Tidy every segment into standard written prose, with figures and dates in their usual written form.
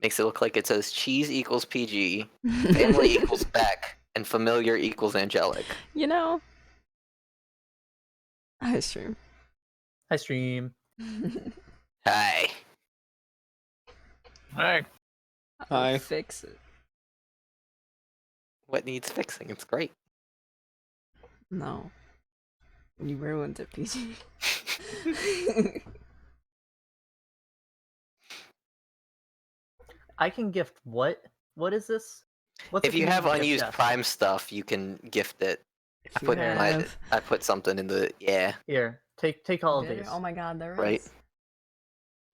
Makes it look like it says cheese equals PG, family equals Beck, and familiar equals angelic. You know. I stream. Hi, stream. Hi. Hi. I'll fix it. What needs fixing? It's great. No. You ruined it, PG. I can gift what? What is this? What's If a you have community unused gift chest? Prime stuff, you can gift it. If you have... I put something in the Here, take all of There- these. Oh my god, there is. Right.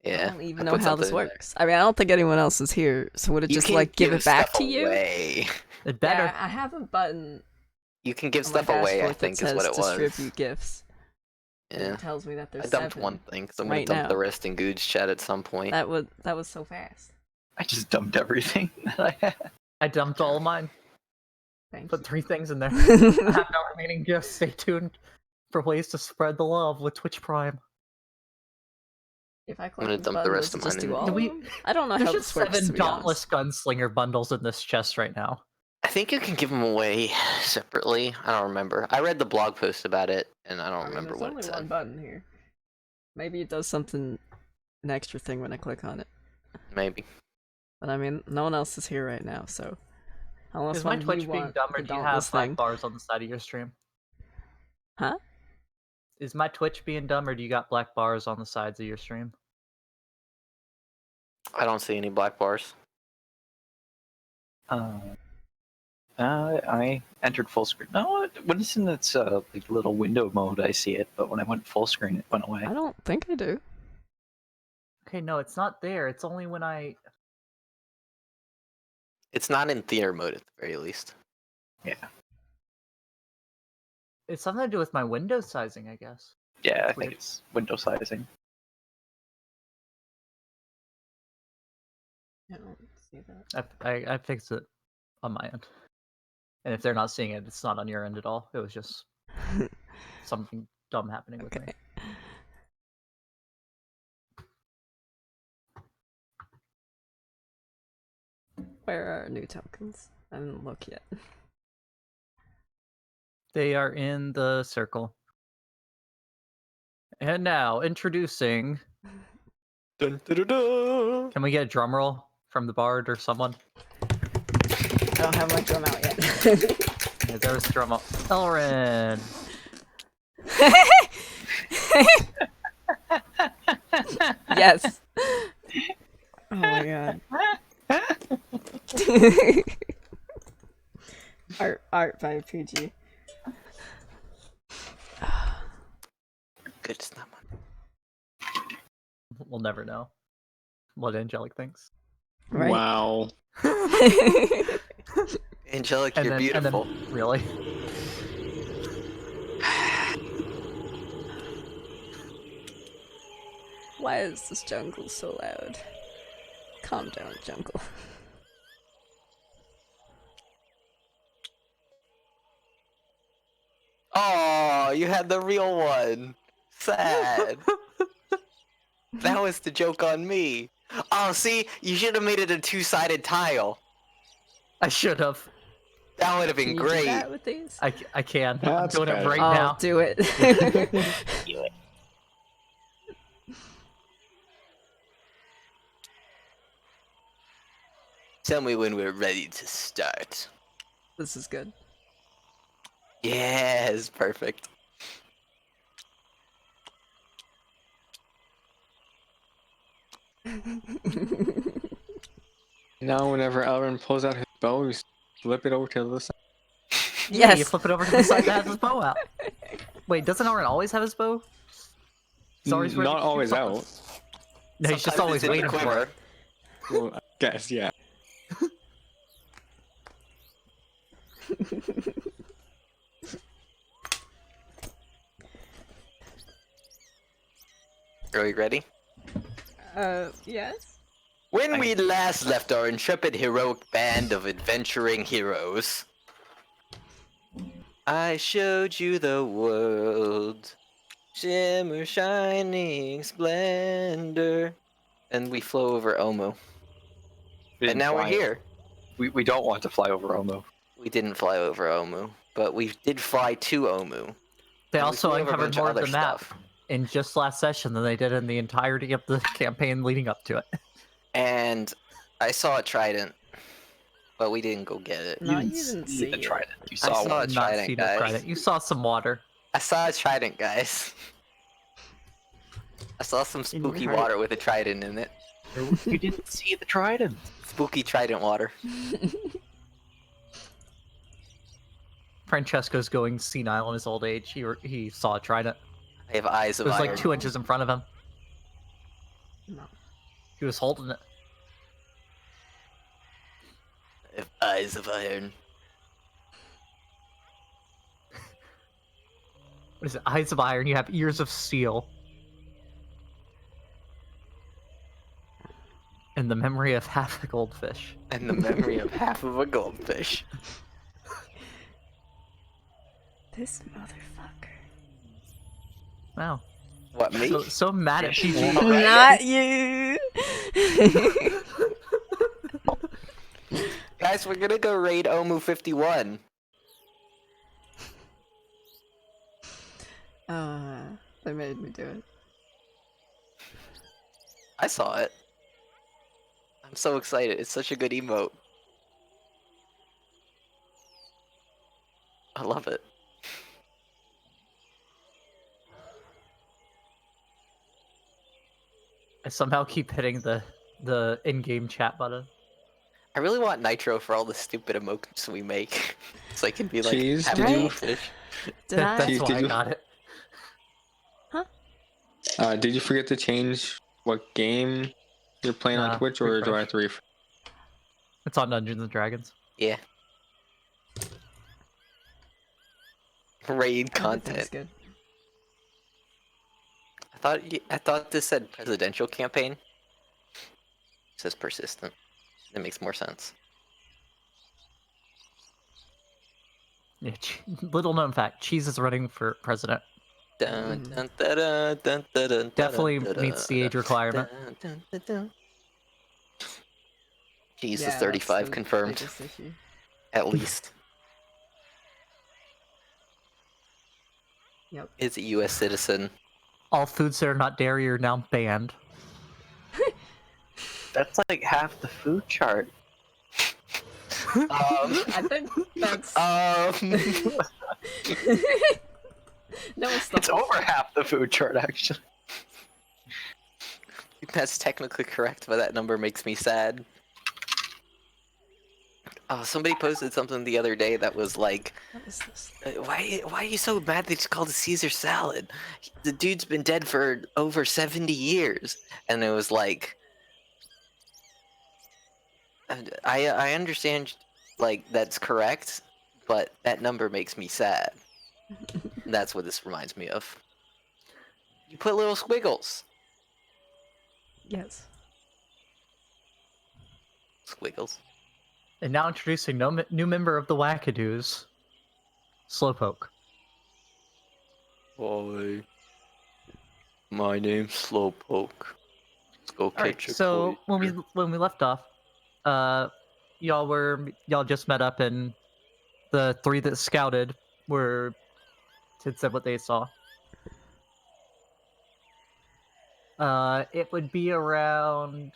Yeah. I don't even I know put how this something in works. I mean, I don't think anyone else is here, so would it You just can like give it back stuff to you? away. It better. Yeah, I have a button You can give on my stuff away, I dashboard that think is says what it was. distribute gifts. Yeah. It tells me that there's I dumped 7. one thing, because I'm going right to dump now. the rest in Googe chat at some point. That was so fast. I just dumped everything that I had. I dumped all of mine. Thank Put you. 3 things in there. I have no remaining gifts. Stay tuned for ways to spread the love with Twitch Prime. If I I'm gonna click the dump the button, rest does of it just mine do in. all Do of we- them? I don't know There's how just this works, 7 to be Dauntless honest. Gunslinger bundles in this chest right now. I think you can give them away separately. I don't remember. I read the blog post about it, and I don't I mean, remember there's what only it one said. button here. Maybe it does something, an extra thing when I click on it. Maybe. But I mean, no one else is here right now, so unless Is my one of Twitch you being want dumb, or the do you Dauntless have black thing. bars on the side of your stream? Huh? Is my Twitch being dumb, or do you got black bars on the sides of your stream? I don't see any black bars. I entered full screen. No, when it's in its like little window mode, I see it. But when I went full screen, it went away. I don't think I do. Okay, no, it's not there. It's only when I... It's not in theater mode at the very least. Yeah, It's something to do with my window sizing, I guess. yeah. I Weird. think it's window sizing. I don't see that. I fixed it on my end. And if they're not seeing it, it's not on your end at all. It was just something dumb happening with me. Okay. Where are our new tokens? I didn't look yet. They are in the circle. And now, introducing... Dun, dun, dun, dun. Can we get a drum roll from the bard or someone? I don't have my drum out yet. Yeah, there's a drum roll. Elrin! Yes. Oh my god. Art by PG. Good, it's not mine. We'll never know what Angelic thinks. Right? Wow. Angelic, you're beautiful. Really? Why is this jungle so loud? Calm down, jungle. Oh, you had the real one. Sad. That was the joke on me. Oh, see, you should have made it a 2-sided tile. I should have. That would have Can been you do great. that with these? I can. I'm That's doing it better. right Oh, now. do it. Tell me when we're ready to start. This is good. Yes, perfect. Now, whenever Elrin pulls out his bow, you flip it over to the side. Yeah, you Yes. flip it over to the side that has his bow out. Wait, doesn't Elrin always have his bow? He's always ready Not to shoot always someone. out. No, he's just Sometimes always it's in the waiting for quiver. it. Well, I guess, yeah. Are we ready? Yes? When we last left our intrepid heroic band of adventuring heroes, I showed you the world, shimmer, shining splendor, and we flew over Omo. We And didn't now we're fly here. We don't want to fly over Omo. We didn't fly over Omu, but we did fly to Omu. They And we also flew over a uncovered bunch of more of other the map stuff. in just last session than they did in the entirety of the campaign leading up to it. And I saw a trident, but we didn't go get it. No, you didn't see see the it. trident. You I saw saw one. a Did not trident, see the guys. trident. You saw some water. I saw a trident, guys. I saw some In your spooky heart. water with a trident in it. You didn't see the trident. Spooky trident water. Francesco's going senile in his old age. He saw a trident. I have eyes It of was iron. like 2 inches in front of him. No. He was holding it. I have eyes of iron. What is it? Eyes of iron. You have ears of steel. And the memory of half a goldfish. And the memory of half of a goldfish. This motherfucker. Wow. What, me? So mad at PG. Not you. Guys, we're gonna go raid Omu 51. They made me do it. I saw it. I'm so excited. It's such a good emote. I love it. I somehow keep hitting the in-game chat button. I really want Nitro for all the stupid emotes we make. So I can be like, Cheese, happy did you- fish. Did I? That's Keith, why did I you- got it. Did you forget to change what game you're playing Nah, on Twitch, or do I refresh. have to refresh? It's on Dungeons and Dragons. Yeah. Raid Everything's content. good. I thought this said presidential campaign. It says persistent. That makes more sense. Yeah, little known fact: Cheese is running for president. Dun, dun, dun, dun, dun, dun, dun, Definitely dun, meets the dun, age requirement. dun, dun, dun, dun. Cheese Yeah, is 35 that's the confirmed, biggest issue. at least. Yep. Is a U.S. citizen. All foods that are not dairy are now banned. That's like half the food chart. I think that's no it's It's over half the food chart, actually. That's technically correct, but that number makes me sad. Somebody posted something the other day that was like, What is this? why are you so mad they just called it Caesar salad? The dude's been dead for over 70 years. And it was like, I understand, like, that's correct, but that number makes me sad. That's what this reminds me of. You put little squiggles. Yes. Squiggles. And now introducing new member of the Wackadoos, Slowpoke. Hi. My name's Slowpoke. Let's go Alright, so when we left off, y'all just met up, and the 3 that scouted had said what they saw. It would be around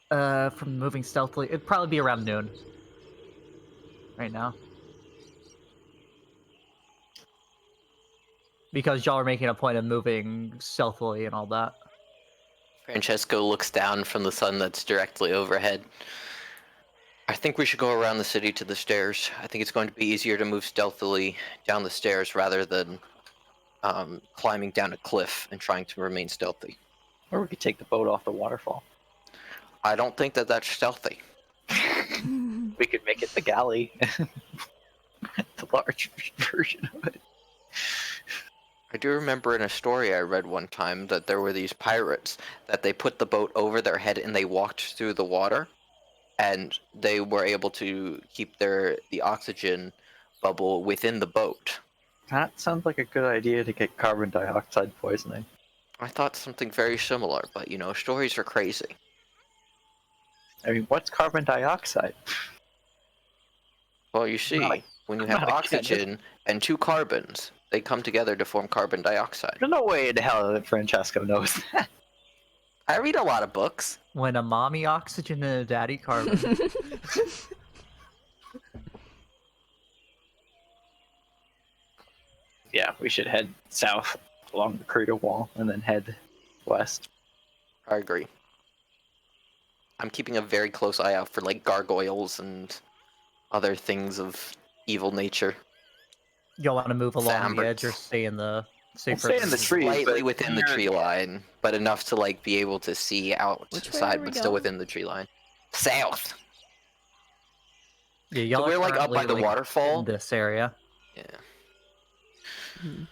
from moving stealthily. It'd probably be around noon right now, because y'all are making a point of moving stealthily and all that. Francesco looks down from the sun that's directly overhead. I think we should go around the city to the stairs. I think it's going to be easier to move stealthily down the stairs rather than climbing down a cliff and trying to remain stealthy. Or we could take the boat off the waterfall. I don't think that that's stealthy. We could make it the galley. The large version of it. I do remember in a story I read one time that there were these pirates that they put the boat over their head and they walked through the water, and they were able to keep the oxygen bubble within the boat. That sounds like a good idea to get carbon dioxide poisoning. I thought something very similar, but stories are crazy. I mean, what's carbon dioxide? Well, you see, Not a- when you have not a chemist. oxygen and two carbons, they come together to form carbon dioxide. There's no way in hell that Francesco knows that. I read a lot of books. When a mommy oxygen and a daddy carbon. Yeah, we should head south along the crater wall and then head west. I agree. I'm keeping a very close eye out for gargoyles and other things of evil nature. You'll want to move along the edge or Amberts. stay in the safer. stay in the trees, Slightly but within the near tree the- line, but enough to be able to see Which way are outside, we but still going? within the tree line. South. Yeah, y'all So are we're up by the currently, waterfall. in this area. Yeah. Hmm.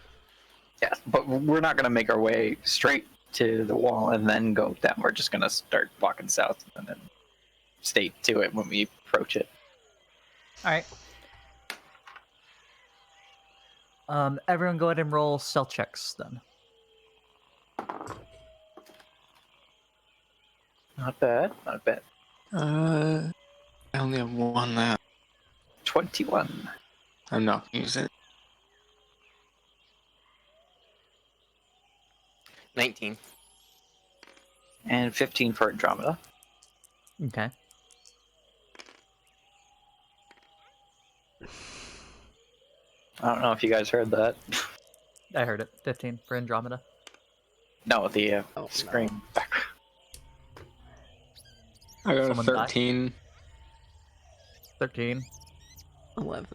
Yeah, but we're not gonna make our way straight to the wall and then go down. We're just gonna start walking south and then stay to it when we approach it. All right. Everyone, go ahead and roll stealth checks then. Not bad, not bad. I only have one left. 21 I'm not gonna use it. 19. and 15 for Andromeda. Okay. I don't know if you guys heard that. I heard it. 15 for Andromeda. No, the Oh, no. scream background. I got Someone a die? 13. 13. 11.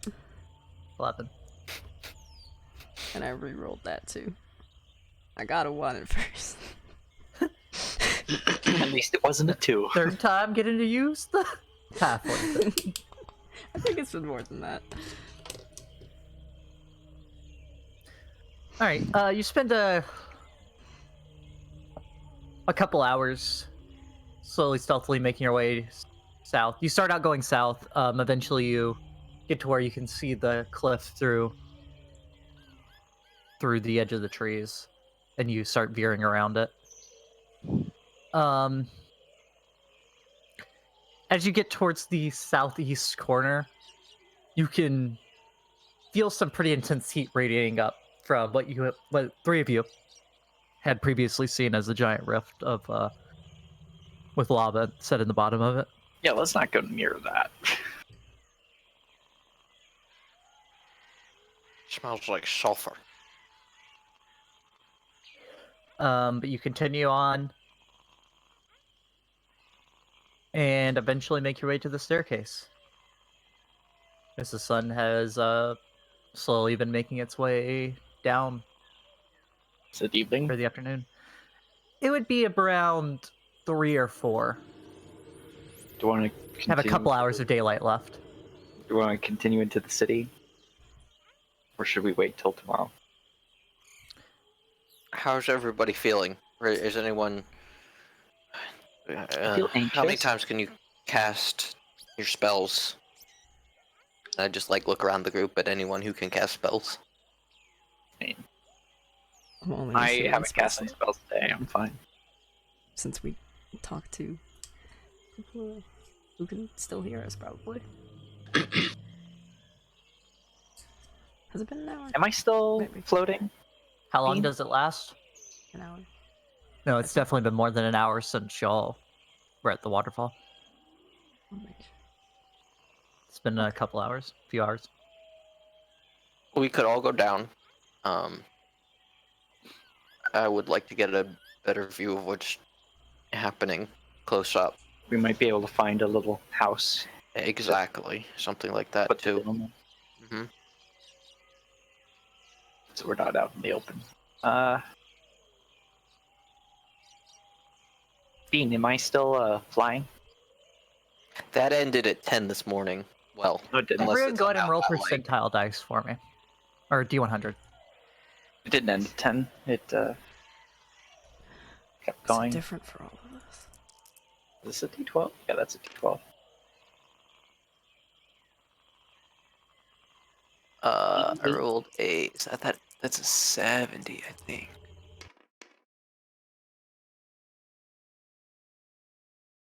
11. And I re-rolled that too. I got a 1 at first. At least it wasn't a 2. Third time getting to use the pathway. I think it's been more than that. All right. You spend a couple hours slowly, stealthily making your way south. You start out going south. Eventually, you get to where you can see the cliff through the edge of the trees, and you start veering around it. As you get towards the southeast corner, you can feel some pretty intense heat radiating up from what three of you had previously seen as a giant rift of with lava set in the bottom of it. Yeah, let's not go near that. Smells like sulfur. But you continue on and eventually make your way to the staircase. As the sun has slowly been making its way down Is it evening? for the afternoon. It would be around 3 or 4. Do you want to Have a couple hours of daylight left. Do you want to continue into the city? Or should we wait till tomorrow? How's everybody feeling? Is anyone? feel How many anxious. times can you cast your spells? I just look around the group at anyone who can cast spells. I'm only I using one haven't spell cast any spells today. I'm fine. since we talked to people who can still hear us, probably. Has it been an hour? Am I still Maybe. floating? How long Bean? does it last? An hour? No, it's definitely been more than an hour since y'all were at the waterfall. I'll make sure. It's been a couple hours, a few hours. We could all go down. I would like to get a better view of what's happening close up. We might be able to find a little house. Exactly, something like that Put the too. film in, hmm so we're not out in the open. Bean, am I still flying? That ended at 10 this morning. Well, No, it didn't. Unless Everyone it's go ahead and about roll that percentile dice for me. Or D100. It didn't end at 10. It kept It's going. different for all of us. Is this a D12? Yeah, that's a D12. I rolled a. That's a 70, I think.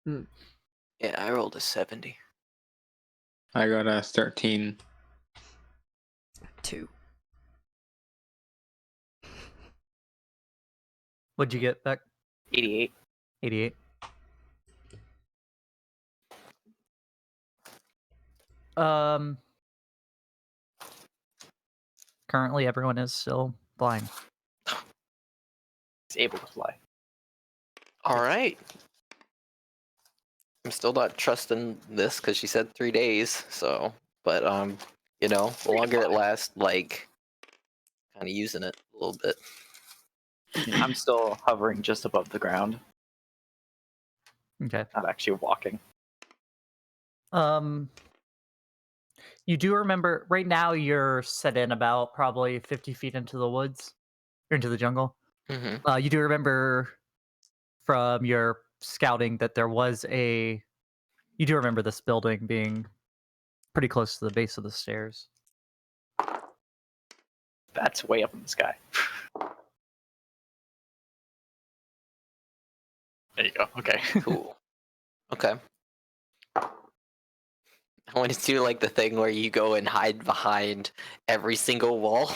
Yeah, I rolled a 70. I got a 13. 2. What'd you get back? 88. 88. Currently everyone is still blind. It's able to fly. All right. I'm still not trusting this because she said 3 days. So, but you know, the longer it lasts, like, kind of using it a little bit. I'm still hovering just above the ground, Okay. not actually walking. You do remember right now you're set in about probably 50 feet into the woods, or into the jungle. Mm-hmm. You do remember from your scouting that there was a. You do remember this building being pretty close to the base of the stairs. That's way up in the sky. There you go. Okay. Cool. Okay. I want to do like the thing where you go and hide behind every single wall.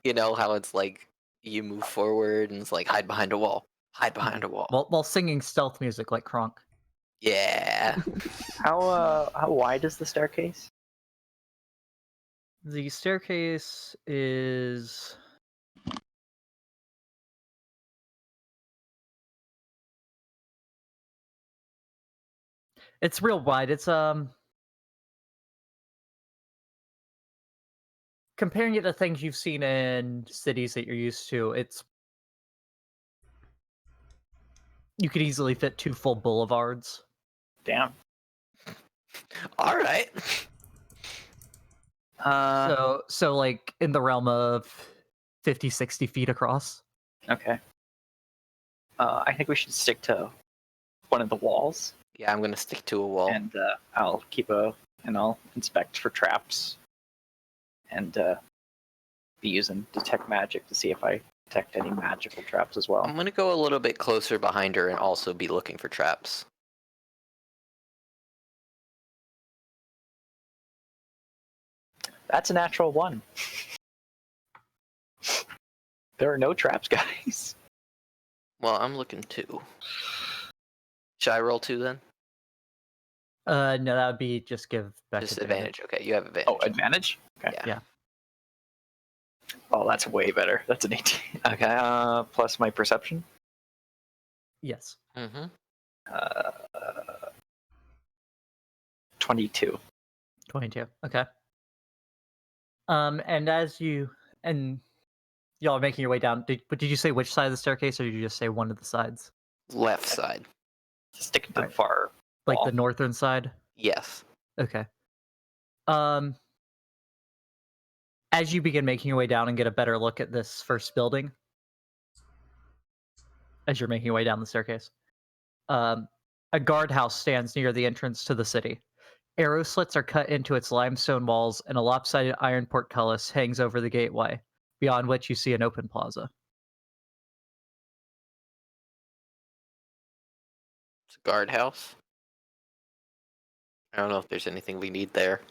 You know how it's like you move forward and it's like hide behind a wall, hide behind a wall. While singing stealth music like Kronk. Yeah. How wide is the staircase? The staircase is. It's real wide. It's comparing it to things you've seen in cities that you're used to, it's you could easily fit 2 full boulevards. Damn. All right. So like in the realm of 50, 60 feet across. Okay. I think we should stick to one of the walls, Yeah, I'm gonna stick to a wall. and I'll I'll inspect for traps, and be using detect magic to see if I detect any magical traps as well. I'm gonna go a little bit closer behind her and also be looking for traps. That's a natural 1. There are no traps, guys. Well, I'm looking too. Should I roll 2 then? No, that would be just give back Disadvantage. Okay, you have advantage. Oh, advantage? Okay. Yeah. Oh, that's way better. That's an 18. Okay, plus my perception. Yes. Mm-hmm. 22. 22. Okay. And as you and y'all are making your way down, did you say which side of the staircase, or did you just say one of the sides? Left side. Sticking to the Alright. far Like wall. the northern side? Yes. Okay. As you begin making your way down and get a better look at this first building, as you're making your way down the staircase, a guardhouse stands near the entrance to the city. Arrow slits are cut into its limestone walls, and a lopsided iron portcullis hangs over the gateway, beyond which you see an open plaza. It's a guardhouse. I don't know if there's anything we need there.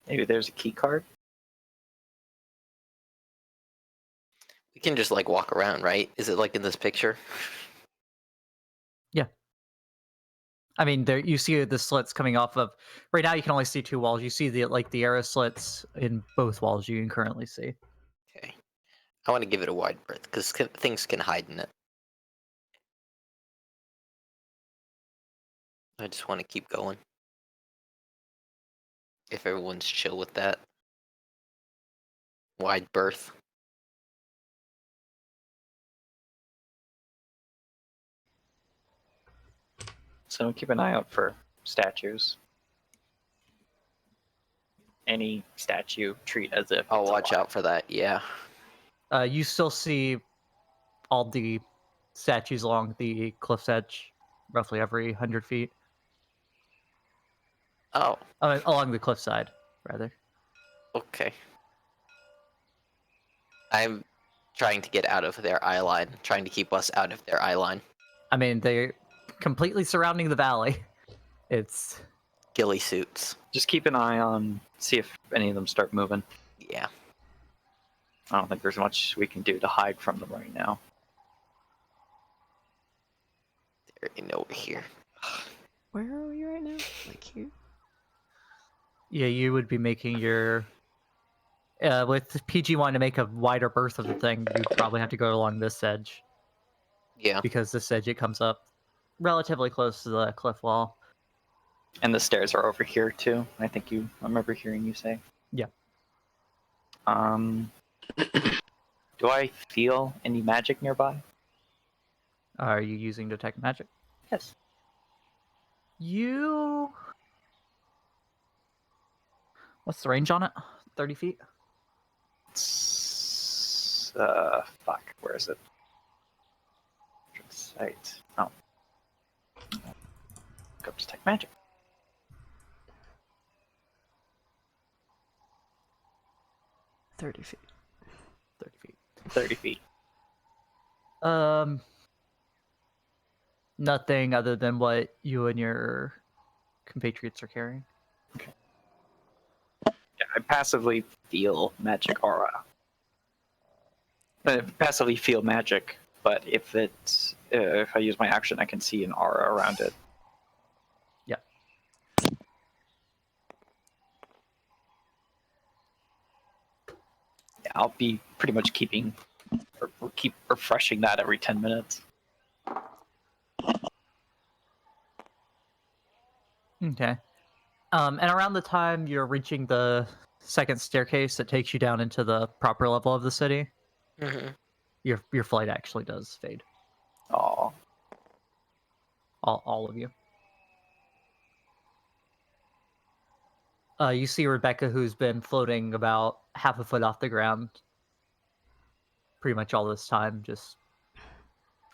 Maybe there's a key card. We can just like walk around, right? Is it like in this picture? I mean, there you see the slits coming off of. Right now, you can only see 2 walls. You see the arrow slits in both walls. You can currently see. Okay. I want to give it a wide berth because things can hide in it. I just want to keep going. If everyone's chill with that. Wide berth. So keep an eye out for statues. Any statue, treat as if I'll it's watch alive. out for that, yeah. You still see all the statues along the cliff's edge, roughly every 100 feet. Oh, Along the cliffside, rather. okay. I'm trying to get out of their eye line, trying to keep us out of their eye line. I mean, they're completely surrounding the valley. It's Ghillie suits. Just keep an eye on, see if any of them start moving. Yeah. I don't think there's much we can do to hide from them right now. There ain't no here. Where are we right now? Like here? yeah, you would be making your with PG wanting to make a wider berth of the thing, you'd probably have to go along this edge Yeah. because this edge it comes up relatively close to the cliff wall. And the stairs are over here too. I remember hearing you say. Yeah. Do I feel any magic nearby? Are you using detect magic? Yes. You. What's the range on it? 30 feet? Fuck. Where is it? Sight. Oh. Go detect magic. 30 feet. 30 feet. 30 feet. Nothing other than what you and your compatriots are carrying. Yeah, I passively feel magic aura. I passively feel magic, but if I use my action, I can see an aura around it. Yeah. Yeah, I'll be pretty much keep refreshing that every 10 minutes. Okay. And around the time you're reaching the second staircase that takes you down into the proper level of the city, Mm-hmm. your flight actually does fade. Oh, All of you. You see Rebecca, who's been floating about half a foot off the ground pretty much all this time, just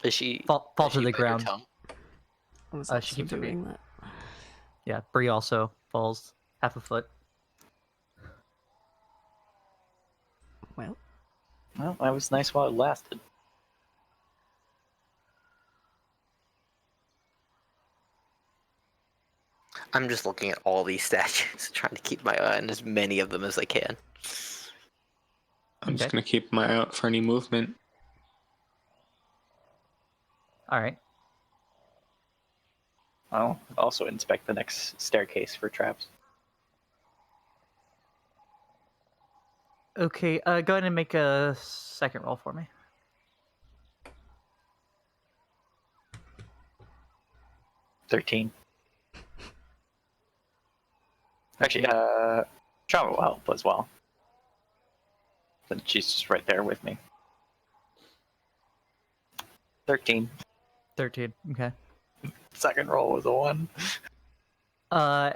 Is she fall does to she the bite her ground. tongue? I was She also keeps it doing that. Yeah, Brie also falls half a foot. Well, well, that was nice while it lasted. I'm just looking at all these statues, trying to keep my eye on as many of them as I can. I'm just Okay. gonna keep my eye out for any movement. All right. I'll also inspect the next staircase for traps. Okay, go ahead and make a second roll for me. $13. Actually, travel will help as well. Then she's just right there with me. 13. 13. Okay. Second roll was a 1.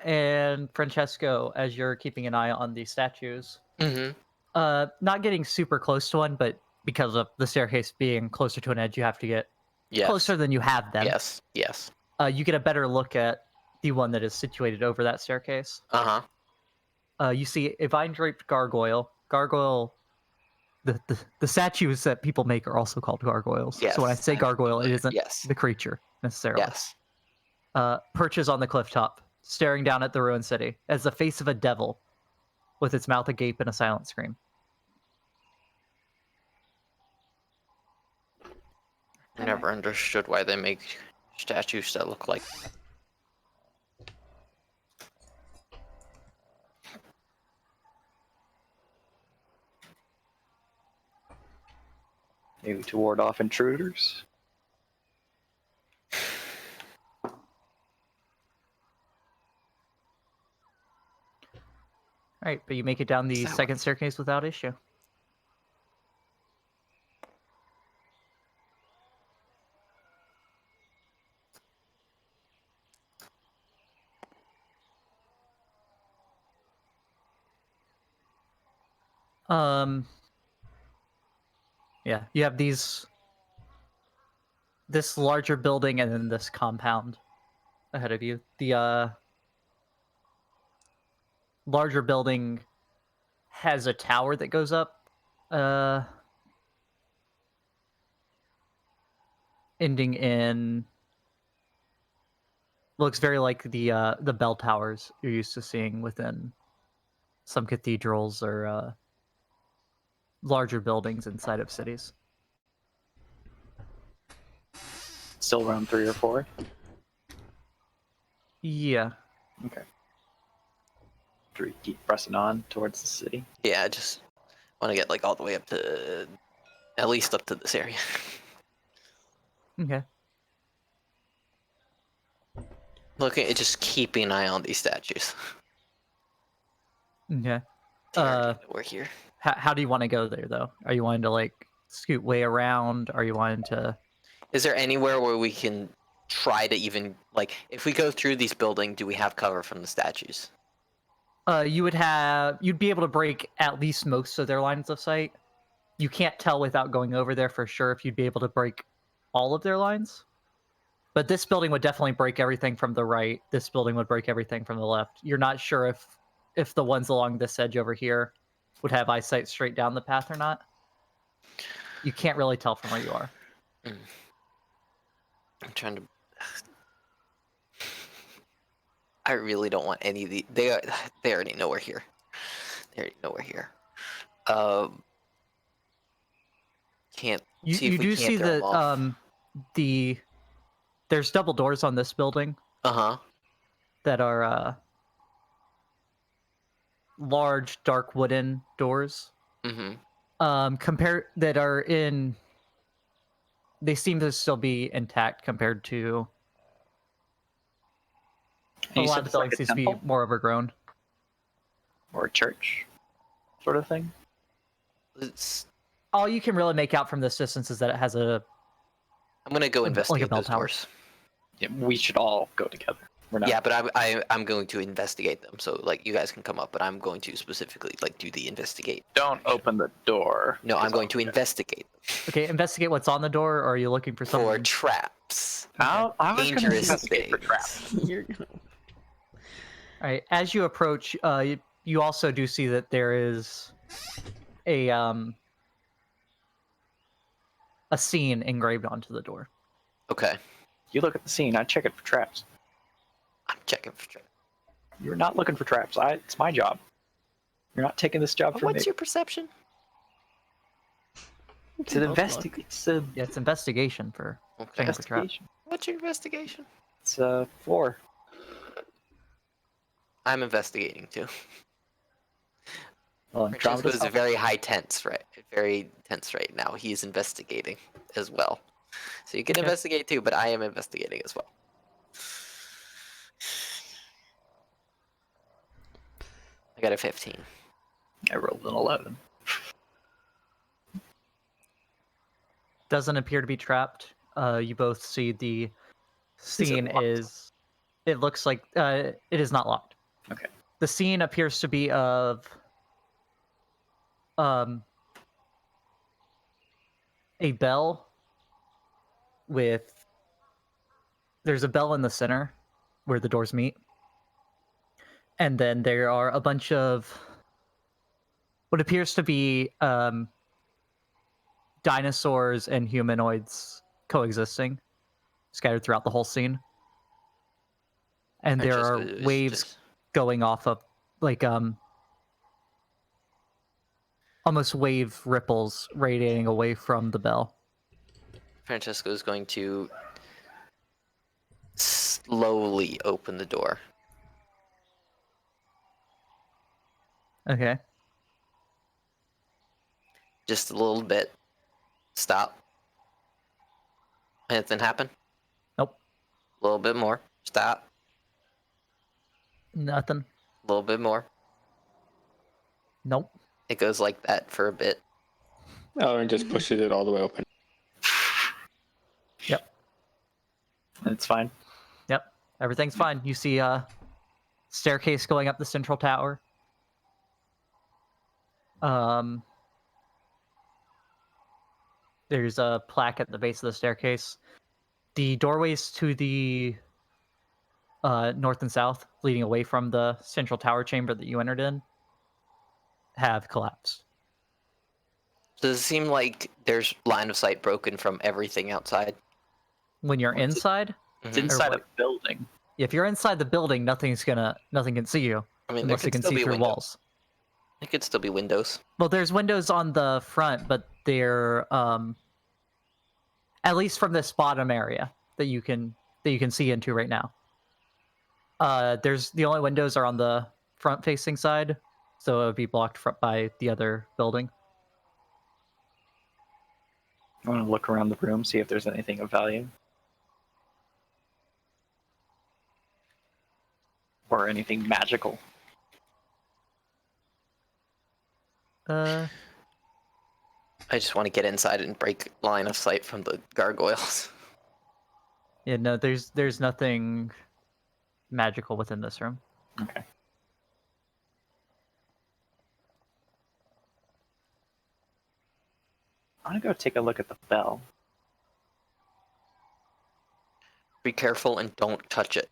And Francesco, as you're keeping an eye on these statues, Mm-hmm. not getting super close to one, but because of the staircase being closer to an edge, you have to get Yes. closer than you have them. Yes. Yes. You get a better look at the one that is situated over that staircase. Uh-huh. You see a vine draped gargoyle. Gargoyle. The statues that people make are also called gargoyles. Yes. So when I say gargoyle, it isn't Yes. the creature necessarily. Yes. Perches on the cliff top, staring down at the ruined city as the face of a devil, with its mouth agape in a silent scream. I never understood why they make statues that look like. Maybe to ward off intruders. All right, but you make it down the That second staircase without issue. Yeah, you have this larger building and then this compound ahead of you. The larger building has a tower that goes up, ending in looks very like the bell towers you're used to seeing within some cathedrals or larger buildings inside of cities. Still around 3 or 4. Yeah. Okay. Do we keep pressing on towards the city? Yeah, I just want to get like all the way up to, at least up to this area. Okay. Looking at just keeping an eye on these statues. Okay. They already know we're here. How do you want to go there, though? Are you wanting to like scoot way around? Are you wanting to? Is there anywhere where we can try to even like, if we go through these buildings, do we have cover from the statues? You'd be able to break at least most of their lines of sight. You can't tell without going over there for sure if you'd be able to break all of their lines. But this building would definitely break everything from the right. This building would break everything from the left. You're not sure if the ones along this edge over here would have eyesight straight down the path or not. You can't really tell from where you are. I'm trying to. I really don't want any of the. They already know we're here. They already know we're here. Can't. You do see that there's double doors on this building that are large dark wooden doors. That are in. They seem to still be intact compared to a lot of the buildings seems to be more overgrown. Or a church sort of thing? It's. All you can really make out from this distance is that it has a. I'm gonna go investigate bell those tower. doors. Yeah, we should all go together. We're not. Yeah, but I'm going to investigate them. So like you guys can come up, but I'm going to specifically like do the investigate. Don't open the door. No, I'm going to investigate them. Okay, investigate what's on the door, or are you looking for something? For traps. I was going to Dangerous investigate for things. traps. You're gonna. All right. As you approach, you also do see that there is a scene engraved onto the door. Okay, You look at the scene. I check it for traps. I'm checking for traps. You're not looking for traps. It's my job. You're not taking this job from me. What's your perception? It's an investigation. It's a Yeah, it's investigation for Okay. checking for traps. investigation. What's your investigation? It's 4. I'm investigating too. Well, Francesco is very high tense, right? Very tense right now. He's investigating as well. So you can Okay. investigate too, but I am investigating as well. I got a 15. I rolled an 11. Doesn't appear to be trapped. You both see the scene locked? is. It looks like it is not locked. Okay. The scene appears to be of a bell with. There's a bell in the center where the doors meet. And then there are a bunch of what appears to be dinosaurs and humanoids coexisting, scattered throughout the whole scene. And there are Francesco is waves just- going off of like almost wave ripples radiating away from the bell. Francesco is going to slowly open the door. Okay. Just a little bit. Stop. Anything happen? Nope. A little bit more. Stop. Nothing. A little bit more. Nope. It goes like that for a bit. Elrin just pushes it all the way open. Yep. It's fine. Yep. Everything's fine. You see a staircase going up the central tower. There's a plaque at the base of the staircase. The doorways to the north and south, leading away from the central tower chamber that you entered in, have collapsed. Does it seem like there's line of sight broken from everything outside? When you're What's it- inside, It's Mhm. inside what? a building. If you're inside the building, nothing can see you I mean, there unless they could can still see be through windows. walls. It could still be windows. Well, there's windows on the front, but they're at least from this bottom area that you can see into right now. There's the only windows are on the front facing side, so it would be blocked by the other building. I want to look around the room, see if there's anything of value. Or anything magical. Uh, I just want to get inside and break line of sight from the gargoyles. yeah, no, there's nothing magical within this room. Okay. I want to go take a look at the bell. Be careful and don't touch it.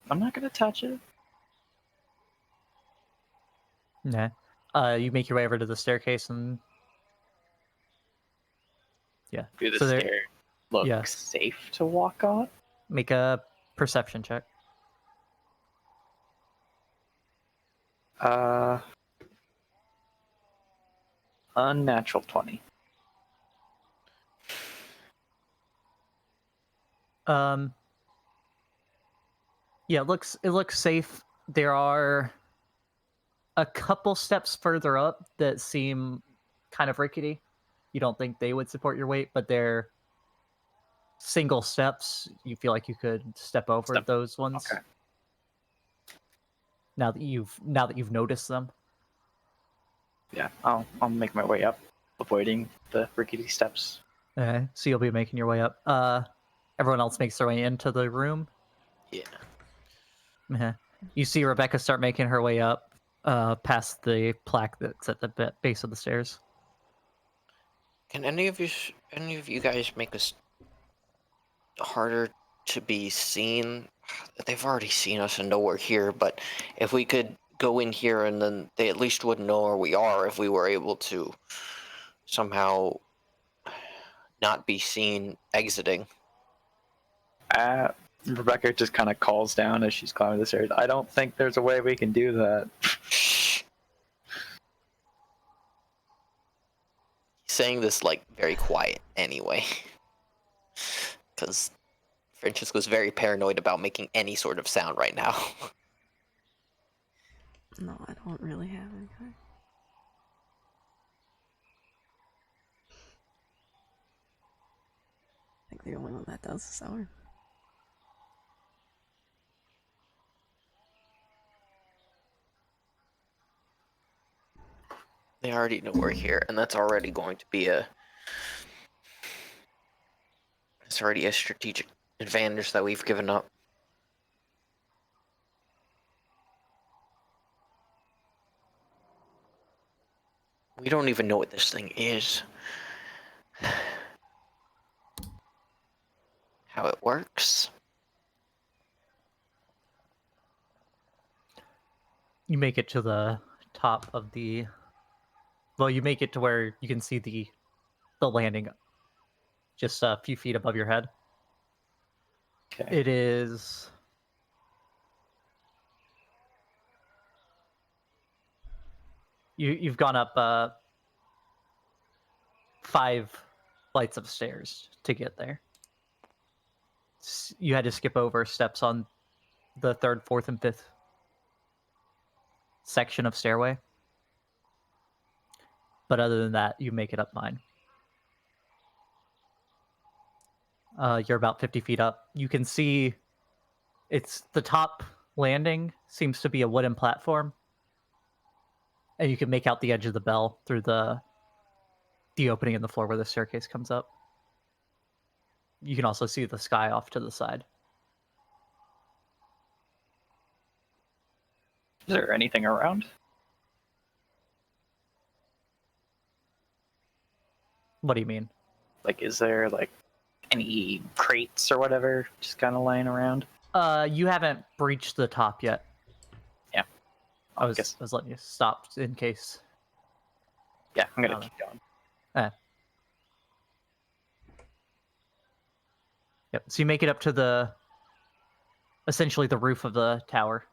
I'm not going to touch it. Nah. You make your way over to the staircase and yeah. Do the So there- stair look yeah. safe to walk on? Make a perception check. Unnatural 20. Yeah, it looks safe. There are a couple steps further up that seem kind of rickety. You don't think they would support your weight, but they're single steps. You feel like you could step over those ones. Okay. Now that you've noticed them. Yeah, I'll make my way up, avoiding the rickety steps. Okay, so you'll be making your way up. Everyone else makes their way into the room. Yeah. You see Rebecca start making her way up, past the plaque that's at the base of the stairs. Can any of you guys make us harder to be seen? They've already seen us and know we're here, but if we could go in here and then they at least wouldn't know where we are if we were able to somehow not be seen exiting. Rebecca just kind of calls down as she's climbing the stairs. I don't think there's a way we can do that. Saying this like very quiet anyway, because Francesco's very paranoid about making any sort of sound right now. No, I don't really have any kind. I think the only one that does is Elrin. They already know we're here, and that's already going to be it's already a strategic advantage that we've given up. We don't even know what this thing is. How it works. You make it to the top of the... Well, you make it to where you can see the landing just a few feet above your head. Okay. It is... You've gone up 5 flights of stairs to get there. You had to skip over steps on the 3rd, 4th, and 5th section of stairway. But other than that, you make it up fine. You're about 50 feet up. You can see it's the top landing seems to be a wooden platform. And you can make out the edge of the bell through the opening in the floor where the staircase comes up. You can also see the sky off to the side. Is there anything around? What do you mean? Like, is there, like, any crates or whatever just kind of lying around? You haven't breached the top yet. Yeah. I was letting you stop in case. Yeah, I'm gonna keep going. Yep. So you make it up to the essentially the roof of the tower.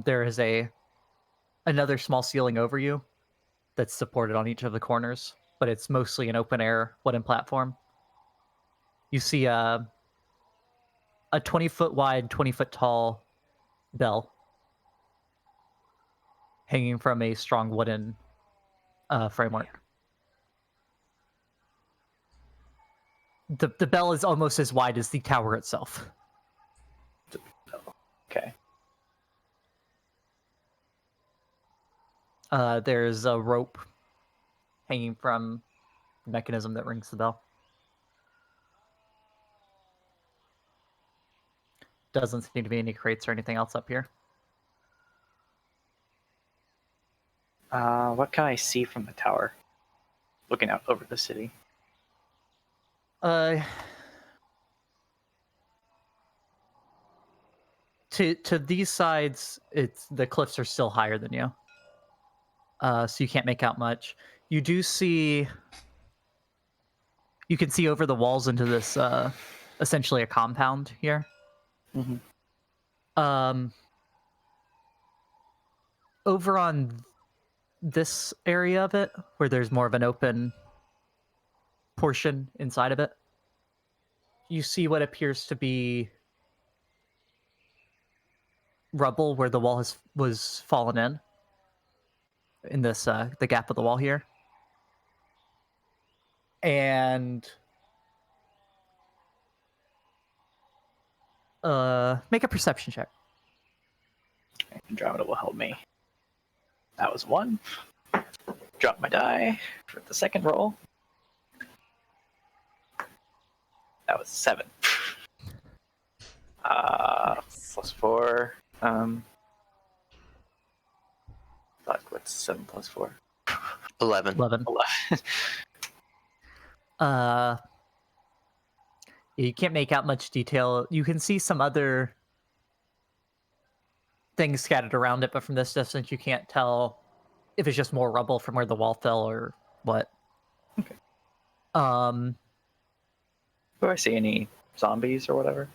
There is another small ceiling over you that's supported on each of the corners, but it's mostly an open air wooden platform. You see a 20-foot wide, 20-foot tall bell hanging from a strong wooden framework. The bell is almost as wide as the tower itself. Okay. There's a rope hanging from the mechanism that rings the bell. Doesn't seem to be any crates or anything else up here. What can I see from the tower? Looking out over the city. To these sides, the cliffs are still higher than you. So you can't make out much. You do see. You can see over the walls into this essentially a compound here. Mm-hmm. Over on this area of it, where there's more of an open portion inside of it, you see what appears to be rubble where the wall was fallen in this the gap of the wall here. And make a perception check. Andromeda will help me. That was 1. Drop my die for the second roll. That was 7. Plus 4. What's 7 plus 4? 11. 11. 11. You can't make out much detail. You can see some other things scattered around it, but from this distance you can't tell if it's just more rubble from where the wall fell or what. Okay. Do Do I see any zombies or whatever?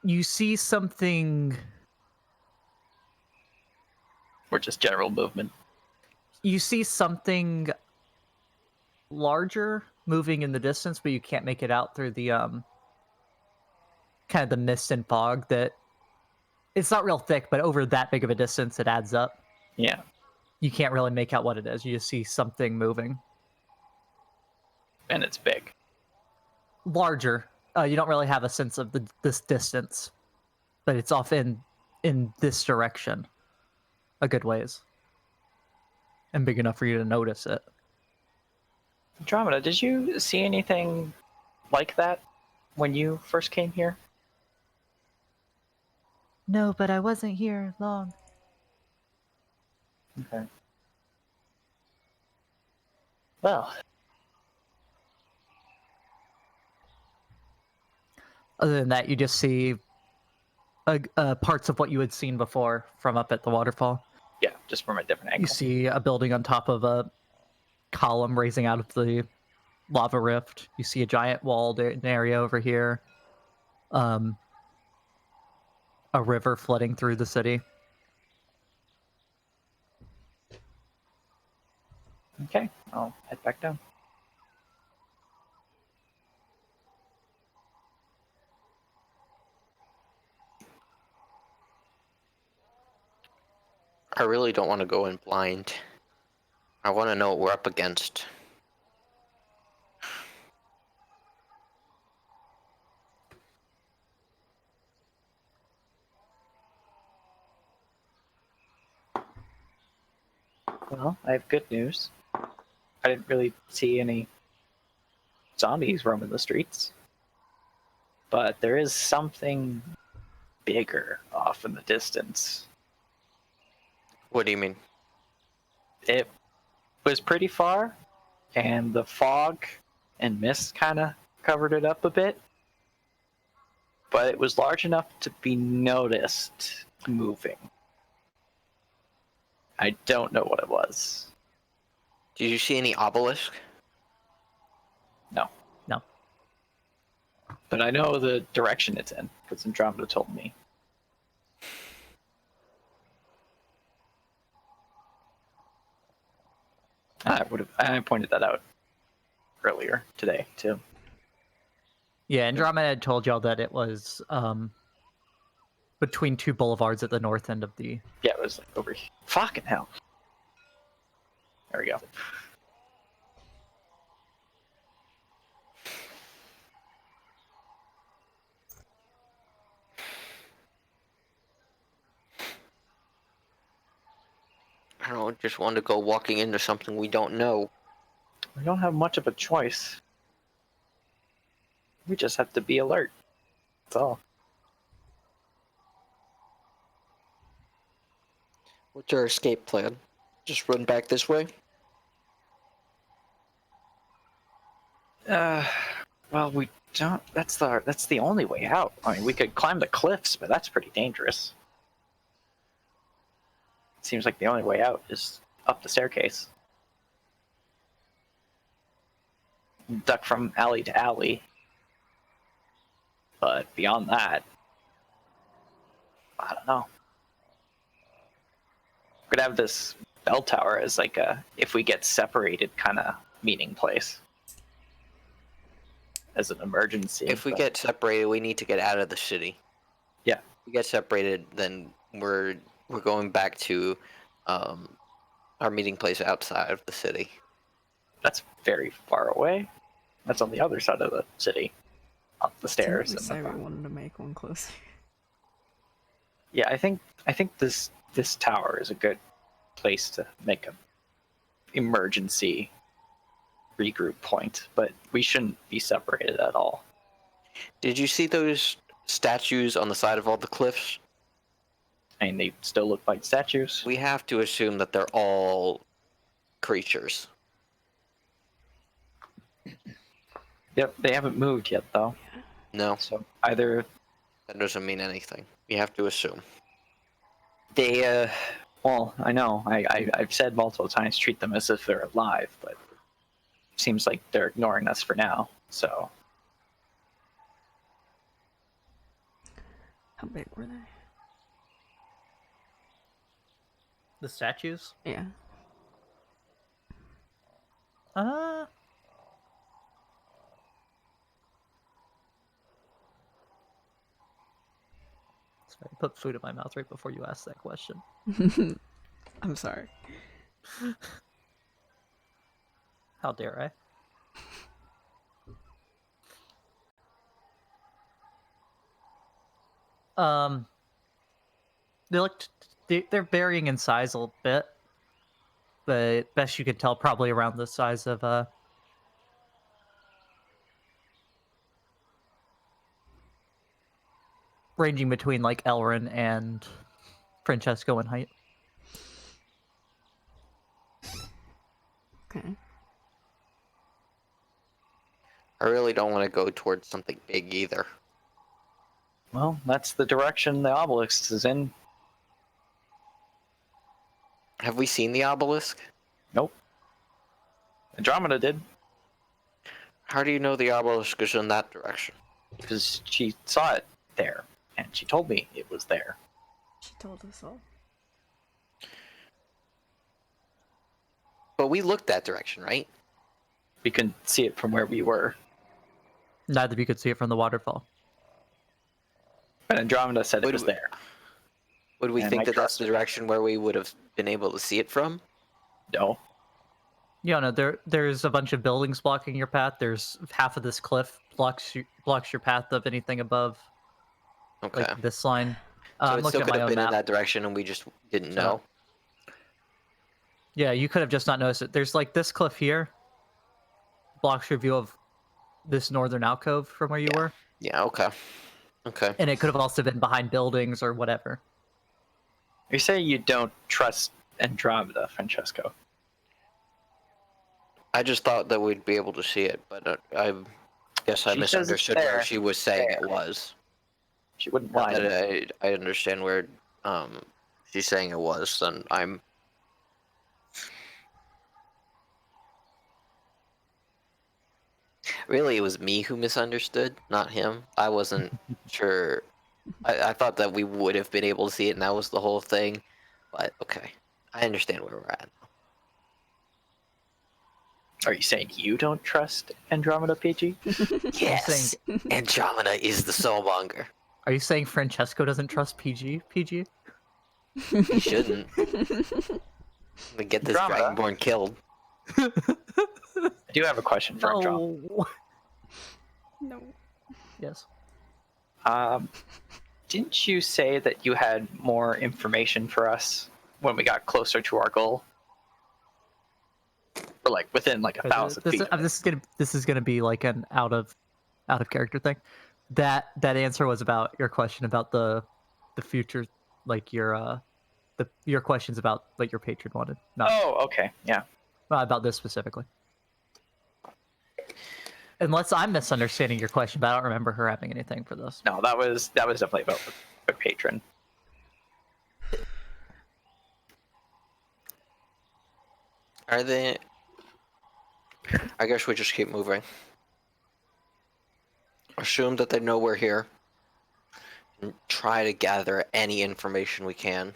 You see something. Or just general movement? You see something larger moving in the distance, but you can't make it out through the kind of the mist and fog that it's not real thick, but over that big of a distance it adds up. Yeah. You can't really make out what it is. You just see something moving. And it's big. Larger. You don't really have a sense of this distance, but it's off in this direction a good ways. And big enough for you to notice it. Andromeda, did you see anything like that when you first came here? No, but I wasn't here long. Okay. Well. Other than that, you just see parts of what you had seen before from up at the waterfall. Yeah, just from a different angle. You see a building on top of a column raising out of the lava rift. You see a giant walled area over here. A river flooding through the city. Okay, I'll head back down. I really don't want to go in blind. I want to know what we're up against. Well, I have good news. I didn't really see any zombies roaming the streets. But there is something bigger off in the distance. What do you mean? It was pretty far, and the fog and mist kind of covered it up a bit. But it was large enough to be noticed moving. I don't know what it was. Did you see any obelisk? No. No. But I know the direction it's in, because Andromeda told me. I pointed that out earlier today, too. Yeah, Andromeda had told y'all that it was between two boulevards at the north end of the... Yeah, it was like over here. Fucking hell. There we go. I don't just want to go walking into something we don't know. We don't have much of a choice. We just have to be alert. That's all. What's our escape plan? Just run back this way? Well, we don't. That's the only way out. I mean, we could climb the cliffs, but that's pretty dangerous. It seems like the only way out is up the staircase. Duck from alley to alley. But beyond that, I don't know. We could have this bell tower as like a if we get separated kind of meeting place. As an emergency. If we get separated, we need to get out of the city. Yeah. If we get separated, then we're going back to our meeting place outside of the city. That's very far away. That's on the other side of the city, up the stairs. Didn't we say we wanted to make one closer? Yeah, I think this tower is a good place to make an emergency regroup point, but we shouldn't be separated at all. Did you see those statues on the side of all the cliffs? I mean, they still look like statues. We have to assume that they're all creatures. Yep, they haven't moved yet though. No, So either that doesn't mean anything. You have to assume. they, well, I know I've said multiple times, treat them as if they're alive, but it seems like they're ignoring us for now. So How big were they? The statues? Yeah. Sorry, I put food in my mouth right before you asked that question. I'm sorry. How dare I? They're varying in size a little bit, but best you can tell, probably around the size of ranging between like Elrin and Francesco in height. Okay. I really don't want to go towards something big either. well, that's the direction the obelisk is in. Have we seen the obelisk? Nope. Andromeda did, How do you know the obelisk is in that direction? because she saw it there, and she told me it was there. She told us all. But we looked that direction, right? We couldn't see it from where we were. Neither of you could see it from the waterfall. But Andromeda said it was there. Would we And think I that that's trust the her. direction where we would have been able to see it from? No. Yeah, no, there's a bunch of buildings blocking your path. There's half of this cliff blocks your path of anything above Okay. like this line. So I'm it looking still at could my have own been in map. that direction and we just didn't Shut know. up. Yeah, you could have just not noticed it. There's like this cliff here blocks your view of this northern alcove from where you were, Yeah, okay. Okay. and it could have also been behind buildings or whatever. You say you don't trust Andromeda, Francesco. I just thought that we'd be able to see it, but I guess I She says it's misunderstood where there. she was saying There. it was. She wouldn't Now lie to me. that I understand where she's saying it was, then I'm... Really, it was me who misunderstood, not him. I wasn't sure. I thought that we would have been able to see it, and that was the whole thing. But okay, I understand where we're at. Are you saying you don't trust Andromeda PG? Yes, Andromeda is the soulmonger. Are you saying Francesco doesn't trust PG? PG? He shouldn't. To get this Andromeda? Dragonborn killed. I do have a question for Andromeda. No. No. Yes. Didn't you say that you had more information for us when we got closer to our goal? Or like within like 1,000 feet. This is gonna be like an out of character thing. That answer was about your question about the future, like your questions about what your patron wanted, not Oh, okay, yeah. about this specifically. Unless I'm misunderstanding your question, but I don't remember her having anything for this. No, that was definitely about the patron. Are they? I guess we just keep moving. Assume that they know we're here. And try to gather any information we can.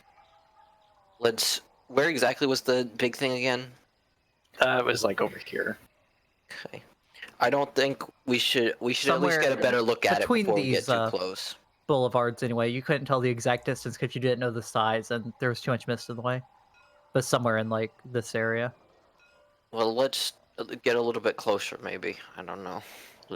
Where exactly was the big thing again? It was like over here. Okay. I don't think we should at least Somewhere get a better look at it between before we get these, too close. Boulevards anyway. You couldn't tell the exact distance because you didn't know the size, and there was too much mist in the way. But somewhere in like this area. Well, let's get a little bit closer, maybe. I don't know.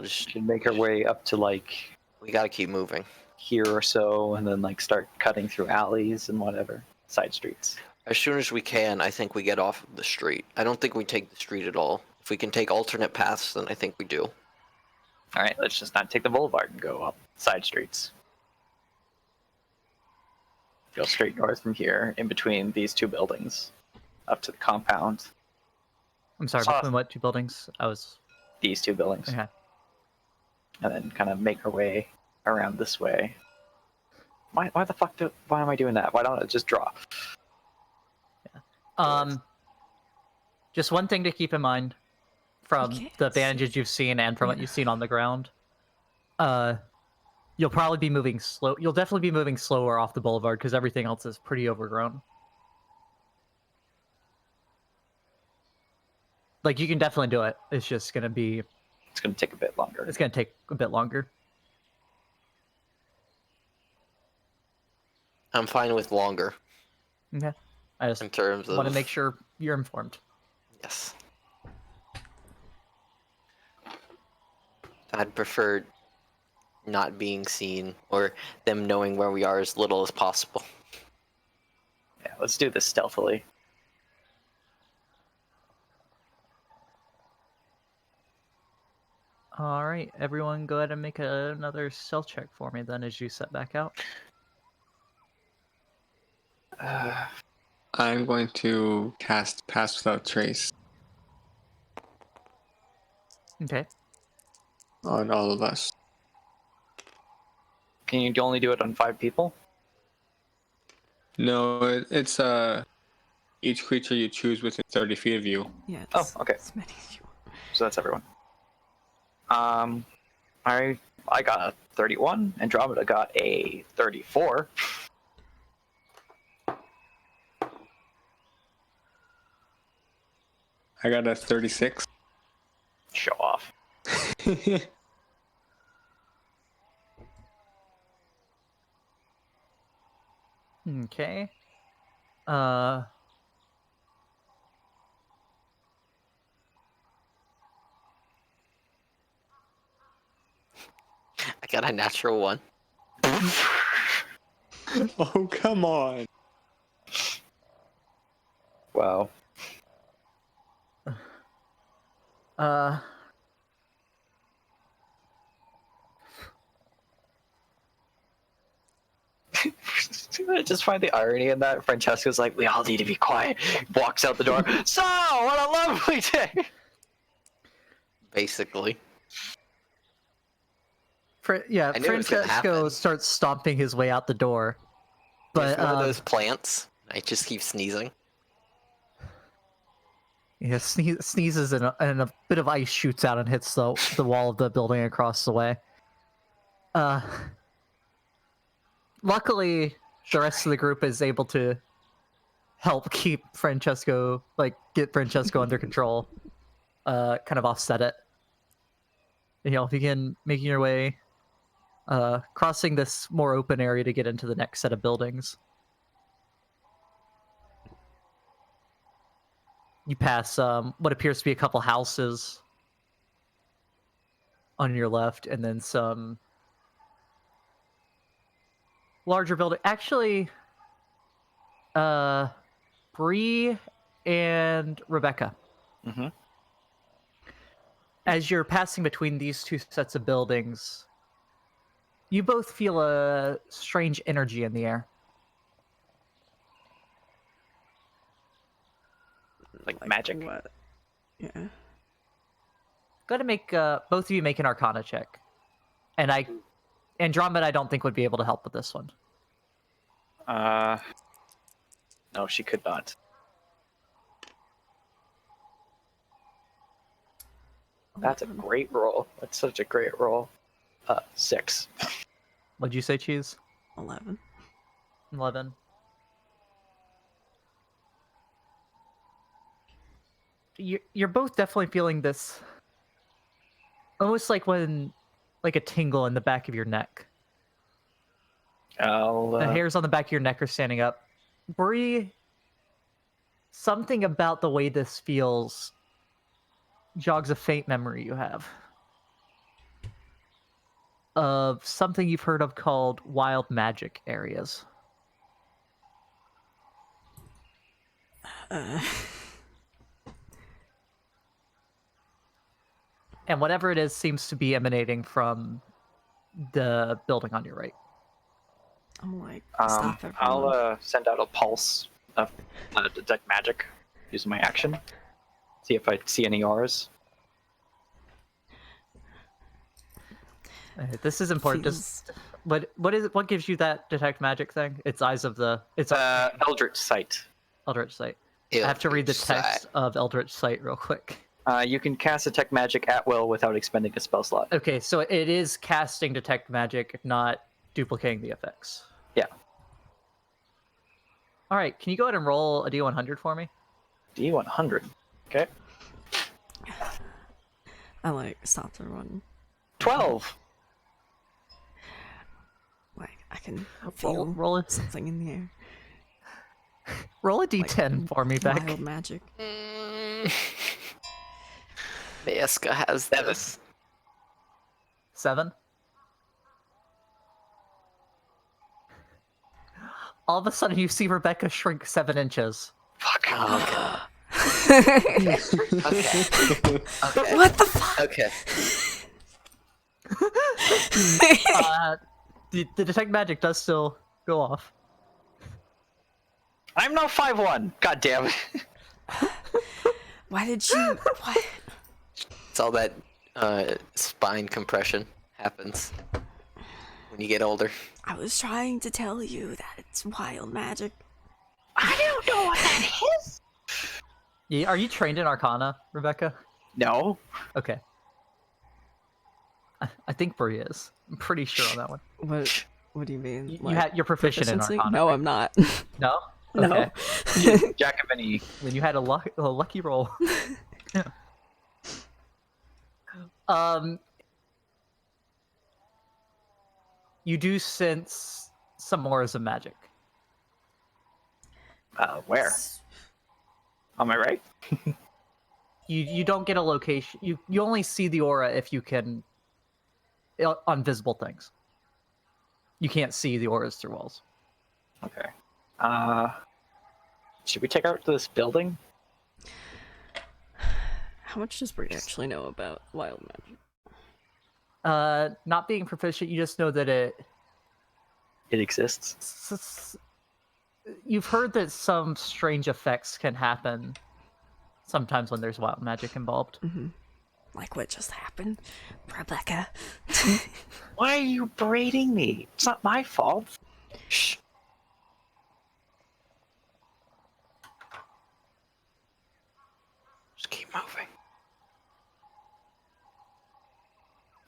Should make our way up to like We gotta keep moving. here or so, and then like start cutting through alleys and whatever, side streets. As soon as we can, I think we get off of the street. I don't think we take the street at all. If we can take alternate paths, then I think we do. All right, let's just not take the boulevard and go up side streets. Go straight north from here, in between these two buildings, up to the compound. I'm sorry, Saw- between what two buildings? I was These two buildings, okay. and then kind of make our way around this way. Why the fuck why am I doing that? Why don't I just draw? Just one thing to keep in mind from Okay. the bandages you've seen and from what you've seen on the ground. You'll probably be moving slow. You'll definitely be moving slower off the boulevard because everything else is pretty overgrown. Like you can definitely do it. It's just gonna be. It's going to take a bit longer. It's gonna take a bit longer. I'm fine with longer Okay. I just in terms of. want to make sure you're informed. Yes. I'd prefer not being seen or them knowing where we are as little as possible. Yeah, let's do this stealthily. All right, everyone, go ahead and make another stealth check for me then as you set back out. I'm going to cast Pass Without Trace Okay. on all of us. Can you only do it on 5 people? No, it's each creature you choose within 30 feet of you. Yeah. Oh, It's, okay. As many as you want. So that's everyone. I got a 31. Andromeda got a 34. I got a 36. Show off. Okay. I got a natural 1. Oh, come on. Wow. I just find the irony in that. Francesco's like, we all need to be quiet. Walks out the door. So, what a lovely day. Basically. Yeah, I knew it was gonna Francesco happen. starts stomping his way out the door. But But one of those plants. I just keep sneezing. Yeah, sneezes and a bit of ice shoots out and hits the wall of the building across the way. Luckily, the rest of the group is able to help keep Francesco, get Francesco under control. Kind of offset it. Begin making your way, crossing this more open area to get into the next set of buildings. You pass what appears to be a couple houses on your left, and then some larger building. Actually, Brie and Rebecca. Mm-hmm. As you're passing between these two sets of buildings, you both feel a strange energy in the air. Like magic? What? Yeah. Go ahead and make both of you make an Arcana check, and Andromeda I don't think would be able to help with this one. No, she could not. That's a great roll. That's such a great roll. 6. What'd you say, Cheese? 11. 11. You're both definitely feeling this, almost like a tingle in the back of your neck. The hairs on the back of your neck are standing up. Brie, something about the way this feels jogs a faint memory you have of something you've heard of called wild magic areas. And whatever it is seems to be emanating from the building on your right. I'm like, stop everyone. I'll send out a pulse of detect magic using my action. See if I see any auras. This is important. Feels- What is it? What gives you that detect magic thing? It's eyes of the. It's Eldritch Sight. Eldritch Sight. I have to read the text of Eldritch Sight real quick. You can cast detect magic at will without expending a spell slot. Okay, so it is casting detect magic, not duplicating the effects. Yeah. All right, can you go ahead and roll a D100 for me? D100. Okay. I like stopped everyone. 12. Like I can feel Roll it. something in the air. Roll a D10 for me, Beck. Wild magic. Mayaska has this. 7. All of a sudden, you see Rebecca shrink 7 inches. Fuck. Oh, okay. Okay. What the fuck? Okay. The detect magic does still go off. I'm not 5'1". God damn it. Why did you? What? It's all that spine compression happens when you get older. I was trying to tell you that it's wild magic. I don't know what that is. Yeah, are you trained in Arcana, Rebecca? No. Okay. I think Brie is. I'm pretty sure on that one. What? What do you mean? You're proficient in proficiency? Arcana. No, right? I'm not. No? No. Okay. Jack of any. Then you had a lucky roll. You do sense some auras of magic. Where? On my right? You don't get a location. You only see the aura if you can on visible things. You can't see the auras through walls. Okay. Should we take her to this building? How much does Brie actually know about wild magic? Not being proficient, you just know that It exists. you've heard that some strange effects can happen sometimes when there's wild magic involved. Mm-hmm. Like what just happened, Rebecca? Why are you berating me? It's not my fault. Shh. keep moving.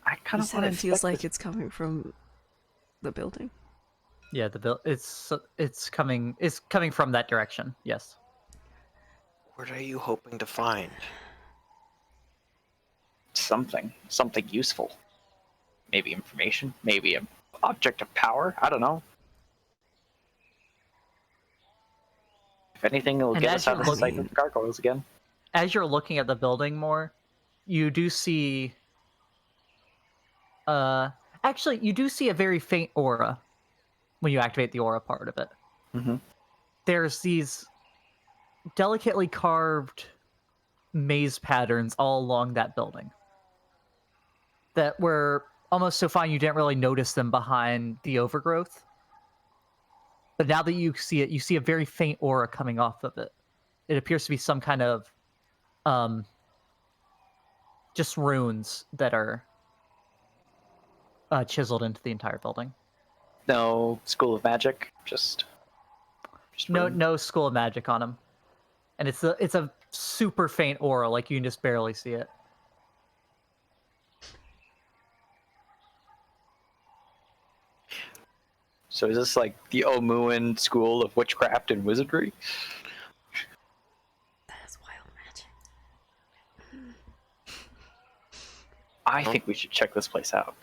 I kind You of said want it to feels like it's coming from the building. Yeah, it's coming from that direction. Yes. What are you hoping to find? something useful. Maybe information, maybe an object of power. I don't know. If anything, it'll And get as us out you're of sight of looking- the gargoyles again. As you're looking at the building more, you do see. Actually, you do see a very faint aura when you activate the aura part of it. Mm-hmm. There's these delicately carved maze patterns all along that building that were almost so fine you didn't really notice them behind the overgrowth. But now that you see it, you see a very faint aura coming off of it. It appears to be some kind of just runes that are chiseled into the entire building. No school of magic, just runes. No school of magic on them, and it's a super faint aura, like you can just barely see it. So is this like the Omuan school of witchcraft and wizardry? That is wild magic. I think we should check this place out.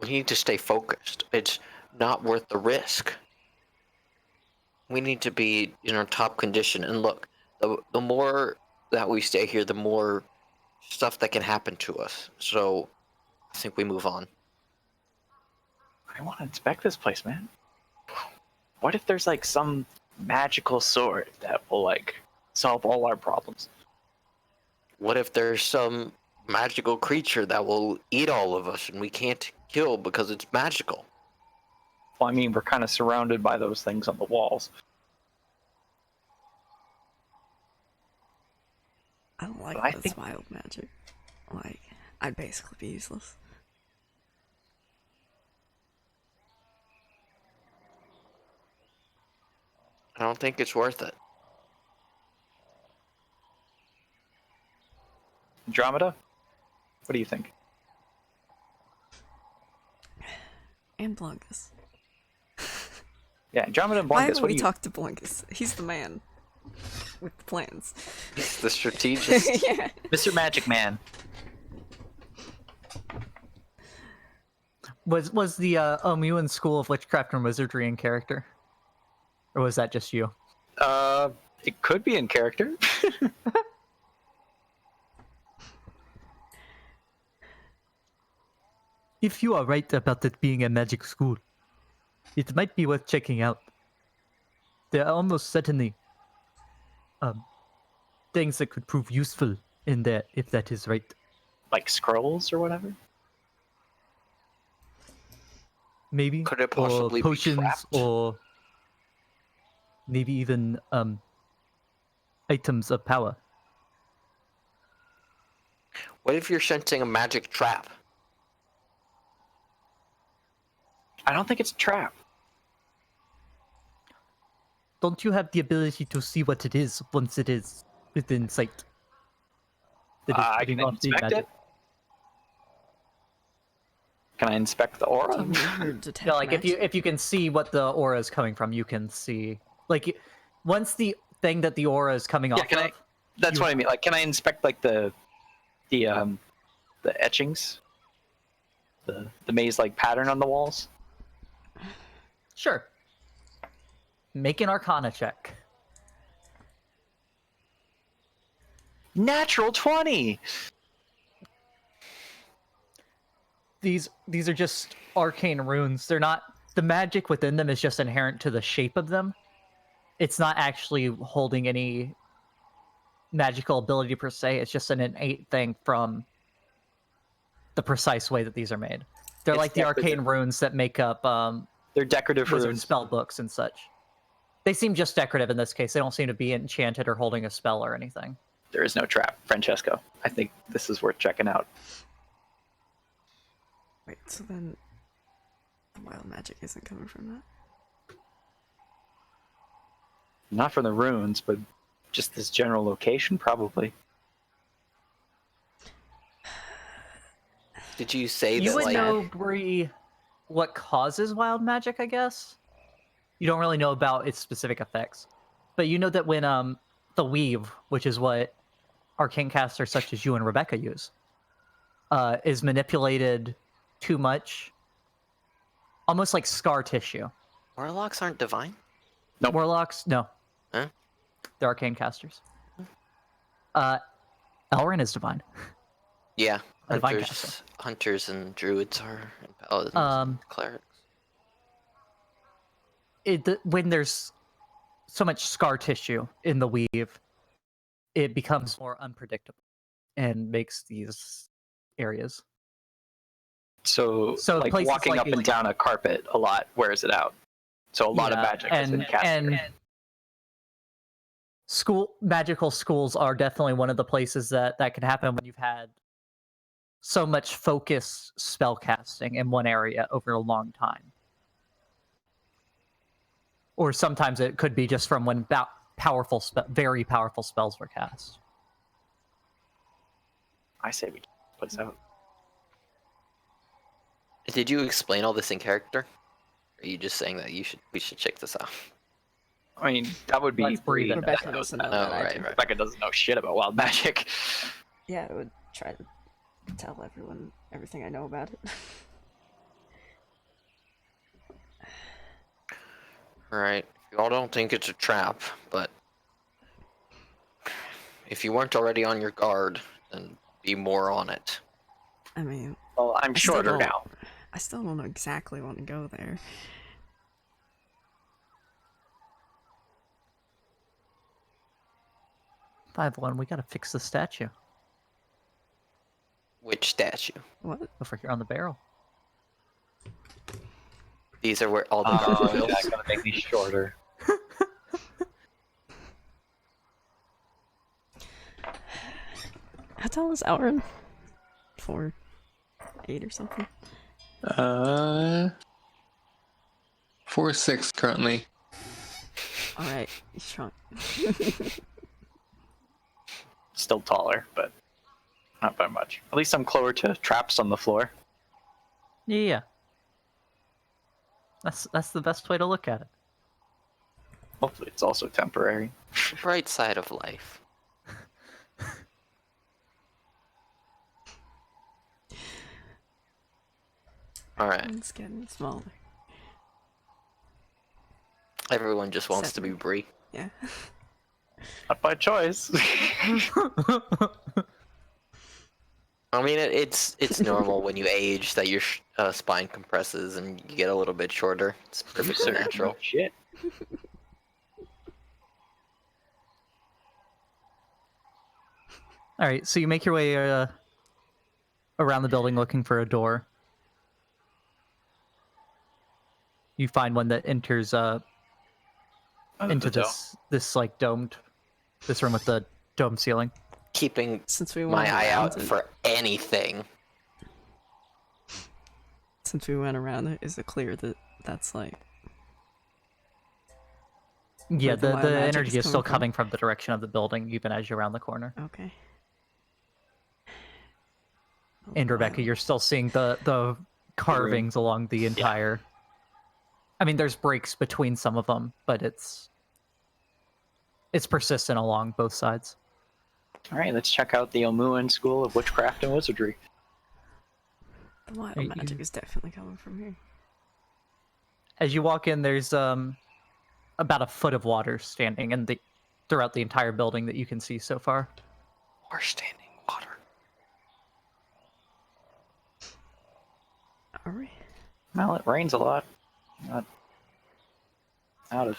We need to stay focused. It's not worth the risk. We need to be in our top condition. And look, the more that we stay here, the more stuff that can happen to us. So I think we move on. I want to inspect this place, man. What if there's like some magical sword that will like solve all our problems? What if there's some magical creature that will eat all of us and we can't kill because it's magical? Well, I mean, we're kind of surrounded by those things on the walls. I don't like I this think- wild magic. Like, I'd basically be useless. I don't think it's worth it. Andromeda? What do you think? And Blungus. Yeah, Andromeda and Why Blungus, haven't what we do you... talked to Blungus? He's the man. With the plans. It's the strategist. Yeah. Mr. Magic Man. Was the Omuan School of Witchcraft and Wizardry in character, or was that just you? It could be in character. If you are right about it being a magic school, it might be worth checking out. There are almost certainly things that could prove useful in there, if that is right. Like scrolls or whatever? Maybe. Could it possibly or be potions, trapped? or maybe even items of power. What if you're sensing a magic trap? I don't think it's a trap. Don't you have the ability to see what it is once it is within sight? That is I giving can off the inspect magic? it. Can I inspect the aura? Do you need her to detect Yeah, like magic? if you can see what the aura is coming from, you can see like once the thing that the aura is coming off can I- of. That's You- what I mean. Like, can I inspect like the etchings, the maze-like pattern on the walls? Sure. Make an Arcana check. Natural 20. These are just arcane runes. They're not, the magic within them is just inherent to the shape of them. It's not actually holding any magical ability per se. It's just an innate thing from the precise way that these are made. They're It's like the decorative. arcane runes that make up They're decorative wizard runes. spell books and such. They seem just decorative in this case. They don't seem to be enchanted or holding a spell or anything. There is no trap, Francesco. I think this is worth checking out. Wait, so then the wild magic isn't coming from that? Not from the runes, but Just this general location, probably. Did you say You that, would like... know, Brie, what causes wild magic, I guess? You don't really know about its specific effects. But you know that when the weave, which is what arcane casters such as you and Rebecca use, is manipulated too much, almost like scar tissue. Warlocks aren't divine? Nope. Warlocks, no. Huh? They're arcane casters. Elrin is divine. Yeah, A divine caster. hunters and druids are, and paladins and clerics. When there's so much scar tissue in the weave, it becomes more unpredictable and makes these areas. So like places walking like up and like- down a carpet a lot wears it out. So a lot of Yeah, magic has been cast. and magical schools are definitely one of the places that can happen when you've had so much focused spell casting in one area over a long time. Or sometimes it could be just from when very powerful spells were cast. I say we put this out. Did you explain all this in character? Or are you just saying that we should check this out? I mean, that would be Let's breathe Brie. it. Rebecca doesn't know that Oh, either. right. Rebecca doesn't know shit about wild magic. Yeah, I would try to tell everyone everything I know about it. Alright, you all don't think it's a trap, but if you weren't already on your guard, then be more on it. I mean, Well, I'm I still shorter don't- now. I still don't know exactly want to go there. 5-1, we gotta fix the statue Which statue? What? over here on the barrel. These are where all the Oh, gargoyles. that's gonna make me shorter. How tall is Elrin? 4'8" or something. 4'6" currently. Alright, he's shrunk. Still taller, but not by much. At least I'm closer to traps on the floor. Yeah. That's the best way to look at it. Hopefully it's also temporary. The bright side of life. Alright, It's getting smaller. everyone just wants to be Brie. Yeah. Not by choice. I mean, it's normal when you age that your spine compresses and you get a little bit shorter. It's perfectly natural. Shit. All right, so you make your way around the building looking for a door. You find one that enters into this like domed, this room with the dome ceiling. Keeping Since we my went eye around out it, for anything. since we went around it, is it clear that that's like Yeah, Where the the wild magic energy is is still coming from? coming from the direction of the building, even as you're around the corner. okay? And Oh, Rebecca, wow. you're still seeing the carvings along the entire. I mean, there's breaks between some of them, but it's persistent along both sides. All right, let's check out the Omuan School of Witchcraft and Wizardry. The wild Hey, magic you- is definitely coming from here. As you walk in, there's about a foot of water standing throughout the entire building that you can see so far. Or standing water. Alright. Well, it rains a lot. Not out of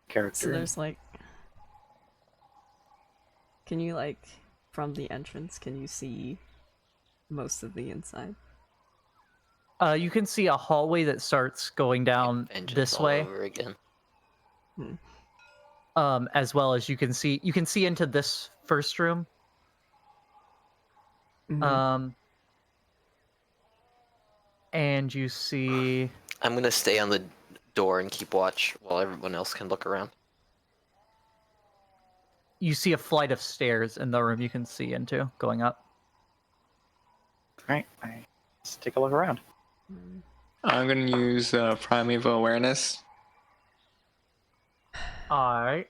character. So there's like, can you like, from the entrance, can you see most of the inside? You can see a hallway that starts going down Vengeance this all way, over again. as well as you can see into this first room. Mhm. And you see I'm gonna stay on the door and keep watch while everyone else can look around. you see a flight of stairs in the room you can see into going up. Alright, let's take a look around. I'm gonna use primeval awareness. All right.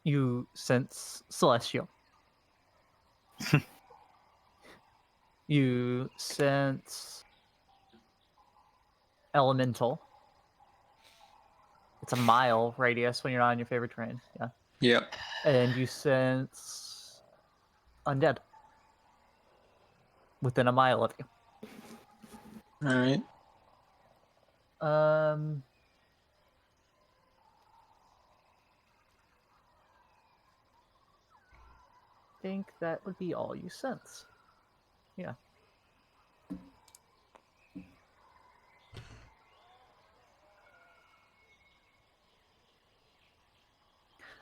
You sense celestial. You sense elemental. It's a mile radius when you're not on your favorite terrain. Yeah. Yep. And you sense undead within a mile of you. All right. Think that would be all you sense. Yeah.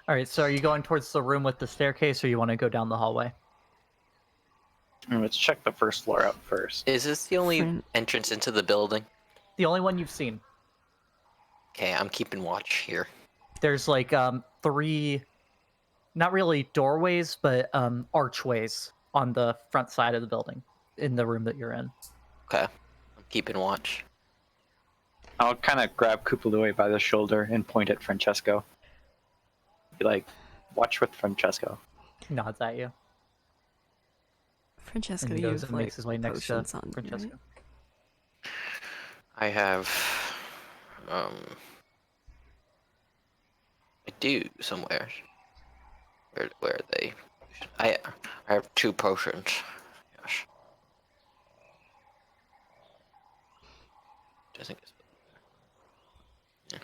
All right, so are you going towards the room with the staircase, or you want to go down the hallway? Let's check the first floor out first. Is this the only Fran- entrance into the building? The only one you've seen. Okay, I'm keeping watch here. There's like 3, not really doorways, but archways on the front side of the building in the room that you're in. Okay, I'm keeping watch. I'll kind of grab Kupalui by the shoulder and point at Francesco. Be like, watch with Francesco. He nods at you. Francesco, And he you goes have and like makes his way next to potions on, Francesco. right? I have, I do somewhere. Where are they? I have 2 potions. Yes. Doesn't get. Yeah.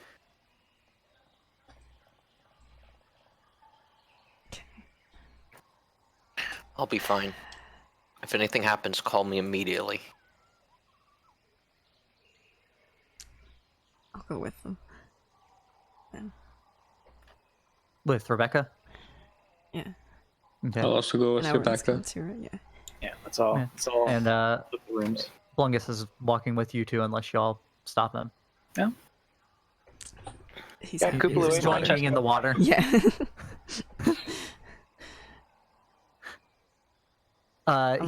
I'll be fine. If anything happens, call me immediately. I'll go with them. Then. With Rebecca? Yeah. Okay. I'll also go with And Elrin's Rebecca. coming too, right? Yeah. Yeah, that's all. Yeah. That's all. And the rooms. Blungus is walking with you too, unless y'all stop him. Yeah. He's Yeah, happy Kupalui he's He's and not- joining in the water. Yeah.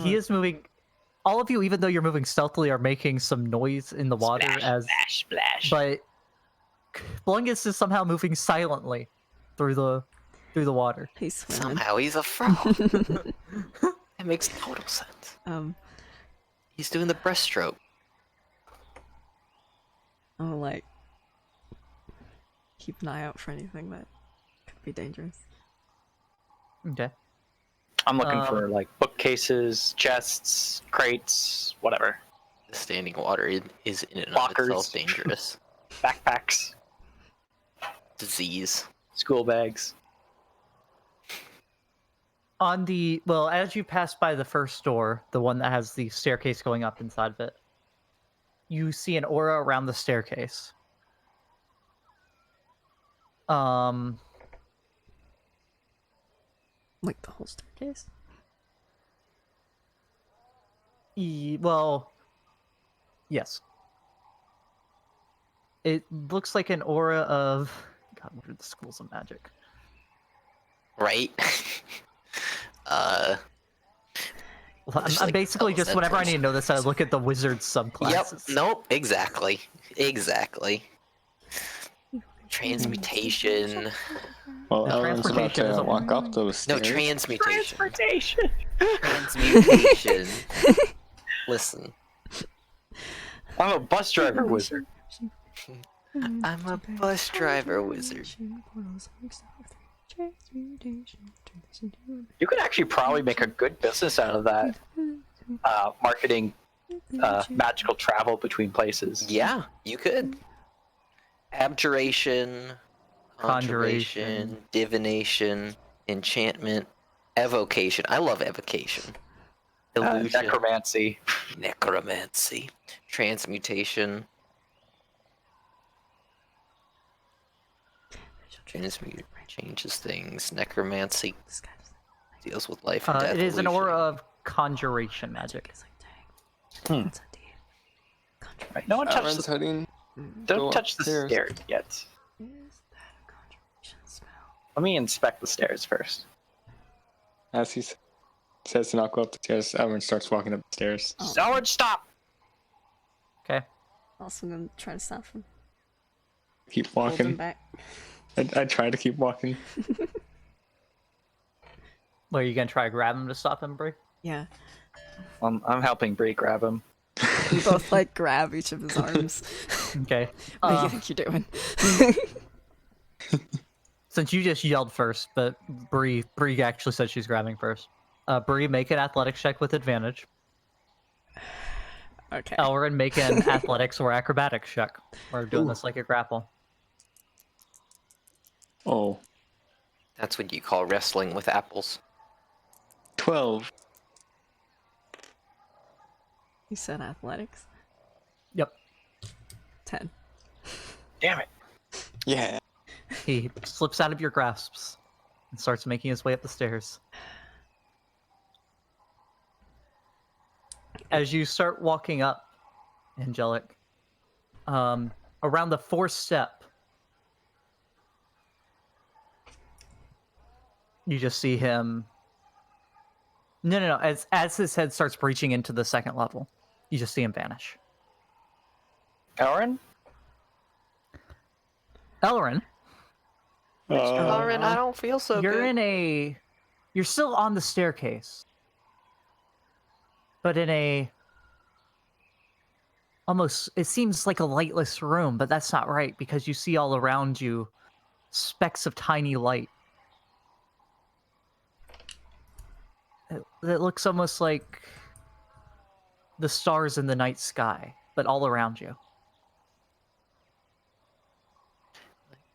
He is moving. All of you, even though you're moving stealthily, are making some noise in the water Splash, splash. but Blungus is somehow moving silently through the water. He's swimming. Somehow he's a frog. It makes total sense. He's doing the breaststroke. I'll like keep an eye out for anything that could be dangerous. Okay. I'm looking for like bookcases, chests, crates, whatever. The standing water is in and of Lockers. itself dangerous. Backpacks, Disease. school bags. As you pass by the first door, the one that has the staircase going up inside of it, you see an aura around the staircase. Like the whole staircase? Yes. It looks like an aura of... God, what are the schools of magic? Right? Well, There's, I'm like, basically just, whenever I centers. need to know this, I look at the wizard Yep. subclasses. Nope. Exactly. Transmutation. Well, No, Elrin's about transportation is to a- walk up those No, stairs. transmutation. Transportation. Transmutation. Listen, I'm a bus driver wizard. I'm a bus driver wizard. You could actually probably make a good business out of that. Marketing magical travel between places. Yeah, you could. Abjuration, Conjuration. conjuration, divination, enchantment, evocation. I love evocation. Illusion, Necromancy. necromancy, transmutation. Transmute changes things. Necromancy deals with life and death. It is an illusion. aura of conjuration magic. It's like, dang. Hmm. That's a deep conjuration. Right, no one touched Elrin's the, heading. don't go touch the upstairs. stairs yet. Is that a conjuration spell? Let me inspect the stairs first. As he says to not go up the stairs, Elrin starts walking up the stairs. Oh. Elrin, stop! Okay. Also gonna try to stop him. Keep Hold him walking. back. I try to keep walking. Well, are you gonna try to grab him to stop him, Brie? Yeah. I'm helping Brie grab him. We both like grab each of his arms. Okay. What do you think you're doing? Since you just yelled first, but Brie actually said she's grabbing first. Brie, make an athletics check with advantage. Okay. Elrin, make an athletics or acrobatics check. We're doing this like a grapple. Oh, That's what you call wrestling with apples. 12. You said athletics. Yep. 10. Damn it. Yeah. He slips out of your grasps and starts making his way up the stairs. As you start walking up, Angelic, around the fourth step, you just see him. No. As his head starts breaching into the second level, you just see him vanish. Elrin? Elrin, Elrin, I don't feel so you're good. you're still on the staircase, but in a almost, it seems like a lightless room, but that's not right because you see all around you specks of tiny light. It looks almost like the stars in the night sky, but all around you.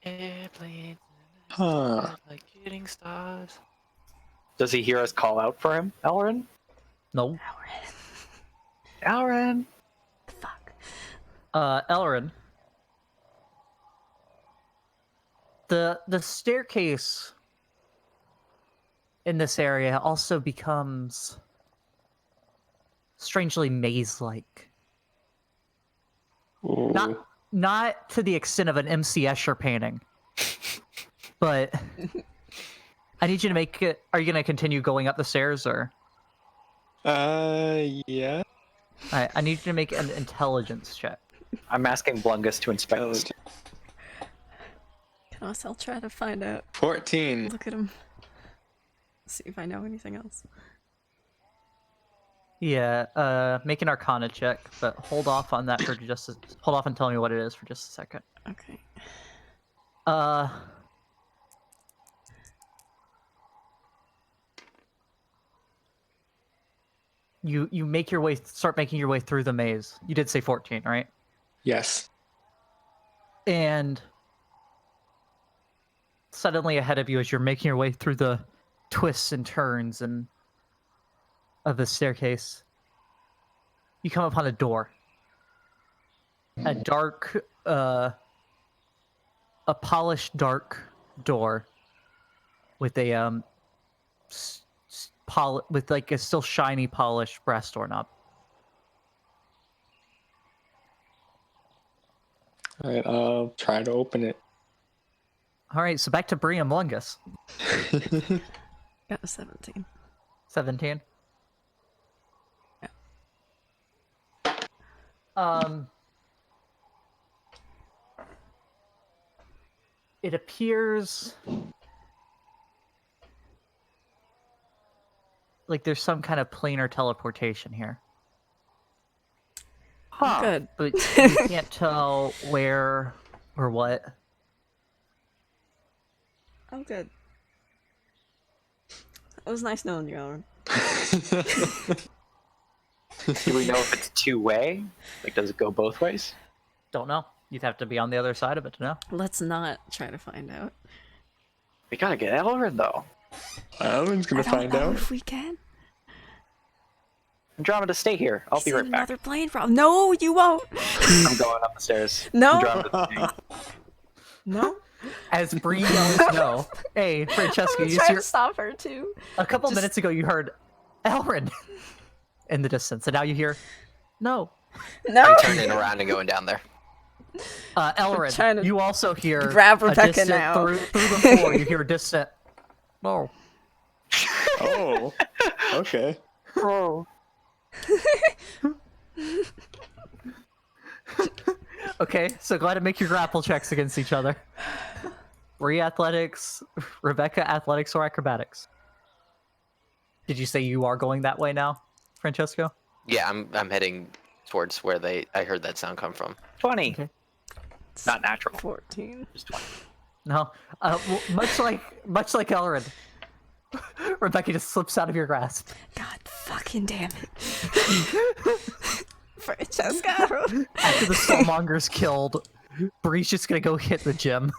Airplanes, Huh. like shooting stars. Does he hear us call out for him, Elrin? No. Elrin! Fuck. Elrin. The staircase in this area also becomes strangely maze-like. Ooh. Not to the extent of an MC Escher painting, but I need you to make it. Are you going to continue going up the stairs, or? Yeah. I need you to make an intelligence check. I'm asking Blungus to inspect this. Can also I'll try to find out. 14. Look at him. See if I know anything else. Yeah, make an Arcana check, but hold off on that for hold off and tell me what it is for just a second. Okay. You start making your way through the maze. You did say 14, right? Yes. And suddenly ahead of you, as you're making your way through the twists and turns and of the staircase, you come upon a door. A dark, a polished dark door with a with like a still shiny polished brass doorknob. Alright, I'll try to open it. All right, so back to Brie and Blungus. Got a 17. 17. It appears like there's some kind of planar teleportation here, Good. but you can't tell where or what. Oh, good. It was nice knowing you, Elrin. Do we know if it's two-way? Like, does it go both ways? Don't know. You'd have to be on the other side of it to know. Let's not try to find out. We gotta get Elrin, though. Elrin's gonna I don't find know out. if we can. Andromeda, stay here. I'll be He's in right back. another plane from. No, you won't. I'm going up the stairs. No. Andromeda, stay. No. As Brie yells no. Hey, Francesco, I'm you trying see to stop her too. a couple just- minutes ago you heard Elrin in the distance, and now you hear, no. No! I'm turning around and going down there. trying Elrin, to you also hear grab a Rebecca distant, now. Through the floor, you hear a distant, no. Oh, okay. Oh. Okay, so go ahead and make your grapple checks against each other. Brie athletics, Rebecca athletics or acrobatics. Did you say you are going that way now, Francesco? Yeah, I'm heading towards where I heard that sound come from. 20. Okay. Not natural. 14. Just 20. No, well, much like Elrin, Rebecca just slips out of your grasp. God fucking damn it. Francesco! After the Soulmonger's killed, Brie's just gonna go hit the gym.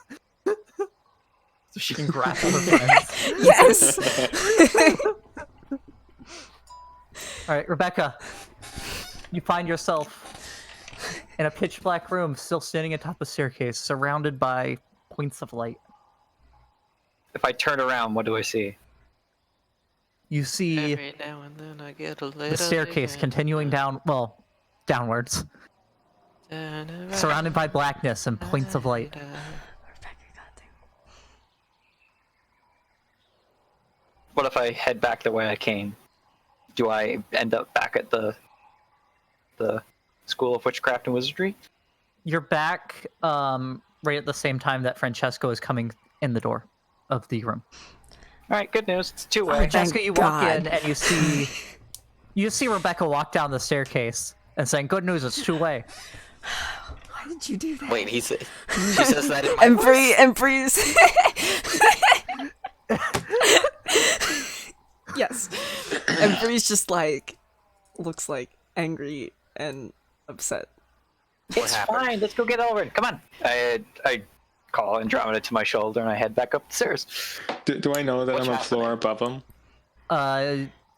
So she can grapple her friends. Yes! Alright, Rebecca. You find yourself in a pitch black room, still standing atop a staircase, surrounded by points of light. If I turn around, what do I see? You see Every now and then I get a little the staircase continuing down, well, downwards, surrounded by blackness and points of light. Rebecca, goddamn. What if I head back the way I came? Do I end up back at the School of Witchcraft and Wizardry? You're back right at the same time that Francesco is coming in the door of the room. All right, good news. It's two-way. Francesco, thank you walk God. in and you see Rebecca walk down the staircase and saying, "Good news, it's two-way." Why did you do that? Wait, she says that in my And voice? Bree's. Yes. And Bree's just like, looks like angry and upset. It's happened? fine. Let's go get Elrin. Come on. I call Andromeda to my shoulder and I head back up the stairs. Do I know that What's I'm a floor above him?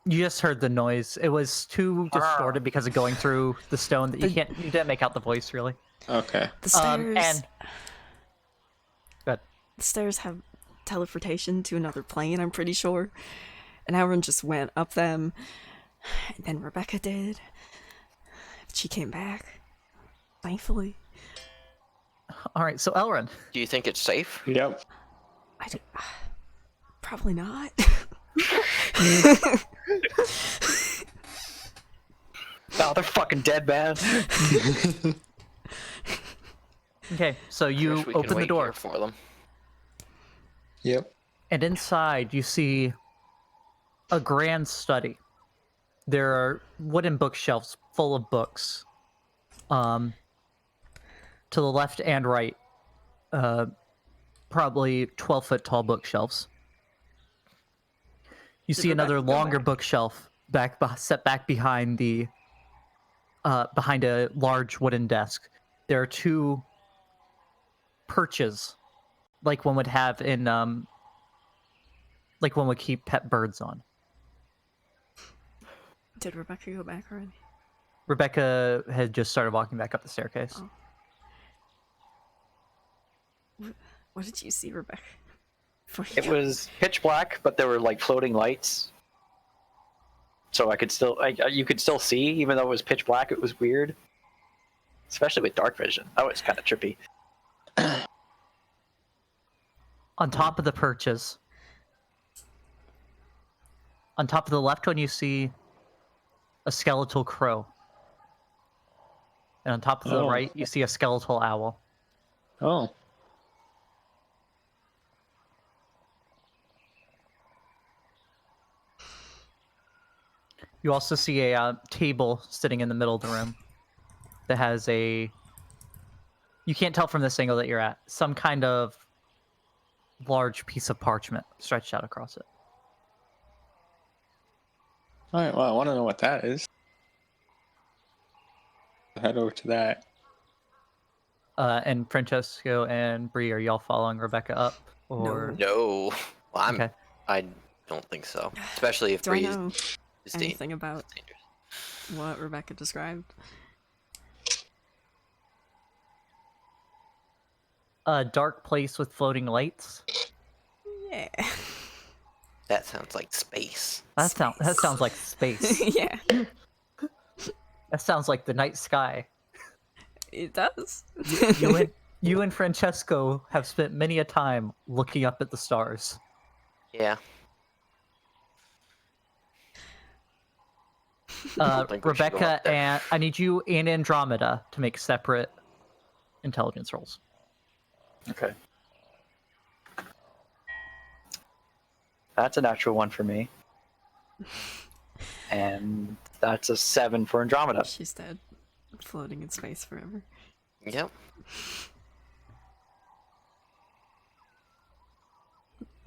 You just heard the noise. It was too distorted because of going through the stone that you didn't make out the voice really. Okay. The stairs, And good. the stairs have teleportation to another plane, I'm pretty sure. And Elrin just went up them. And then Rebecca did. She came back. Thankfully. All right, so Elrin, Do you think it's safe? Yep. I don't, probably not. Oh, they're fucking dead, man. okay, so you Wish we could open the wait door. here for them. Yep. And inside, you see a grand study. There are wooden bookshelves full of books. To the left and right, probably 12-foot tall bookshelves. You see another longer bookshelf set back behind behind a large wooden desk. There are two perches, like one would have in like one would keep pet birds on. Did Rebecca go back already? Rebecca had just started walking back up the staircase. Oh. What did you see, Rebecca? Before you It was pitch black, but there were like floating lights. So I could still, you could still see, even though it was pitch black. It was weird, especially with dark vision. That was kind of trippy. On top of the perches, on top of the left one, you see a skeletal crow. And on top of the Oh. right, you see a skeletal owl. Oh. You also see a table sitting in the middle of the room that has a... You can't tell from this angle that you're at. Some kind of large piece of parchment stretched out across it. All right. Well, I want to know what that is. Head over to that. And Francesco and Brie, are y'all following Rebecca up? Or... No. Well, Okay. I don't think so. Especially if Do I Bree know is anything about dangerous. what Rebecca described? A dark place with floating lights. Yeah. That sounds like space. That sounds like space. Yeah, That sounds like the night sky. it does. You and Francesco have spent many a time looking up at the stars. Yeah. I don't think we should go Rebecca up there. and I need you and Andromeda to make separate intelligence rolls. Okay. That's a natural one for me. And that's a 7 for Andromeda. She's dead, floating in space forever. Yep.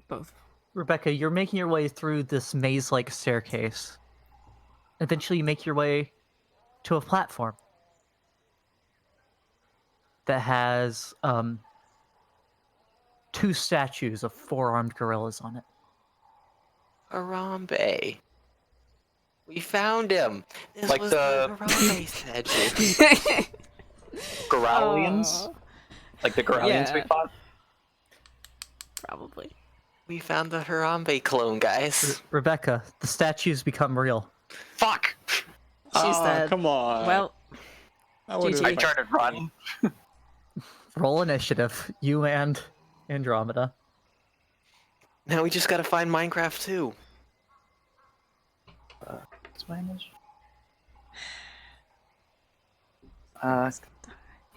Both. Rebecca, you're making your way through this maze-like staircase. Eventually, you make your way to a platform that has 2 statues of 4-armed gorillas on it. Harambe. We found him. This Like was the- Harambe statue. Growlians? Aw, Like the Growlians we Yeah. fought? probably. We found the Harambe clone, guys. Rebecca, the statues become real. Fuck! She's Oh, dead. come on. Well, I would've- GG. I turned and run. Roll initiative, you and Andromeda. Now we just gotta find Minecraft too. What's my image?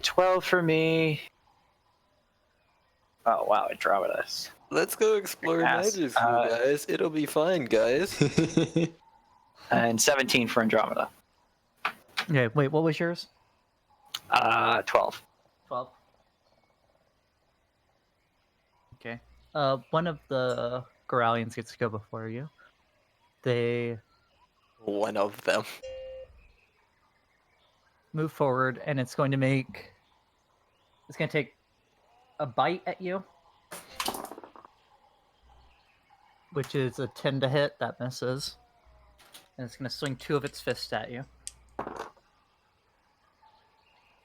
12 for me. Oh wow, Andromeda. Let's go explore Yes, Majesty, guys. It'll be fun, guys. And 17 for Andromeda. Okay, wait, what was yours? 12. 12. Okay. One of the Goralians gets to go before you. They One of them. move forward, and it's going to take a bite at you, which is a 10 to hit. That misses. And it's going to swing 2 of its fists at you.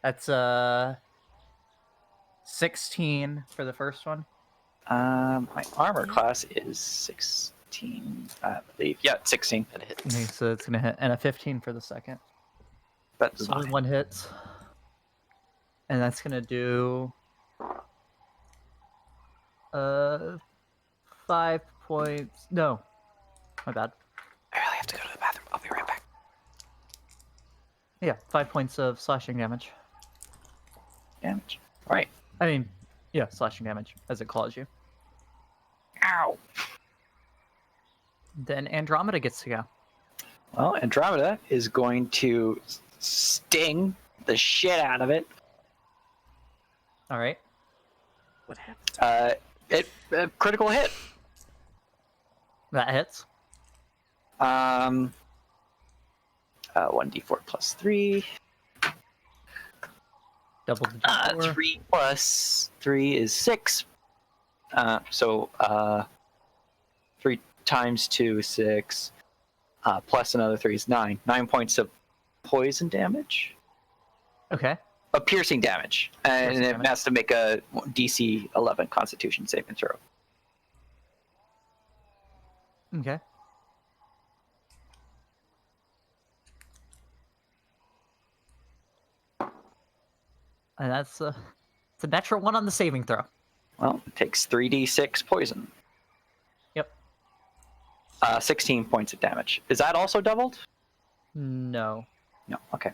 That's 16 for the first one. My armor class is 16, I believe. Yeah, 16. That hits. Okay, so it's going to hit, and a 15 for the second. That's So only 1 hit. And that's going to do 5 points. No. My bad. I really have to go to the bathroom. I'll be right back. Yeah, 5 points of slashing damage. damage. Right. I mean, yeah, slashing damage as it claws you. Ow! Then Andromeda gets to go. Well, Andromeda is going to sting the shit out of it. All right. What happened? Critical hit. That hits. 1d4 plus 3. Double the d4. 3 plus 3 is 6. So 3 times 2 is 6. Plus another 3 is 9. 9 points of poison damage. Okay. Of piercing damage. And Piercing it damage. has to make a DC 11 Constitution saving throw. Okay. And that's it's a natural 1 on the saving throw. Well, it takes 3d6 poison. Yep. 16 points of damage. Is that also doubled? No. No. Okay.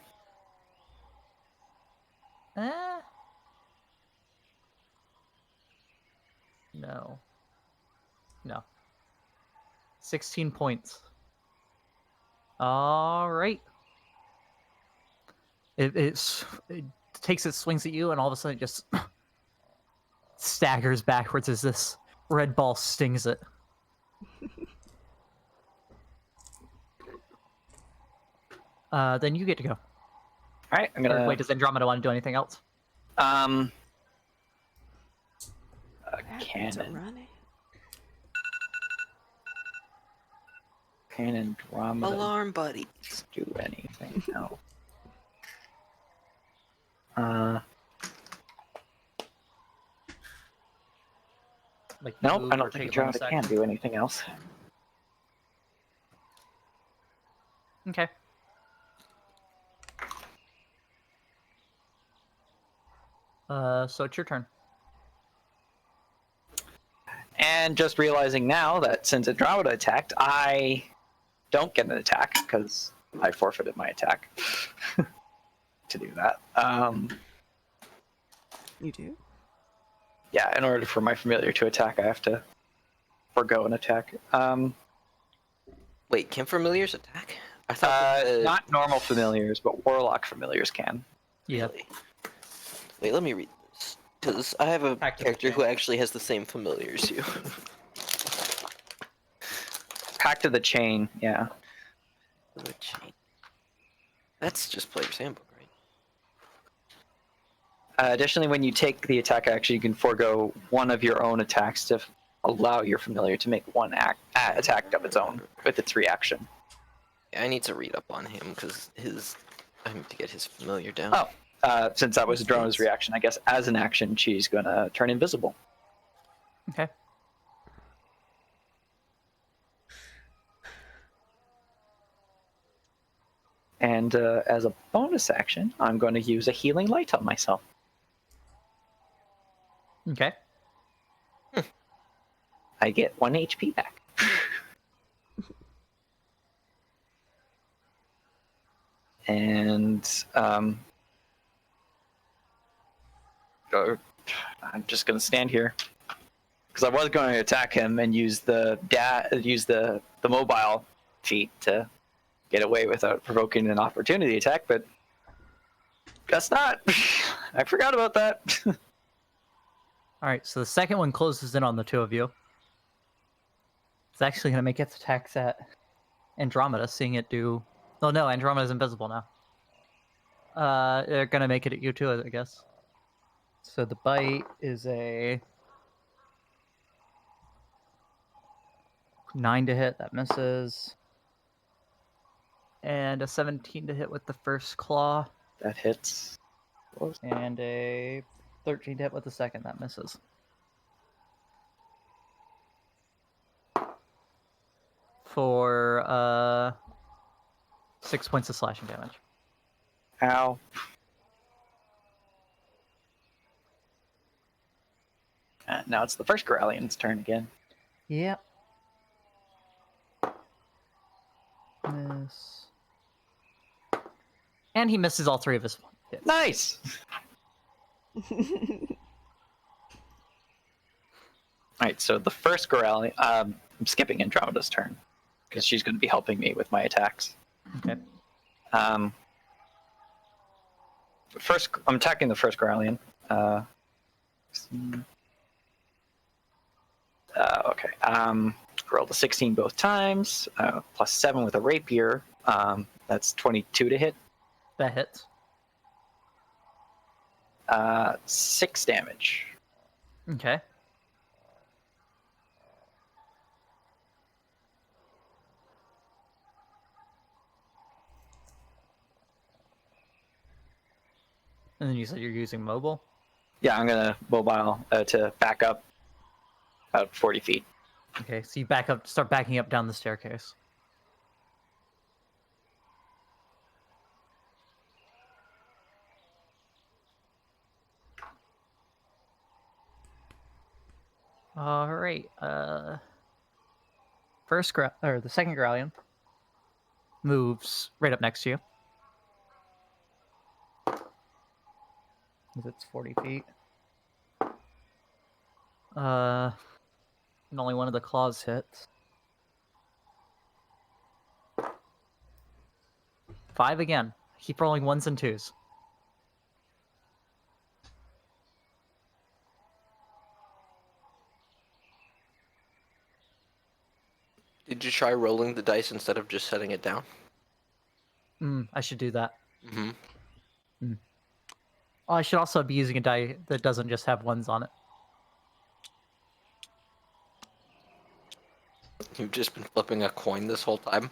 No. No. 16 points. All right. It takes its swings at you, and all of a sudden it just staggers backwards as this red ball stings it. Then you get to go. All right. I'm Or, gonna wait, does Andromeda want to do anything else? a What happened to cannon. running? Can Andromeda Alarm buddy. do anything else? Like Nope, move I or don't take think a bonus Andromeda can action? do anything else. Okay. So it's your turn. And just realizing now that since Andromeda attacked, I don't get an attack because I forfeited my attack to do that. You do? Yeah, in order for my familiar to attack, I have to forgo an attack. Wait, can familiars attack? I thought Not normal familiars, but warlock familiars can. Yeah. Really? Wait, let me read this. Because I have a Back to the character who chain. actually has the same familiar as you. Pact of the Chain, yeah. The chain. That's just player's handbook, right? Additionally, when you take the attack action, you can forego one of your own attacks to allow your familiar to make one attack of its own with its reaction. Yeah, I need to read up on him because I need to get his familiar down. Oh, since that was Adrona's reaction, I guess as an action, she's going to turn invisible. Okay. And as a bonus action, I'm going to use a healing light on myself. Okay. I get 1 HP back. And I'm just going to stand here because I was going to attack him and use the mobile feat to get away without provoking an opportunity attack, but guess not. I forgot about that. All right. So the second one closes in on the two of you. It's actually going to make its attacks at Andromeda, seeing it do... Oh, no, Andromeda's invisible now. They're going to make it at you too, I guess. So the bite is a 9 to hit, that misses. And a 17 to hit with the first claw. That hits. And a 13 to hit with the second, that misses. For 6 points of slashing damage. Ow. Now it's the first Corallian's turn again. Yep. Miss. And he misses all 3 of his hits. Nice! Alright, so the first Corallian... I'm skipping Andromeda's turn, because she's going to be helping me with my attacks. Okay. First, I'm attacking the first Corallian. Okay. Rolled a 16 both times, plus 7 with a rapier. That's 22 to hit. That hits. 6 damage. Okay. And then you said you're using mobile? Yeah, I'm gonna mobile to back up about 40 feet. Okay, so you start backing up down the staircase. All right. The second Growlian moves right up next to you. It's 40 feet. And only one of the claws hits. 5 again. Keep rolling 1s and 2s. Did you try rolling the dice instead of just setting it down? I should do that. Mm-hmm. Oh, I should also be using a die that doesn't just have 1s on it. You've just been flipping a coin this whole time?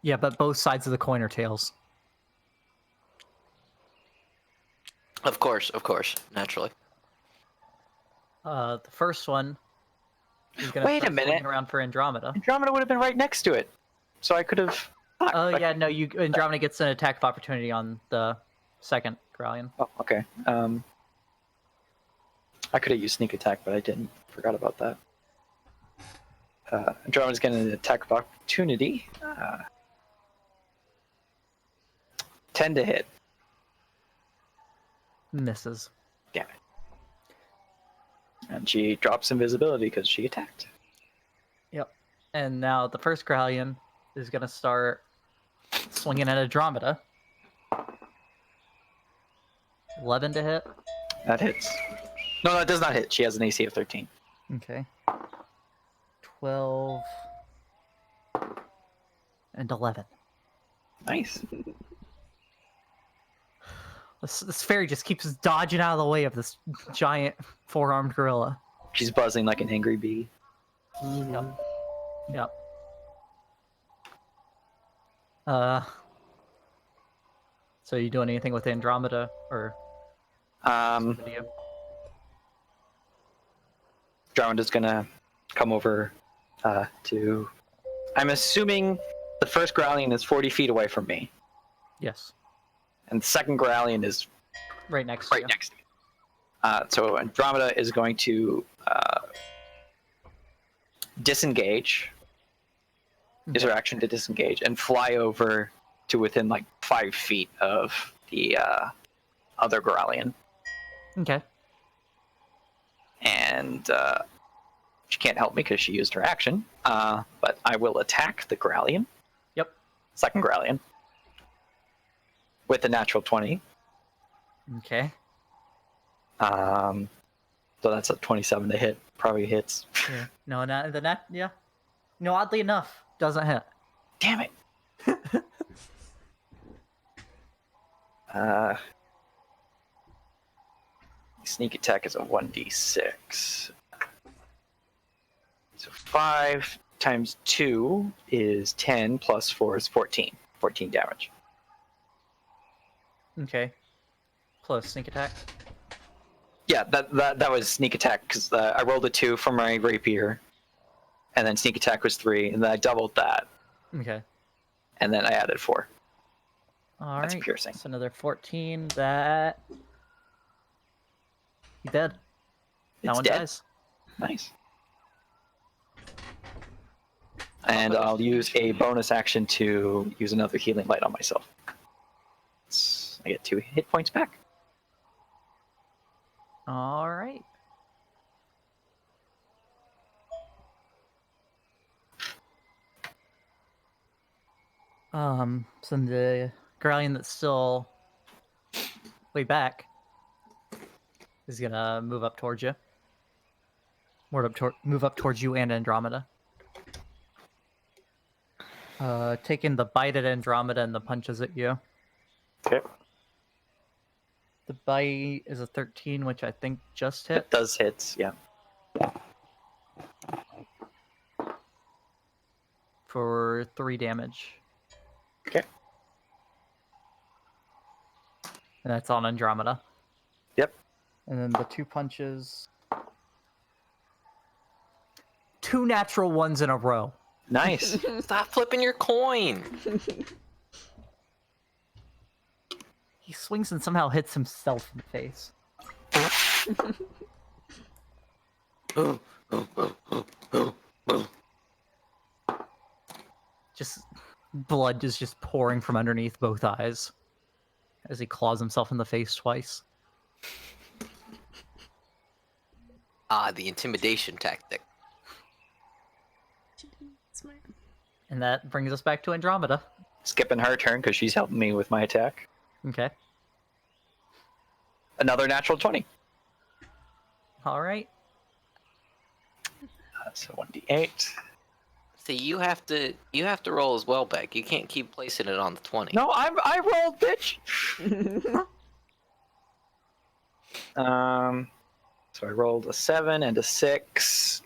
Yeah, but both sides of the coin are tails. Of course, naturally. The first one is going to Wait a start minute. swinging around for Andromeda. Andromeda would have been right next to it, so I could have Oh yeah, no. Andromeda gets an attack of opportunity on the second Gralian. Oh, okay. I could have used sneak attack, but I didn't. Forgot about that. Andromeda's getting an attack of opportunity. 10 to hit. Misses. Damn it. And she drops invisibility because she attacked. Yep. And now the first Gralian is gonna start swinging at Andromeda. 11 to hit. That hits. No, that does not hit. She has an AC of 13. Okay. 12 and 11. Nice. This fairy just keeps dodging out of the way of this giant four-armed gorilla. She's buzzing like an angry bee. Yep. Yep. So you doing anything with Andromeda or video? Andromeda's gonna come over to. I'm assuming the first Growlian is 40 feet away from me, Yes. and the second Growlian is Right next to right you. next to me. So Andromeda is going to disengage. Is her action to disengage and fly over to within like 5 feet of the other Growlian. Okay. And she can't help me because she used her action. But I will attack the Growlian. Yep. Second Growlian. With a natural 20. Okay. So that's a 27 to hit. Probably hits. Yeah. No, yeah. No, oddly enough, doesn't hit. Damn it. Sneak attack is a 1d6. So 5 times 2 is 10 plus 4 is 14. 14 damage. Okay. Plus sneak attack. Yeah, that was sneak attack because I rolled a 2 from my rapier, and then sneak attack was 3, and then I doubled that, Okay. and then I added 4. All That's right. piercing. So another 14. That. He's dead. That It's one dead. dies. Nice. And I'll use a bonus action to use another healing light on myself. I get 2 hit points back. All right. So the Gralian that's still way back is gonna move up towards you. Move up towards you and Andromeda. Taking the bite at Andromeda and the punches at you. Okay. The bite is a 13, which I think just hit. It does hits, yeah. For 3 damage. Okay. And that's on Andromeda. Yep. And then the 2 punches. 2 natural ones in a row. Nice. Stop flipping your coin. He swings and somehow hits himself in the face. Just blood is just pouring from underneath both eyes as he claws himself in the face twice. Ah, the intimidation tactic. Smart. And that brings us back to Andromeda. Skipping her turn because she's helping me with my attack. Okay. Another natural 20. All right. So 1d8. See, you have to roll as well, Beck. You can't keep placing it on the 20. No, I rolled, bitch. So I rolled a 7 and a 6.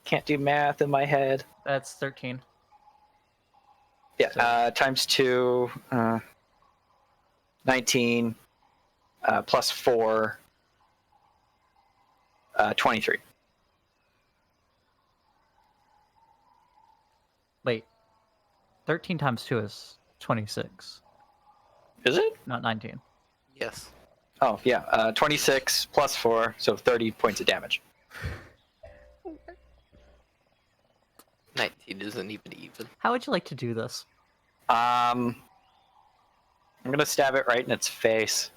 Can't do math in my head. That's 13. Yeah, times 2, 19, plus 4, 23. Wait, 13 times 2 is 26, Is it? not 19. Yes. Oh, yeah. 26 plus 4, so 30 points of damage. 19 isn't even. How would you like to do this? I'm gonna stab it right in its face.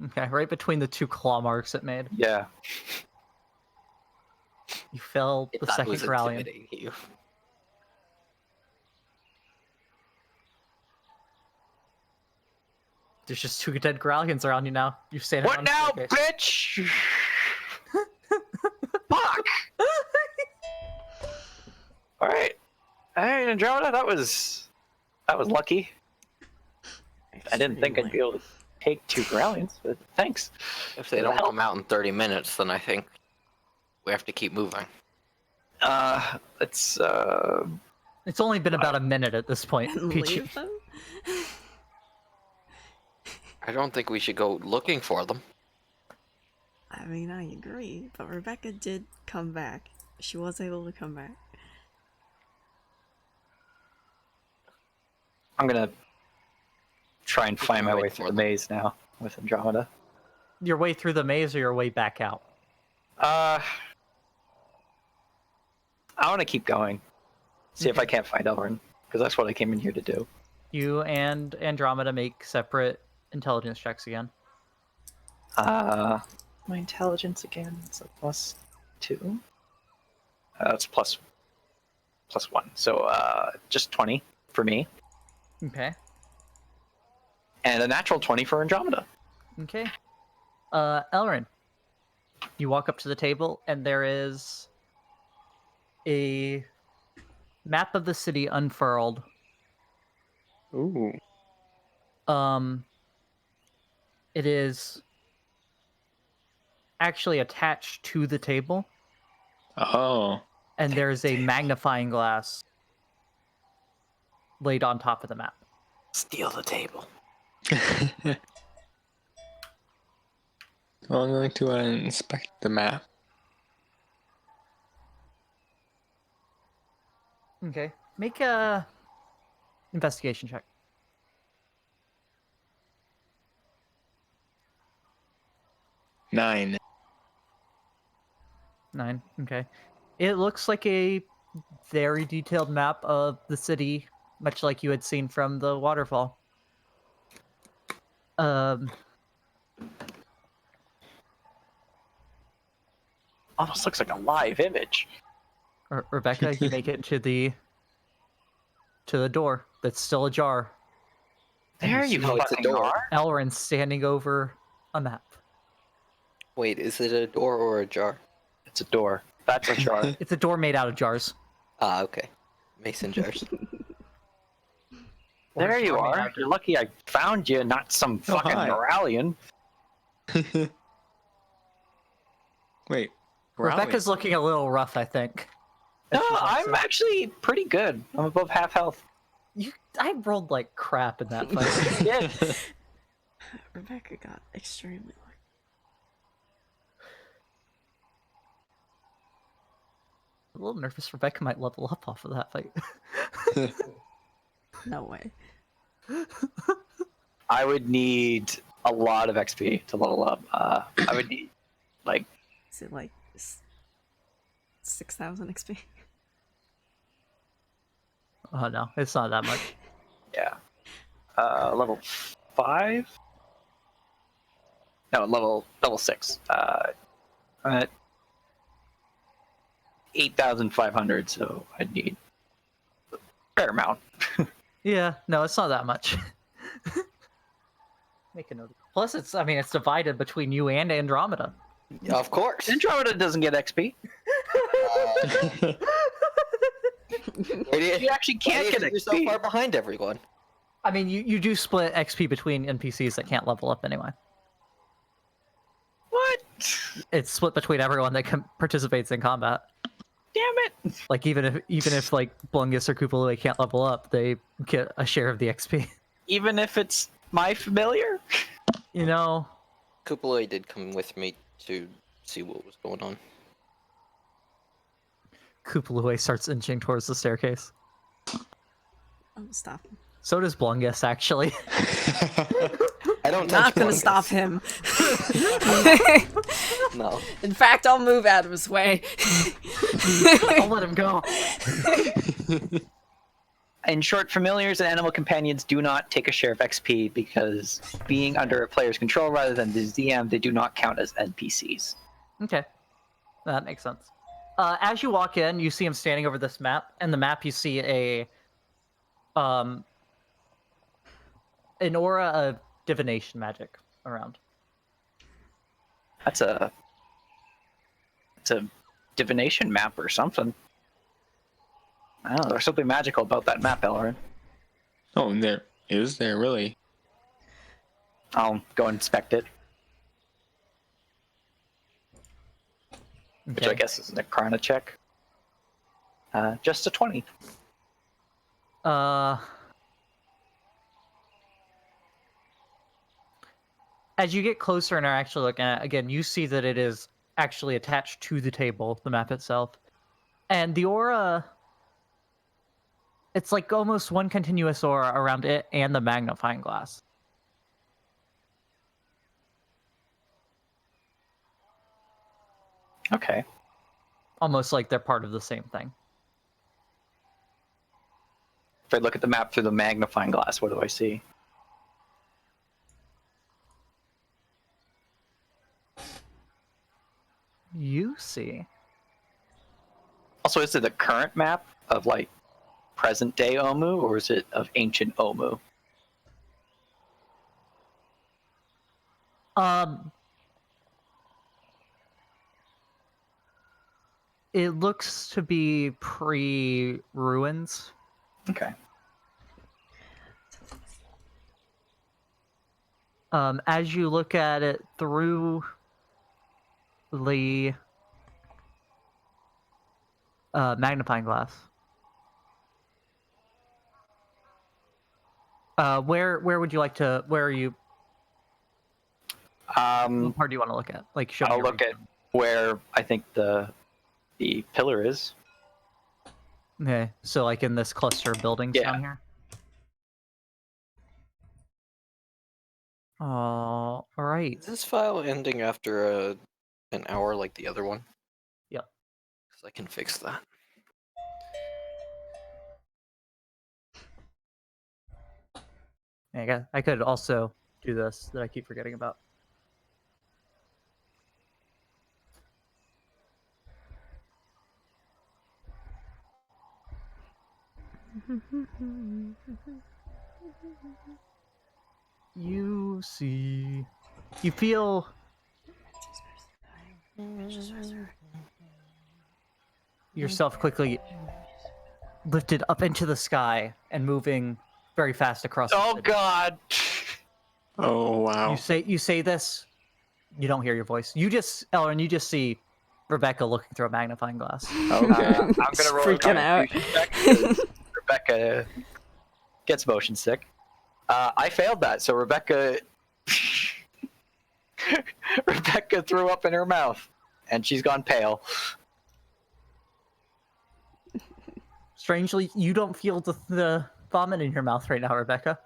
Okay, right between the 2 claw marks it made. Yeah. You fell It the thought it second was Gralian. intimidating you. There's just 2 dead Gralians around you now. You're standing What on the now, staircase. bitch? Fuck! Alright. Alright, Andromeda, that was lucky. I didn't think I'd be able to take 2 Gralians, but thanks. If they don't come out in 30 minutes, then I think we have to keep moving. It's It's only been about a minute at this point, And PG. leave them? I don't think we should go looking for them. I mean, I agree, but Rebecca did come back. She was able to come back. I'm gonna try and We find can my wait way for through the them. maze now with Andromeda. Your way through the maze or your way back out? I want to keep going. See if I can't find Elrin, because that's what I came in here to do. You and Andromeda make separate intelligence checks again. My intelligence again, it's a +2. It's plus 1, so just 20 for me, Okay. and a natural 20 for Andromeda. Okay. Elrin, you walk up to the table and there is a map of the city unfurled. Ooh. It is actually attached to the table, Oh. and there's a magnifying glass laid on top of the map. Steal the table. Well, I'm going to inspect the map. Okay. Make a investigation check. 9. 9. Okay. It looks like a very detailed map of the city, much like you had seen from the waterfall. Almost looks like a live image. Rebecca, you make it to the door that's still ajar. There you No, it's a fucking door. are. Elrin standing over a map. Wait, is it a door or a jar? It's a door. That's a jar. It's a door made out of jars. Ah, okay. Mason jars. There you Or are. You're lucky I found you, not some Oh, fucking hi. Moralian. Wait. Rebecca's looking a little rough, I think. No, She's also- I'm actually pretty good. I'm above half health. I rolled like crap in that fight. Yeah. Rebecca got extremely lucky. A little nervous Rebecca might level up off of that fight. No way. I would need a lot of XP to level up. I would need, like, Is it like 6,000 XP? Oh no, it's not that much. yeah. Level 5? No, level 6. At 8,500, so I'd need a fair amount. Yeah, no, it's not that much. Make a note. Plus, it's divided between you and Andromeda. Of course. Andromeda doesn't get XP. She actually can't get You're so XP. far behind everyone. I mean, you do split XP between NPCs that can't level up anyway. What? It's split between everyone that participates in combat. Damn it! Like even if like Blungus or Kupalue can't level up, they get a share of the XP. Even if it's my familiar? You know, Kupalue did come with me to see what was going on. Kupalue starts inching towards the staircase. I'm stop him. So does Blungus, actually. I don't Not touch gonna Blungus. stop him. No. In fact, I'll move out of his way. I'll let him go. In short, familiars and animal companions do not take a share of XP because being under a player's control rather than the DM, they do not count as NPCs. Okay, that makes sense. As you walk in, you see him standing over this map, and the map you see an aura of divination magic around. It's a divination map or something. I don't know. There's something magical about that map, Elrin. Oh, there is there really? I'll go inspect it, which I Okay. guess is an Arcana check. Just a 20. As you get closer and are actually looking at it, again, you see that it is actually attached to the table, the map itself. And the aura, it's like almost one continuous aura around it and the magnifying glass. Okay. Almost like they're part of the same thing. If I look at the map through the magnifying glass, what do I see? You see. Also, is it a current map of like present day Omu, or is it of ancient Omu? It looks to be pre-ruins. Okay. As you look at it through the magnifying glass. Where would you like to? Where are you? What part do you want to look at? Like, show me I'll your look at where I think the pillar is. Okay, so like in this cluster of buildings Yeah. down here. All right. Is this file ending after an hour like the other one? Yep. Because I can fix that. I could also do this that I keep forgetting about. You see, you feel yourself quickly lifted up into the sky and moving very fast across the Oh city. God! Oh wow. You say this, you don't hear your voice. You just, Elrin, you just see Rebecca looking through a magnifying glass. Okay. I'm gonna roll a Freaking out. constitution check 'cause Rebecca gets motion sick. I failed that, so Rebecca threw up in her mouth, and she's gone pale. Strangely, you don't feel the vomit in your mouth right now, Rebecca.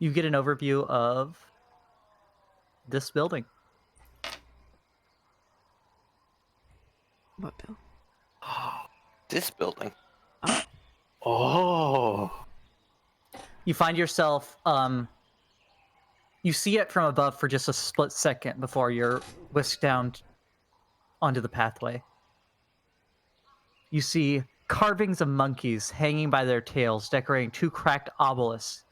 You get an overview of this building. What, Bill? This building. Oh. You find yourself, you see it from above for just a split second before you're whisked down onto the pathway. You see carvings of monkeys hanging by their tails, decorating two cracked obelisks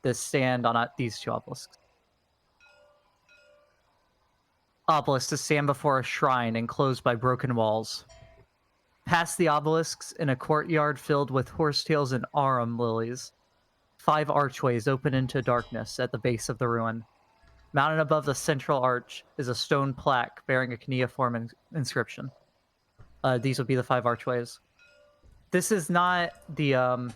that stand on these two obelisks. Obelisks to stand before a shrine enclosed by broken walls. Past the obelisks, in a courtyard filled with horsetails and arum lilies, 5 archways open into darkness at the base of the ruin. Mounted above the central arch is a stone plaque bearing a cuneiform inscription. These would be the 5 archways. This is not the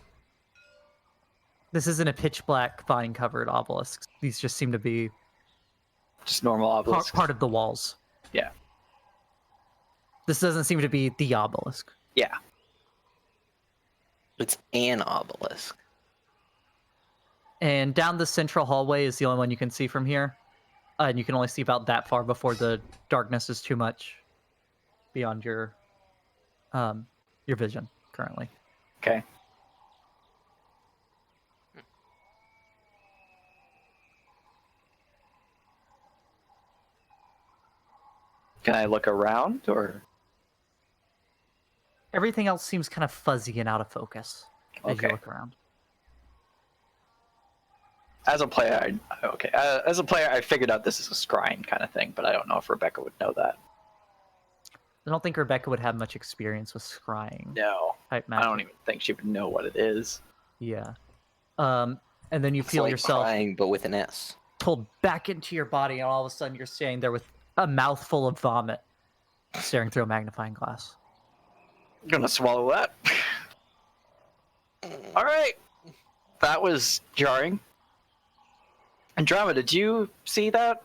this isn't a pitch black vine covered obelisk. These just seem to be Just normal obelisk. part of the walls. Yeah. This doesn't seem to be the obelisk. Yeah. It's an obelisk. And down the central hallway is the only one you can see from here. And you can only see about that far before the darkness is too much beyond your vision currently. Okay. Can I look around, or? Everything else seems kind of fuzzy and out of focus as Okay. you look around. As a player, I figured out this is a scrying kind of thing, but I don't know if Rebecca would know that. I don't think Rebecca would have much experience with scrying No, type I magic. don't even think she would know what it is. Yeah. And then you It's feel like yourself crying, but with an S. pulled back into your body, and all of a sudden you're standing there with a mouthful of vomit staring through a magnifying glass. I'm gonna swallow that. All right, that was jarring. Andromeda, did you see that?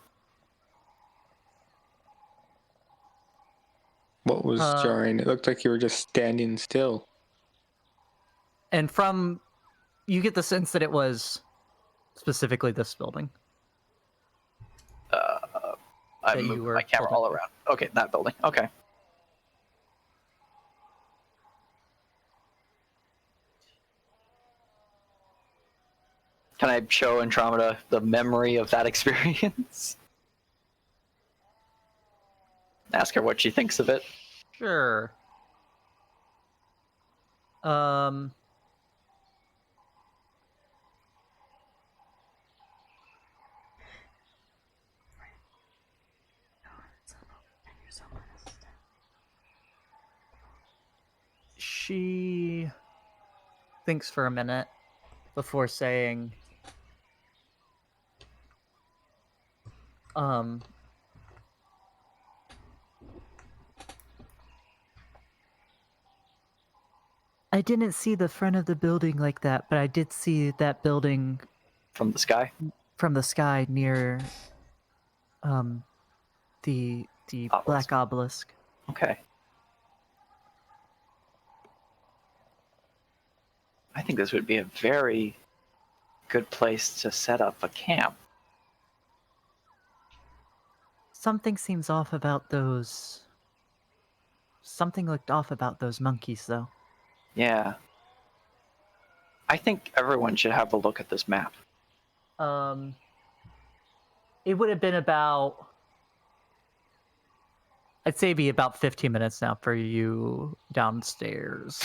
What was jarring? It looked like you were just standing still. And you get the sense that it was specifically this building. I'm That you moving were my camera holding. all around. Okay, that building. Okay. Can I show Andromeda the memory of that experience? Ask her what she thinks of it. Sure. She thinks for a minute before saying, I didn't see the front of the building like that, but I did see that building From the sky? from the sky near the Obelisk. black obelisk. Okay. I think this would be a very good place to set up a camp. Something seems off about those. Something looked off about those monkeys, though. Yeah. I think everyone should have a look at this map. It would have been about. I'd say be about 15 minutes now for you downstairs.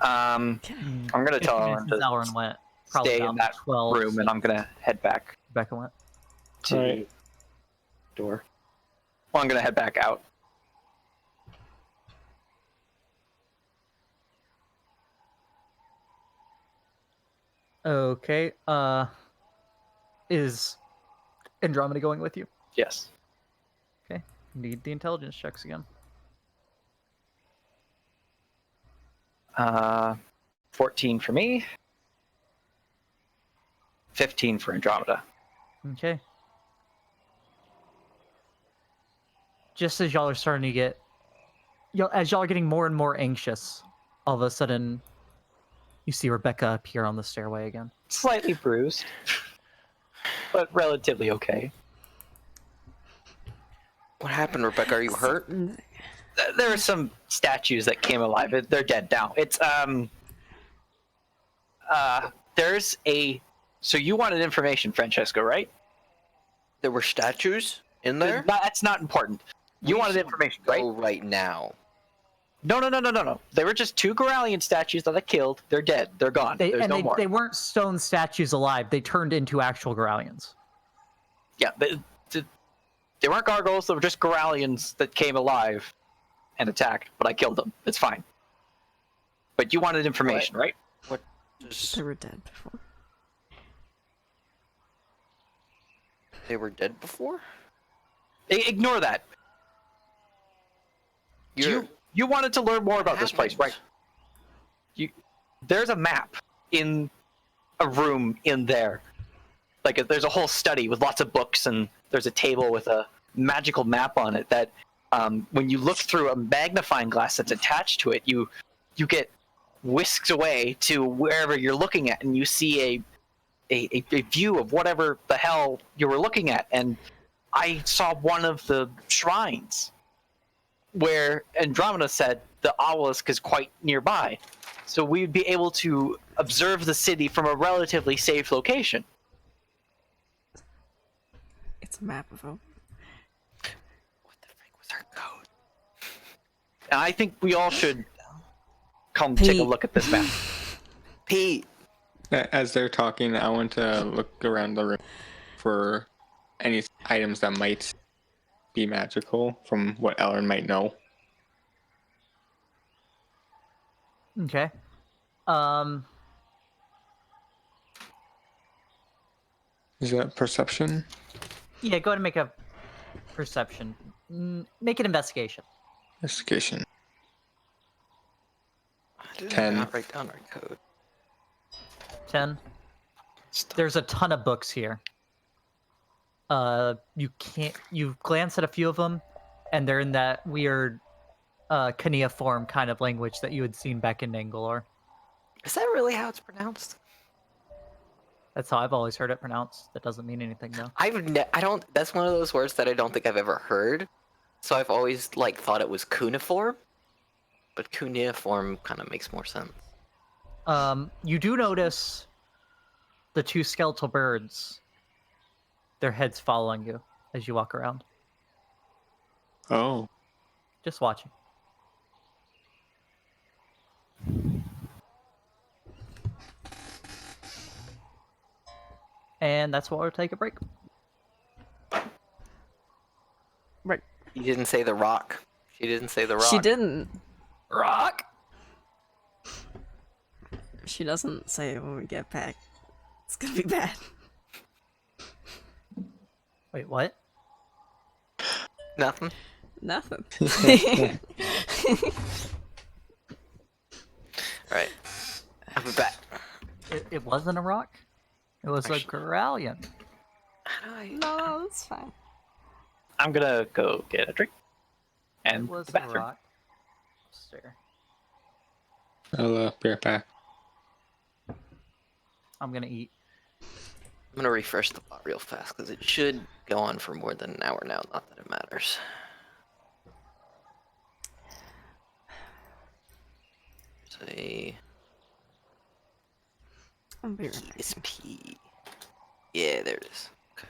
I'm gonna tell 15 Elrin minutes since Elrin to went. Probably stay in about that 12 room, and I'm gonna head back Rebecca went. to Alright. the door. Well, I'm gonna head back out. Okay. Is Andromeda going with you? Yes. Okay. Need the intelligence checks again. 14 for me. 15 for Andromeda. Okay. Just as y'all are starting to get, as y'all are getting more and more anxious, all of a sudden, you see Rebecca appear on the stairway again. Slightly bruised, but relatively okay. What happened, Rebecca? Are you hurt? There are some statues that came alive. They're dead now. It's there's a. So you wanted information, Francesco, right? There were statues in there? That's not important. You wanted information, right? Oh, right now. No. They were just two Goralian statues that I killed. They're dead. They're gone. There's no more. They weren't stone statues alive. They turned into actual Goralians. Yeah, they weren't gargoyles. They were just Goralians that came alive and attacked, but I killed them. It's fine. But you wanted information, right? What? Just, They were dead before. they were dead before? Ignore that. You wanted to learn more about this place, right? There's a map in a room in there. Like there's a whole study with lots of books, and there's a table with a magical map on it that when you look through a magnifying glass that's attached to it, you get whisked away to wherever you're looking at, and you see a view of whatever the hell you were looking at. And I saw one of the shrines where Andromeda said the obelisk is quite nearby. So we'd be able to observe the city from a relatively safe location. It's a map of them. What the frick was our code? And I think we all should come take a Pete. look at this map. Pete! As they're talking, I want to look around the room for any items that might be magical from what Elrin might know. Okay. Is that perception? Yeah, go ahead and make a perception. Make an investigation. Investigation. I did 10. not write down our code. 10. Stop. There's a ton of books here. You glance at a few of them, and they're in that weird cuneiform kind of language that you had seen back in Nangalore. Is that really how it's pronounced? That's how I've always heard it pronounced. That doesn't mean anything, though. I don't. That's one of those words that I don't think I've ever heard. So I've always thought it was cuneiform, but cuneiform kind of makes more sense. You do notice the two skeletal birds. Their heads following you as you walk around. Oh. Just watching. And that's why we'll take a break. Right. You didn't say the rock. She didn't say the rock. She didn't. Rock! She doesn't say it when we get back. It's gonna be bad. Wait, what? Nothing. Nothing. Right. I'll be back. It wasn't a rock? It was a Gralian. How do I? No, it's fine. I'm gonna go get a drink It and was the a bathroom. rock. Sir. I'll be right back. I'm gonna eat. I'm gonna refresh the bot real fast because it should go on for more than an hour now. Not that it matters. Say I'll be right back. ESP. Yeah, there it is. Okay.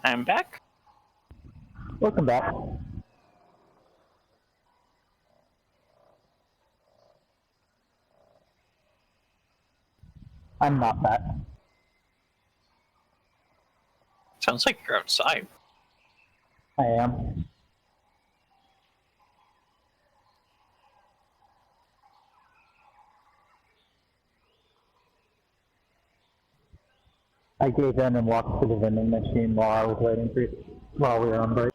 I'm back. Welcome back. I'm not back. Sounds like you're outside. I am. I gave in and walked to the vending machine while I was waiting for you, while we were on break.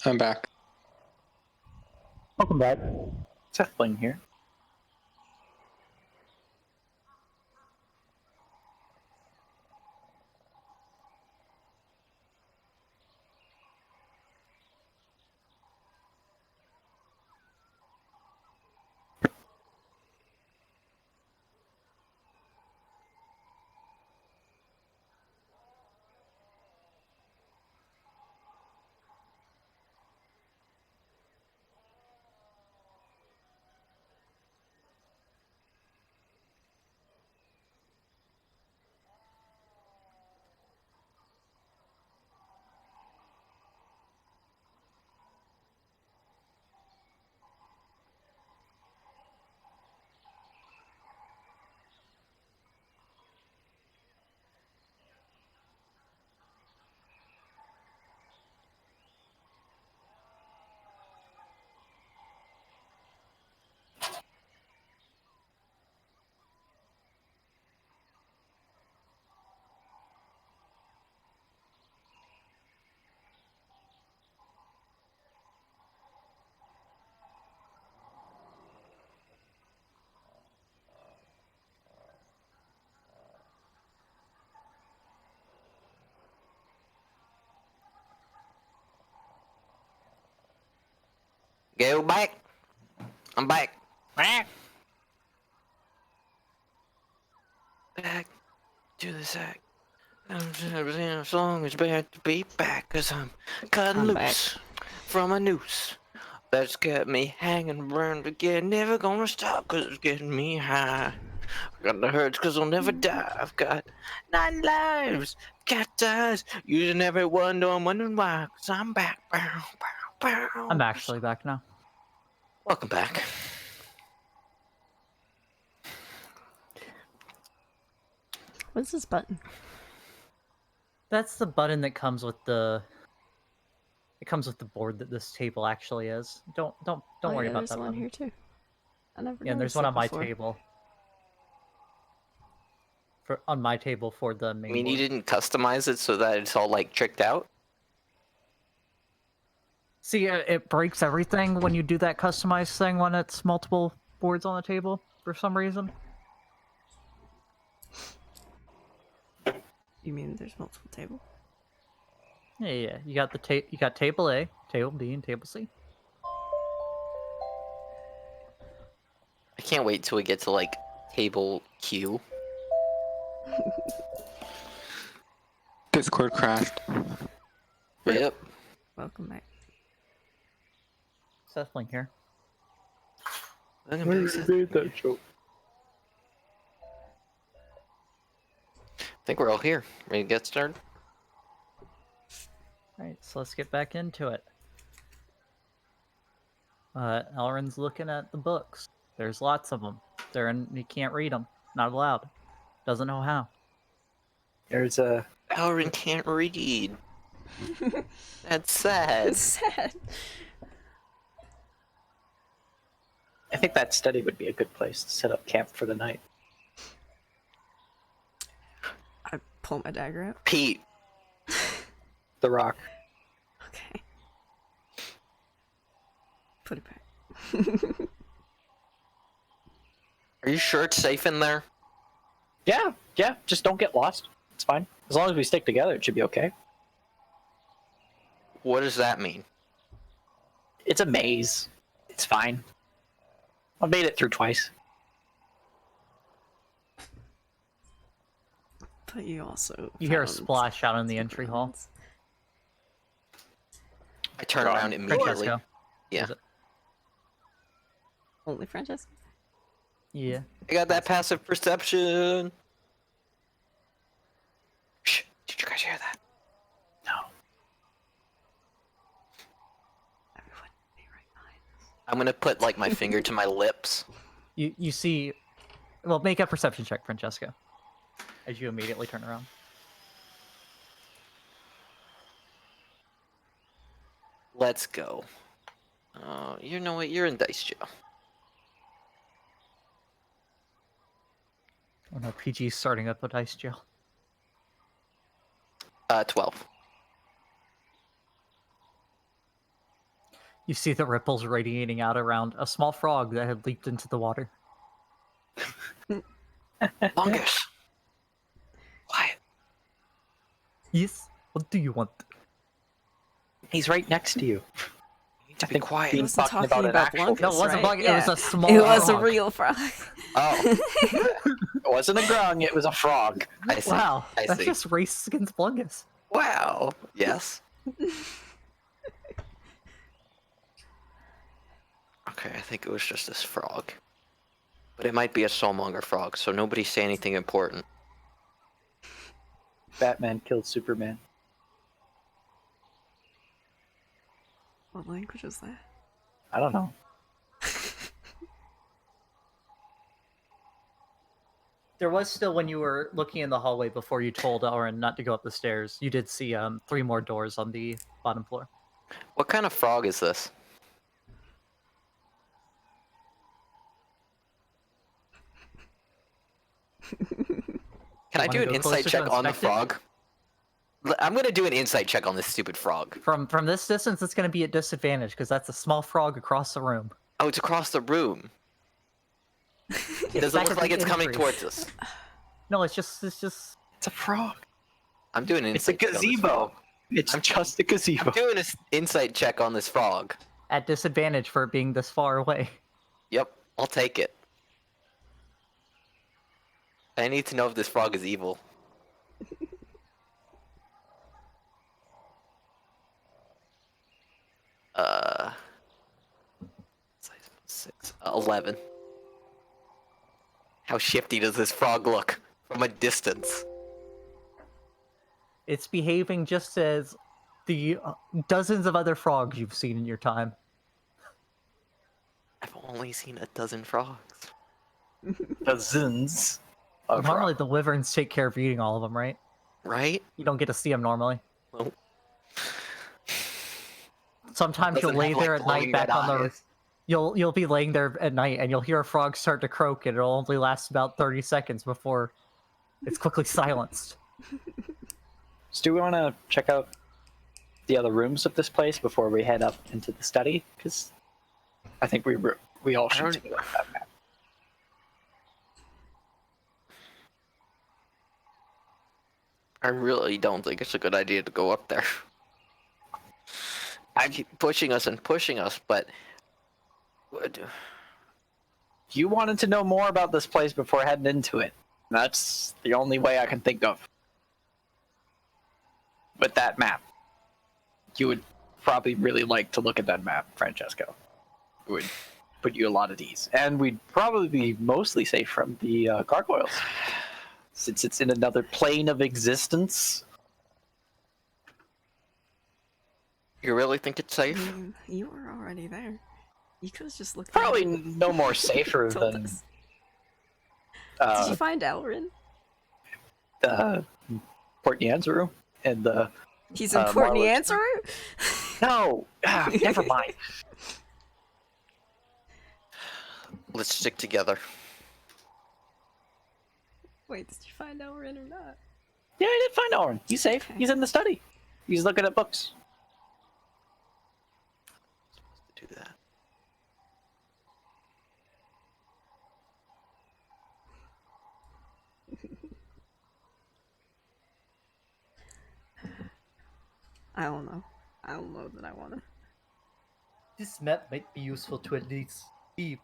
I'm back. Welcome back. Sethling here. Go back. I'm back. Back to the sack. As long as bad to be back, 'cause I'm cutting I'm back. loose from a noose that's got me hanging around again. Never gonna stop 'cause it's getting me high. I got the hurts 'cause I'll never die. I've got 9 lives, cat eyes, using every one, though I'm wondering why. 'Cause I'm back. Bow, bow, bow. I'm actually back now. Welcome back. What's this button? That's the button that comes with the. It comes with the board that this table actually is. Don't Oh, worry yeah, about there's that one button. here too. I never. Yeah, and there's noticed one that on my before. table. On my table for the I main mean, you board. didn't customize it so that it's all like tricked out. See, it breaks everything when you do that customized thing when it's multiple boards on the table for some reason. You mean there's multiple tables? Yeah. You got you got table A, table B, and table C. I can't wait till we get to like table Q. Discord crashed. Yep. Welcome back. Sethling here. Welcome back, Seth. I think we're all here. Ready to get started? Alright, so let's get back into it. Elrin's looking at the books. There's lots of them. You can't read them. Not allowed. Doesn't know how. There's a Elrin can't read. That's sad. It's sad. I think that study would be a good place to set up camp for the night. I pull my dagger out. Pete, The rock. Okay. Put it back. are you sure it's safe in there? Yeah, just don't get lost. It's fine. As long as we stick together, it should be okay. What does that mean? It's a maze. It's fine. I've made it through twice. But you also You hear a found splash out in the entry hall. runes. I turn around immediately. Francesco. Yeah. Is it? Only Francesco. Yeah. I got that passive perception. Shh, did you guys hear that? No. Everyone be right behind us. I'm gonna put like my finger to my lips. You see, well, make a perception check, Francesco, as you immediately turn around. Let's go. You know what? You're in dice jail. Oh no, PG's starting up a dice jail. 12. You see the ripples radiating out around a small frog that had leaped into the water. Fungus. Quiet. Yes? What do you want? He's right next to you. You need to I be think quiet. He Being wasn't talking talking about an about actual- Blunkus, No, it wasn't right? bug. Yeah. It was a small It was a frog. real frog. Oh, It wasn't a grung, it was a frog. I see. Wow, I that's see. just race against Blungus. Wow. Yes. Okay, I think it was just this frog. But it might be a soulmonger frog, so nobody say anything important. Batman killed Superman. What language is that? I don't know. There was still, when you were looking in the hallway before you told Elrin not to go up the stairs, you did see 3 more doors on the bottom floor. What kind of frog is this? Can I wanna do an go insight closer to check on the inspect it? frog? I'm gonna do an insight check on this stupid frog. From this distance, it's going to be at disadvantage because that's a small frog across the room. Oh, it's across the room. It's Does it back look at like the it's coming entry. towards us? No, it's just It's a frog. I'm doing an It's a insight check on this gazebo. frog. It's I'm- just a gazebo. I'm doing an insight check on this frog. at disadvantage for it being this far away. Yep, I'll take it. I need to know if this frog is evil. Size 6, 11. How shifty does this frog look from a distance? It's behaving just as the dozens of other frogs you've seen in your time. I've only seen a dozen frogs. Dozens of Normally, frogs. the wyverns take care of eating all of them, right? Right? You don't get to see them normally. Well, Sometimes you'll doesn't lay have, like, there at glowing night back red on the. eyes. You'll be laying there at night and you'll hear a frog start to croak and it'll only last about 30 seconds before it's quickly silenced. So do we want to check out the other rooms of this place before we head up into the study? Because I think we all I should don't- take a look at that map. I really don't think it's a good idea to go up there. I keep pushing us and pushing us, but You wanted to know more about this place before heading into it. That's the only way I can think of. With that map. You would probably really like to look at that map, Francesco. It would put you a lot at ease. And we'd probably be mostly safe from the gargoyles. Since it's in another plane of existence. you really think it's safe? You were already there. You could have just looked. Probably around no more safer and told than us. Did uh, you find Elrin? the Port Nyanzaru and the... He's in Port Marlowe's- Nyanzaru? No! Never mind. Let's stick together. Wait, did you find Elrin or not? Yeah, I did find Elrin. He's safe. Okay. He's in the study. He's looking at books. Do that. I don't know. I don't know that I wanna. This map might be useful to at least see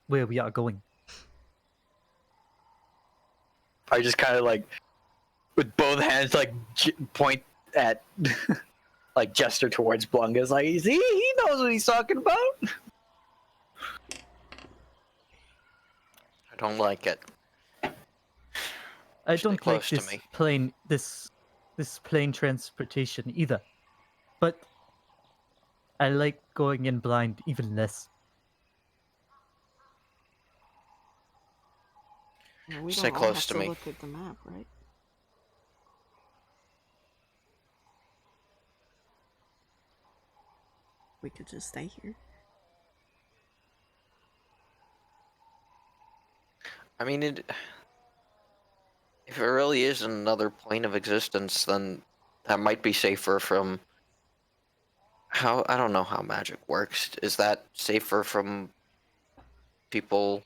where we are going. I just kind of like, with both hands, like point at, like gesture towards Blungus. Like, see, he knows what he's talking about. I don't like it. I Stay don't like close to this me. plane transportation either. But I like going in blind even less. Well, we Stay don't all close have to to me. look at the map, right? We could just stay here. I mean, if it really is another plane of existence, then that might be safer from how, I don't know how magic works. Is that safer from people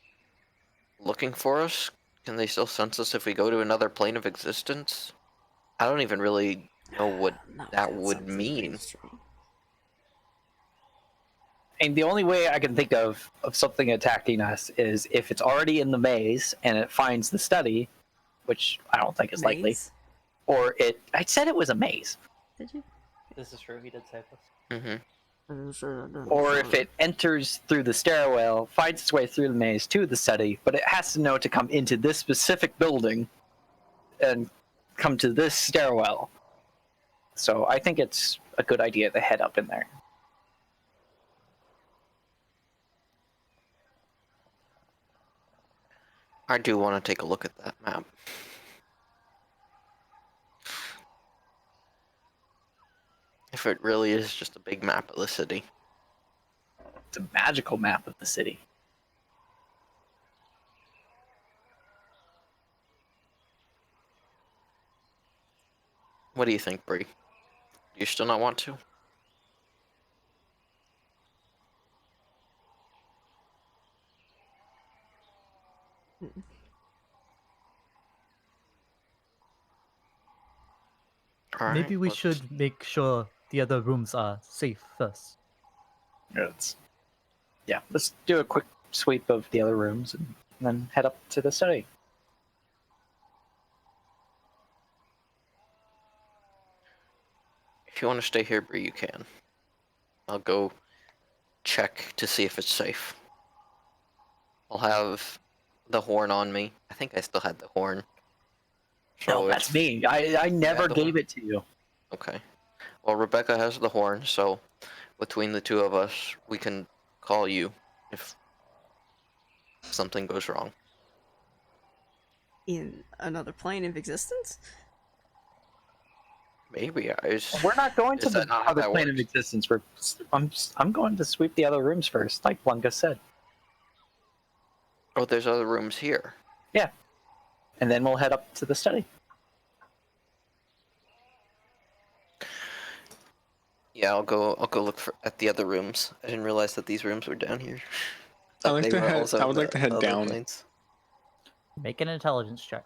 looking for us? Can they still sense us if we go to another plane of existence? I don't even really know what No, that sounds would very mean. strong. And the only way I can think of something attacking us is if it's already in the maze and it finds the study, which I don't think is likely. Maze? Or I said it was a maze. Did you? This is true, he did say this. Mm-hmm. I'm sure that doesn't Or sound- if it enters through the stairwell, finds its way through the maze to the study, but it has to know to come into this specific building and come to this stairwell. So I think it's a good idea to head up in there. I do want to take a look at that map. If it really is just a big map of the city. It's a magical map of the city. What do you think, Brie? Do you still not want to? All right, Maybe we let's- should make sure the other rooms are safe first. Yeah, let's do a quick sweep of the other rooms and then head up to the study. If you want to stay here, Brie, you can. I'll go check to see if it's safe. I'll have the horn on me. I think I still had the horn. No, So that's if- me. I never the gave one. it to you. Okay. Well, Rebecca has the horn, so between the two of us, we can call you if something goes wrong. in another plane of existence? Maybe I was. We're not going to Is the that not how other that plane of works? existence. I'm going to sweep the other rooms first, like Blanca said. Oh, there's other rooms here. Yeah, and then we'll head up to the study. Yeah, I'll go look at the other rooms. I didn't realize that these rooms were down here. I would like They to were head. also I would like the to head other down. planes. Make an intelligence check.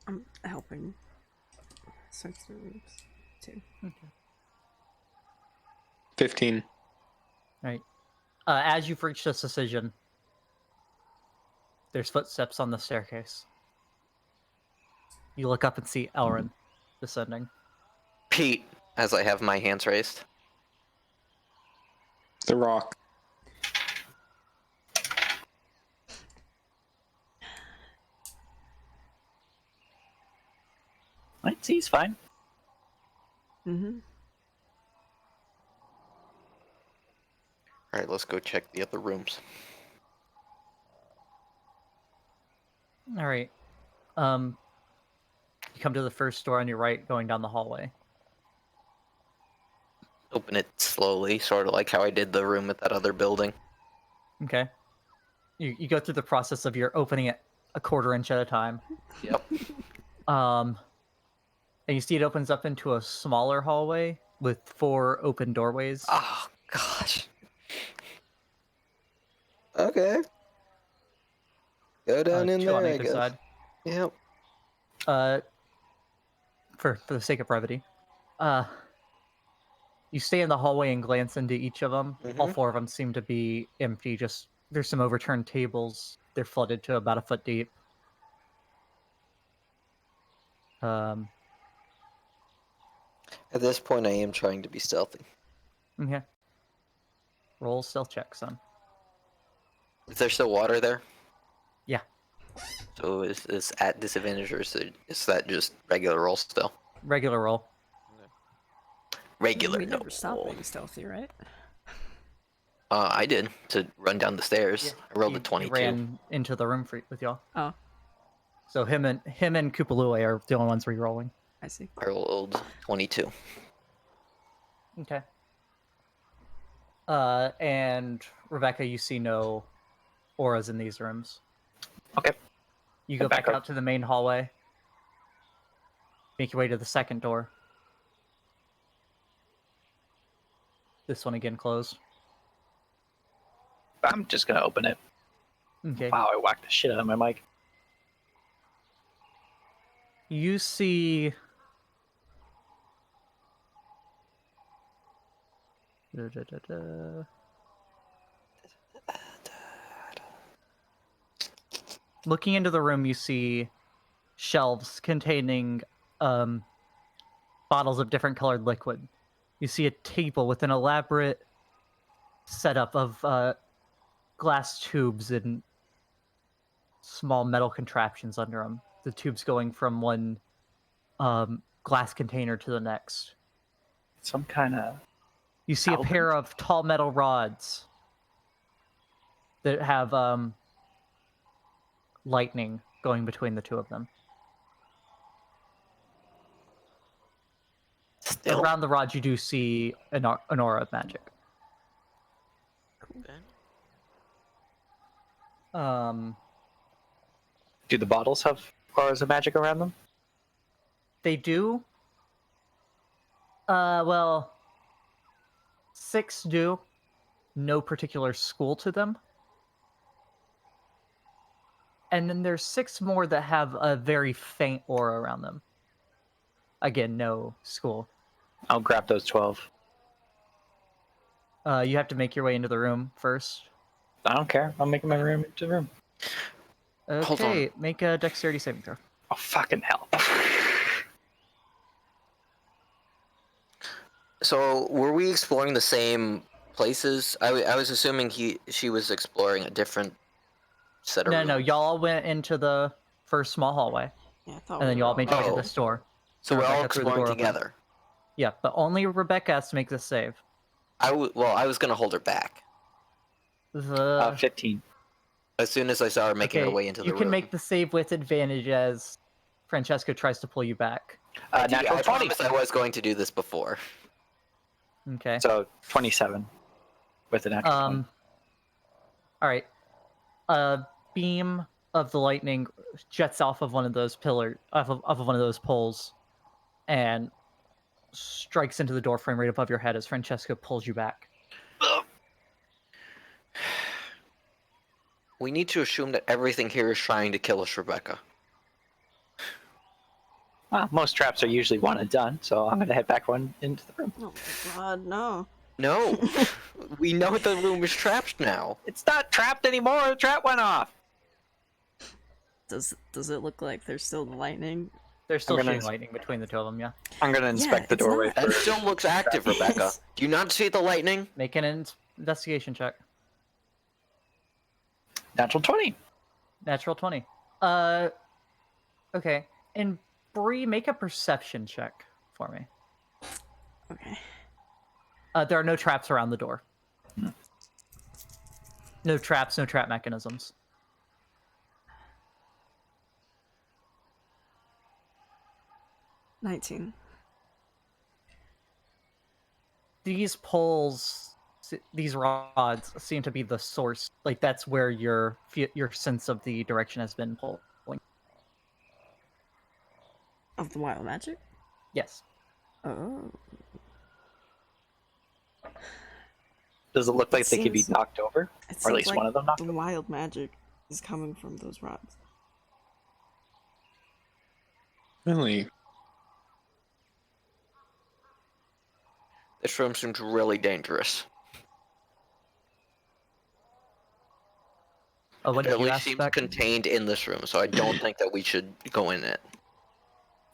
I'm helping search the rooms too. 15. Right. As you've reached this decision, there's footsteps on the staircase. You look up and see Elrin descending. Pete, as I have my hands raised. The rock. Right, see, he's fine. Mm-hmm. All right, let's go check the other rooms. All right. You come to the first door on your right, going down the hallway. open it slowly, sort of like how I did the room at that other building. Okay. You go through the process of you're opening it a quarter inch at a time. Yep. And you see it opens up into a smaller hallway with 4 open doorways. Oh gosh. Okay. Go down in 2 on there, I either guess. side. Yep. For the sake of brevity. You stay in the hallway and glance into each of them. All Mhm. 4 of them seem to be empty. Just there's some overturned tables. They're flooded to about a foot deep. At this point, I am trying to be stealthy. Okay. Roll stealth check, son. Is there still water there? Yeah. So is this at disadvantage or is that just regular roll still? Regular roll. Regular. We never no. stop being stealthy, right? I did to run down the stairs. I rolled a He 22. ran into the room with y'all. Oh, So him and Kupalue are the only ones re-rolling. I see. I rolled 22. Okay. And Rebecca, you see no auras in these rooms. Okay. You go Head back back up. out to the main hallway. Make your way to the second door. This one again closed. I'm just gonna open it. Okay. Wow, I whacked the shit out of my mic. You see looking into the room, you see shelves containing bottles of different colored liquid. You see a table with an elaborate setup of glass tubes and small metal contraptions under them. The tubes going from one glass container to the next. Some kind of You see a Album? pair of tall metal rods that have lightning going between the 2 of them. Still? Around the rods, you do see an aura of magic. Do the bottles have auras of magic around them? They do. Well, 6 do. No particular school to them. And then there's 6 more that have a very faint aura around them. Again, no school. I'll grab those 12. You have to make your way into the room first. I don't care. I'm making my room into the room. Hold on. Okay, make a dexterity saving throw. Oh, fucking hell. So were we exploring the same places? I was assuming she was exploring a different set of No, rooms. no, y'all all went into the first small hallway, Yeah, I thought and then we y'all were made your way to Oh. this door. So we're all Rebecca threw the exploring door open. together. Yeah, but only Rebecca has to make this save. I was gonna hold her back. 15. As soon as I saw her making her way into the you room. can make the save with advantage as Francesco tries to pull you back. Natural I 20. promised I was going to do this before. Okay. So 27 with a natural 20. All right. A beam of the lightning jets off of one of those off of one of those poles, and strikes into the doorframe right above your head as Francesco pulls you back. We need to assume that everything here is trying to kill us, Rebecca. Well, most traps are usually one and done, so I'm gonna head back one into the room. Oh my god, no. No, we know the room is trapped now. It's not trapped anymore. The trap went off. Does it look like there's still the lightning? There's still I'm gonna- shooting lightning between the 2 of them, yeah. I'm gonna inspect the it's doorway not. That first. still looks active, Rebecca. Yes. Do you not see the lightning? Make an investigation check. Natural 20. Natural 20. Okay. And Brie, make a perception check for me. Okay. There are no traps around the door. No traps, no trap mechanisms. $19. these poles, these rods seem to be the source. Like that's where your sense of the direction has been pulling. Of the wild magic? Yes. Oh. Does it look like It they could be seems- knocked over? It Or at seems least like one of them knocked the over? wild magic is coming from those rods. Really? This room seems really dangerous. Oh, what It did at you least ask seems back? contained in this room, so I don't think that we should go in it.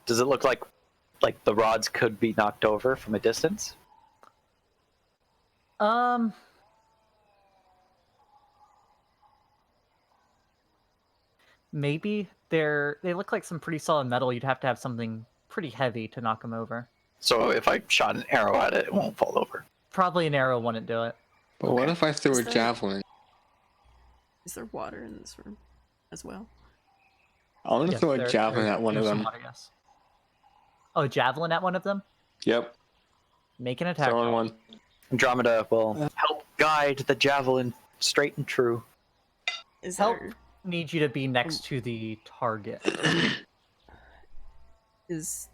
Does it look like the rods could be knocked over from a distance? Maybe they look like some pretty solid metal. You'd have to have something pretty heavy to knock them over. So if I shot an arrow at it, it won't fall over. Probably an arrow wouldn't do it. But what if I threw Is a there- javelin? Is there water in this room as well? I want to Yes, throw a javelin at one of there's some them. water, yes. Oh, a javelin at one of them? Yep. Make an attack Throwing roll. one. Andromeda will help guide the javelin straight and true. Is Help there need you to be next to the target. is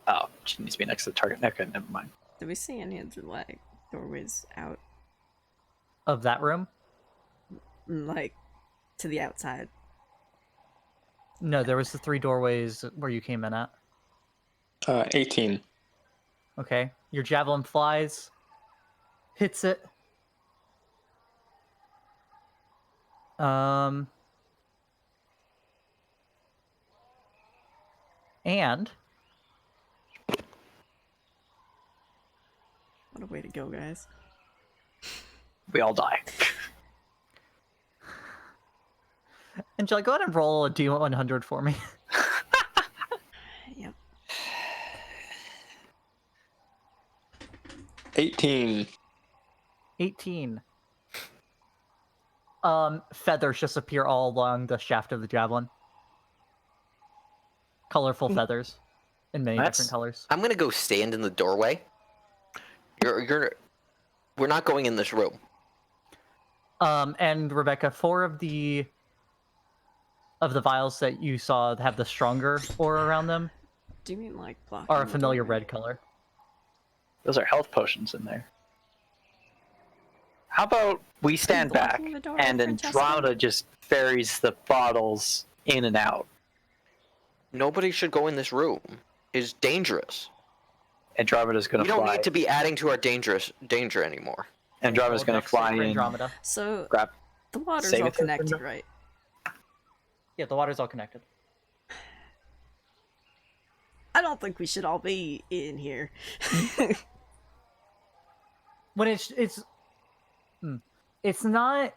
Oh, she needs to be next to the target. Okay, never mind. do we see any other like doorways out Of that room? like to the outside? No, there was the 3 doorways where you came in at. 18. Okay. Your javelin flies, hits it. And What a way to go, guys. We all die. Angela, go ahead and roll a D100 for me. Yep. 18. 18. Feathers just appear all along the shaft of the javelin. Colorful feathers in many That's- different colors. I'm gonna go stand in the doorway. We're not going in this room. And Rebecca, 4 of the vials that you saw have the stronger aura around them Do you mean like blocking are a the familiar doorway? red color. Those are health potions in there. How about we stand back blocking the door, and Francesco? Andromeda just ferries the bottles in and out? Nobody should go in this room. It's dangerous. Andromeda's gonna We don't fly. need to be adding to our danger anymore. Andromeda's Roll gonna dex save fly for in, Andromeda. So grab. the water's Save all it for connected, Brenda. right? Yeah, the water's all connected. I don't think we should all be in here. When it's not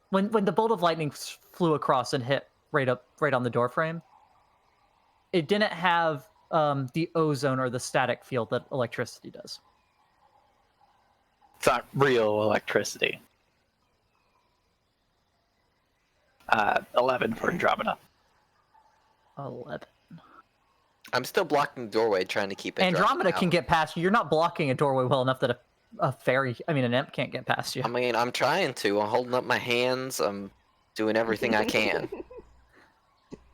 when the bolt of lightning flew across and hit right on the door frame. It didn't have the ozone or the static field that electricity does. It's not real electricity. 11 for Andromeda. 11. I'm still blocking the doorway, trying to keep it. Andromeda can get past you. You're not blocking a doorway well enough that an imp can't get past you. I mean, I'm trying to. I'm holding up my hands. I'm doing everything I can.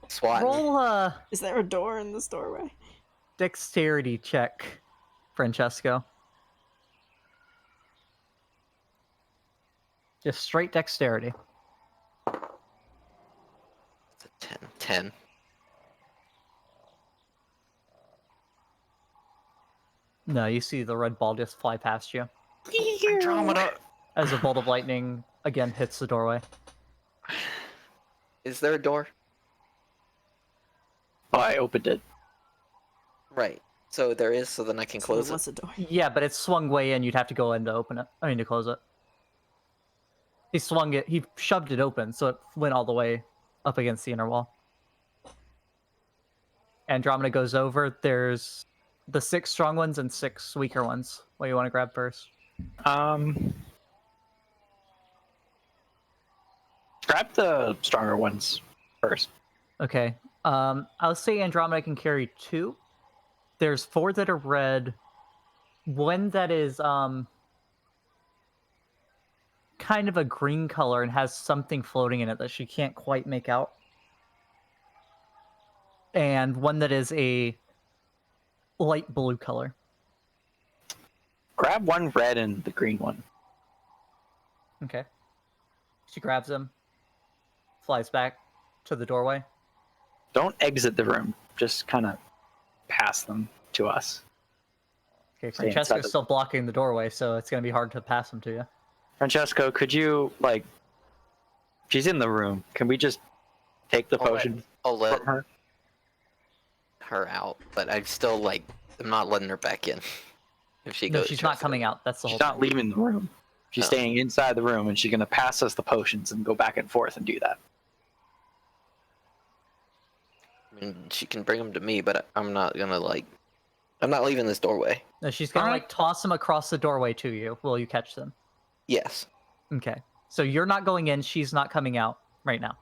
Swatting. Roll Is there a door in this doorway? dexterity check, Francesco. Just straight dexterity. It's a 10. 10. No, you see the red ball just fly past you Andromeda. as a bolt of lightning again hits the doorway. Is there a door? Oh, I opened it. Right. So there is. So then I can So close there it. was a door. Yeah, but it's swung way in. You'd have to go in to open it. To close it. He swung it. He shoved it open, so it went all the way up against the inner wall. Andromeda goes over. There's the 6 strong ones and 6 weaker ones. What do you want to grab first? Grab the stronger ones first. Okay. I'll say Andromeda can carry 2. There's 4 that are red. one that is kind of a green color and has something floating in it that she can't quite make out. And one that is a light blue color. Grab one red and the green one. Okay. She grabs him, flies back to the doorway. Don't exit the room. Just kind of pass them to us. Okay, Stay inside Francesco's the- still blocking the doorway, so it's going to be hard to pass him to you. Francesco, could you, like... She's in the room. Can we just take the potion I'll let from her? her out, but I'm still like, I'm not letting her back in. If she No, goes, she's tries not to go. coming out. That's the She's whole not thing. leaving the room. She's Oh. staying inside the room, and she's going to pass us the potions and go back and forth and do that. I mean, she can bring them to me, but I'm not gonna like. I'm not leaving this doorway. No, she's going to Alright. like toss them across the doorway to you. Will you catch them? Yes. Okay. So you're not going in. She's not coming out right now.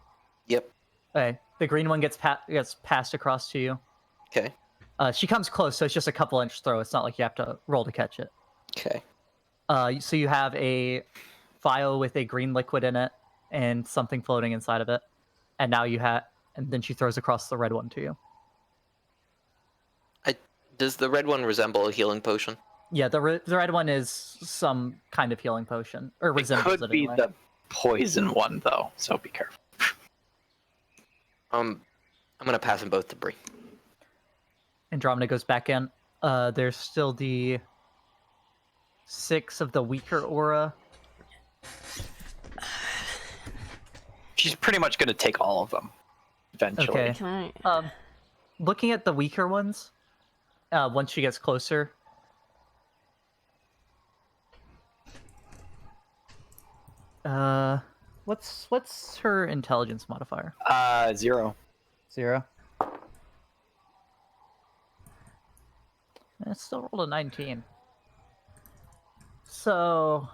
Yep. Okay. The green one gets passed across to you. Okay. She comes close, so it's just a couple-inch throw. It's not like you have to roll to catch it. Okay. So you have a vial with a green liquid in it and something floating inside of it, and now you have, and then she throws across the red one to you. Does the red one resemble a healing potion? Yeah, the red one is some kind of healing potion, or It resembles could it be anyway. the poison one, though, so be careful. I'm gonna pass them both to Brie. Andromeda goes back in. There's still the 6 of the weaker aura. She's pretty much going to take all of them eventually. Okay. Can I? Looking at the weaker ones, once she gets closer. What's her intelligence modifier? 0. 0. It still rolled a 19. So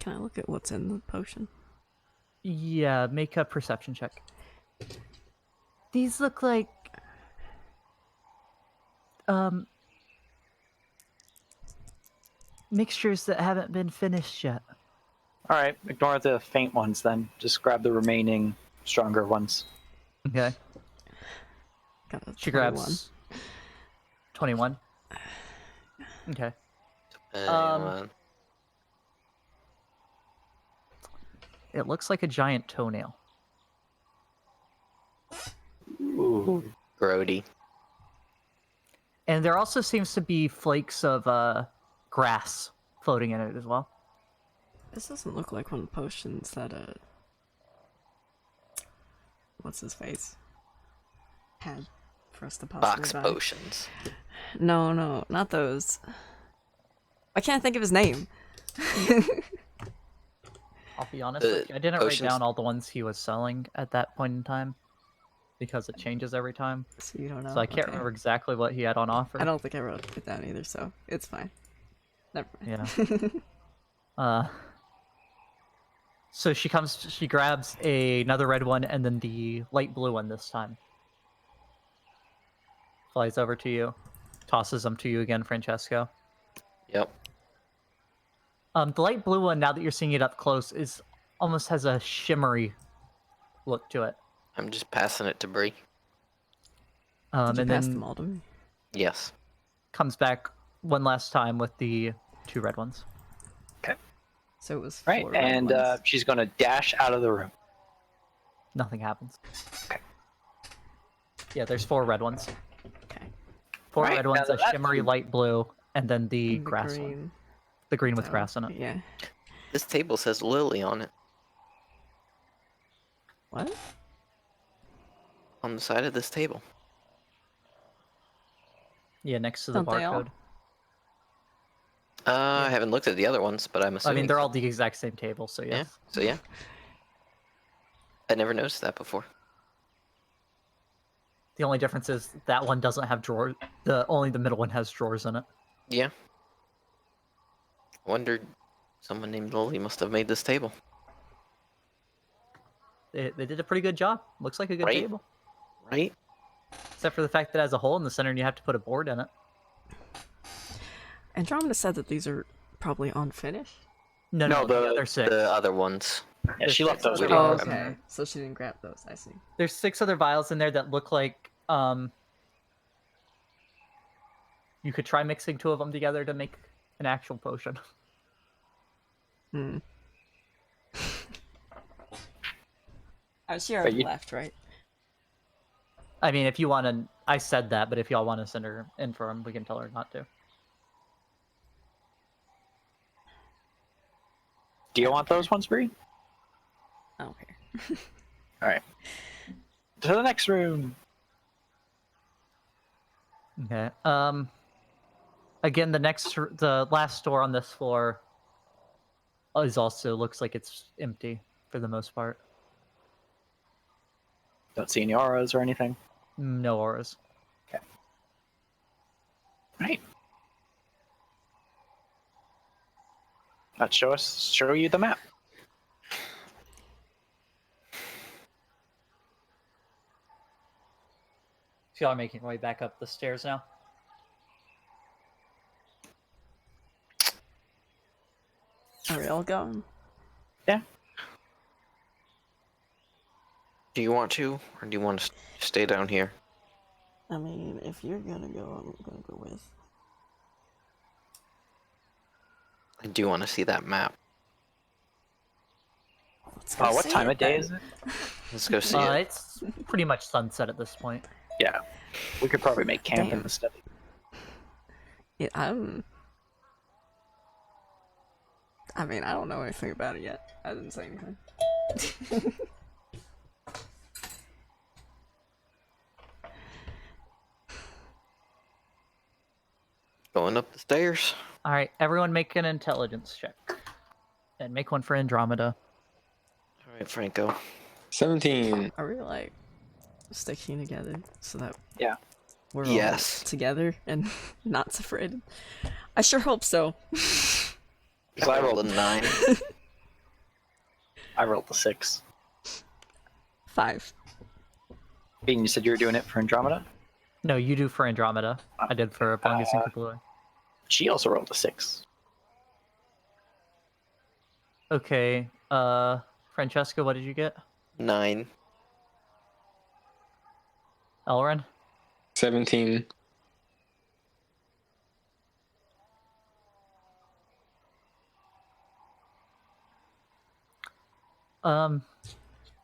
Can I look at what's in the potion? yeah, make a perception check. These look like mixtures that haven't been finished yet. All right, ignore the faint ones then. Just grab the remaining stronger ones. Okay. Got a She 21. grabs 21. Okay. Uh, It looks like a giant toenail. Ooh. Grody. And there also seems to be flakes of grass floating in it as well. This doesn't look like one of the potions that what's his face had for us to possibly Box buy. potions. No, not those. I can't think of his name. I'll be honest The with you, I didn't potions- write down all the ones he was selling at that point in time because it changes every time. So you don't know. So I can't Okay. remember exactly what he had on offer. I don't think I wrote it down either, so it's fine. Never mind. Yeah. So she grabs another red one and then the light blue one this time. Flies over to you, tosses them to you again, Francesco. Yep. The light blue one, now that you're seeing it up close, is almost has a shimmery look to it. I'm just passing it to Brie. Did you And pass then them all to me? Yes. comes back one last time with the 2 red ones. So it was Right, 4 red and ones. she's going to dash out of the room. Nothing happens. Okay. Yeah, there's 4 red ones. Okay. 4 Right, red ones, now a that's shimmery you. light blue, and then the And the grass one. green. The green with So, grass in it. Yeah. This table says Lily on it. What? On the side of this table. Yeah, next to the Don't they all? barcode. I haven't looked at the other ones, but I'm I assuming. mean, they're all the exact same table, so Yeah. yes. So yeah. I never noticed that before. The only difference is that one doesn't have drawers. Only the middle one has drawers in it. Yeah. Wondered someone named Lily must have made this table. They did a pretty good job. Looks like a good Right? table. Right? Except for the fact that it has a hole in the center and you have to put a board in it. Andromeda said that these are probably unfinished. No, No, the the- other 6. The other ones. Yeah, There's she left 6 those other around. vials in okay. there. So she didn't grab those. I see. There's 6 other vials in there that look like you could try mixing 2 of them together to make an actual potion. Hmm. She But already you- left, right? I mean, if you want to, I said that, but if y'all want to send her in for them, we can tell her not to. Do you want those ones, Brie? I don't care. All right. To the next room. Okay. Again, the last door on this floor is also looks like it's empty for the most part. Don't see any auras or anything. No auras. Right. Let's show you the map. So y'all are making your way back up the stairs now. Are we all going? Yeah. Do you want to, or do you want to stay down here? I mean, if you're gonna go, I'm gonna go with. I do want to see that map. Let's go What see time it of day then. is it? Let's go see it. It's pretty much sunset at this point. Yeah. We could probably make camp in Damn. the study. Yeah, I mean, I don't know anything about it yet. I didn't say anything. Going up the stairs. All right, everyone make an intelligence check. And make one for Andromeda. All right, Franco. 17. Are we like sticking together so that Yeah. we're Yes. all together and not separated? I sure hope so. Because I rolled a 9. I rolled the 6. 5. Bean, you said you were doing it for Andromeda? No, you do for Andromeda. I did for Bungus and Kapua. She also rolled a 6. Okay, Francesco, what did you get? 9. Elrin? 17.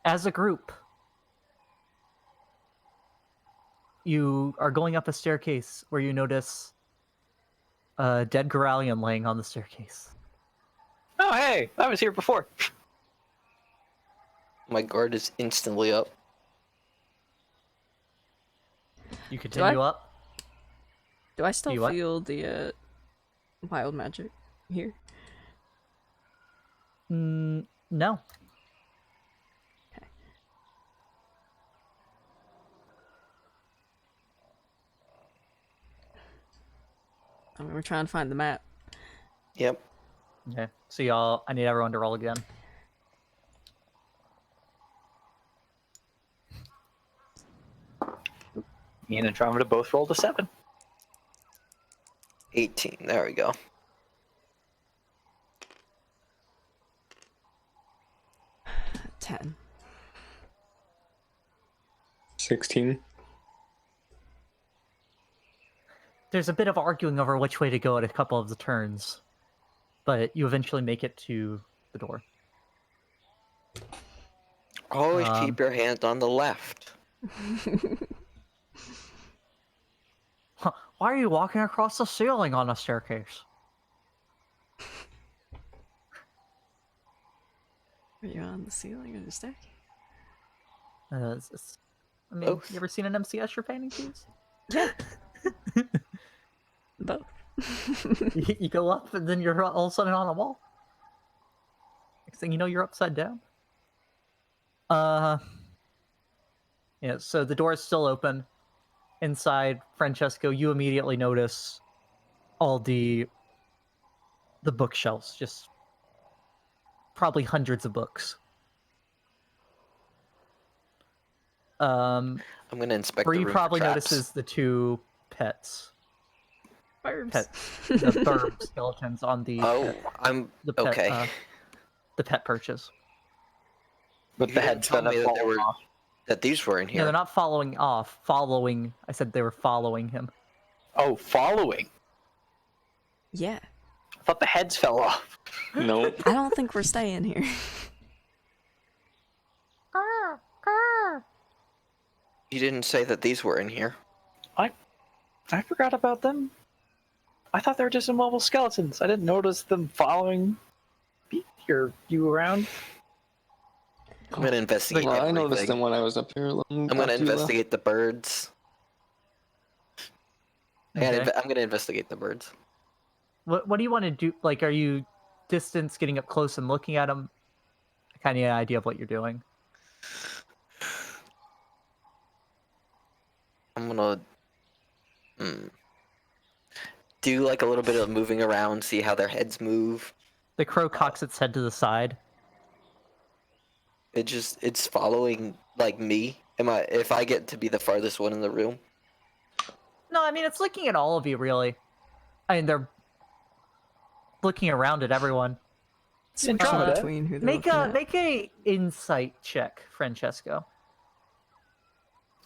As a group, you are going up a staircase where you notice a dead Goralian laying on the staircase. Oh, hey! I was here before. My guard is instantly up. You continue I- up. Do I still You what? feel the wild magic here? No. I mean, we're trying to find the map. Yep. Okay. So y'all, I need everyone to roll again. Me and Andromeda both rolled a 7. 18. There we go. 10. 16. There's a bit of arguing over which way to go at a couple of the turns, but you eventually make it to the door. Always keep your hands on the left. Huh, why are you walking across the ceiling on a staircase? Are you on the ceiling or the staircase? I mean, Both. you ever seen an MC Escher painting, please? Yeah. Both. You go up and then you're all of a sudden on a wall. Next thing you know, you're upside down. Yeah, so the door is still open. Inside, Francesco, you immediately notice all the bookshelves, just probably hundreds of books. Um, I'm gonna inspect Brie the room probably for traps. notices the two pets. Burbs. Pet, the burb skeletons on the Oh, pet, I'm the pet, okay. the pet perches. With You the didn't heads tell that me have that there fallen were off. that these were in Yeah, here. they're not following off. Following. I said they were following him. Oh, following. Yeah. I thought the heads fell off. Nope. I don't think we're staying here. You didn't say that these were in here. I forgot about them. I thought they were just immobile skeletons. I didn't notice them following you around. I'm gonna investigate Well, I everything. noticed them when I was up here. I'm gonna investigate the birds. Okay. I'm gonna investigate the birds. What do you want to do? Like, are you distance, getting up close and looking at them? Kind of an idea of what you're doing. I'm gonna do like a little bit of moving around, see how their heads move. The crow cocks its head to the side. It's following like me. If I get to be the farthest one in the room? No, I mean it's looking at all of you, really. I mean they're looking around at everyone. Switching Andromeda, between who they're Make looking a at. make a insight check, Francesco.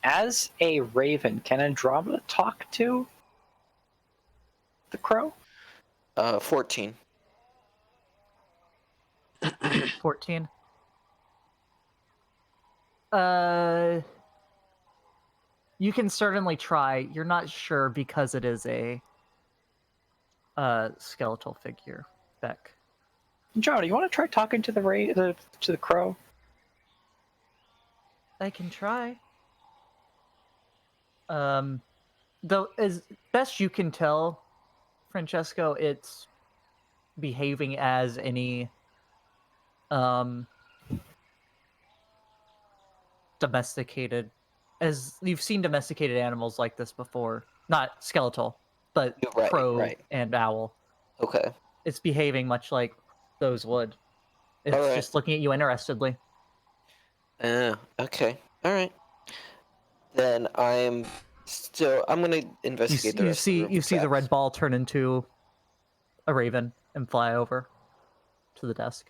As a raven, can Andromeda talk to the crow? 14. 14. You can certainly try. You're not sure because it is a skeletal figure, Beck. Andromeda, you want to try talking to the crow? I can try. Though as best you can tell, Francesco, it's behaving as any domesticated, as you've seen domesticated animals like this before. Not skeletal, but Right, crow right. and owl. Okay. It's behaving much like those would. It's Alright. just looking at you interestedly. Okay. All right. Then I'm gonna investigate the rest of the room You for see the red traps. ball turn into a raven and fly over to the desk.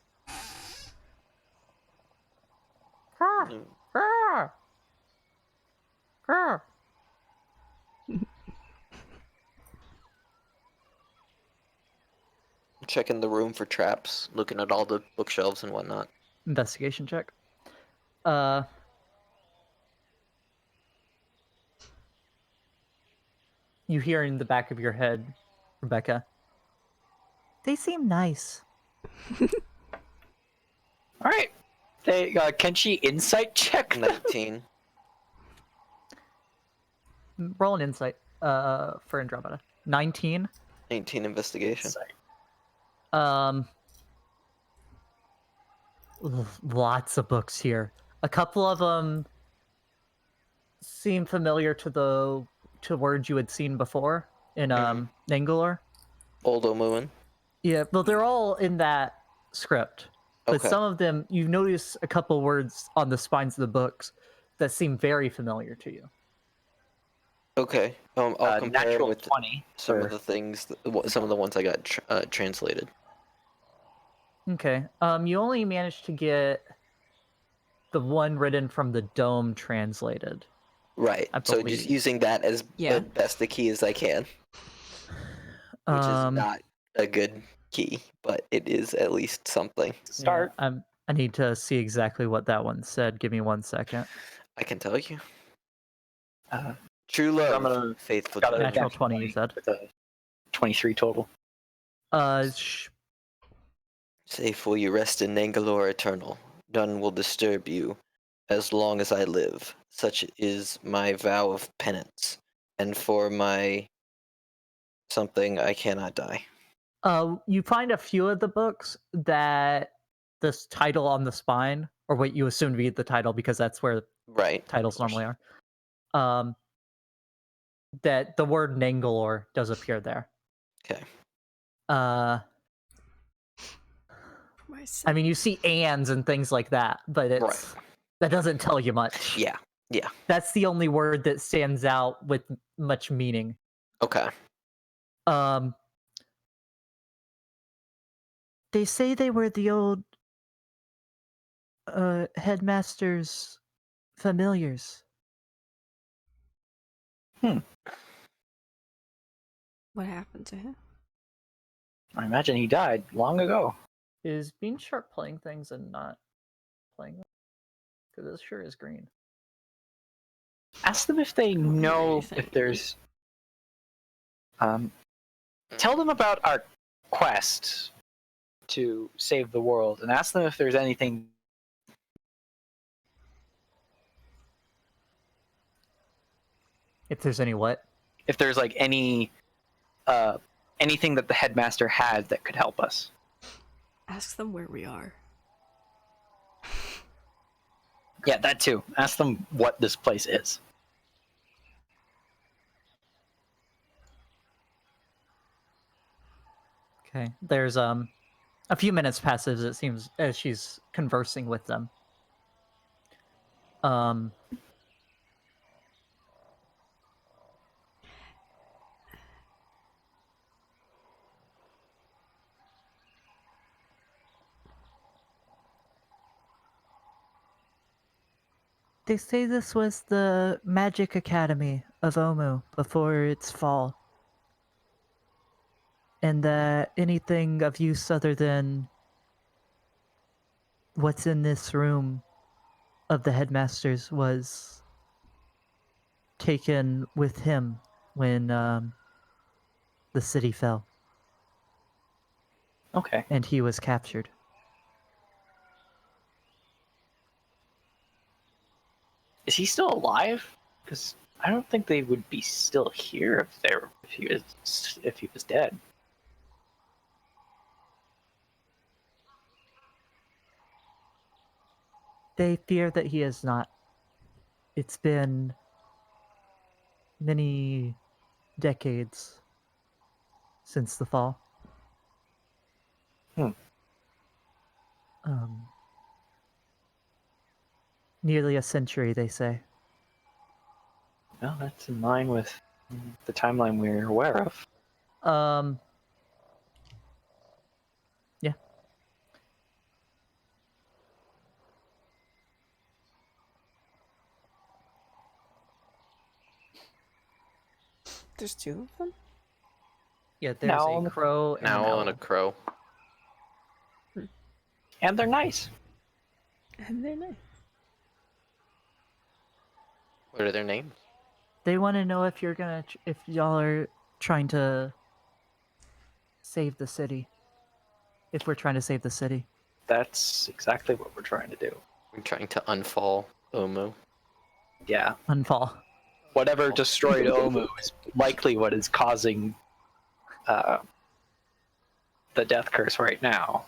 Mm. Checking the room for traps, looking at all the bookshelves and whatnot. Investigation check. You hear in the back of your head, Rebecca. They seem nice. All right. Can she insight check them? 19. Roll an insight for Andromeda. 19. 19 investigation. Lots of books here. A couple of them seem familiar to words you had seen before in Nangalore. Old Omuan. Yeah, but they're all in that script. But Okay. some of them, you notice a couple words on the spines of the books that seem very familiar to you. Okay. I'll compare Natural with 20. some of the things, some of the ones I got translated. Okay. You only managed to get the one written from the dome translated. Right. I So believe. just using that as Yeah. the best a key as I can, which is not a good key, but it is at least something. Start. Yeah, I need to see exactly what that one said. Give me 1 second. I can tell you. Uh, True love, I'm gonna- faithful got a journey. Natural 20, you said. With a 23 total. Safe will you rest in Nangalore eternal. None will disturb you as long as I live. Such is my vow of penance. And for my something, I cannot die. You find a few of the books that this title on the spine, or what you assume to be the title, because that's where Right. titles normally are. That the word Nangalore does appear there. Okay. I mean, you see ands and things like that, but that doesn't tell you much. Yeah. Yeah. That's the only word that stands out with much meaning. Okay. They say they were the old headmaster's familiars. What happened to him? I imagine he died long ago. Is Bean Sharp playing things and not playing them? Because this sure is green. Ask them if they hear know anything. if there's. Tell them about our quest to save the world, and ask them if there's anything. If there's any what? If there's like anything that the headmaster has that could help us. Ask them where we are. Yeah, that too. Ask them what this place is. Okay. There's a few minutes passes, it seems, as she's conversing with them. They say this was the Magic Academy of Omu before its fall. And that anything of use other than what's in this room of the headmasters was taken with him when the city fell Okay. and he was captured. Is he still alive? Because I don't think they would be still here if he was dead. They fear that he is not. It's been many decades since the fall. Nearly a century, they say. Well, that's in line with the timeline we're aware of. Yeah. There's two of them? Yeah, there's No. a crow and an Owl and a owl. crow. And they're nice. And they're nice. What are their names? They want to know if you're gonna, if y'all are trying to save the city. If we're trying to save the city. That's exactly what we're trying to do. We're trying to unfall Omu. Yeah. Unfall. Whatever destroyed Omu is likely what is causing the death curse right now.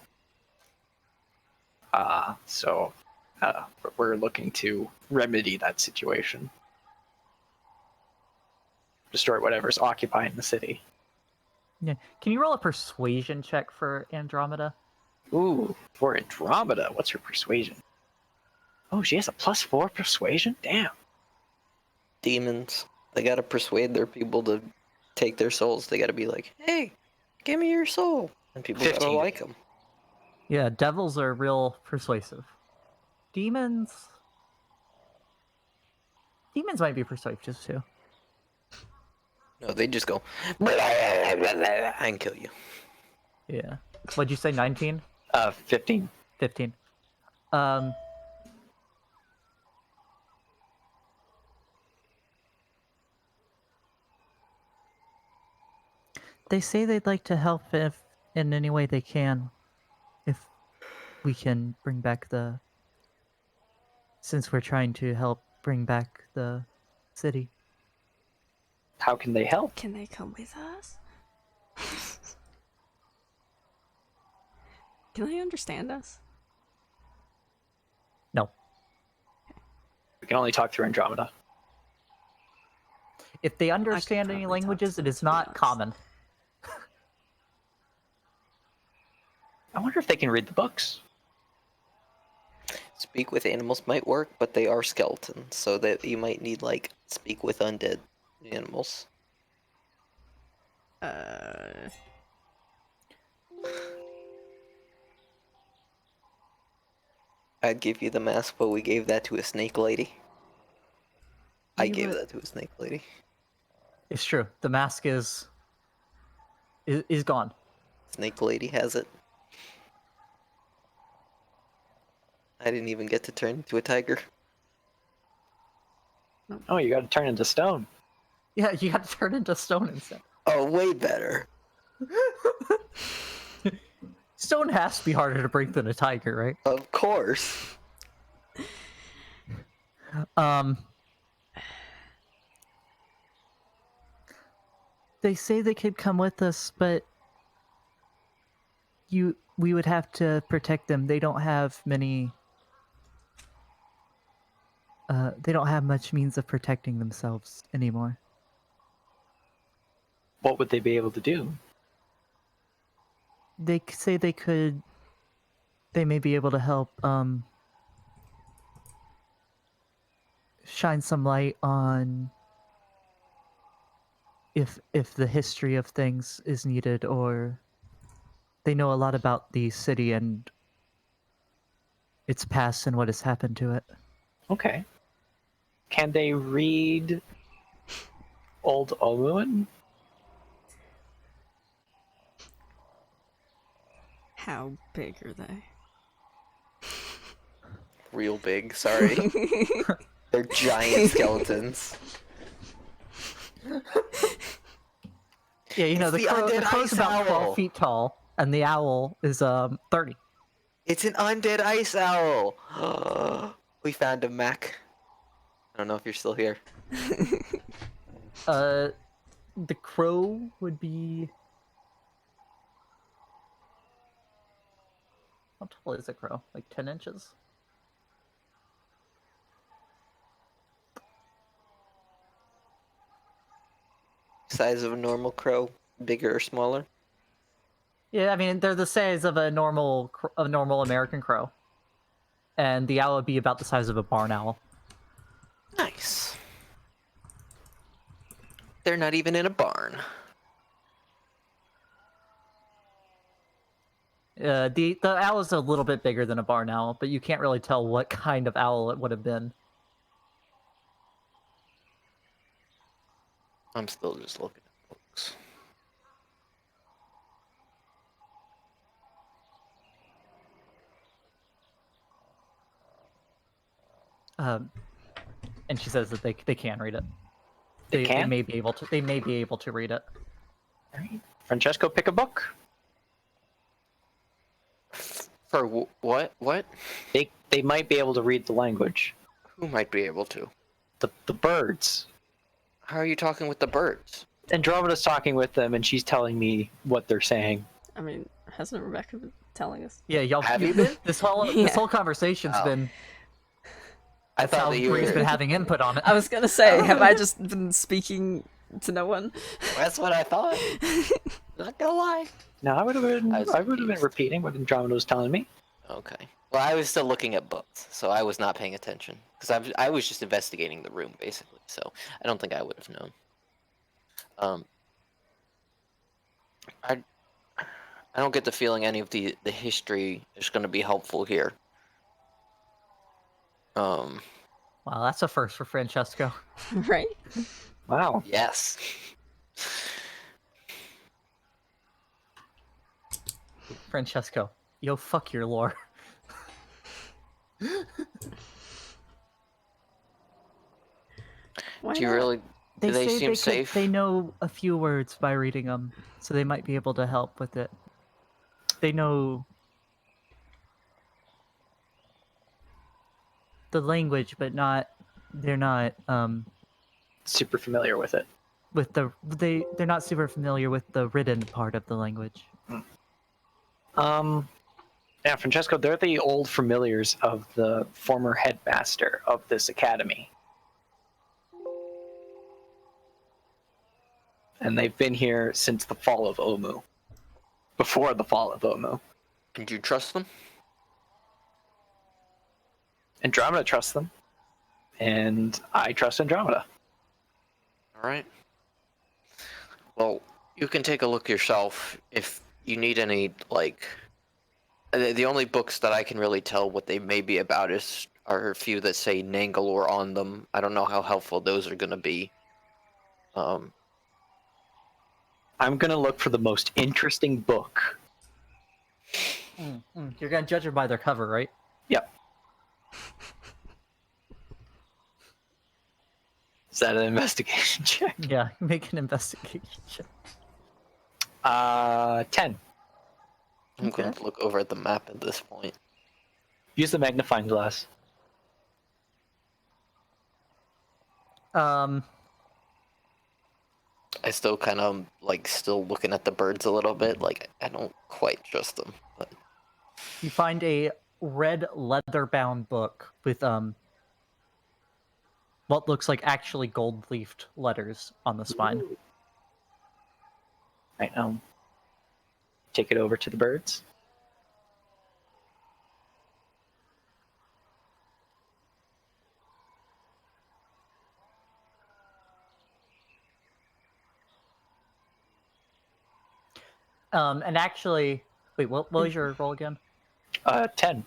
So we're looking to remedy that situation. Destroy whatever's occupying the city. Yeah. Can you roll a persuasion check for Andromeda? Ooh, for Andromeda, what's her persuasion? Oh, she has a +4 persuasion? Damn. Demons. They gotta persuade their people to take their souls. They gotta be like, hey, give me your soul. And people gotta 15. like them. Yeah, devils are real persuasive. Demons might be persuasive too. No, they just go, blah, blah, blah, blah, and kill you. Yeah. What'd you say, 19? 15. 15. They say they'd like to help if in any way they can. If we can bring back the... Since we're trying to help bring back the city. How can they help? Can they come with us? Can they understand us? No. We can only talk through Andromeda. If they understand any probably talk languages, to it them, is to be not honest. common. I wonder if they can read the books. Speak with animals might work, but they are skeletons, so that you might need like speak with undead animals. I'd give you the mask, but we gave that to a snake lady. I You gave would- that to a snake lady. It's true. The mask is gone. Snake lady has it. I didn't even get to turn into a tiger. Oh, you got to turn into stone. Yeah, you got to turn into stone instead. Oh, way better. Stone has to be harder to break than a tiger, right? Of course. They say they could come with us, but we would have to protect them. They don't have many. They don't have much means of protecting themselves anymore. What would they be able to do? They say they could. They may be able to help. Shine some light on if the history of things is needed, or they know a lot about the city and its past and what has happened to it. Okay. Can they read Old Omuan? How big are they? Real big, sorry. They're giant skeletons. Yeah, you know, It's the the undead crow's ice about owl. 12 feet tall, and the owl is 30. It's an undead ice owl. We found a Mac. I don't know if you're still here. The crow would be. How tall is a crow? Like 10 inches? Size of a normal crow, bigger or smaller? Yeah, I mean they're the size of a normal American crow, and the owl would be about the size of a barn owl. Nice. They're not even in a barn. The owl is a little bit bigger than a barn owl, but you can't really tell what kind of owl it would have been. I'm still just looking at books. And she says that they can read it. They They can? may be able to. They may be able to read it. Alright. Francesco, pick a book. For what? What? They might be able to read the language. Who might be able to? The birds. How are you talking with the birds? Andromeda's talking with them, and she's telling me what they're saying. I mean, hasn't Rebecca been telling us? Yeah, y'all. Have you been? This whole conversation's Oh. been. I That's how thought that you Bree's were. been having input on it. I was gonna say, have I just been speaking to no one? That's what I thought. Not gonna lie. No, I would have been. I was I would have been confused. repeating what Andromeda was telling me. Okay. Well, I was still looking at books, so I was not paying attention because I was just investigating the room basically. So I don't think I would have known. I don't get the feeling any of the history is going to be helpful here. Wow, that's a first for Francesco. Right? Wow. Yes. Francesco, yo, fuck your lore. Why Do you not? really? Do they seem safe? They know a few words by reading them, so they might be able to help with it. They know the language, but they're not Super familiar with it. with they're not super familiar with the written part of the language. Yeah, Francesco, they're the old familiars of the former headmaster of this academy. And they've been here since the fall of Omu. Before the fall of Omu. Did you trust them? Andromeda trusts them, and I trust Andromeda. All right. Well, you can take a look yourself if you need any, like... The only books that I can really tell what they may be about are a few that say Nangalore on them. I don't know how helpful those are going to be. I'm gonna look for the most interesting book. You're gonna judge it by their cover, right? Yep. Is that an investigation check? Yeah, make an investigation check. 10. I'm going to look over at the map at this point. Use the magnifying glass. I still kind of still looking at the birds a little bit. Like, I don't quite trust them. But You find a red leather-bound book with what looks like actually gold-leafed letters on the spine. Right, take it over to the birds. And actually, wait, what was your roll again? 10.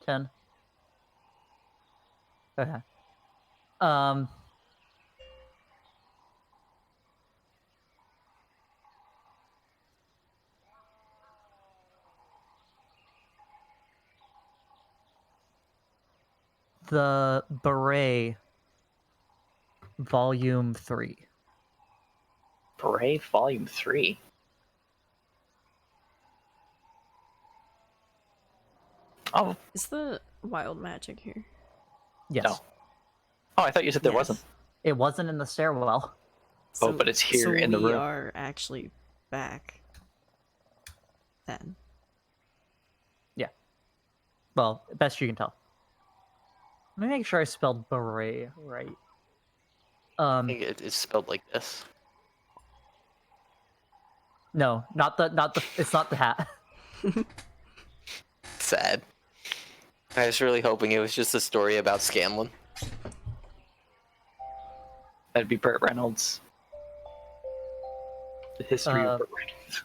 10. Okay. The Beret, Volume 3. Brie, Volume 3. Oh, Is the wild magic here? Yes. No. Oh, I thought you said there Yes. wasn't. It wasn't in the stairwell. Oh, but it's here in the we room. are actually back. Then. Well, best you can tell. Let me make sure I spelled beret right. I think it's spelled like this. No, not the. It's not the hat. Sad. I was really hoping it was just a story about Scanlan. That'd be Burt Reynolds. The history of Burt Reynolds.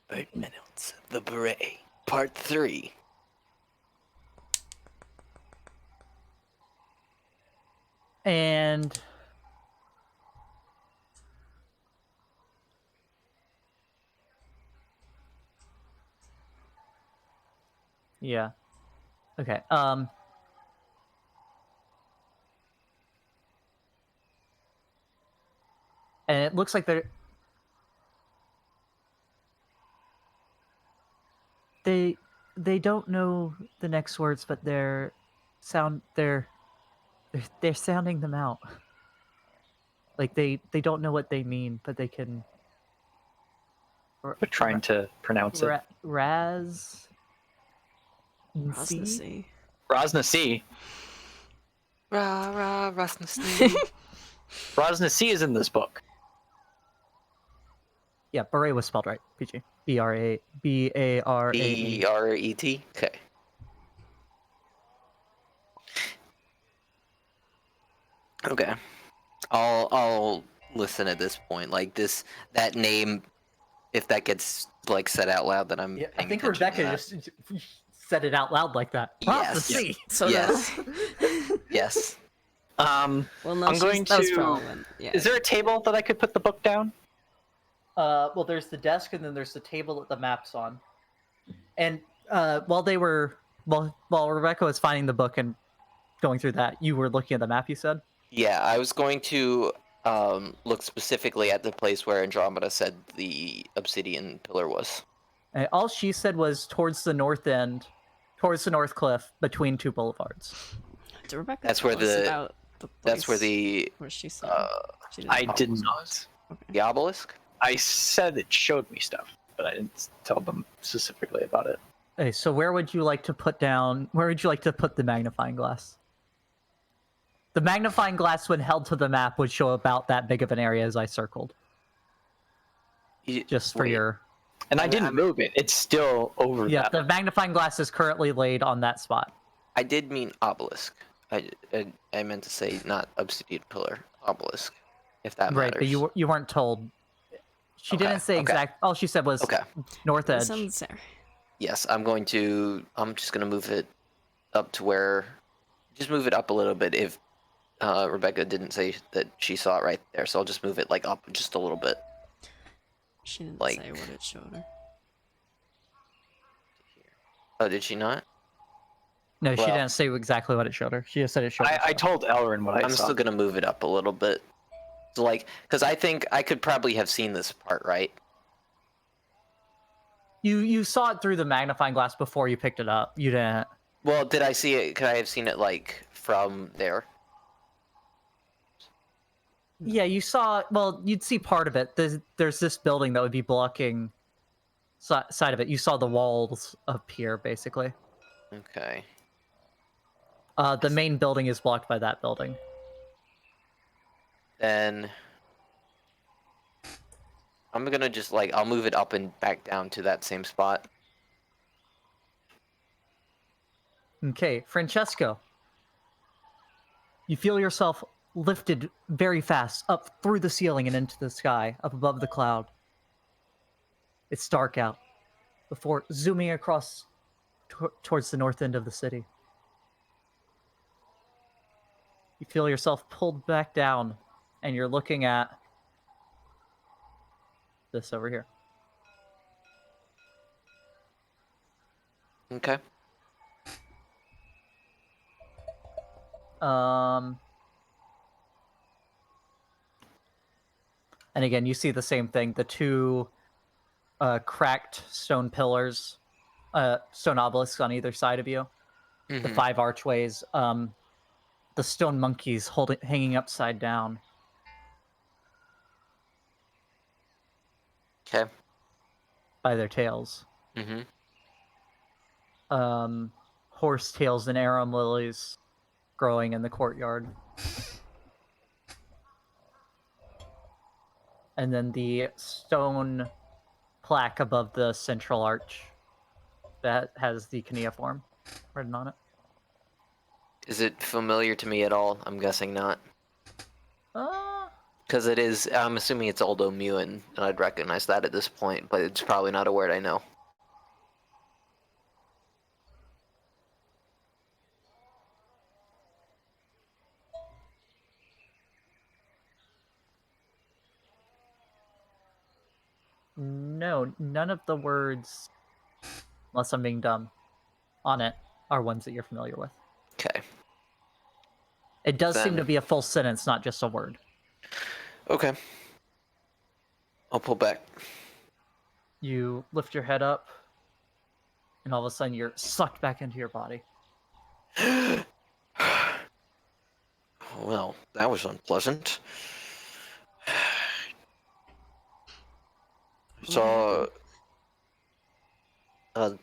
Burt Reynolds, The Beret, Part 3. And yeah. Okay. And it looks like they don't know the next words, but they're sounding them out. Like they don't know what they mean, but they can. But trying to pronounce it. Raz. Rosnacy. Rosnacy. Rosnacy. Rosnacy is in this book. Yeah, beret was spelled right. PG. B-R-A-R-A-E. B-R-E-T? Okay. Okay. I'll listen at this point. Like that name, if that gets said out loud, then I'm Yeah, I paying think attention to Rebecca that. just said it out loud like that. Yes. The sea. So Yes. Yes. well, no, I'm going that was to- probably when, yeah. Is there a table that I could put the book down? Well, there's the desk, and then there's the table that the map's on. And while Rebecca was finding the book and going through that, you were looking at the map. You said. Yeah, I was going to look specifically at the place where Andromeda said the obsidian pillar was. And all she said was towards the north end, towards the north cliff, between two boulevards. Did Rebecca That's where tell us the- about the That's where place the where she said she didn't I know did what it not. was? Okay. the obelisk. I said it showed me stuff, but I didn't tell them specifically about it. Okay, so where would you like to put the magnifying glass? The magnifying glass, when held to the map, would show about that big of an area as I circled. Just for Wait. your... And I didn't move it. It's still over Yeah, that. the magnifying glass is currently laid on that spot. I did mean obelisk. I meant to say not obsidian pillar, obelisk. If that Right, matters. but you weren't told. She Okay, didn't say okay. exact. All she said was Okay. north It edge. was on the stair. Yes, I'm just gonna move it up to where. Just move it up a little bit. If Rebecca didn't say that she saw it right there, so I'll just move it like up just a little bit. She didn't Like- say what it showed her. Oh, did she not? No, she Well- didn't say exactly what it showed her. She just said it showed her. I told Elrin what I I'm saw. still gonna move it up a little bit. So like, because I think I could probably have seen this part, right? You saw it through the magnifying glass before you picked it up. You didn't. Well, did I see it? Could I have seen it like from there? Yeah, you saw. Well, you'd see part of it. There's this building that would be blocking side of it. You saw the walls up here, basically. Okay. The main building is blocked by that building. Then I'm gonna just like I'll move it up and back down to that same spot. Okay, Francesco. You feel yourself lifted very fast up through the ceiling and into the sky, up above the cloud. It's dark out before zooming across towards the north end of the city. You feel yourself pulled back down, and you're looking at this over here. Okay. And again, you see the same thing. The two cracked stone pillars, stone obelisks on either side of you. The Mhm. 5 archways. The stone monkeys hanging upside down. Okay. By their tails. Mhm. Horse tails and arum lilies growing in the courtyard. And then the stone plaque above the central arch that has the cuneiform written on it. Is it familiar to me at all? I'm guessing not. Uh, Because it is, I'm assuming it's Oldo Muin, and I'd recognize that at this point, but it's probably not a word I know. no, none of the words, unless I'm being dumb, on it are ones that you're familiar with. Okay. It does seem to Then- be a full sentence, not just a word. Okay. I'll pull back. You lift your head up, and all of a sudden you're sucked back into your body. Well, that was unpleasant. Saw a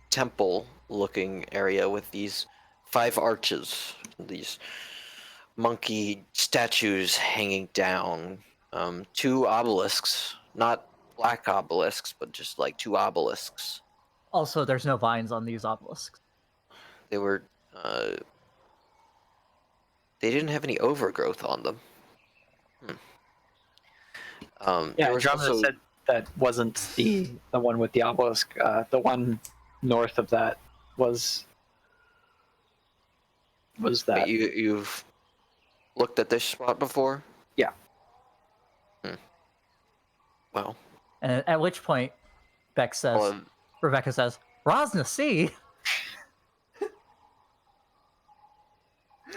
temple-looking area with these 5 arches, these monkey statues hanging down, 2 obelisks, not black obelisks, but just like 2 obelisks. Also, there's no vines on these obelisks. They were, they didn't have any overgrowth on them. Yeah, there was Andromeda also- said that wasn't the one with the obelisk. The one north of that was that. Wait, you've looked at this spot before? Yeah. Well, And at which point, Rebecca says, Rosna, see?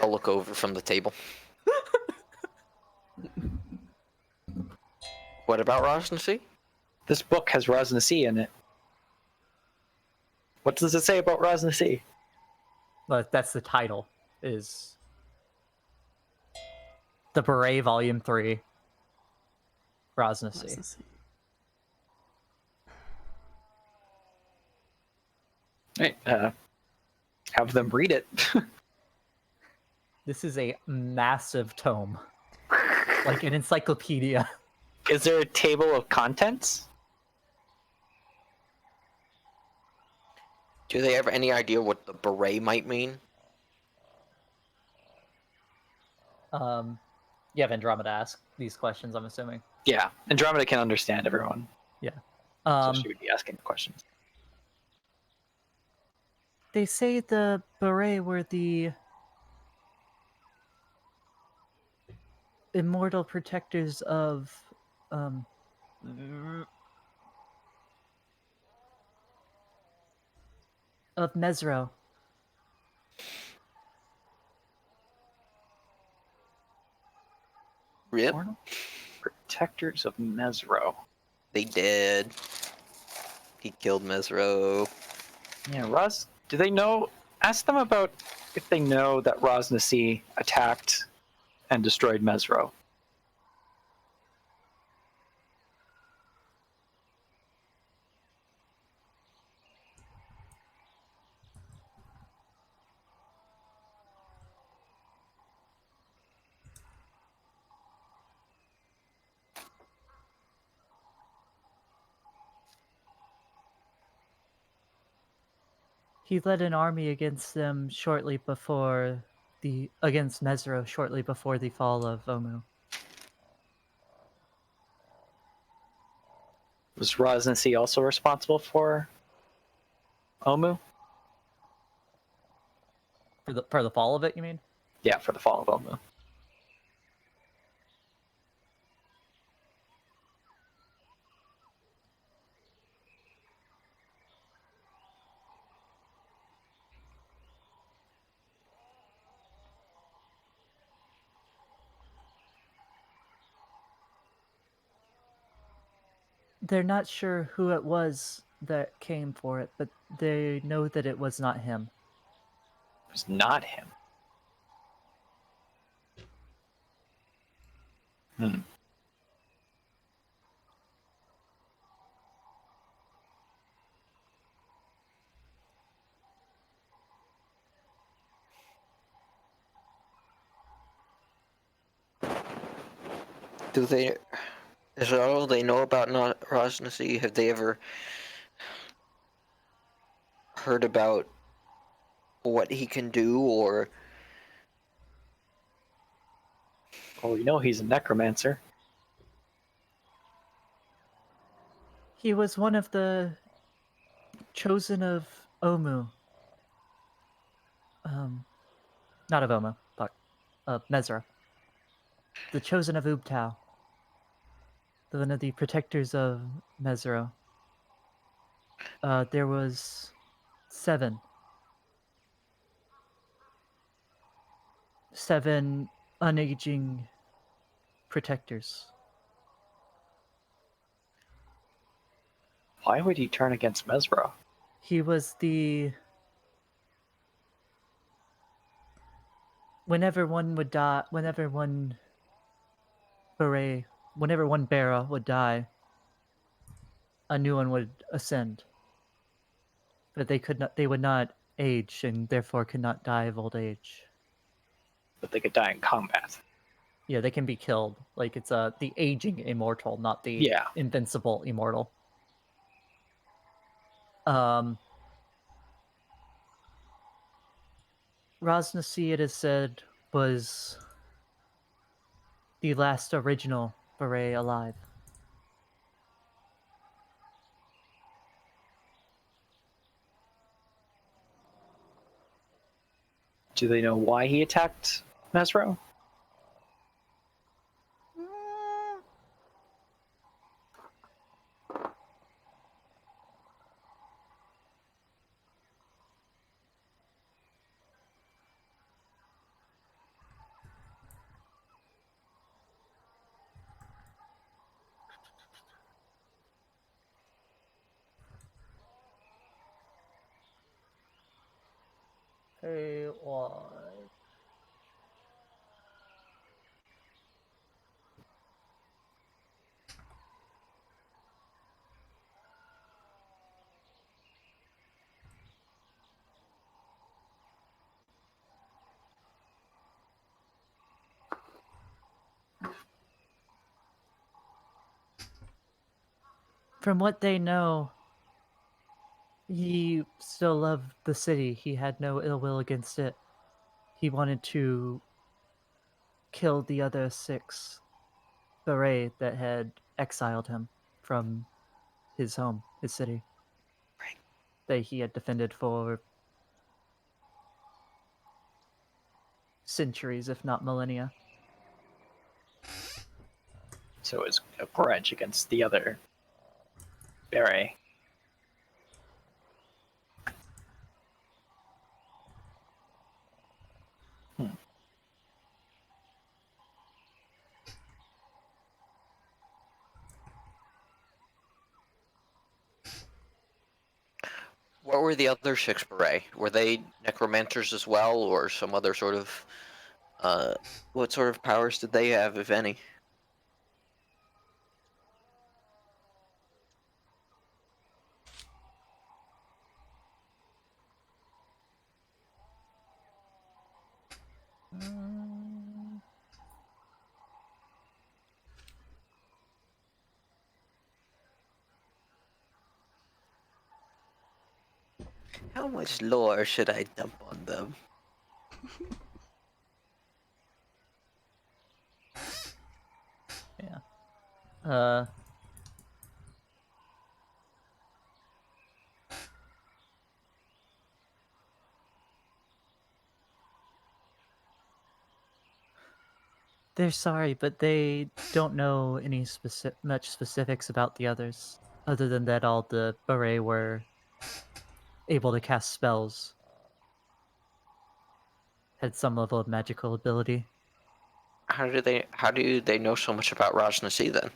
I'll look over from the table. What about Rosnacy? This book has Rosnacy in it. What does it say about Rosnacy? But that's the title, is The Beret Volume 3, Rosna Sea. Let's see. Right, have them read it. This is a massive tome. Like an encyclopedia. Is there a table of contents? Do they have any idea what the beret might mean? You have Andromeda ask these questions, I'm assuming. Yeah, Andromeda can understand everyone, so Um, she would be asking the questions. they say the Beret were the immortal protectors of Mesro. Rip. Immortal Protectors of Mesro. They did. He killed Mesro. Yeah, Raz. Do they know? Ask them about if they know that Rosnasi attacked and destroyed Mesro. He led an army against them against Mesro shortly before the fall of Omu. Was Rosnasi also responsible for Omu? For the fall of it, you mean? Yeah, for the fall of Omu. They're not sure who it was that came for it, but they know that it was not him. It was not him. Hmm. Do they? Is that all they know about Rosnasi? Have they ever heard about what he can do, or Well, we know he's a necromancer. He was one of the chosen of Omu. Not of Omu, but of Mesra. The chosen of Ubtao. One of the protectors of Mesro. There was 7. 7 unaging protectors. Why would he turn against Mesro? He was the... Whenever one would die, whenever one Bera would die, a new one would ascend. But they would not age, and therefore could not die of old age. But they could die in combat. Yeah, they can be killed. Like, it's the aging immortal, not the Yeah. invincible immortal. Rosnasi, it is said, was the last original beret alive. Do they know why he attacked Mesro? Hey, what? From what they know, he still loved the city. He had no ill will against it. He wanted to killed the other 6 beret that had exiled him from his home, his city. Right. That he had defended for centuries, if not millennia. So it's a grudge against the other beret. What were the other 6 beret? Were they necromancers as well, or some other sort of what sort of powers did they have, if any? How much lore should I dump on them? Yeah. They're sorry, but they don't know any much specifics about the others, other than that all the beret were able to cast spells, had some level of magical ability. How do they know so much about Rajnasi then?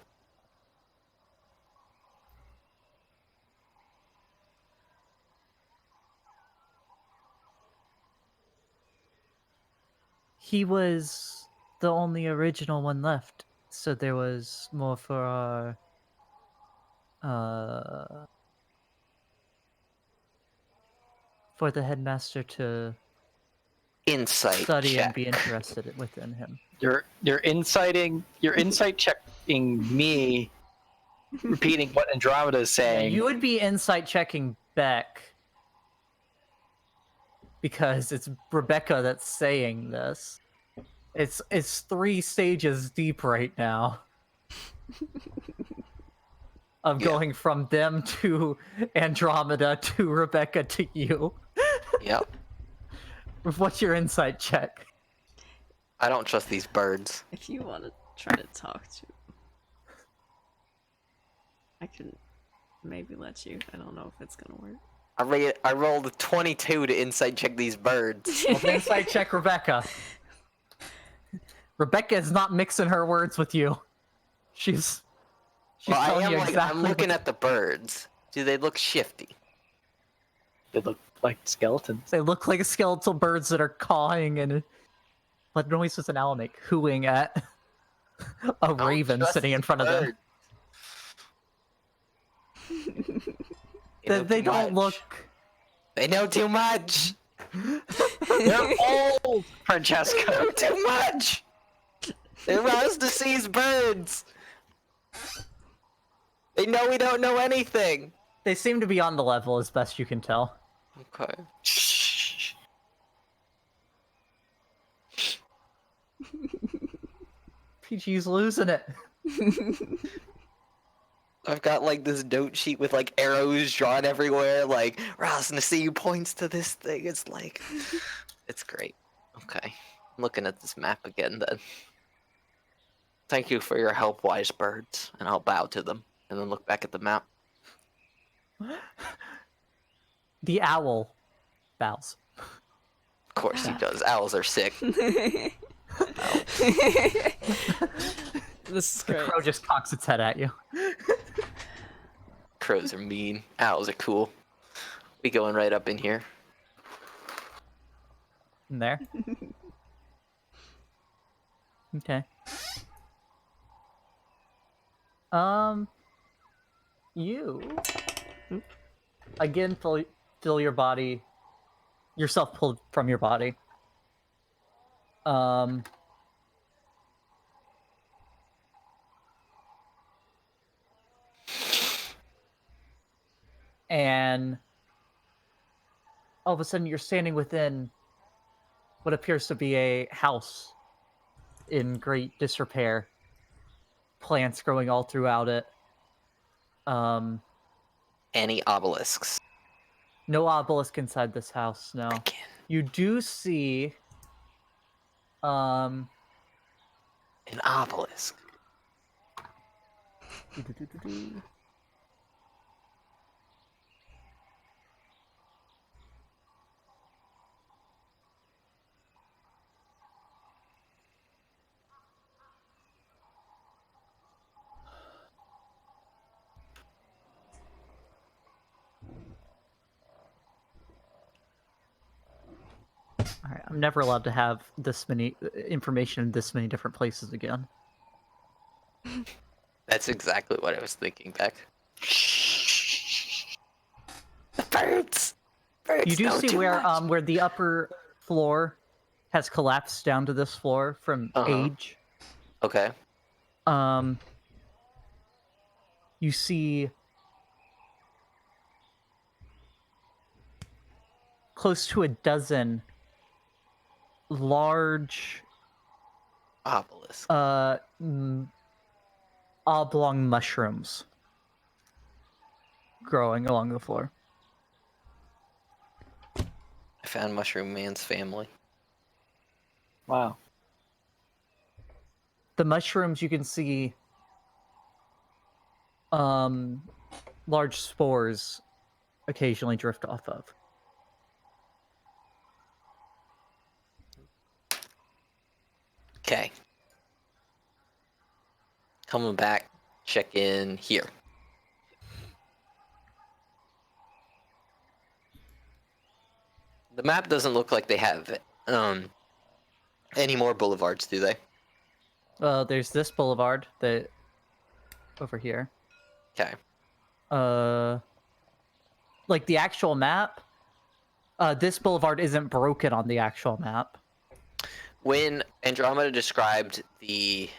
He was the only original one left, so there was more for our for the headmaster to Insight study check. and be interested within him. You're insight checking me, repeating what Andromeda is Yeah, saying. you would be insight checking Beck because it's Rebecca that's saying this. It's 3 stages deep right now. Of Yeah. going from them to Andromeda to Rebecca to you. Yep. What's your insight check? I don't trust these birds. If you want to try to talk to, I can maybe let you. I don't know if it's gonna work. I rolled a 22 to insight check these birds. Well, insight check Rebecca. Rebecca is not mixing her words with you. She's Well, I telling am you like exactly I'm looking what- at the birds. Do they look shifty? They look like skeletons. They look like skeletal birds that are cawing and what noise does an owl make? Hooing at a Don't raven trust sitting in these front of them. birds. They know They too don't much. look. They know too much. They're old, Francesco. Too much. They're Rajnasi's birds. They know we don't know anything. They seem to be on the level as best you can tell. Okay. Shh. PG's losing it. I've got like this note sheet with like arrows drawn everywhere. Like Rajnasi points to this thing. It's like, it's great. Okay, I'm looking at this map again then. Thank you for your help, wise birds, and I'll bow to them and then look back at the map. The owl bows. Of course he does. Owls are sick. This is The great. crow just cocks its head at you. Crows are mean. Owls are cool. We going right up in here. In there. Okay. You again feel your body, yourself pulled from your body. And all of a sudden you're standing within what appears to be a house in great disrepair. Plants growing all throughout it. Any obelisks? No obelisk inside this house, no. Again. You do see An obelisk. Alright, I'm never allowed to have this many information in this many different places again. That's exactly what I was thinking, Beck. The birds! Birds You do know see too where much. where the upper floor has collapsed down to this floor from age. Okay. You see close to a dozen large Obelisk. oblong mushrooms growing along the floor. I found Mushroom Man's family. Wow. The mushrooms you can see large spores occasionally drift off of. Okay. Coming back, check in here. The map doesn't look like they have any more boulevards, do they? There's this boulevard that over here. Okay. Like the actual map, this boulevard isn't broken on the actual map. When Andromeda described the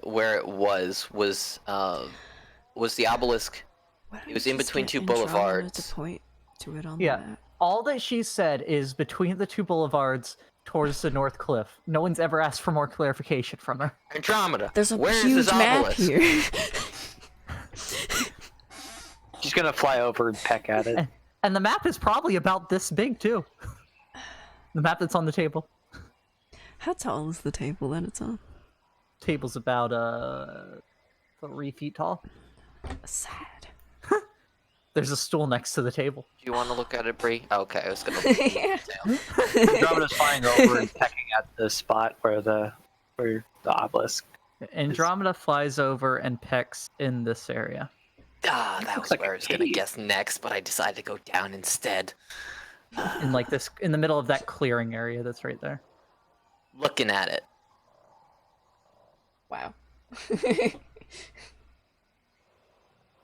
where it was the obelisk. Why don't It was you in just between get two Andromeda boulevards. to point to it on Yeah. the map. All that she said is between the two boulevards towards the North Cliff. No one's ever asked for more clarification from her. Andromeda. There's a where is huge this map obelisk? here. She's gonna fly over and peck at it. And the map is probably about this big too. The map that's on the table. How tall is the table that it's on? Table's about 3 feet tall. Sad. There's a stool next to the table. Do you want to look at it, Brie? Okay, I was gonna. Yeah. Andromeda's flying over and pecking at the spot where the obelisk. Andromeda flies over and pecks in this area. That looks was like where a I was gonna cave. guess next, but I decided to go down instead. In like this, in the middle of that clearing area that's right there. Looking at it. Wow.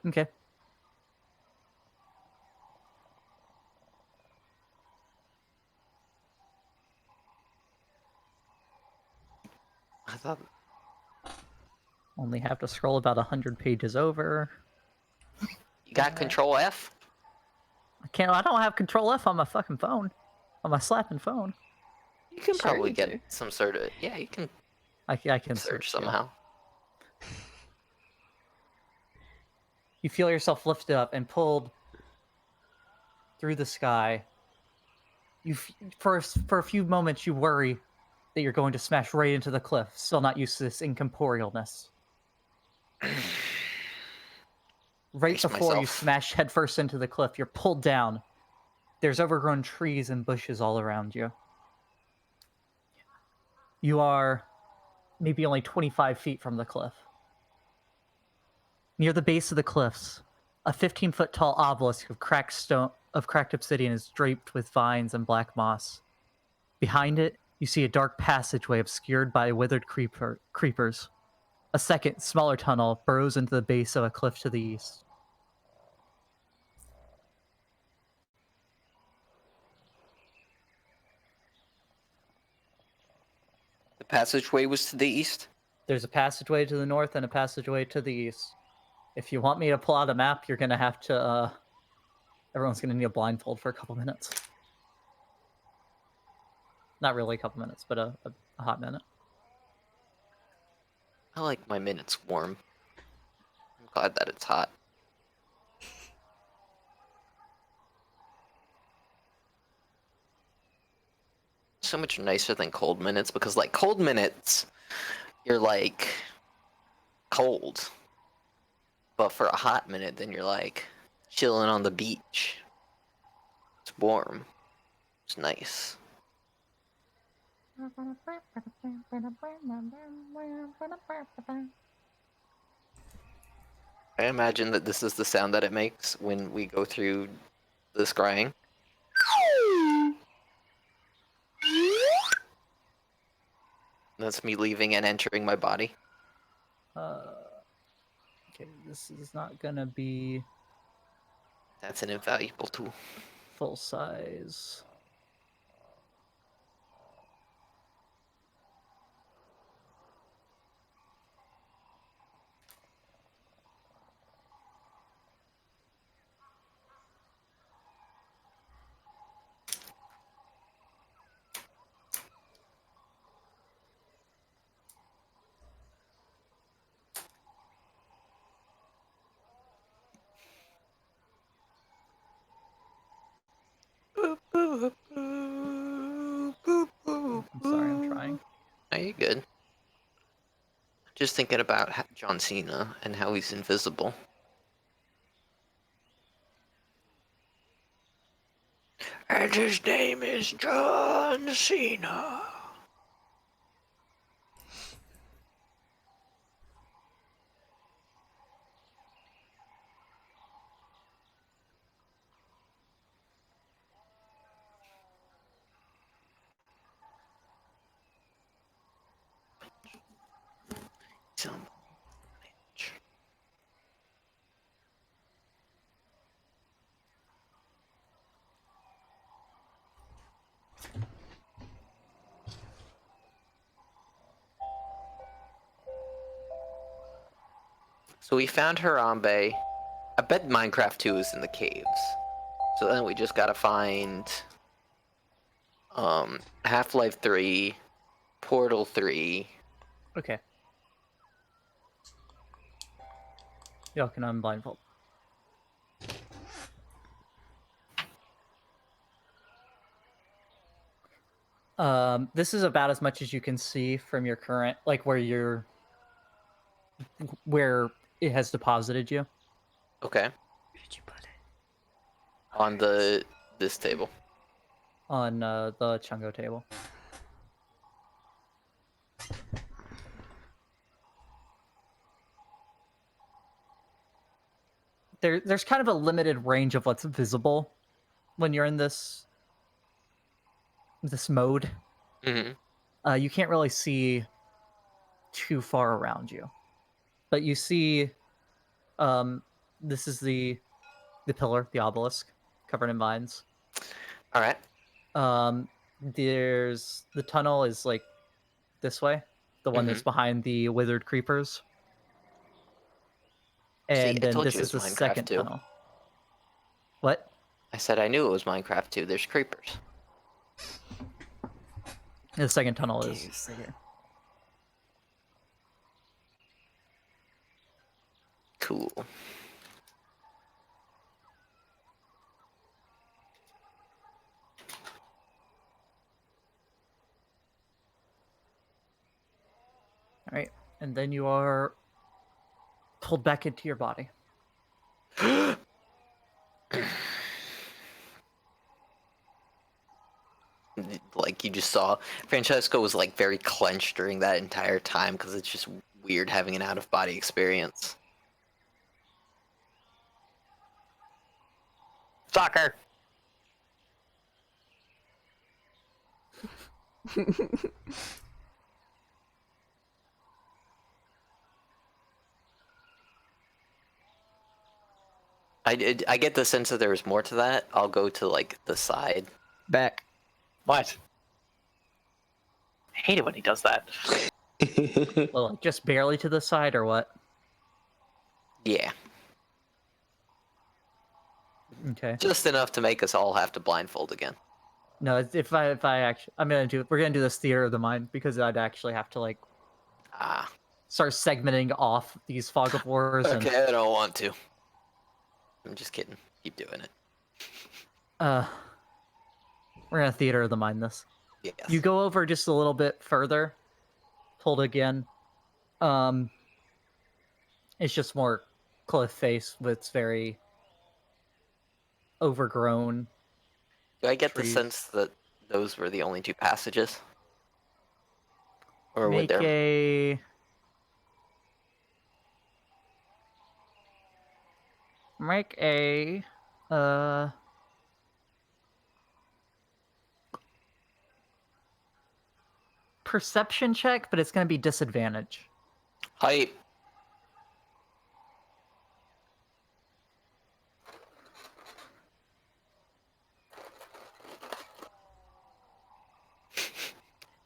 Okay. I thought Only have to scroll about 100 pages over. you got Control F. I don't have Control F on my fucking phone. On my slapping phone. You can Sure probably you get do. some sort of you can I can search yeah. somehow. You feel yourself lifted up and pulled through the sky. For a few moments you worry that you're going to smash right into the cliff, still not used to this incorporealness. Right Brace before you myself. smash headfirst into the cliff, you're pulled down. There's overgrown trees and bushes all around you. You are maybe only 25 feet from the cliff. Near the base of the cliffs, a 15-foot tall obelisk of cracked obsidian is draped with vines and black moss. Behind it, you see a dark passageway obscured by withered creepers. A second, smaller tunnel burrows into the base of a cliff to the east. The passageway was to the east. There's a passageway to the north and a passageway to the east. If you want me to pull out a map, you're going to have to... everyone's going to need a blindfold for a couple minutes. Not really a couple minutes, but a hot minute. I like my minutes warm. I'm glad that it's hot. So much nicer than cold minutes because, like, cold minutes, you're like cold. But for a hot minute, then you're like chilling on the beach. It's warm. It's nice. I imagine that this is the sound that it makes when we go through the scrying. That's me leaving and entering my body. Okay, this is not gonna be That's an invaluable tool. full size. I'm sorry, I'm trying. Are you good? Just thinking about John Cena and how he's invisible. And his name is John Cena. So we found Harambe. I bet Minecraft 2 is in the caves. So then we just gotta find Half-Life 3, Portal 3. Okay. Y'all can unblindfold. This is about as much as you can see from your current, like where it has deposited you. Okay. Where'd you put it? On this table. On the Chungo table. There's kind of a limited range of what's visible when you're in this mode. Mm-hmm. You can't really see too far around you, but you see, this is the pillar, the obelisk, covered in vines. All right. There's the tunnel is like this way, the one that's behind the withered creepers. And See, I then told this you it is was the Minecraft second 2. tunnel. What? I said I knew it was Minecraft 2. There's creepers. The second tunnel is Caves. right here. Cool. All right, and then you are pulled back into your body. Like you just saw, Francesco was like very clenched during that entire time because it's just weird having an out-of-body experience. Soccer. I get the sense that there was more to that. I'll go to like the side. Back. What? I hate it when he does that. Well, like just barely to the side, or what? Yeah, Okay. just enough to make us all have to blindfold again. No, if I actually, we're gonna do this theater of the mind because I'd actually have to like Ah, start segmenting off these fog of wars and okay, I don't want to. I'm just kidding. Keep doing it. we're gonna theater of the mind this. Yes. You go over just a little bit further, hold again. It's just more cliff face with very overgrown. Do I get the trees. sense that those were the only two passages? Or would Make there... a uh perception check, but it's gonna be disadvantage. Hype.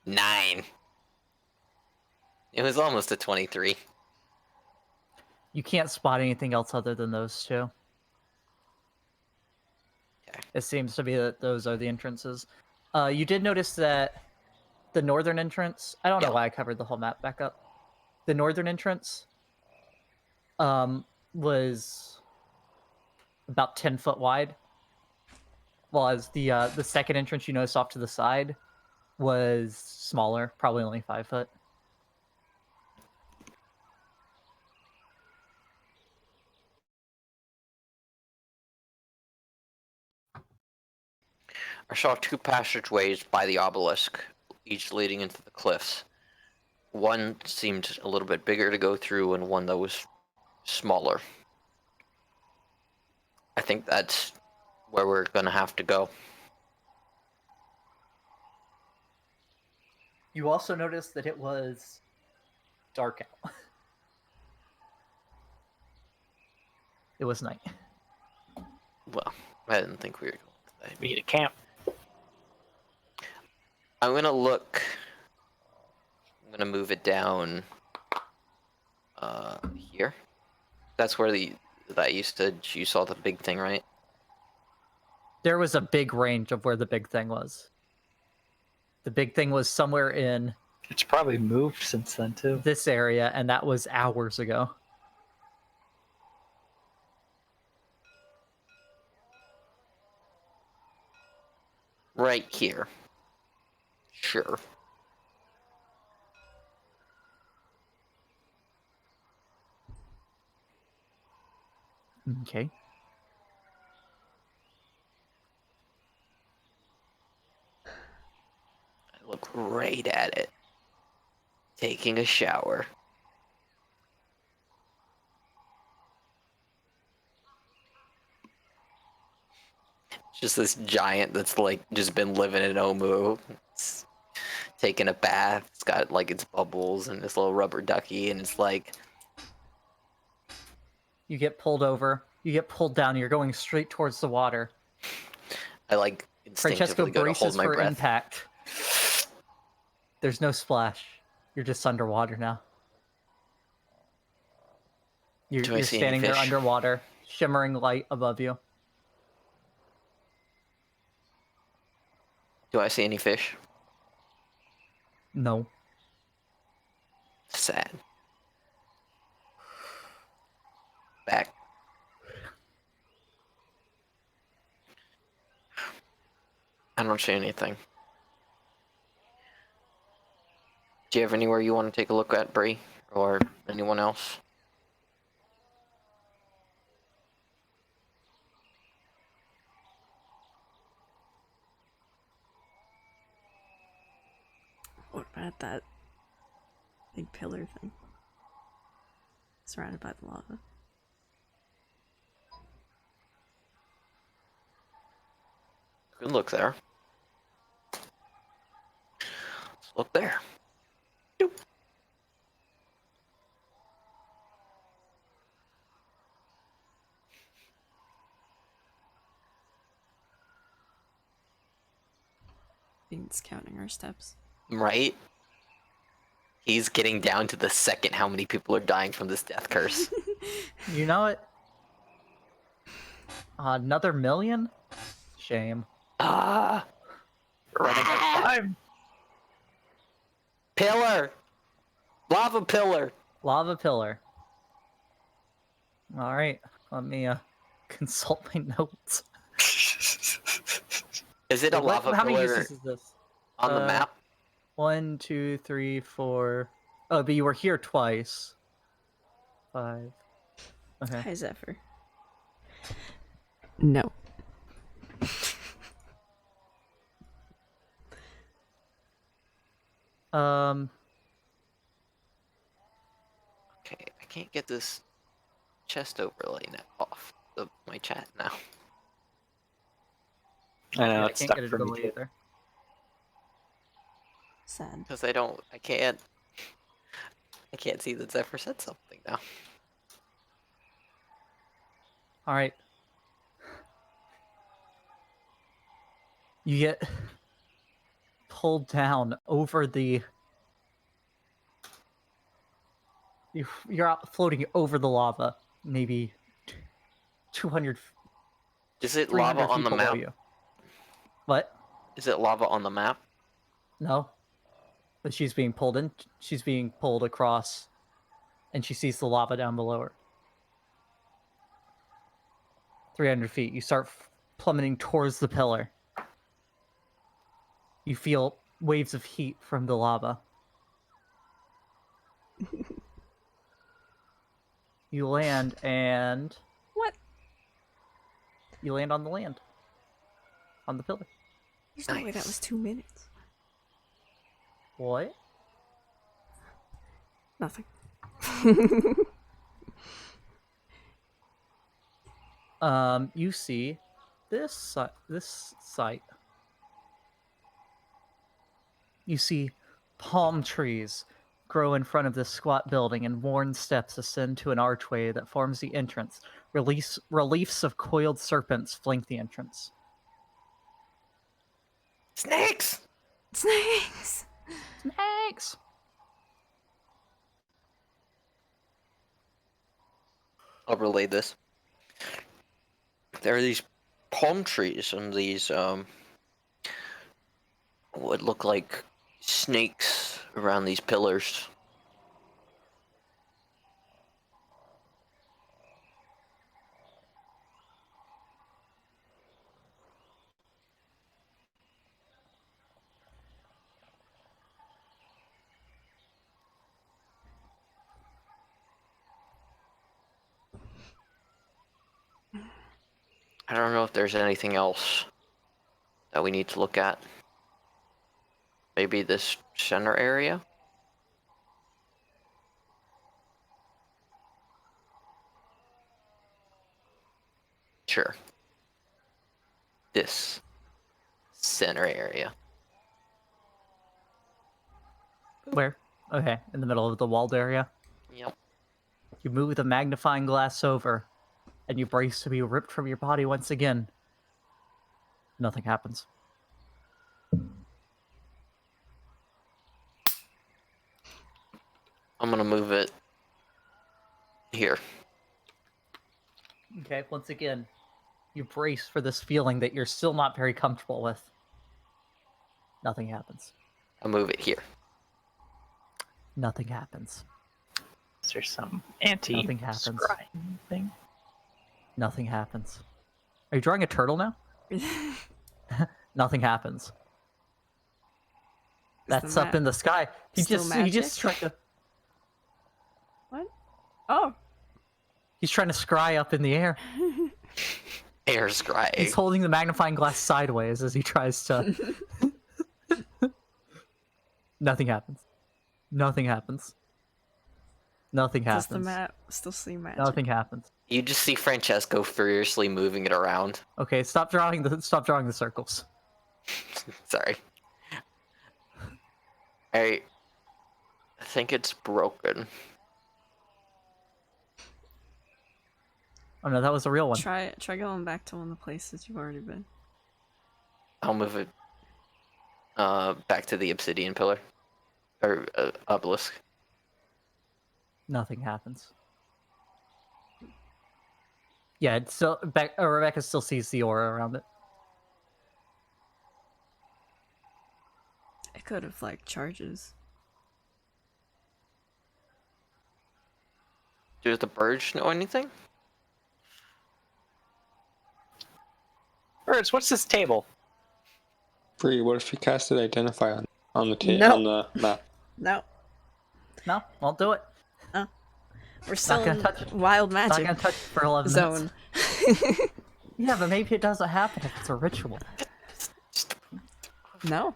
Nine. It was almost a 23. You can't spot anything else other than those two. Okay. It seems to be that those are the entrances. You did notice that the northern entrance, I don't know Yeah. why I covered the whole map back up. The northern entrance was about 10 foot wide, while as the second entrance you noticed off to the side was smaller, probably only 5 foot. I saw two passageways by the obelisk, each leading into the cliffs. One seemed a little bit bigger to go through, and one that was smaller. I think that's where we're gonna have to go. You also noticed that it was dark out. It was night. Well, I didn't think we were going today. We need a camp. I'm gonna look. I'm gonna move it down. Here. That's where that you stood. You saw the big thing, right? There was a big range of where the big thing was. The big thing was somewhere in It's probably moved since then too. this area, and that was hours ago. Right here. Sure. Okay. I look right at it. Taking a shower. Just this giant that's like just been living in Omu. It's taking a bath. It's got like its bubbles and this little rubber ducky, and it's like, You get pulled over. You get pulled down. You're going straight towards the water. I like Francesco instinctively go to hold braces my for breath. impact. There's no splash. You're just underwater now. You're Do I see any standing there fish? underwater, shimmering light above you. Do I see any fish? No. Sad. Back. I don't see anything. Do you have anywhere you want to take a look at, Brie? Or anyone else? What about that big pillar thing? Surrounded by the lava. Good look there. Let's look there. Doop. Beans counting our steps. Right? He's getting down to the second how many people are dying from this death curse. You know it. Another million? Shame. Ah! running out of time. Pillar! Lava pillar! Lava pillar. All right, let me consult my notes. Is it a lava How many pillar uses is this? on the map? 1, 2, 3, 4. Oh, but you were here twice. 5. Okay. Hi, Zephyr. No. Okay, I can't get this chest overlay off of my chat now. I know, Yeah, I it's can't stuck get it for me delete too. either. Sad. Because I can't see that Zephyr said something now. All right. You get pulled down over the. You're out floating over the lava, maybe 200, Is it 300 lava on feet the below map? you. What? Is it lava on the map? No. But she's being pulled in. She's being pulled across, and she sees the lava down below her. 300 feet. You start plummeting towards the pillar. You feel waves of heat from the lava. You land, and What? you land on the land. On the pillar. There's no way that Nice. was 2 minutes. What? Nothing. You see this site. You see palm trees grow in front of this squat building, and worn steps ascend to an archway that forms the entrance. Reliefs of coiled serpents flank the entrance. Snakes! Snakes! Snakes! I'll relay this. There are these palm trees and these what look like snakes around these pillars. I don't know if there's anything else that we need to look at. Maybe this center area? Sure. This center area. Where? Okay, in the middle of the walled area. Yep. You move the magnifying glass over, and you brace to be ripped from your body once again. Nothing happens. I'm gonna move it here. Okay, once again, you brace for this feeling that you're still not very comfortable with. Nothing happens. I'll move it here. Nothing happens. Is there some Nothing happens. anti-scrying thing? Nothing happens. Are you drawing a turtle now? Nothing happens. That's up in the sky. He still just tried to. What? Oh. He's trying to scry up in the air. Air scry. He's holding the magnifying glass sideways as he tries to. Nothing happens. Nothing happens. Nothing Does happens. the map still see magic? Nothing happens. You just see Francesco furiously moving it around. Okay, stop drawing the circles. Sorry. I think it's broken. Oh no, that was a real one. Try going back to one of the places you've already been. I'll move it back to the obsidian pillar. Or obelisk. Nothing happens. Yeah, it's still Rebecca still sees the aura around it. It could have, like, charges. Do the birds know anything? Birds, what's this table? Brie, what if you casted Identify on the No. on the map? No. No, won't do it. We're still gonna in touch- wild Not magic gonna touch it for 11 zone. minutes. Yeah, but maybe it doesn't happen if it's a ritual. No.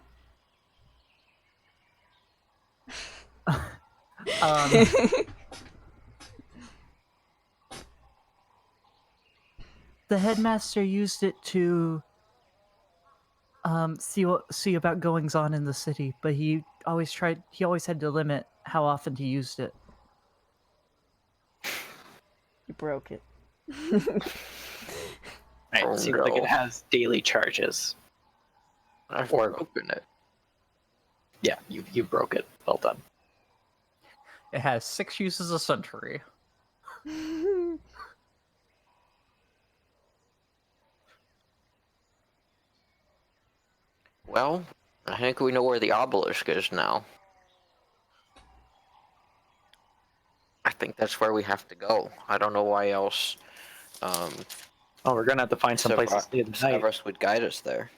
The headmaster used it to see about goings on in the city, but he always had to limit how often he used it. You broke it. Right, Oh, seems like no. it has daily charges. I've Or- broken it. Yeah, you broke it. Well done. It has 6 uses a century. Well, I think we know where the obelisk is now. I think that's where we have to go. I don't know why else Oh, we're gonna have to find some places to stay the night. Severus would guide us there.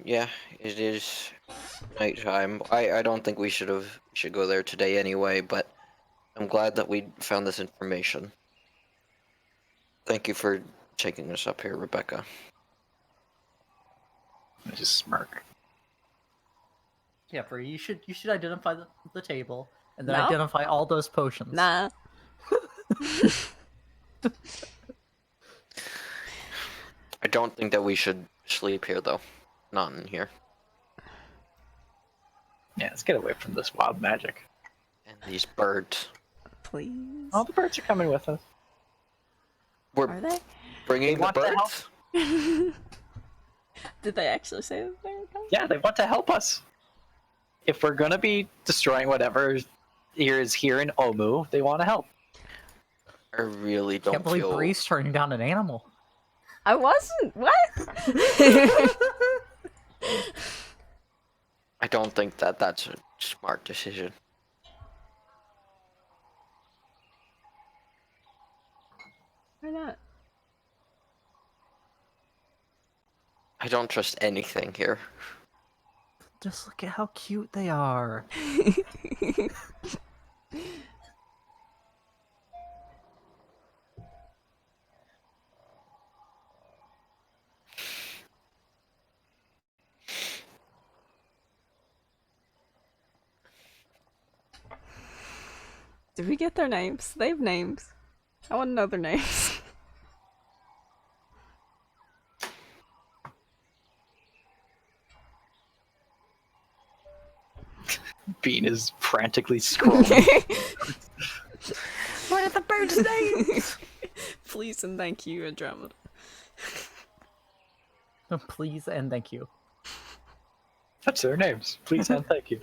Yeah, it is nighttime. I don't think we should go there today anyway, but I'm glad that we found this information. Thank you for taking us up here, Rebecca. I just smirk. Yeah, Brie, you should identify the table and then No? identify all those potions. Nah. I don't think that we should sleep here, though. Not in here. Yeah, let's get away from this wild magic. And these birds. Please. Oh, the birds are coming with us. We're Are they? bringing They the want to help. birds? Did they actually say that they were coming? Yeah, they want to help us. If we're gonna be destroying whatever is here in Omu, they want to help. I really don't Can't believe feel... Bree's turning down an animal. I wasn't. What? I don't think that that's a smart decision. Why not? I don't trust anything here. Just look at how cute they are. Did we get their names? They have names. I want to know their names. Bean is frantically scrolling. What are the birds' names? Please and thank you, Andromeda. Please and thank you. That's their names. Please and thank you.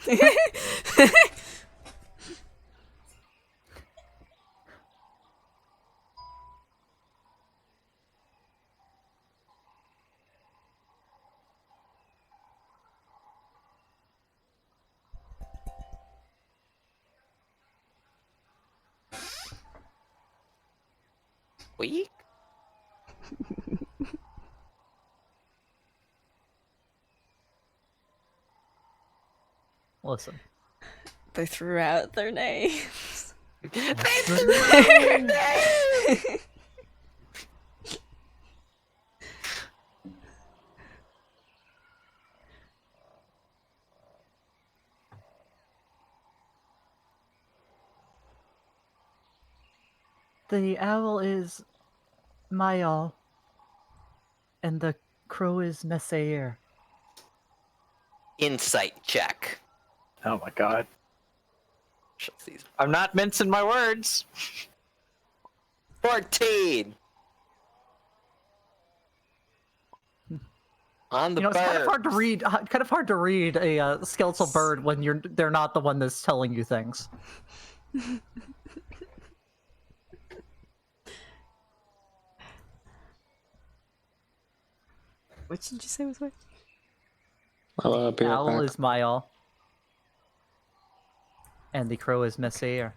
Weak? Listen. They threw out their names. The owl is Mayal, and the crow is Messair. Insight check. Oh my god. Shut these. I'm not mincing my words. 14! On the You know, it's kind of bird. hard to read. Kind of hard to read a skeletal bird when they're not the one that's telling you things. Which did you say was what? I'll be The right owl back. is Mayal. And the crow is Messier.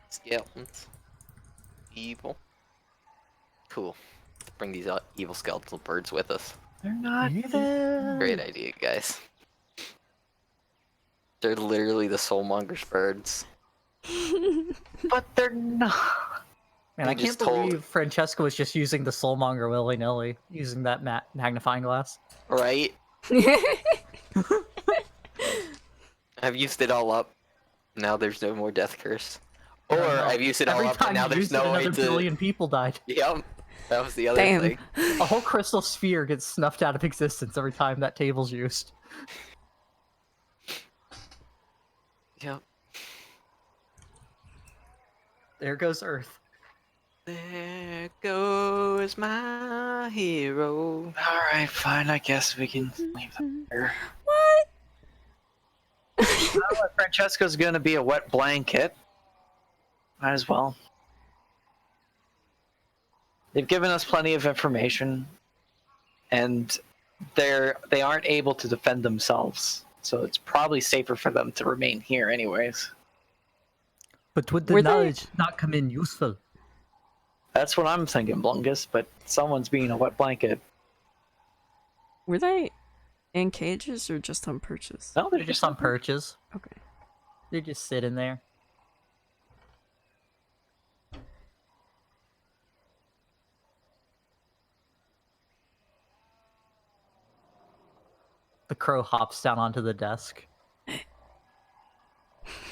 Skeletons. Evil. Cool. Let's bring these evil skeletal birds with us. They're not Great idea, guys. They're literally the soulmonger's birds. But they're not. Man, You I can't just told- believe Francesco was just using the soulmonger willy-nilly, using that magnifying glass. Right? I've used it all up. Now there's no more death curse. Or I don't know. I've used it all Every up time and now you there's used no it, way another to... billion people died. Yep. That was the other Damn. thing. A whole crystal sphere gets snuffed out of existence every time that table's used. Yep. There goes Earth. There goes my hero. Alright, fine. I guess we can leave them here. What? Well, if Francesco's gonna be a wet blanket, might as well. They've given us plenty of information, and they aren't able to defend themselves, so it's probably safer for them to remain here, anyways. But would Were they- not come in useful? That's what I'm thinking, Blungus. But someone's being a wet blanket. Were they in cages or just on perches? No, They're just on perches. Okay. They're just sitting there. The crow hops down onto the desk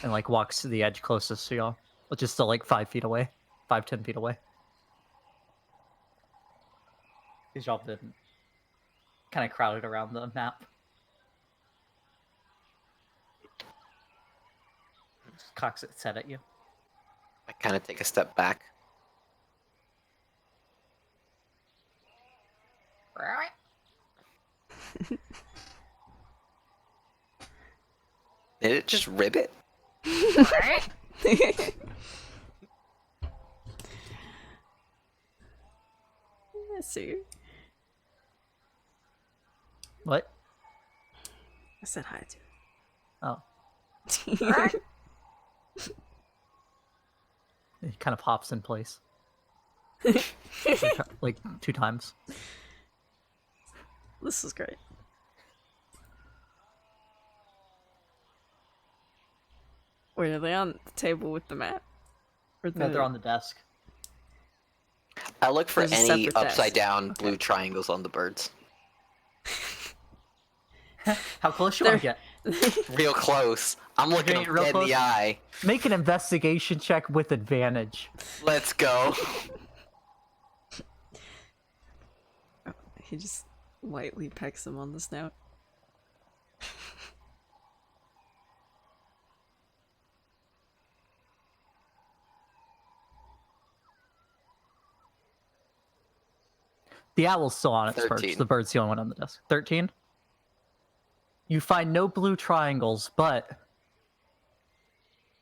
and like walks to the edge closest to y'all, which is still like 5 feet away, 5-10 feet away. Because y'all been kind of crowded around the map. Just cocks its head at you. I kind of take a step back. Did it just rib it? I see. What? I said hi to Oh, it. it kind of hops in place. Like 2 times. This is great. Wait, are they on the table with the map? Or No, they're on the desk. I look for There's a any separate desk. upside down blue triangles on the birds. How close you want to get? Real close. I'm looking Okay, them real dead in close? the eye. Make an investigation check with advantage. Let's go. He just lightly pecks him on the snout. The owl's still on its perch. 13. The bird's the only one on the desk. 13? You find no blue triangles, but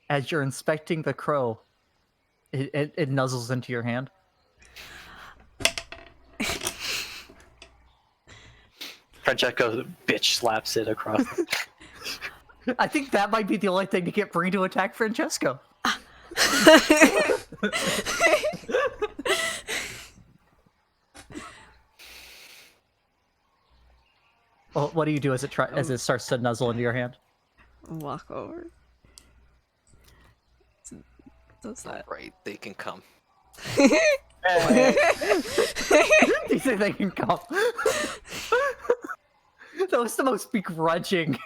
as you're inspecting the crow, it nuzzles into your hand. Francesco bitch slaps it across. I think that might be the only thing to get Brie to attack Francesco. Well, what do you do as it starts to nuzzle into your hand? Walk over. Does that? Right, they can come. You think they can come? That was the most begrudging.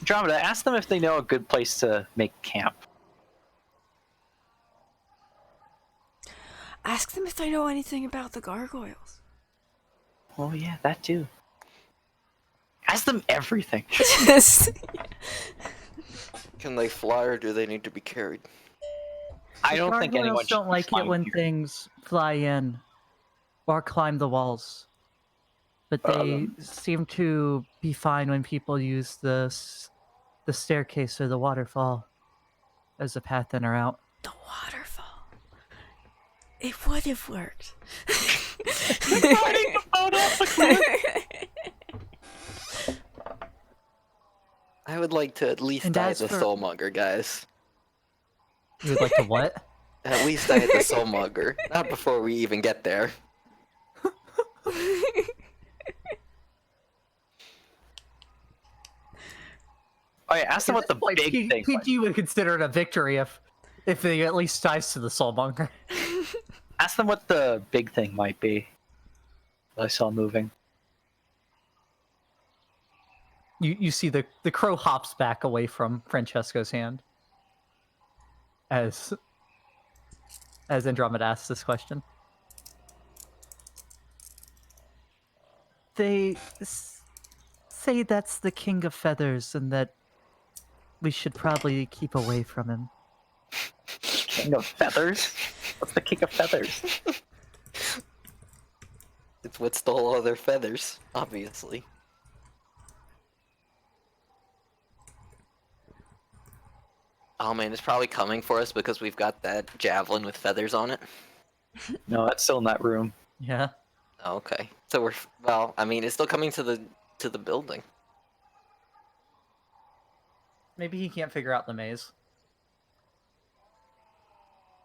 Andromeda, ask them if they know a good place to make camp. Ask them if they know anything about the gargoyles. Oh yeah, that too. Ask them everything. Can they fly or do they need to be carried? I don't think anyone Gargoyles don't should like it fly when here. things fly in or climb the walls. But they seem to be fine when people use the staircase or the waterfall as a path in or out. The waterfall. It would have worked. I would like to at least And die as the for- soulmonger, guys. You would like to what? At least die the soulmonger. Not before we even get there. Oh yeah, ask them what the Like, big thing was. PG would consider it a victory if they at least dies to the soulmonger. Ask them what the big thing might be. That I saw moving. You see the crow hops back away from Francesco's hand as Andromeda asks this question. They say that's the King of Feathers and that we should probably keep away from him. King of Feathers? What's the King of Feathers? It's what stole all their feathers, obviously. Oh man, it's probably coming for us because we've got that javelin with feathers on it. No, that's still in that room. Yeah. Oh, okay, so well. I mean, it's still coming to the building. Maybe he can't figure out the maze.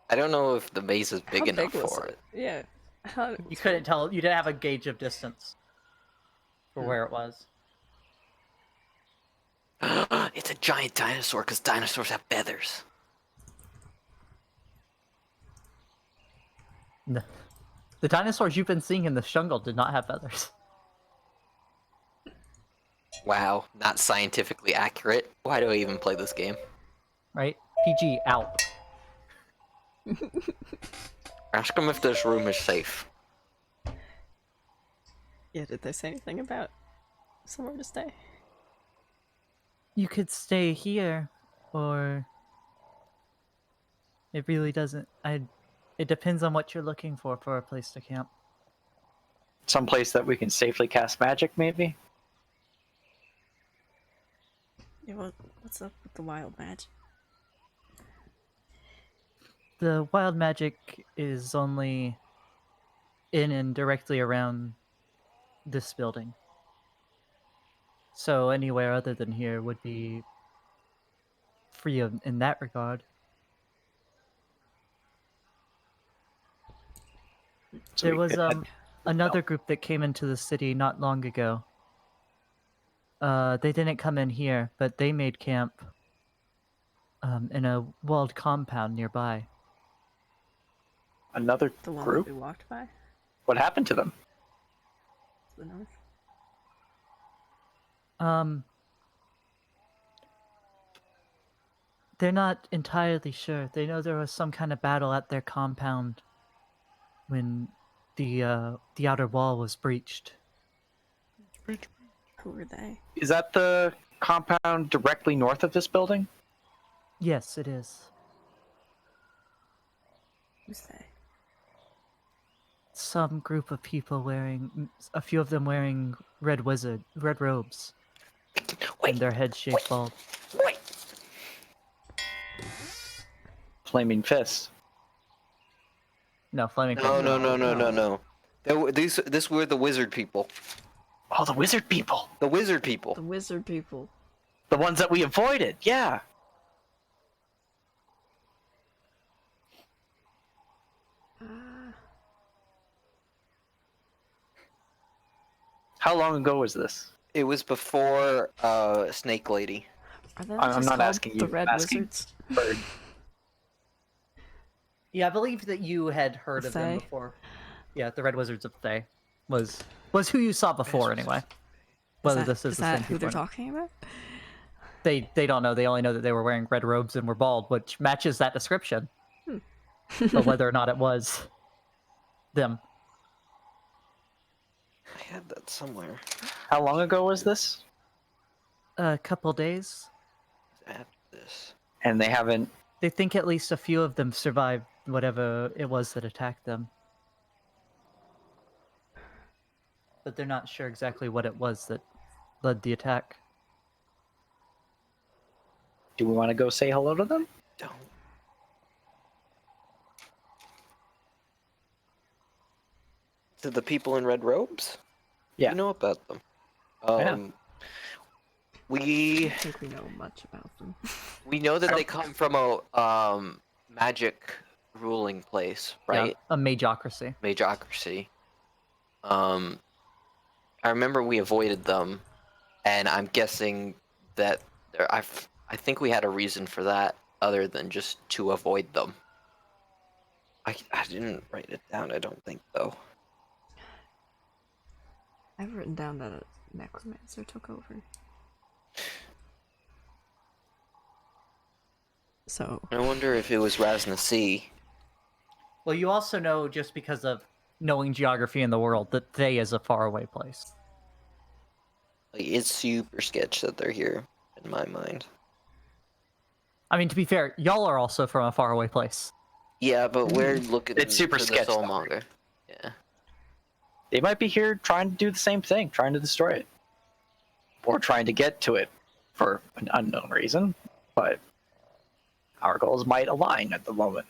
I don't know if the maze is big How enough big was for it. Yeah. You couldn't tell. You didn't have a gauge of distance for where it was. It's a giant dinosaur because dinosaurs have feathers. No. The dinosaurs you've been seeing in the jungle did not have feathers. Wow, not scientifically accurate. Why do I even play this game? Right? PG out. Ask them if this room is safe. Yeah, did they say anything about somewhere to stay? You could stay here, or it really doesn't. It depends on what you're looking for a place to camp. Someplace that we can safely cast magic, maybe? Yeah, what's up with the wild magic? The wild magic is only in and directly around this building. So anywhere other than here would be free in that regard. So There we was could head- another group that came into the city not long ago. They didn't come in here, but they made camp in a walled compound nearby. Another The one group? that we walked by? What happened to them? To the north? They're not entirely sure. They know there was some kind of battle at their compound when the outer wall was breached. Who were they? Is that the compound directly north of this building? Yes, it is. Who's they? Some group of people wearing, a few of them wearing red robes, Wait, and their heads shaped bald. wait. Flaming Fists. No, flaming. No. This were the wizard people. Oh, the wizard people. The wizard people. The wizard people. The ones that we avoided. Yeah. How long ago was this? It was before Snake Lady. Are they I'm just not called asking you, the Red I'm asking- Wizards? Bird. Yeah, I believe that you had heard of them Thay? before. Yeah, the Red Wizards of Thay was who you saw before anyway. Whether this is the that same who people they're or not. talking about? They don't know. They only know that they were wearing red robes and were bald, which matches that description. But whether or not it was them. I had that somewhere. How long ago was this? A couple days. After this. And they haven't. They think at least a few of them survived whatever it was that attacked them. but they're not sure exactly what it was that led the attack. Do we want to go say hello to them? Don't. To the people in red robes? Yeah. You know about them. I know. I We don't think we know much about them. we know that they come from a magic ruling place, right? Yeah, a mageocracy. Magocracy. I remember we avoided them, and I'm guessing that I think we had a reason for that other than just to avoid them. I didn't write it down, I don't think, though. I've written down that a necromancer took over. So, I wonder if it was Rasnasi. Well, you also know, just because of knowing geography in the world, that they is a faraway place. Like, it's super sketch that they're here, in my mind. I mean, to be fair, y'all are also from a faraway place. Yeah, but we're looking It's super for sketch, the though. soulmonger. Yeah. They might be here trying to do the same thing, trying to destroy it. Or trying to get to it for an unknown reason, but our goals might align at the moment.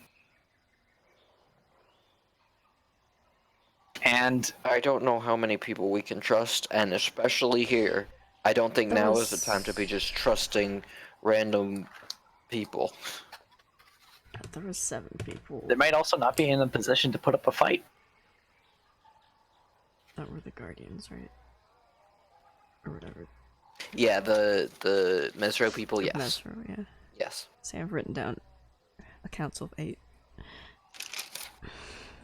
And I don't know how many people we can trust, and especially here, I don't think now is the time to be just trusting random people. there were 7 people they might also not be in a position to put up a fight. that were the guardians, right? Or whatever. Yeah, the Mesro people, yes. Mesro, yeah. Yes. See, I've written down a council of 8.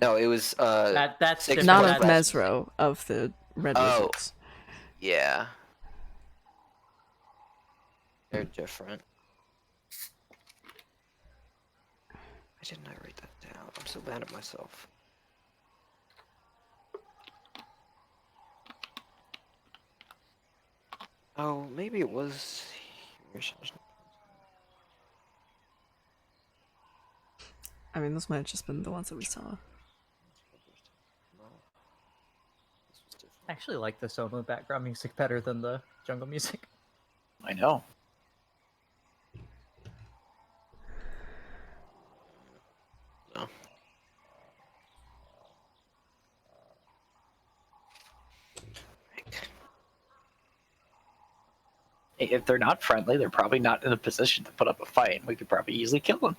No, it was That's Six different. Not plus of That's- Mesro, of the Red Oh. Wizards. yeah. They're different. Why didn't I write that down? I'm so mad at myself. Oh, maybe it was here. I mean, those might have just been the ones that we saw. No. This was different. I actually like the solo background music better than the jungle music. I know. No. If they're not friendly, they're probably not in a position to put up a fight. We could probably easily kill them.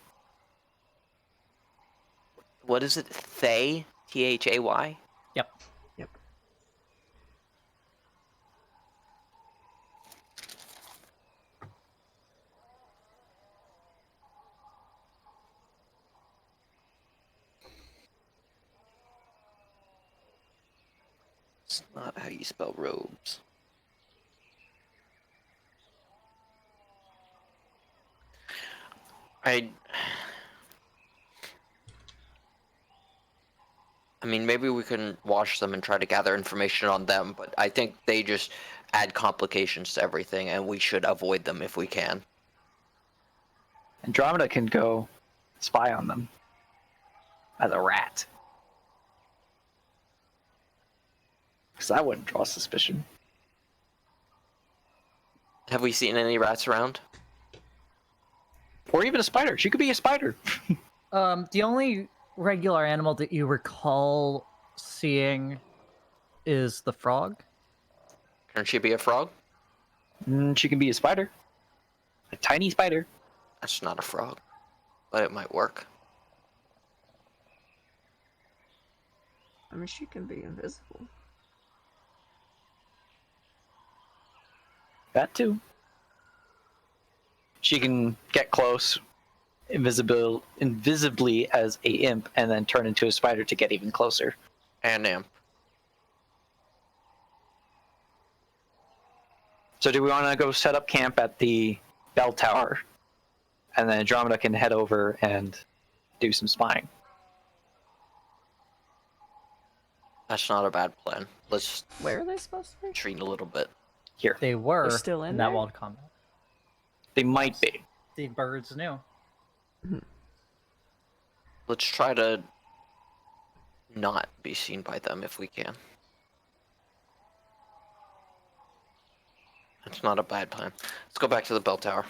What is it? Thay? Thay? Yep. Yep. It's not how you spell robes. I mean, maybe we can watch them and try to gather information on them, but I think they just add complications to everything, and we should avoid them if we can. Andromeda can go spy on them as a rat. Because that wouldn't draw suspicion. Have we seen any rats around? Or even a spider. She could be a spider. The only regular animal that you recall seeing is the frog. Can she be a frog? She can be a spider. A tiny spider. That's not a frog, but it might work. I mean, she can be invisible. That too. She can get close invisibly as a imp and then turn into a spider to get even closer. And imp. So do we want to go set up camp at the bell tower? And then Andromeda can head over and do some spying. That's not a bad plan. Let's Where are they supposed to be? retreat a little bit. Here. They were They're still in that there? wild combat. They might be. The birds knew. Let's try to not be seen by them if we can. It's not a bad plan. Let's go back to the bell tower.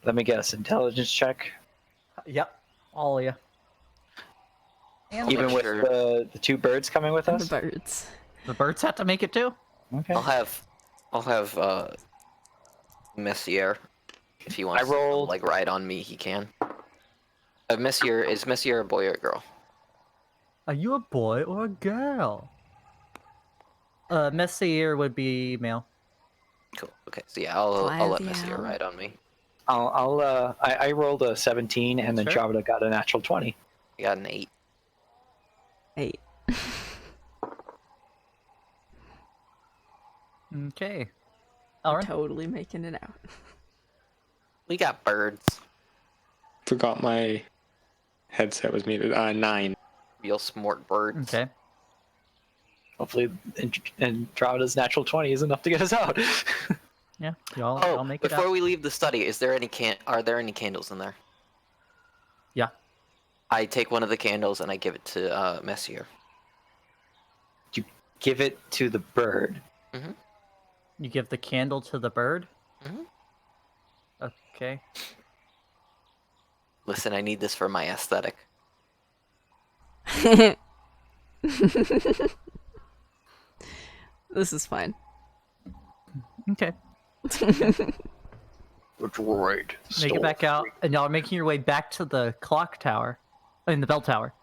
Let me guess. Intelligence check. Yep, all of you. I'll Even make with sure- the two birds coming with The us. birds. The birds have to make it too. Okay. I'll have Messier. If he wants rolled- to like ride on me, he can. Messier, is Messier a boy or a girl? Are you a boy or a girl? Messier would be male. Cool. Okay, so yeah, I'll let Fly Messier out. ride on me. I rolled a 17 and then Sure. Andromeda got a natural 20. I got an 8. 8. Okay. We're Elrin? totally making it out. We got birds. Forgot my headset was muted. 9. Real smart birds. Okay. Hopefully, Andromeda's natural 20 is enough to get us out. Yeah, y'all Oh, I'll make it before out. we leave the study, are there any candles in there? Yeah. I take one of the candles and I give it to Messier. Give it to the bird. You give the candle to the bird? Mhm. Okay. Listen, I need this for my aesthetic. This is fine. Okay. Which right. Make it back out, and y'all are making your way back to the clock tower. The bell tower.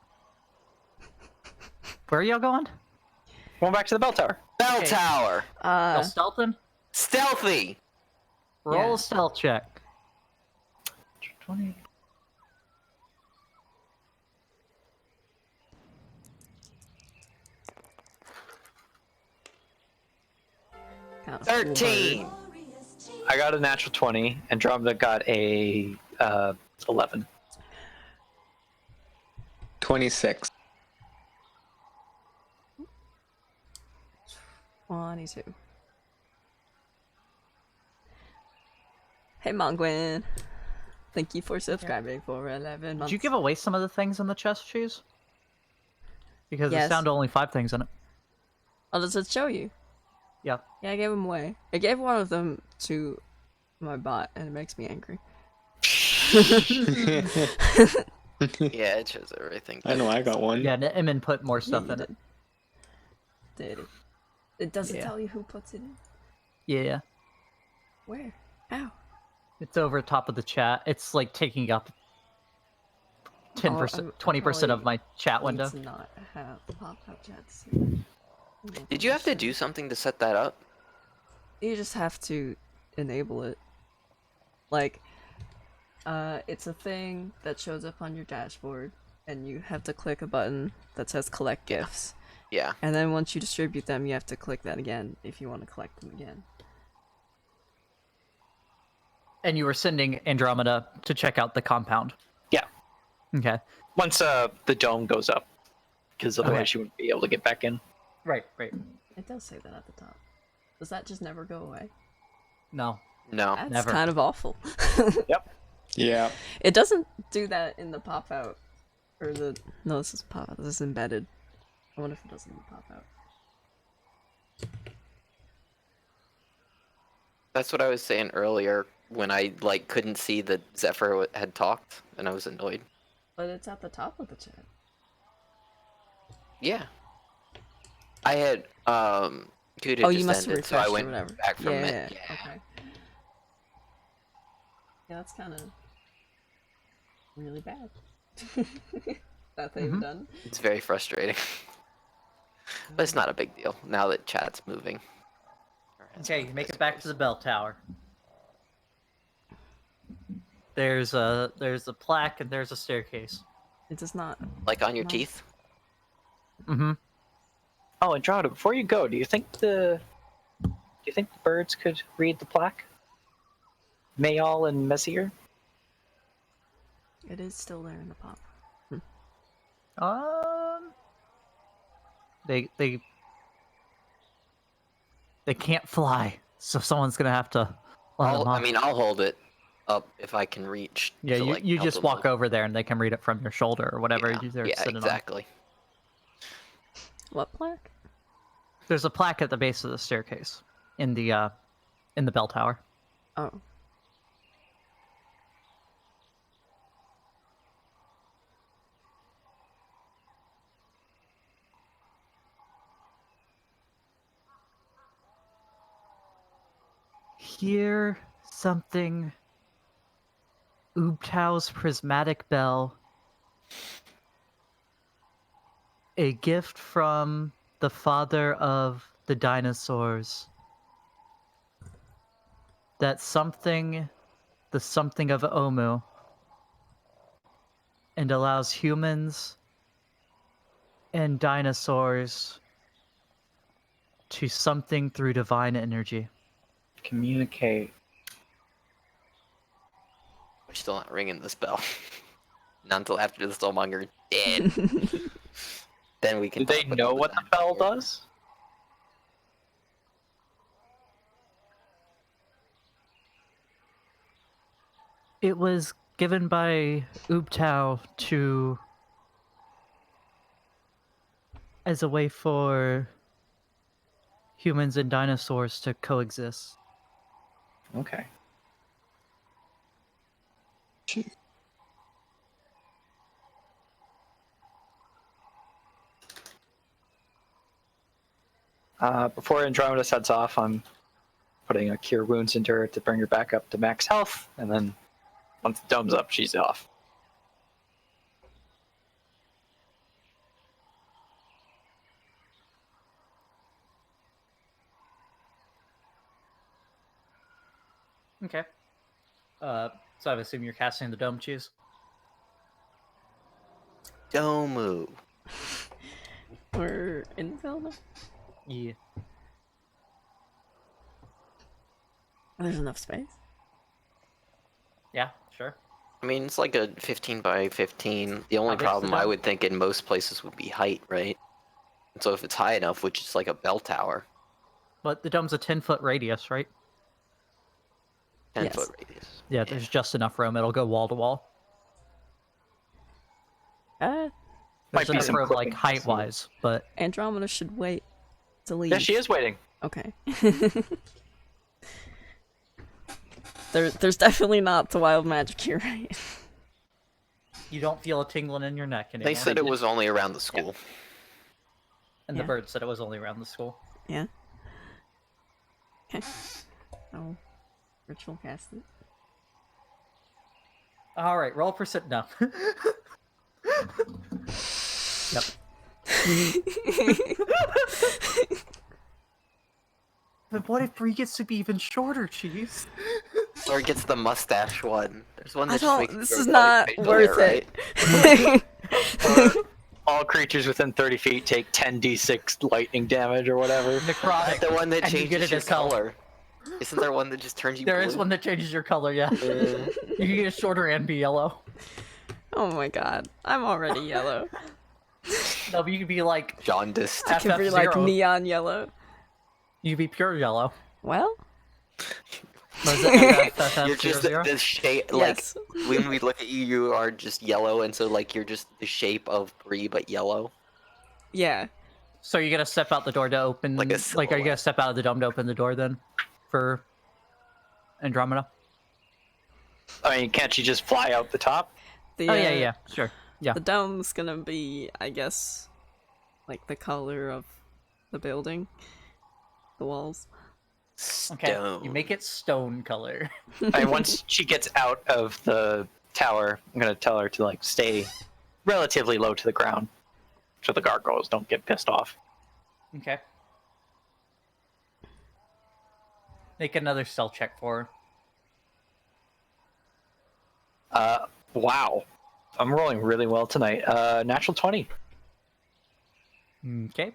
Where are y'all going? Going back to the bell tower. Bell Okay. tower! Y'all stealthing? Stealthy! Roll Yeah. a stealth check. 20. Kind of school bird. 13! I got a natural 20. Andromeda got a 11. 26. 22. Hey, Mongwin. Thank you for subscribing for 11 months. Did you give away some of the things in the chest shoes? Because Yes. there's down to only 5 things in it. Oh, does it show you? Yeah. Yeah, I gave them away. I gave one of them to my bot, and it makes me angry. Yeah, it shows everything. I know I got one. Yeah, Emin put more stuff Yeah, in you it. Did it? It doesn't Yeah. tell you who puts it in. Yeah. Where? How? It's over top of the chat. It's like taking up 10%, I 20% of probably my chat window. Need to not have pop-up chats. Did you have to do something to set that up? You just have to enable it. Like, it's a thing that shows up on your dashboard, and you have to click a button that says collect gifts. Yeah. And then once you distribute them, you have to click that again if you want to collect them again. And you were sending Andromeda to check out the compound. Yeah. Okay. Once the dome goes up. Because otherwise Okay. she wouldn't be able to get back in. Right, right. It does say that at the top. Does that just never go away? No. No. That's Never. kind of awful. Yeah. It doesn't do that in the pop out. Or the. No, this is pop out. This is embedded. I wonder if it does in the pop out. That's what I was saying earlier when I like couldn't see that Zephyr had talked and I was annoyed. But it's at the top of the chat. Yeah. I had Kuda Oh, you just must have ended, so I refreshed or went whatever. back from yeah, it. yeah, okay. Yeah, that's kind of really bad. That they've done. It's very frustrating. But it's not a big deal now that chat's moving. Okay, make it back to the bell tower. There's a plaque and there's a staircase. It does not. Like on your No. teeth? Mm-hmm. Oh, Andromeda, before you go, do you think the birds could read the plaque? Mayal and Messier? It is still there in the pop. They can't fly, so someone's gonna have to. let them I off. mean, I'll hold it up if I can reach. Yeah, to, you, like, you help just them walk look. over there and they can read it from your shoulder or whatever Yeah, they're yeah, sitting exactly. What plaque? There's a plaque at the base of the staircase in the bell tower. Oh. Hear something. Ubtau's prismatic bell. A gift from the father of the dinosaurs. That something, the something of Omu, and allows humans and dinosaurs to something through divine energy. Communicate. We're still not ringing this bell. Not until after the Soulmonger dead. Then we can. Do they talk about know the what the dinosaur. bell does? It was given by Ubtao to as a way for humans and dinosaurs to coexist. Okay. Before Andromeda sets off, I'm putting a Cure Wounds into her to bring her back up to max health, and then once the dome's up, she's off. Okay. So I assume you're casting the dome cheese? Domu. We're in the building? Yeah. There's enough space. Yeah, sure. I mean, it's like a 15 by 15. The only How big's the problem I dome? would think in most places would be height, right? And so if it's high enough, which is like a bell tower, But the dome's a 10-foot radius, right? 10 Yes. foot radius. Yeah, there's just enough room. It'll go wall to wall. Uh, Might There's be enough some room, like, clipping. height-wise, but... Andromeda should wait to leave. Yeah, she is waiting. Okay. There's definitely not the wild magic here, right? You don't feel a tingling in your neck anymore. They said it was only around the school. And Yeah. the bird said it was only around the school. Yeah. Okay. Oh, ritual cast it. Alright, roll percent. No. Yep. But what if Brie gets to be even shorter, Cheese? Or it gets the mustache one. There's one I that just don't. makes This your is body not facial worth hair, it. right? All creatures within 30 feet take 10d6 lightning damage or whatever. Necrotic. The one that And you changes get it your as health. color. Isn't there one that just turns you There blue? is one that changes your color, yeah. You can get shorter and be yellow. Oh my god, I'm already yellow. No, but you could be like Jaundiced. I can be like FF0. neon yellow. You could be pure yellow. Well, What is it? You're just FF00? the shape, like, yes. when we look at you, you are just yellow, and so, like, you're just the shape of Brie, but yellow. Yeah. So you're gonna step out the door to open, Like a are you silhouette. gonna step out of the dome to open the door then, for Andromeda? I mean, can't she just fly out the top? The, Oh yeah, sure, yeah. The dome's gonna be, I guess, like the color of the building, the walls. Okay, Stone. you make it stone color. I mean, once she gets out of the tower, I'm gonna tell her to like stay relatively low to the ground, so the gargoyles don't get pissed off. Okay. Make another stealth check for Wow, I'm rolling really well tonight. Natural 20. her. Okay.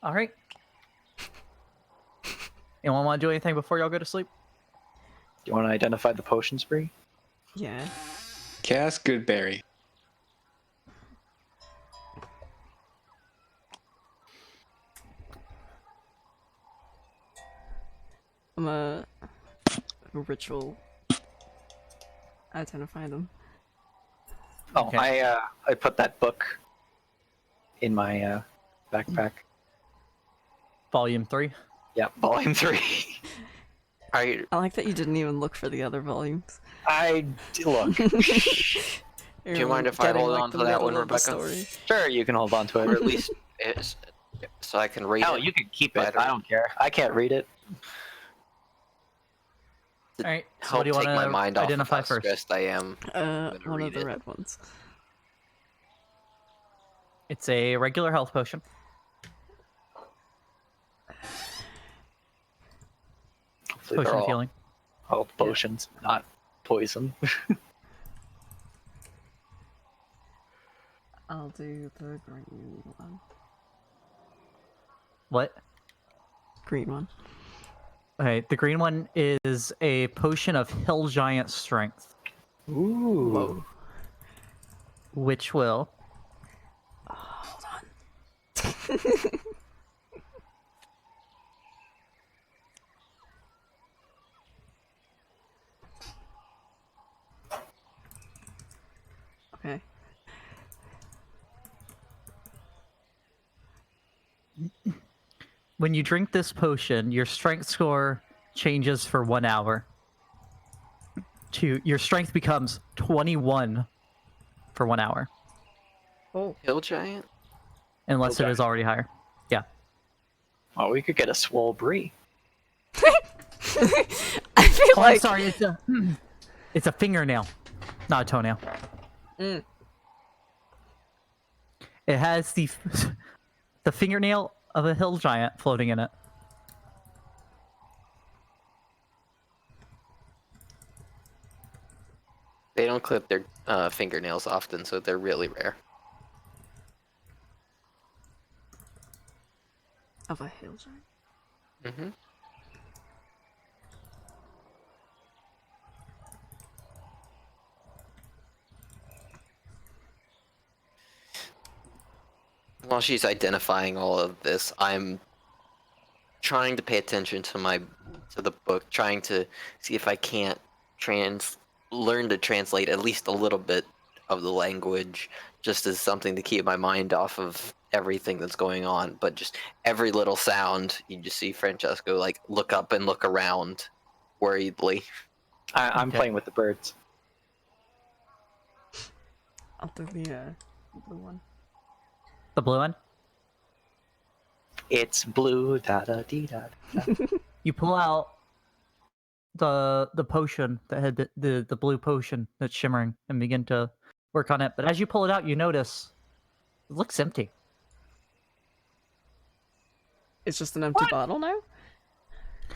All right. Anyone want to do anything before y'all go to sleep? Do you want to identify the potion spree? Yeah. Cast Goodberry. them a ritual. Identify them. Oh, Okay. I put that book in my backpack. Volume 3. Yeah, volume 3. Are you, I like that you didn't even look for the other volumes. Look. Do you mind if I hold on to that one, Rebecca? Story. Sure, you can hold on to it. or at least so I can read Hell, it? you can keep it. Better. I don't care. I can't read it. All right. So Help what do you take want my to mind off of identify how first? stressed I am. One read of the it. red ones. It's a regular health potion. Hopefully they're Potion of all healing. health potions, not poison. I'll do the green one. What? Green one. Okay, the green one is a potion of hill giant strength, Ooh. Whoa. which will Hold on. Okay. when you drink this potion, your strength score changes for 1 hour. Your strength becomes 21 for 1 hour, Oh. Hill giant? unless Okay. it is already higher. Yeah. Oh, we could get a swole Brie. I feel Oh, like I'm sorry. It's a fingernail, not a toenail. Mm. It has the fingernail of a hill giant floating in it. They don't clip their fingernails often, so they're really rare. of a hill giant. Mm-hmm. While she's identifying all of this, I'm trying to pay attention to the book, trying to see if I can't learn to translate at least a little bit of the language, just as something to keep my mind off of everything that's going on. But just every little sound, you just see Francesco like look up and look around worriedly. I'm Okay. playing with the birds. I'll do the blue one. The blue one. It's blue, da da dee da. You pull out the potion that had the blue potion that's shimmering and begin to work on it. But as you pull it out, you notice it looks empty. It's just an empty bottle now?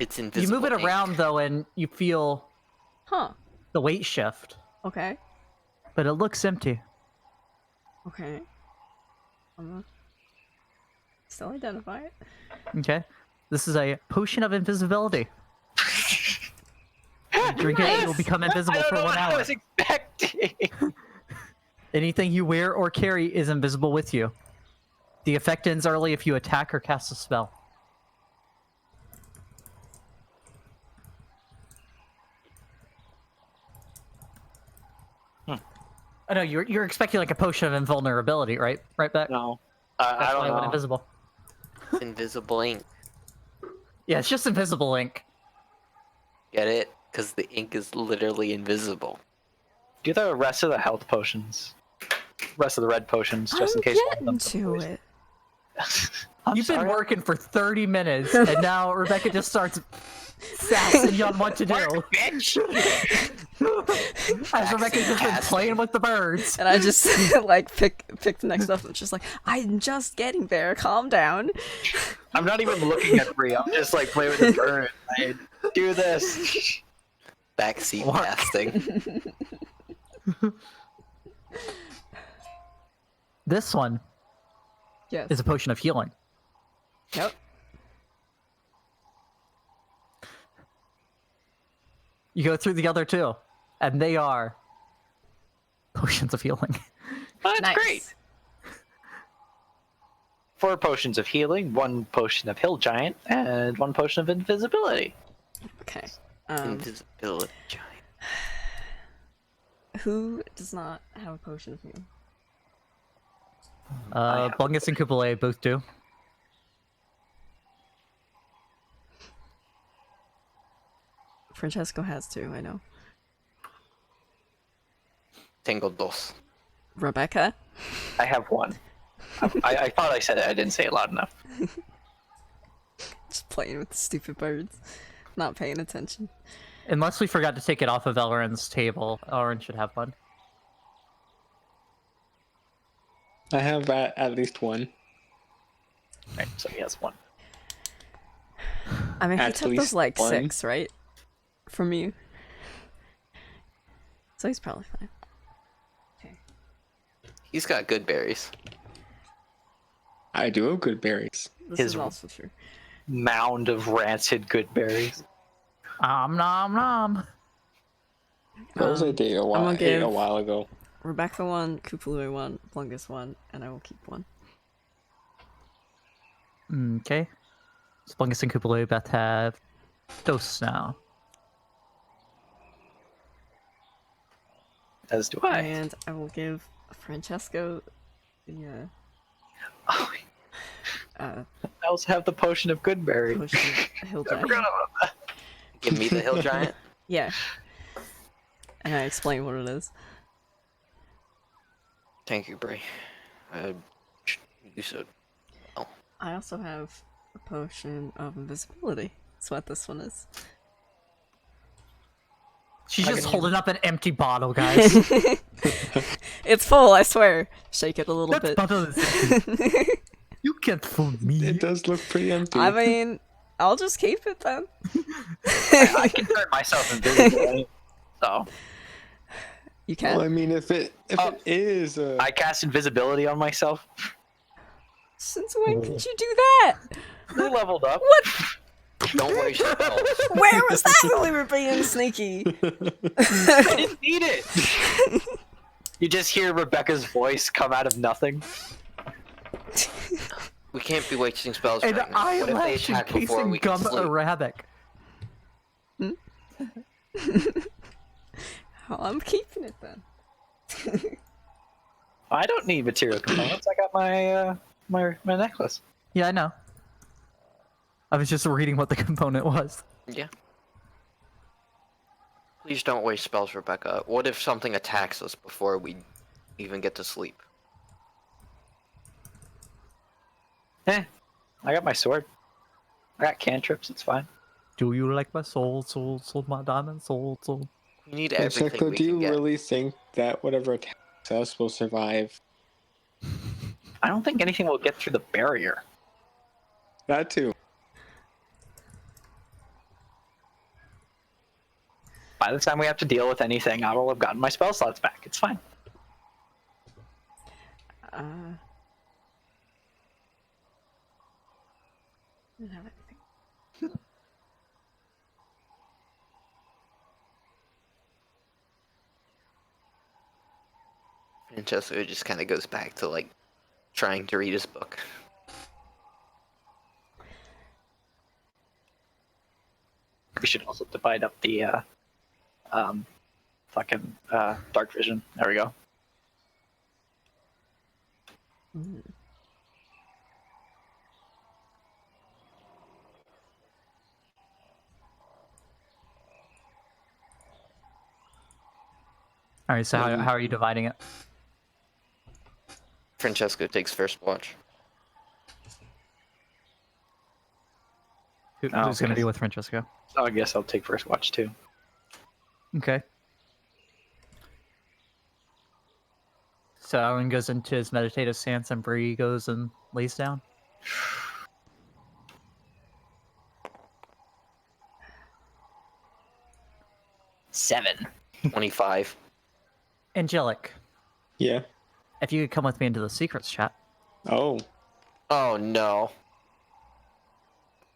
It's You invisible. move it ink. around though, and you feel Huh. the weight shift, Okay. but it looks empty. Okay. I'm gonna still identify it. Okay, this is a potion of invisibility. Drink it, you'll become invisible for 1 I hour. was expecting. Anything you wear or carry is invisible with you. The effect ends early if you attack or cast a spell. I know you're expecting like a potion of invulnerability, right? Right back. No, That's I why don't it went know. invisible. Invisible ink. Yeah, it's just invisible ink. Get it? Because the ink is literally invisible. Do the rest of the health potions, rest of the red potions, just in I'm case one of getting them's to poison. it. I'm You've been sorry. working for 30 minutes, and now Rebecca just starts sassing you on what to do. Bitch! As Rebecca's just been playing with the birds. And I just like pick the next stuff. I'm just like, I'm just getting there. Calm down. I'm not even looking at Brie. I'm just like playing with the bird. I do this. Backseat What? casting. This one Yes. is a potion of healing. Yep. You go through the other two, and they are potions of healing. Oh, that's Nice. great. 4 potions of healing, 1 potion of hill giant, and 1 potion of invisibility. Okay. Invisibility giant. Who does not have a potion of healing? Bungus and Kupale both do. Francesco has two, I know. Tengo dos. Rebecca? I have one. I thought I said it. I didn't say it loud enough. Just playing with the stupid birds. Not paying attention. Unless we forgot to take it off of Elrin's table, Elrin should have one. I have at least one. Right, so he has one. I mean, he At took those least like one. 6, right? From you. So he's probably fine. Okay. He's got good berries. I do have good berries. This His- is also true. Mound of rancid good berries. Nom nom. Those I ate a while, gonna ate a give- while ago. Rebecca 1, Kupulu 1, Blungus 1, and I will keep 1. Okay. So Bungus and Kupale both have dose now. As do I. And I will give Francesco the Oh, uh, I also have the potion of good berry. potion of Hill I Giant. forgot about that. Give me the hill giant. Yeah. And I explain what it is. Thank you, Brie. You said I also have a potion of invisibility. That's what this one is. She's just holding up an empty bottle, guys. It's full, I swear. Shake it a little That bit. bottle is You can't fool me. It does look pretty empty. I mean, I'll just keep it then. I can turn myself invisible. So You can. well, I mean, if it is I cast invisibility on myself. Since when could you do that? I leveled up. What? don't waste spells. Where was that when we were being sneaky? I didn't need it. You just hear Rebecca's voice come out of nothing. We can't be wasting spells And right now. What if they eyelash attack before encasing we can gum sleep? arabic. Oh, I'm keeping it then. I don't need material components. I got my my necklace. Yeah, I know. I was just reading what the component was. Yeah. Please don't waste spells, Rebecca. What if something attacks us before we even get to sleep? I got my sword. I got cantrips. It's fine. Do you like my soul, my diamond soul? We need everything Francesco, we do can you get. really think that whatever attacks us will survive? I don't think anything will get through the barrier. That too. By the time we have to deal with anything, I will have gotten my spell slots back. It's fine. I don't have anything. Francesco just kind of goes back to like trying to read his book. We should also divide up the fucking dark vision. There we go. All right, so how are you dividing it? Francesco takes first watch. Who's Oh, going to okay. be with Francesco? So I guess I'll take first watch too. Okay. So Elrin goes into his meditative stance and Brie goes and lays down. Seven. 25. Angelic, Yeah. if you could come with me into the secrets chat. Oh. Oh no.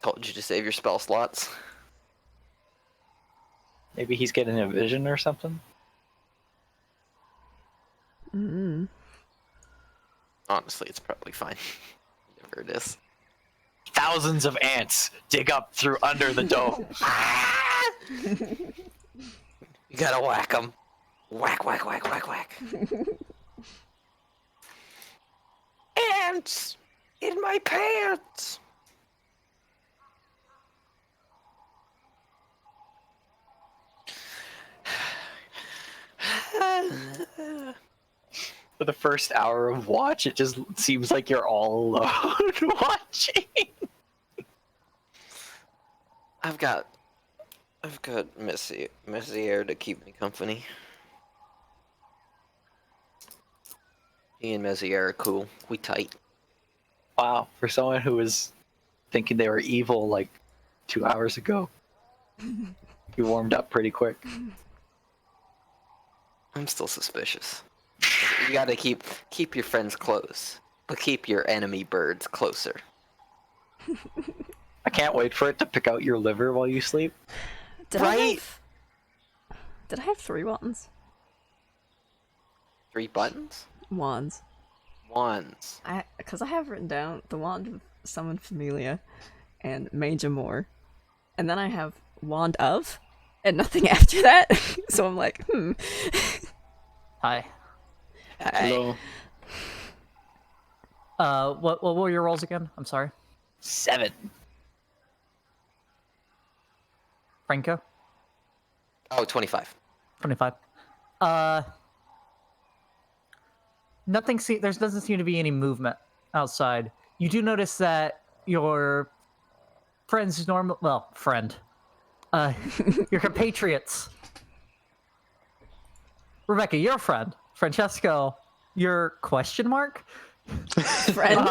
Told you to save your spell slots. Maybe he's getting a vision or something. Mm-hmm. Honestly, it's probably fine. Whatever it is. thousands of ants dig up through under the dome. You gotta whack them. Whack, whack, whack, whack, whack. Ants in my pants. For the first hour of watch, it just seems like you're all alone watching. I've got Missy here to keep me company. He and Messier are cool. We tight. Wow, for someone who was thinking they were evil like 2 hours ago, you warmed up pretty quick. I'm still suspicious. You gotta keep your friends close, but keep your enemy birds closer. I can't wait for it to pick out your liver while you sleep. Did I have 3 wands? 3 buttons? Wands. Wands. Because I have written down the wand of Summon Familia and Mage Amor. And then I have Wand of, and nothing after that. So I'm like, Hi. Hello. What were your rolls again? I'm sorry. 7. Franco? Oh, 25. 25. There doesn't seem to be any movement outside. You do notice that your your compatriots. Rebecca, your friend. Francesco, your question mark? friend.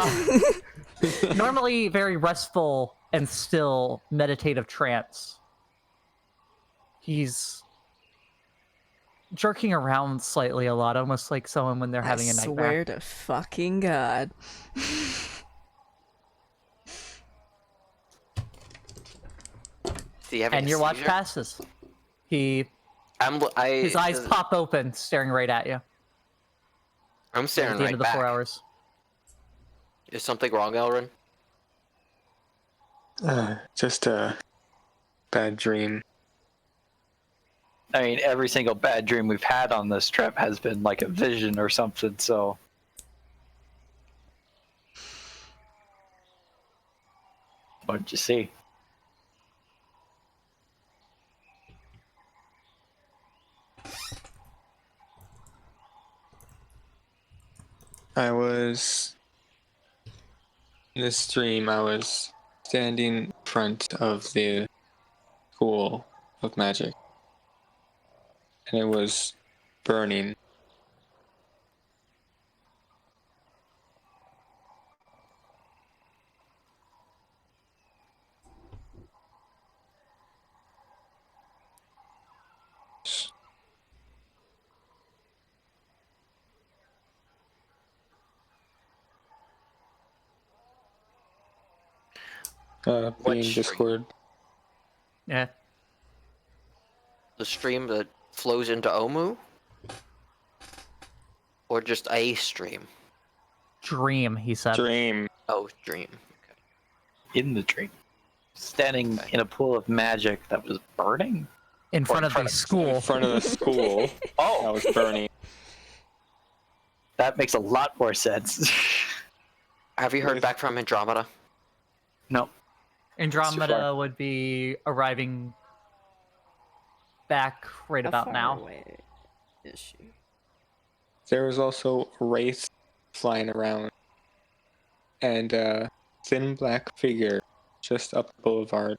Normally very restful and still meditative trance. He's jerking around slightly a lot, almost like someone when they're having a nightmare. I swear to fucking God. And your watch passes. His eyes pop open, staring right at you. I'm staring at the end right of the back. 4 hours. Is something wrong, Elrin? Just a bad dream. I mean, every single bad dream we've had on this trip has been like a vision or something, so... What'd you see? In this dream, I was standing in front of the school of magic. And it was burning. Being stream? Discord. Yeah. The stream that flows into Omu? Or just a stream? Dream, he said. Dream. Oh, dream. In the dream. Standing in a pool of magic that was burning? In front of the school. In front of the school. Oh! That was burning. That makes a lot more sense. Have you heard back from Andromeda? No. Andromeda would be arriving back right How about far now. away is she? There was also wraiths flying around. And a thin black figure just up the boulevard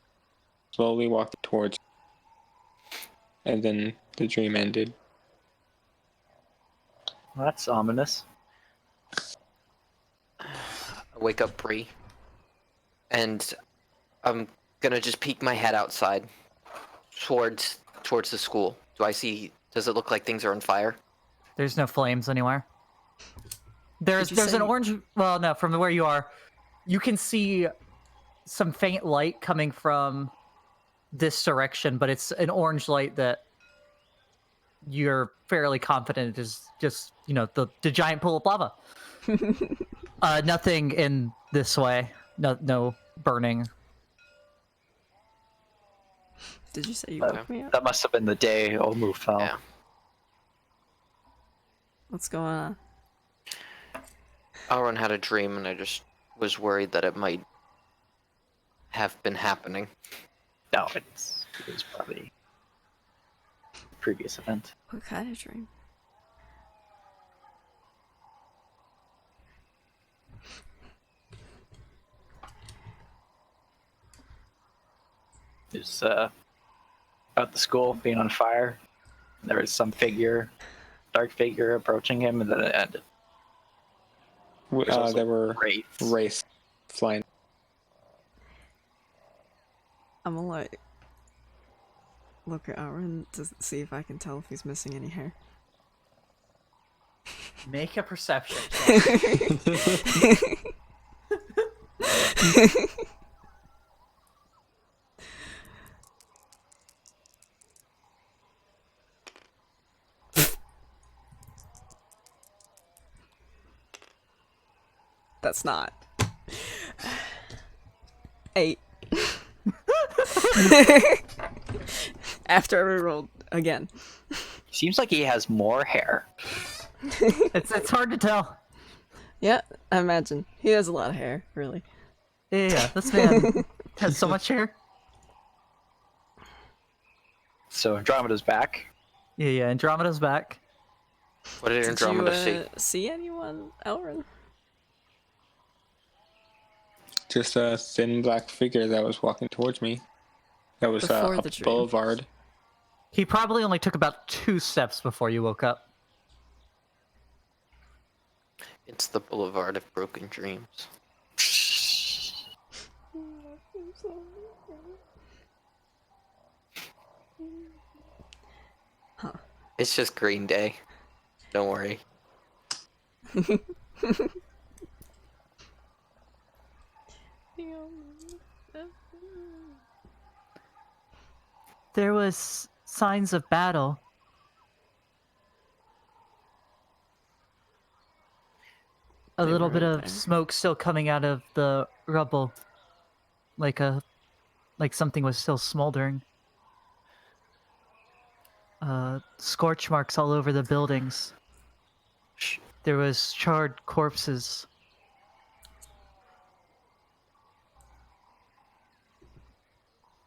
slowly walked towards. And then the dream ended. Well, that's ominous. I wake up Brie. And I'm gonna just peek my head outside towards the school. Does it look like things are on fire? There's no flames anywhere. There's an orange. Well, no, from where you are, you can see some faint light coming from this direction, but it's an orange light that you're fairly confident is just, the giant pool of lava. Nothing in this way. No burning. Did you say you woke me up? That must have been the day Omu fell. Yeah. What's going on? Elrin had a dream, and I just was worried that it might have been happening. No, it was probably a previous event. What kind of dream? It was about the school being on fire. There was some dark figure approaching him, and then it ended. There's also There were wraiths. wraiths flying. I'm gonna like look at Elrin to see if I can tell if he's missing any hair. Make a perception. That's not. 8. After I rerolled again. Seems like he has more hair. It's hard to tell. Yeah, I imagine. He has a lot of hair, really. Yeah, this man has so much hair. So Andromeda's back. Yeah, Andromeda's back. What did Andromeda see? See anyone, Elrin? Just a thin black figure that was walking towards me. That was Before up the the dream. boulevard. He probably only took about 2 steps before you woke up. It's the Boulevard of Broken Dreams. Huh. It's just Green Day. Don't worry. There was signs of battle. A They little were bit in of there. smoke still coming out of the rubble. Like something was still smoldering. Scorch marks all over the buildings. Shh. There was charred corpses.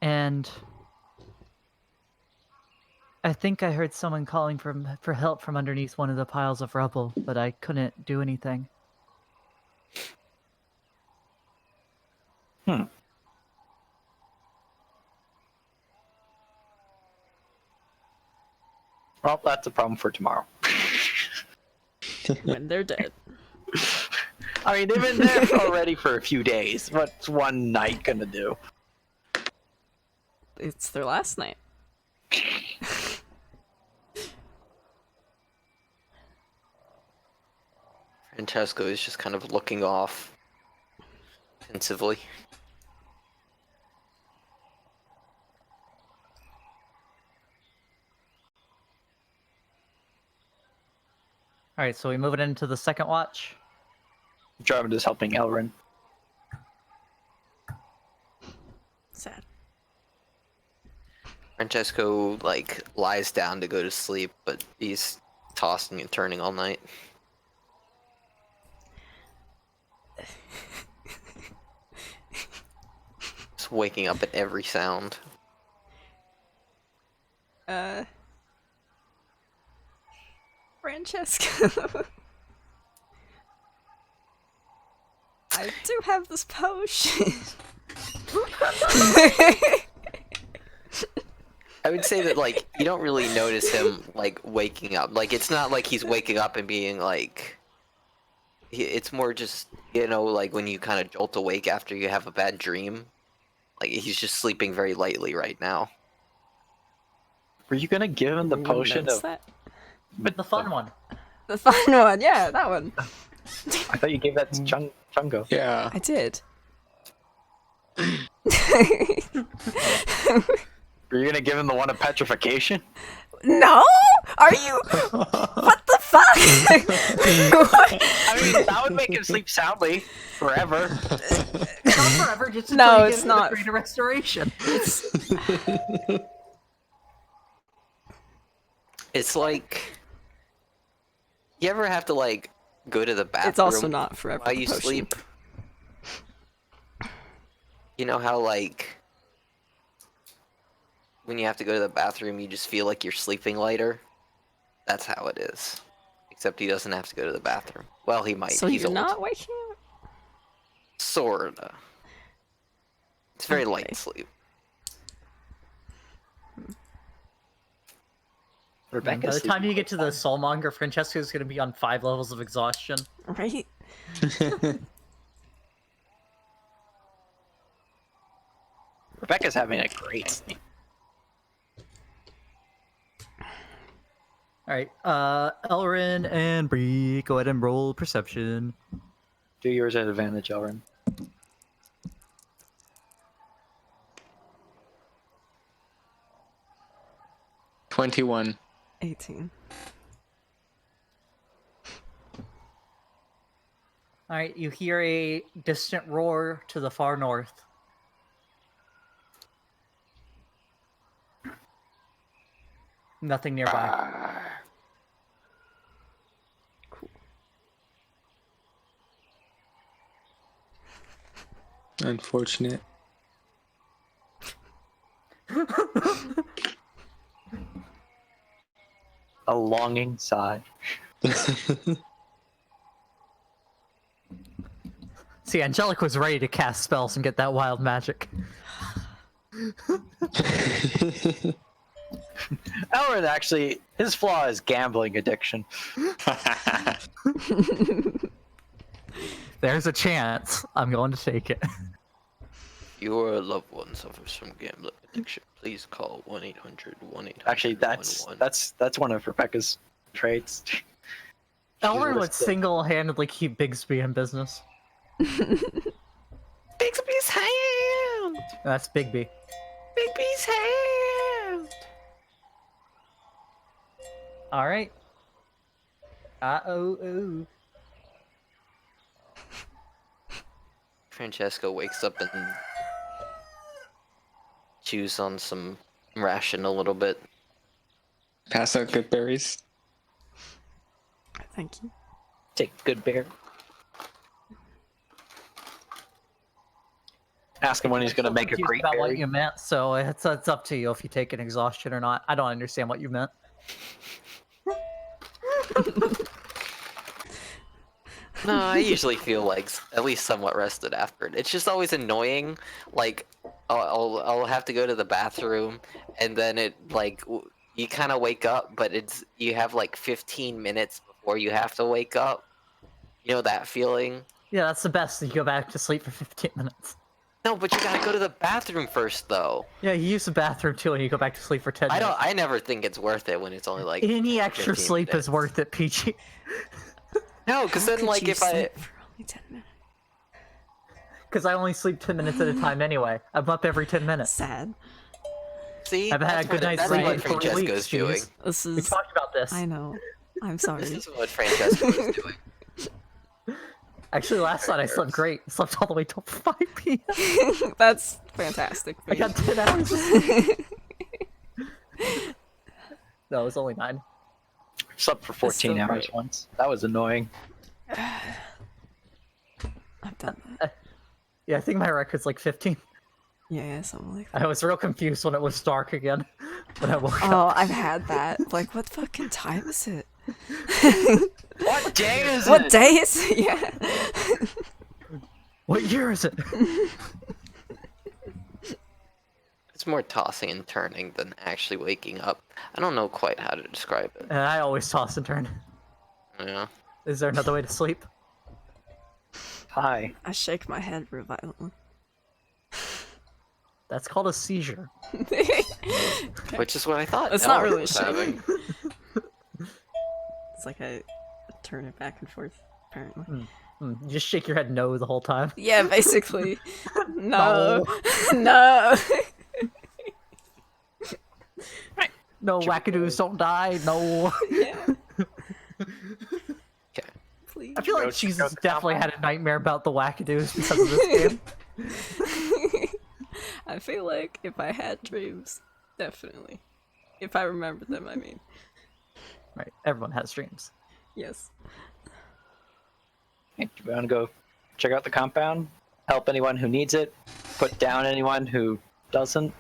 And I think I heard someone calling for help from underneath one of the piles of rubble, but I couldn't do anything. Well, that's a problem for tomorrow. When they're dead. I mean, they've been there already for a few days. What's one night gonna do? It's their last night. Francesco is just kind of looking off pensively. Alright, so we move it into the second watch. Andromeda's helping Elrin. Sad. Francesco, like, lies down to go to sleep, but he's tossing and turning all night. Just waking up at every sound. Francesco. I do have this potion. I would say that, like, you don't really notice him, like, waking up. Like, it's not like he's waking up and being, like... It's more just, you know, like, when you kind of jolt awake after you have a bad dream. Like, he's just sleeping very lightly right now. Were you gonna give him the You wouldn't potion notice of... that? The fun one. The fun one, yeah, that one. I thought you gave that to Chungo. Yeah. I did. Were you gonna give him the one of petrification? No? Are you? What the fuck? What? I mean, that would make him sleep soundly forever. Not forever, just until No, you it's get not. the greater restoration. It's like, you ever have to like go to the bathroom It's also not forever. while you potion. sleep? You know how like when you have to go to the bathroom, you just feel like you're sleeping lighter? That's how it is. Except he doesn't have to go to the bathroom. Well, he might. So He's you're old. not waking up? Sorta. It's very Okay. light sleep. By Rebecca's the time sleeping you get to the Soulmonger, Francesco's going to be on 5 levels of exhaustion. Right? Rebecca's having a great sleep. Alright, Elrin and Brie, go ahead and roll perception. Do yours at advantage, Elrin. $21. 18. Alright, you hear a distant roar to the far north. Nothing nearby. Cool. Unfortunate. A longing sigh. See, Angelic was ready to cast spells and get that wild magic. Elrin actually, his flaw is gambling addiction. There's a chance. I'm going to take it. Your loved one suffers from gambling addiction. Please call 1-800-1800. Actually, that's one of Rebecca's traits. Elrin would listed. single-handedly keep Bigsby in business. Bixby's hand! That's Bigby. Bigby's hand! Alright. Uh-oh. Francesco wakes up and chews on some ration a little bit. Pass out good berries. Thank you. Take good bear. Ask him when he's going to make a Confused great about what berry. you meant, so it's up to you if you take an exhaustion or not. I don't understand what you meant. No, I usually feel like at least somewhat rested after it. It's just always annoying. Like, I'll have to go to the bathroom, and then it like you kind of wake up, but you have like 15 minutes before you have to wake up. You know that feeling? Yeah, that's the best. You go back to sleep for 15 minutes. No, but you gotta go to the bathroom first, though. Yeah, you use the bathroom too, and you go back to sleep for 10 minutes. I never think it's worth it when it's only like Any extra 15 sleep minutes. is worth it, PG. No, because How then could like you if I sleep for only 10 minutes? Because I only sleep 10 minutes at a time anyway. I'm up every 10 minutes. Sad. see, I've had a good night's that's sleep what in 3 Francesco's weeks, doing. jeez. This We is. talked about this. I know. I'm This sorry. is what Francesco is doing. Actually, last night I slept great. I slept all the way till 5 p.m. That's fantastic. I got 10 hours. No, it was only 9. Slept for 14 still hours great. once. That was annoying. I've done that. Yeah, I think my record's like 15. Yeah, something like that. I was real confused when it was dark again. When I woke up. Oh, I've had that. Like, what fucking time is it? What day is What it? day is it? Yeah. What year is it? It's more tossing and turning than actually waking up. I don't know quite how to describe it. And I always toss and turn. Yeah. Is there another way to sleep? Hi. I shake my head real violently. That's called a seizure. Which is what I thought. It's not Elrin really was shaking. having. It's like I turn it back and forth, apparently. You just shake your head no the whole time. Yeah, basically. No. No. No, wackadoos don't die. No. Yeah. I feel like Go check she's out the definitely compound. had a nightmare about the Wackadoos because of this game. I feel like if I had dreams, definitely. If I remember them, I mean. Right, everyone has dreams. Yes. Hey, do you want to go check out the compound? Help anyone who needs it? Put down anyone who doesn't?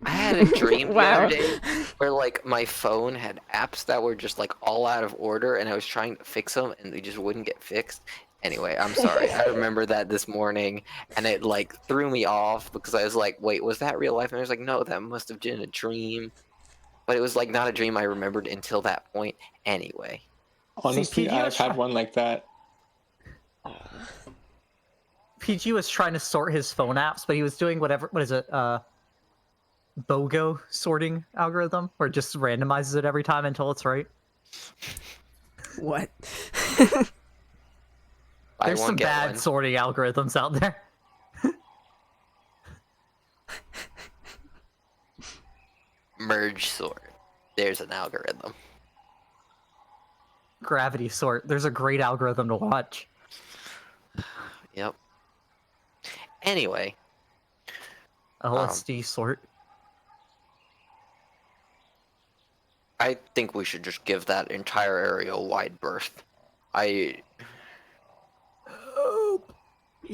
I had a dream the Wow. other day where like my phone had apps that were just like all out of order, and I was trying to fix them, and they just wouldn't get fixed. Anyway, I'm sorry. I remember that this morning, and it like threw me off because I was like, "Wait, was that real life?" And I was like, "No, that must have been a dream." But it was like not a dream I remembered until that point. Anyway, Honestly, PG was I've had one like that. PG was trying to sort his phone apps, but he was doing what is it, BOGO sorting algorithm, where it just randomizes it every time until it's right. What? I There's won't some get bad one. sorting algorithms out there. Merge sort. There's an algorithm. Gravity sort. There's a great algorithm to watch. Yep. Anyway, LSD sort. I think we should just give that entire area a wide berth. You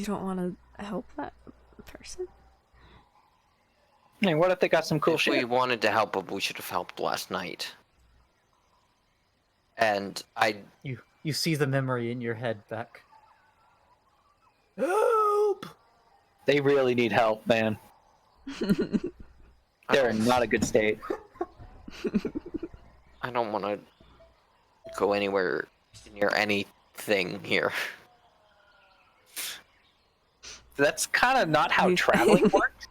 don't want to help that person? I mean, what if they got some cool If shit? we wanted to help them, we should have helped last night. And You see the memory in your head, Beck. Help! They really need help, man. They're in not a good state. I don't want to go anywhere near anything here. That's kind of not how You- traveling works.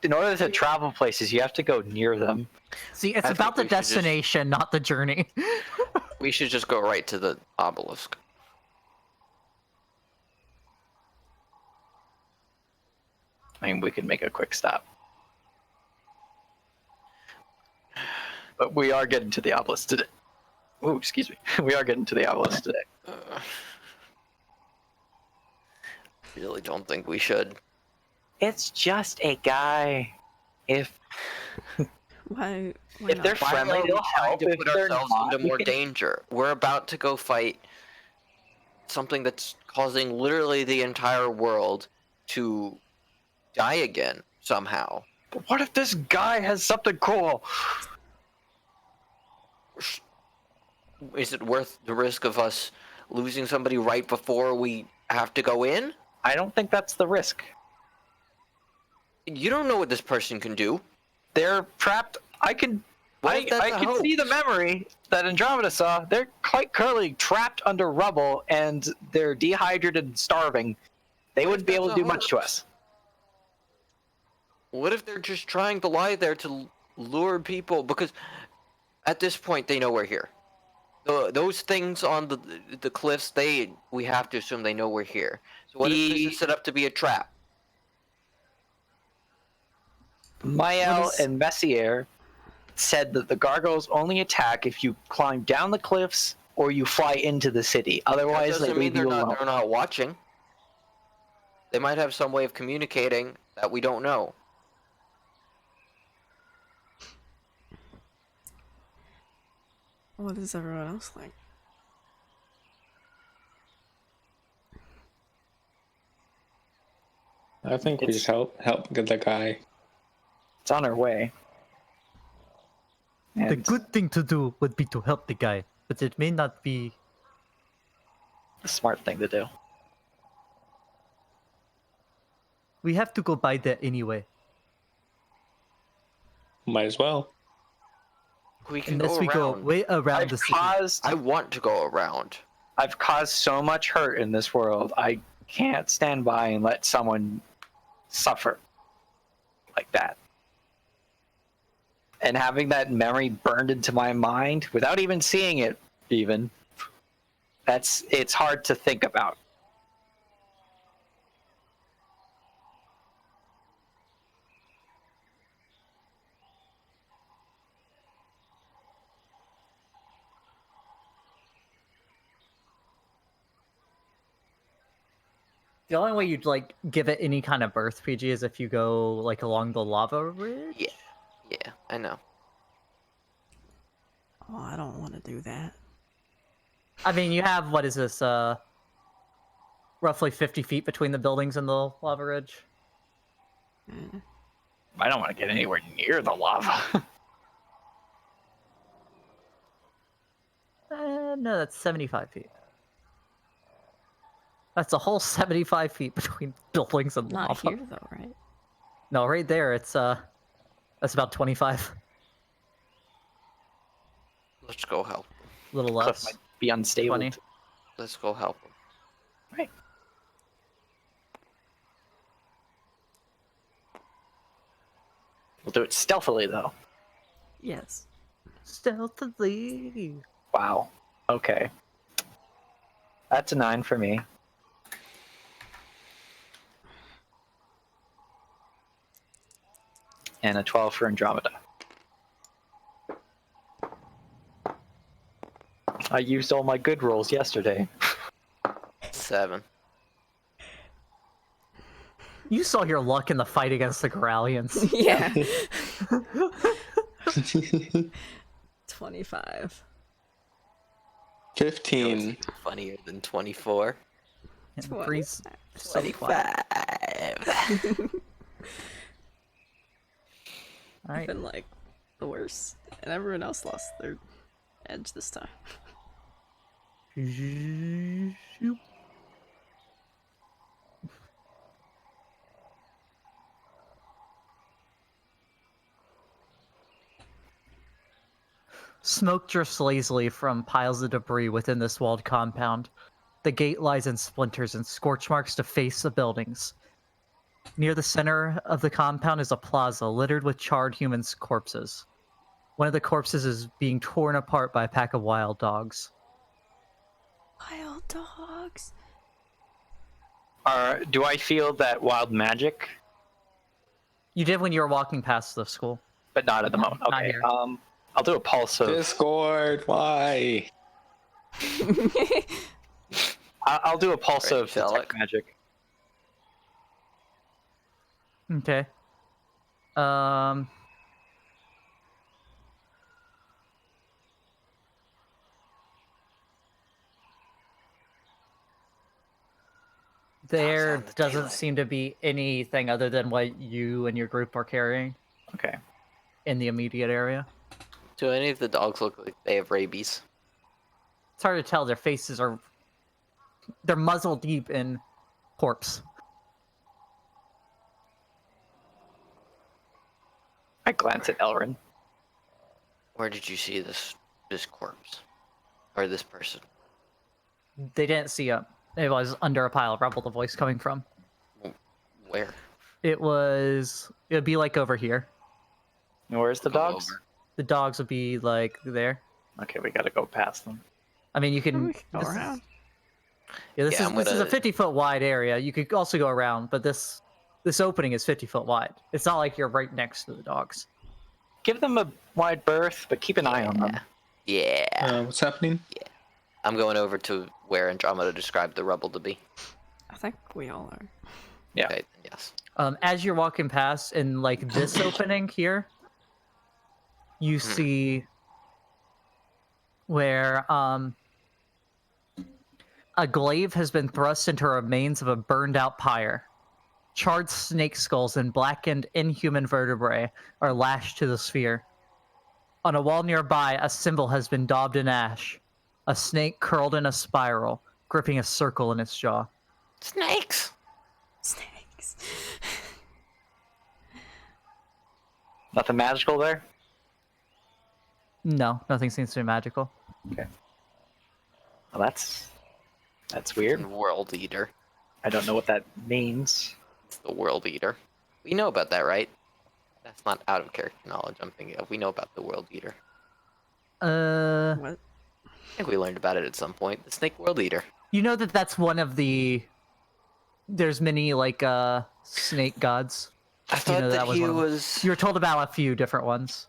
In order to travel places, you have to go near them. See, it's I about the think we should just- destination, not the journey. We should just go right to the obelisk. I mean, we could make a quick stop. But we are getting to the obelisk today. Oh, excuse me. We are getting to the obelisk today. Really don't think we should. It's just a guy. If Why If not? they're Why friendly, are we they'll trying help. to If put they're ourselves not, into we more can- danger? We're about to go fight something that's causing literally the entire world to die again somehow. But what if this guy has something cool? Is it worth the risk of us losing somebody right before we have to go in? I don't think that's the risk. You don't know what this person can do. They're trapped. I can see the memory that Andromeda saw. They're quite currently trapped under rubble and they're dehydrated and starving. They wouldn't be able to do much to us. What if they're just trying to lie there to lure people? Because at this point, they know we're here. Those things on the cliffs, we have to assume they know we're here. So what if this is set up to be a trap? Mael and Messier said that the gargoyles only attack if you climb down the cliffs or you fly into the city. That Otherwise, they doesn't mean leave you alone. they're not watching. They might have some way of communicating that we don't know. What is everyone else like? I think we should help get the guy. It's on our way. The And good thing to do would be to help the guy, but it may not be. the smart thing to do. We have to go by there anyway. Might as well. We can Unless go we go around. way around the city. I want to go around. I've caused so much hurt in this world. I can't stand by and let someone suffer like that. And having that memory burned into my mind without even seeing it, it's hard to think about. The only way you'd like give it any kind of birth, PG, is if you go like along the lava ridge. Yeah. Yeah, I know. Oh, I don't want to do that. I mean, you have what is this? Roughly 50 feet between the buildings and the lava ridge. I don't want to get anywhere near the lava. No, that's 75 feet. That's a whole 75 feet between buildings and Not lava. here though, right? No, right there, it's that's about 25. Let's go help. A little Cliff less. might be unstable. 20. Let's go help them. Right. We'll do it stealthily, though. Yes. Stealthily. Wow. Okay. That's a 9 for me. And a 12 for Andromeda. I used all my good rolls yesterday. 7. You saw your luck in the fight against the Corallians. Yeah. 25. 15. Funnier than 24. And Twenty- Bree's so quiet. 25. All I've right. been like the worst, and everyone else lost their edge this time. Shoop. Smoke drifts lazily from piles of debris within this walled compound. The gate lies in splinters and scorch marks deface the buildings. Near the center of the compound is a plaza littered with charred human corpses. One of the corpses is being torn apart by a pack of wild dogs. Wild dogs. Do I feel that wild magic? You did when you were walking past the school. But not at the moment. Not Okay. here. I'll do a pulse of. Discord, why? I'll do a pulse Right, of detect magic. Okay. There on the doesn't daylight. seem to be anything other than what you and your group are carrying Okay. in the immediate area. Do any of the dogs look like they have rabies? It's hard to tell. Their faces are... They're muzzle deep in corpse. I glance at Elrin. Where did you see this corpse? Or this person? They didn't see him. It was under a pile of rubble, the voice coming from. Where? It would be like over here. And where's the Go dogs? over. The dogs would be like there. Okay, we gotta go past them. I mean, you can... We can go this is- around. Yeah, this Yeah, is I'm this is a gonna- 50-foot wide area. You could also go around, but this opening is 50 foot wide. It's not like you're right next to the dogs. Give them a wide berth, but keep an eye on them. Yeah. What's happening? I'm going over to where Andromeda described the rubble to be. I think we all are. Yeah. Okay, then yes. As you're walking past in like this opening here, you see where a glaive has been thrust into remains of a burned out pyre. Charred snake skulls and blackened inhuman vertebrae are lashed to the sphere. On a wall nearby, a symbol has been daubed in ash. A snake curled in a spiral, gripping a circle in its jaw. Snakes! Snakes. Nothing magical there? No, nothing seems to be magical. Well, that's weird. World Eater. I don't know what that means. It's the World Eater. We know about that, right? That's not out of character knowledge I'm thinking of. We know about the World Eater. What? I think we learned about it at some point. The Snake World Eater. You know that that's one of the... There's many, like, snake gods. I thought know, that, that was he one of them. was... You were told about a few different ones.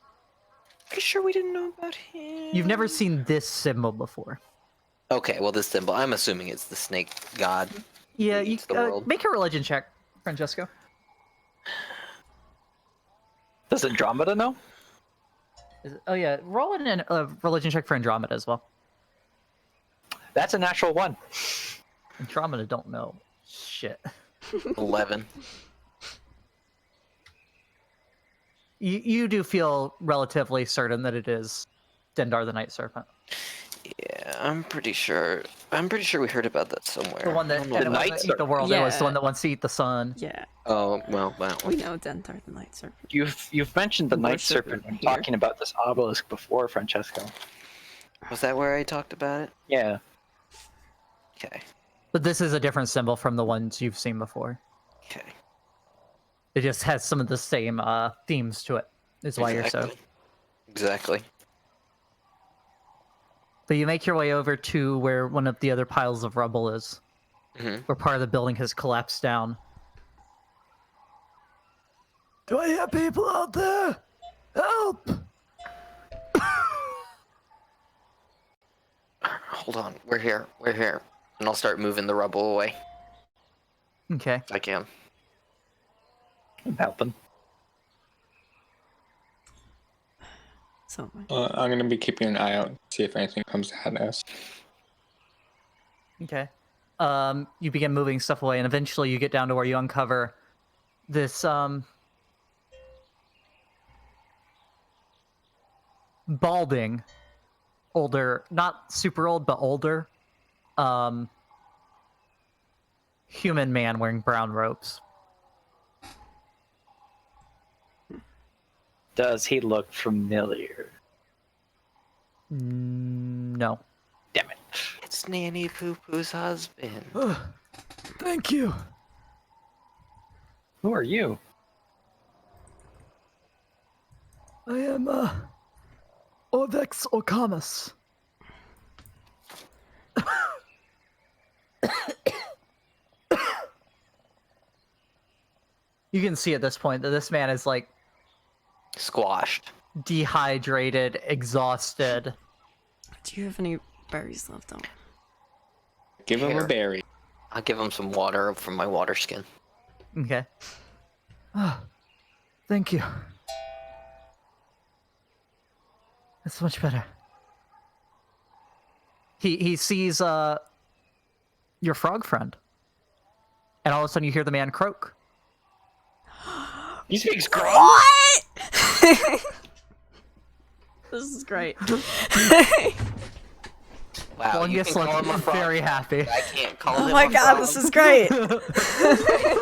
Are you sure we didn't know about him? You've never seen this symbol before. Okay, well, this symbol, I'm assuming it's the snake god. Yeah, you leads the world. make a religion check, Francesco. Does Andromeda know? Oh yeah, roll in a religion check for Andromeda as well. That's a natural 1. Andromeda don't know shit. 11. You do feel relatively certain that it is Dendar the Night Serpent. Yeah, I'm pretty sure. I'm pretty sure we heard about that somewhere. The one I that don't know kind of why. wants to eat the world. It was the Yeah. one that wants to eat the sun. Yeah, Oh well, that we one. know Denthar the Night Serpent. You've mentioned the We Night worship Serpent when here. talking about this obelisk before, Francesco. Was that where I talked about it? Yeah. Okay. But this is a different symbol from the ones you've seen before. Okay. It just has some of the same themes to it. Is why you're so. Exactly. But you make your way over to where one of the other piles of rubble is, hmm where part of the building has collapsed down. Do I hear people out there? Help! Hold on. We're here. We're here. And I'll start moving the rubble away. Okay. If I can. I'm helping. So I'm gonna be keeping an eye out, see if anything comes at us. Okay. You begin moving stuff away, and eventually you get down to where you uncover this balding, older, not super old, but older, human man wearing brown robes. Does he look familiar? No. Damn it. It's Nanny Poo Poo's husband. Thank you. Who are you? I am Orvex Orcamus. You can see at this point that this man is like Squashed. dehydrated, exhausted. do you have any berries left on? Give him Here. a berry. I'll give him some water from my water skin. Okay. Thank you. That's much better. He sees your frog friend. And all of a sudden you hear the man croak. He speaks Grog. What? This is great. Wow, One you gets can call him a like frog. very happy. I can't call Oh him my a god, frog. this is great.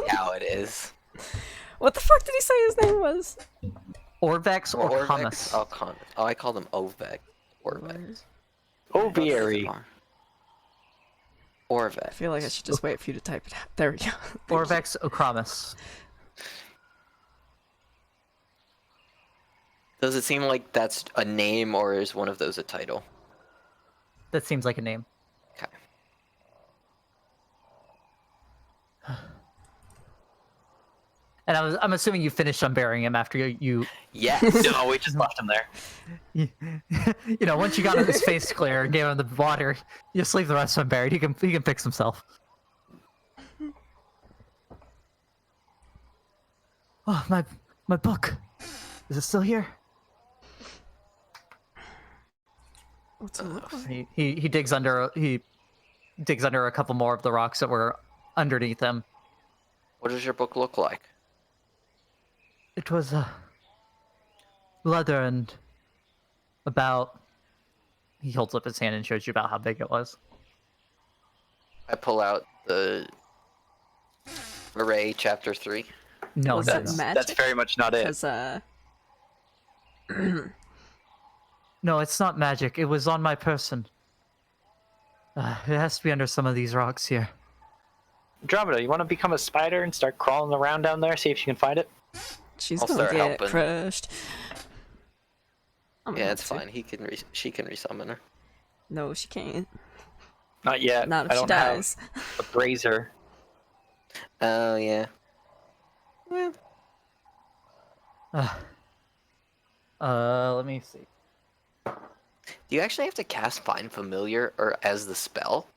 How it is. What the fuck did he say his name was? Orvex or Orvex? Hummus. Oh, I called him Ovec. Orvex. Oviary. I Orvex. feel like I should just wait for you to type it out. There we go. Orvex Okramus. Does it seem like that's a name, or is one of those a title? That seems like a name. Okay. And I'm assuming you finished unburying him after you Yes. No, we just left him there. you know, once you got his face clear and gave him the water, you just leave the rest of him buried. He can fix himself. Oh, my book. Is it still here? What's it look like? He digs under a couple more of the rocks that were underneath him. What does your book look like? It was leather and about. He holds up his hand and shows you about how big it was. I pull out the Array Chapter 3. No, Was no, it no. magic? That's very much not it. Because No, it's not magic. It was on my person. It has to be under some of these rocks here. Andromeda, you want to become a spider and start crawling around down there, see if you can find it? she's I'll gonna start get helping. crushed. I'm Yeah, about it's to. fine. She can resummon her. No, she can't. Not yet. Not if I she don't dies. have a brazier. Oh yeah. Let me see. Do you actually have to cast Find Familiar or as the spell?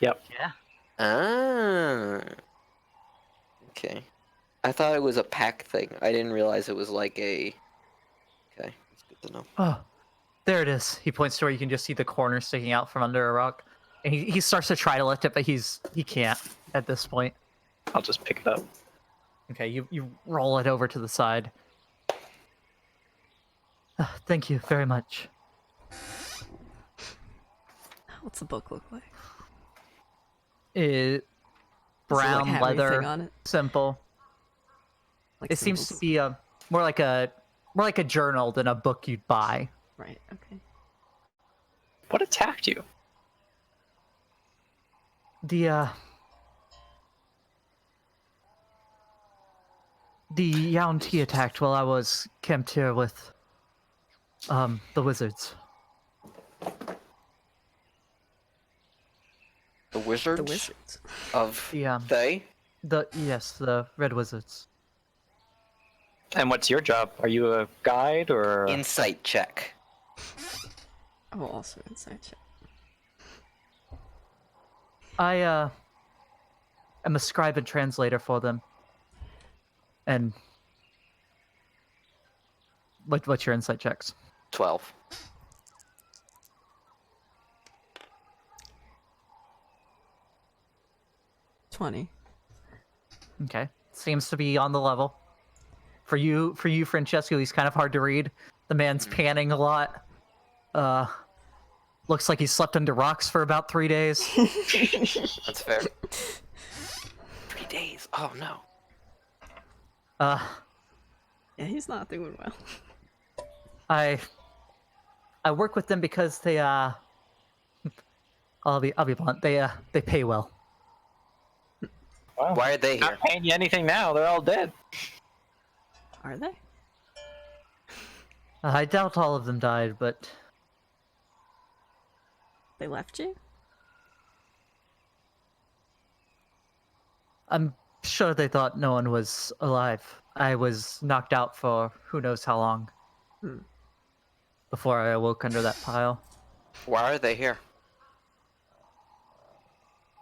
Yep. Yeah. Ah. Okay. I thought it was a pack thing. I didn't realize it was like a. Okay, that's good to know. Oh, there it is. He points to where you can just see the corner sticking out from under a rock. And he starts to try to lift it, but he can't at this point. I'll just pick it up. Okay, you roll it over to the side. Thank you very much. What's the book look like? It Does it, like, brown have leather, anything on it? simple. Like It seems to symbols? be more like a journal than a book you'd buy. Right, okay. What attacked you? The Yaunti attacked while I was camped here with the wizards. The wizards. The wizards. Of The they. the red wizards. And what's your job? Are you a guide or? Insight check. Oh, also inside check. I am a scribe and translator for them. And what's your insight checks? 12. $20. Okay, seems to be on the level. For you, Francesco, he's kind of hard to read. The man's panning a lot. Looks like he slept under rocks for about 3 days. That's fair. 3 days. Oh no. Yeah, he's not doing well. I work with them because they I'll be blunt. They pay well. Wow. Why are they here? Not paying you anything now. They're all dead. Are they? I doubt all of them died, but They left you? I'm sure they thought no one was alive. I was knocked out for who knows how long before I awoke under that pile. Why are they here?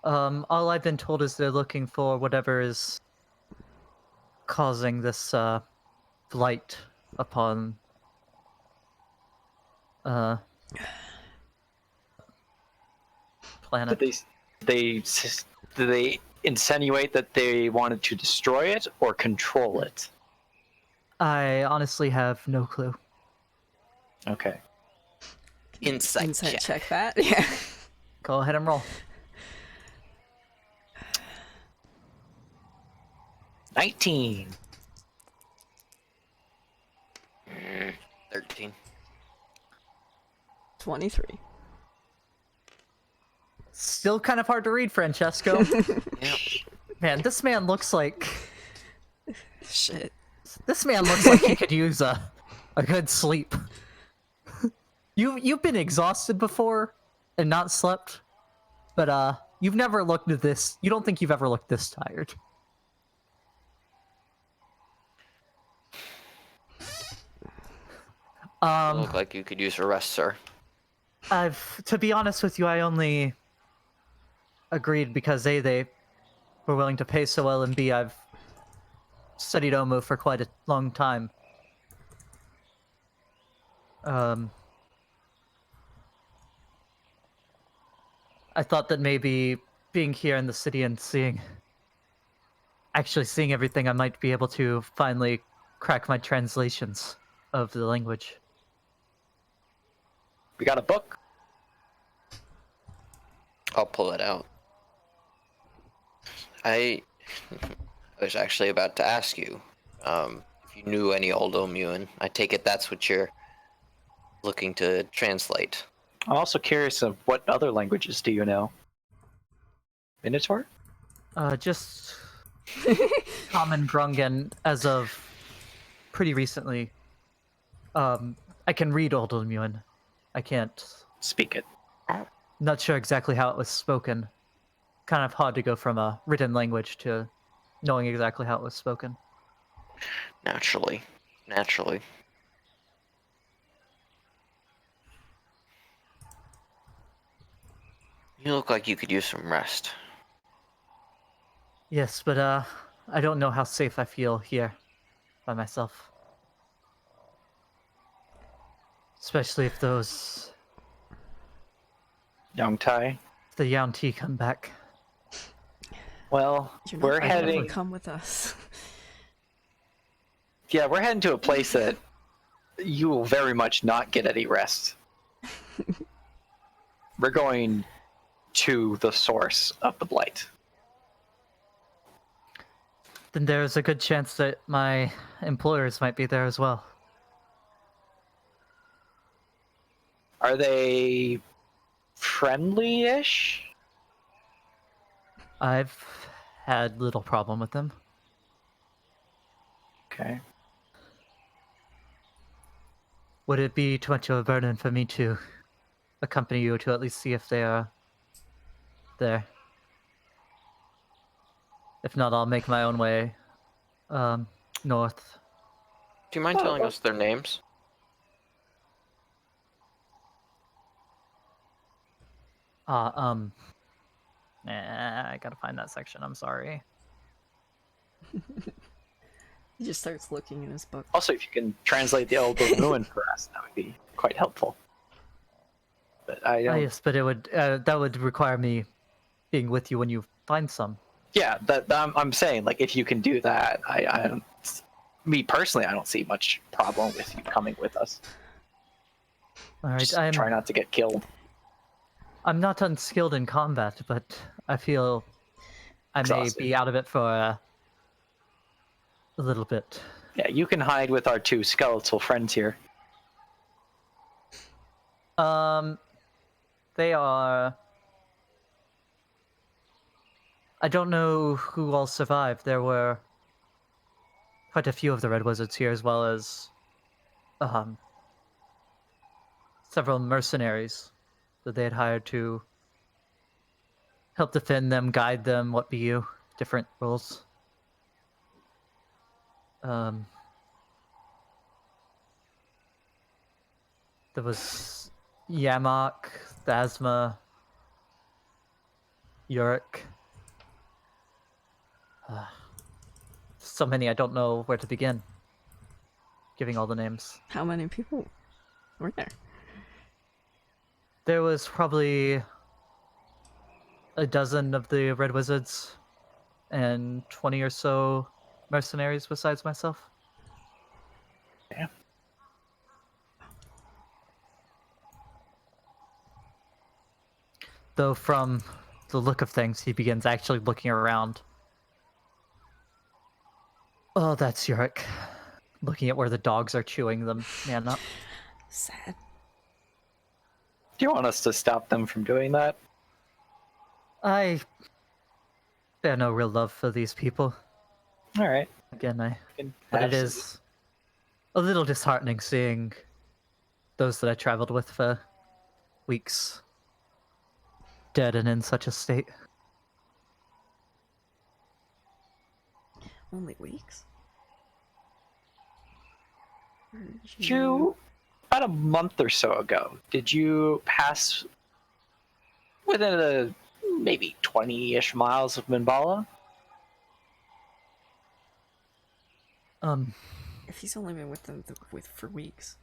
All I've been told is they're looking for whatever is causing this blight upon planet. Did they insinuate that they wanted to destroy it or control it? I honestly have no clue. Okay. Insight check. check that? Yeah. Go ahead and roll. 19. 13. 23. Still kind of hard to read, Francesco. Yep. Man, this man looks like Shit. he could use a good sleep. You've been exhausted before and not slept, but you've never looked at this. You don't think you've ever looked this tired. You look like you could use a rest, sir. To be honest with you, I only agreed because A, they were willing to pay so well, and B, I've studied Omu for quite a long time. I thought that maybe being here in the city and actually seeing everything, I might be able to finally crack my translations of the language. We got a book. I'll pull it out. I was actually about to ask you if you knew any Old Omuan. I take it that's what you're looking to translate. I'm also curious of what other languages do you know? Minotaur? Just common Grungan as of pretty recently. I can read Old Omuan. I can't. Speak it. Not sure exactly how it was spoken. Kind of hard to go from a written language to knowing exactly how it was spoken. Naturally. You look like you could use some rest. Yes, but I don't know how safe I feel here by myself. Especially if the Yaunti come back. Well, You're we're not gonna ever heading. come with us. Yeah, we're heading to a place that you will very much not get any rest. We're going to the source of the blight. Then there's a good chance that my employers might be there as well. Are they friendly-ish? I've had little problem with them. Okay. Would it be too much of a burden for me to accompany you to at least see if they are there? If not, I'll make my own way north. Do you mind telling us their names? I gotta find that section, I'm sorry. He just starts looking in his book. Also, if you can translate the Elder Ruin for us, that would be quite helpful. But I don't... Yes, but it would that would require me being with you when you find some. Yeah, I'm saying, like, if you can do that, I don't... Me personally, I don't see much problem with you coming with us. Alright, Just try not to get killed. I'm not unskilled in combat, but I feel I Exhausted. may be out of it for a little bit. Yeah, you can hide with our two skeletal friends here. They are... I don't know who all survived. There were quite a few of the Red Wizards here, as well as several mercenaries that they had hired to help defend them, guide them, what be you, different roles. There was Yamak, Thasma, Yurik. So many, I don't know where to begin. Giving all the names. How many people were there? There was probably a dozen of the Red Wizards and 20 or so mercenaries besides myself. Yeah. Though from the look of things, he begins actually looking around. Oh, that's Yurik. Looking at where the dogs are chewing them man up. Sad. Do you want us to stop them from doing that? I bear no real love for these people. Alright. Again, You can but have it some- is a little disheartening seeing those that I traveled with for weeks dead and in such a state. Only weeks? You, about a month or so ago, did you pass within maybe 20-ish miles of Minbala? If he's only been with them for weeks.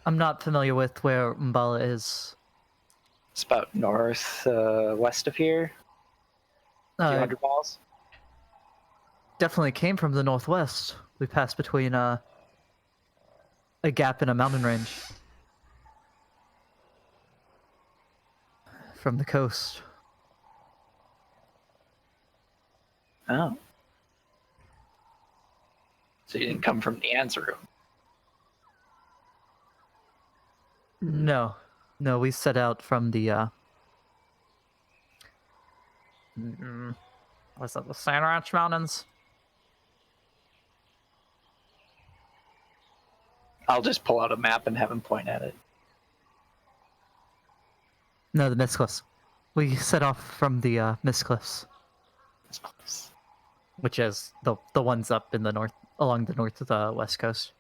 I'm not familiar with where Mbala is. It's about west of here, a few hundred miles. Definitely came from the northwest. We passed between a gap in a mountain range from the coast. Oh. So you didn't come from Nianzuru. No, we set out from the what's that? The Sand Ranch Mountains. I'll just pull out a map and have him point at it. No, the Mist Cliffs. We set off from the Mist Cliffs, It's close. which is the ones up in the north, along the north of the west coast.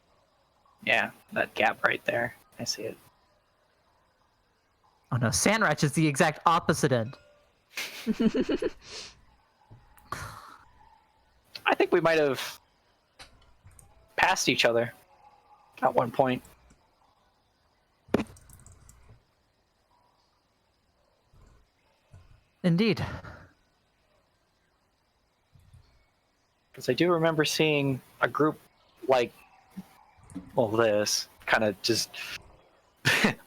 Yeah, that gap right there. I see it. Oh no, Sand Ranch is the exact opposite end. I think we might have passed each other at one point. Indeed. Because I do remember seeing a group like, well, this kind of just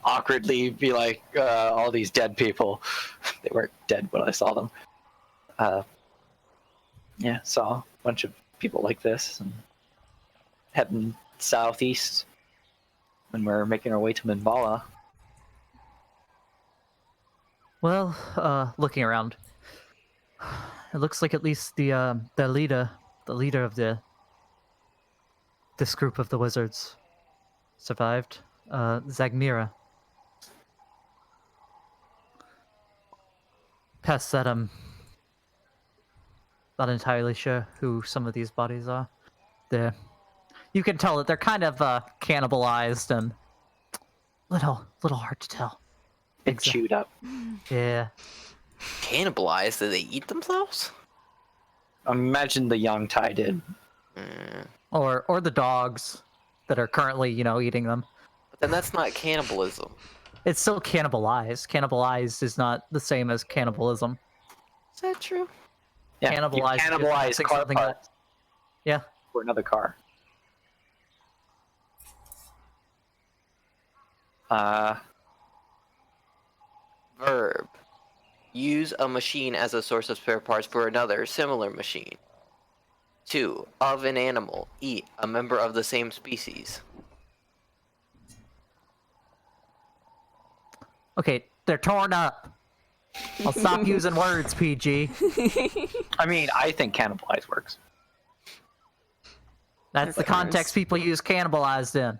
awkwardly be like, all these dead people. They weren't dead when I saw them. Yeah, saw a bunch of people like this and heading southeast when we're making our way to Minbala. Well, looking around, it looks like at least the leader of this group of the wizards survived. Zagmira. Past that, I'm not entirely sure who some of these bodies are. You can tell that they're kind of cannibalized and little hard to tell. Bit chewed up. Yeah. Cannibalized? Did they eat themselves? Imagine the young Thai did. Or the dogs that are currently, eating them. But then that's not cannibalism. It's still cannibalized. Cannibalized is not the same as cannibalism. Is that true? Yeah, Cannibalize you is just cannibalize mixing car something parts else. Yeah. for another car. Verb. Use a machine as a source of spare parts for another similar machine. 2. Of an animal. Eat a member of the same species. Okay, they're torn up. I'll stop using words, PG. I mean, I think cannibalize works. That's the context people use cannibalized in.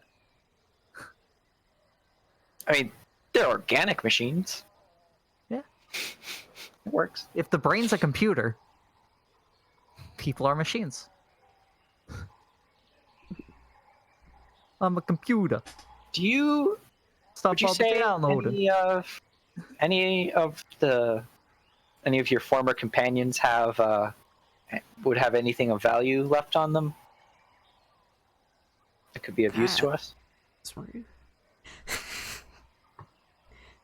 I mean, they're organic machines. Yeah. It works. If the brain's a computer, people are machines. I'm a computer. Do you Stop would you all the say downloading. any of your former companions would have anything of value left on them that could be of use to us? That's rude.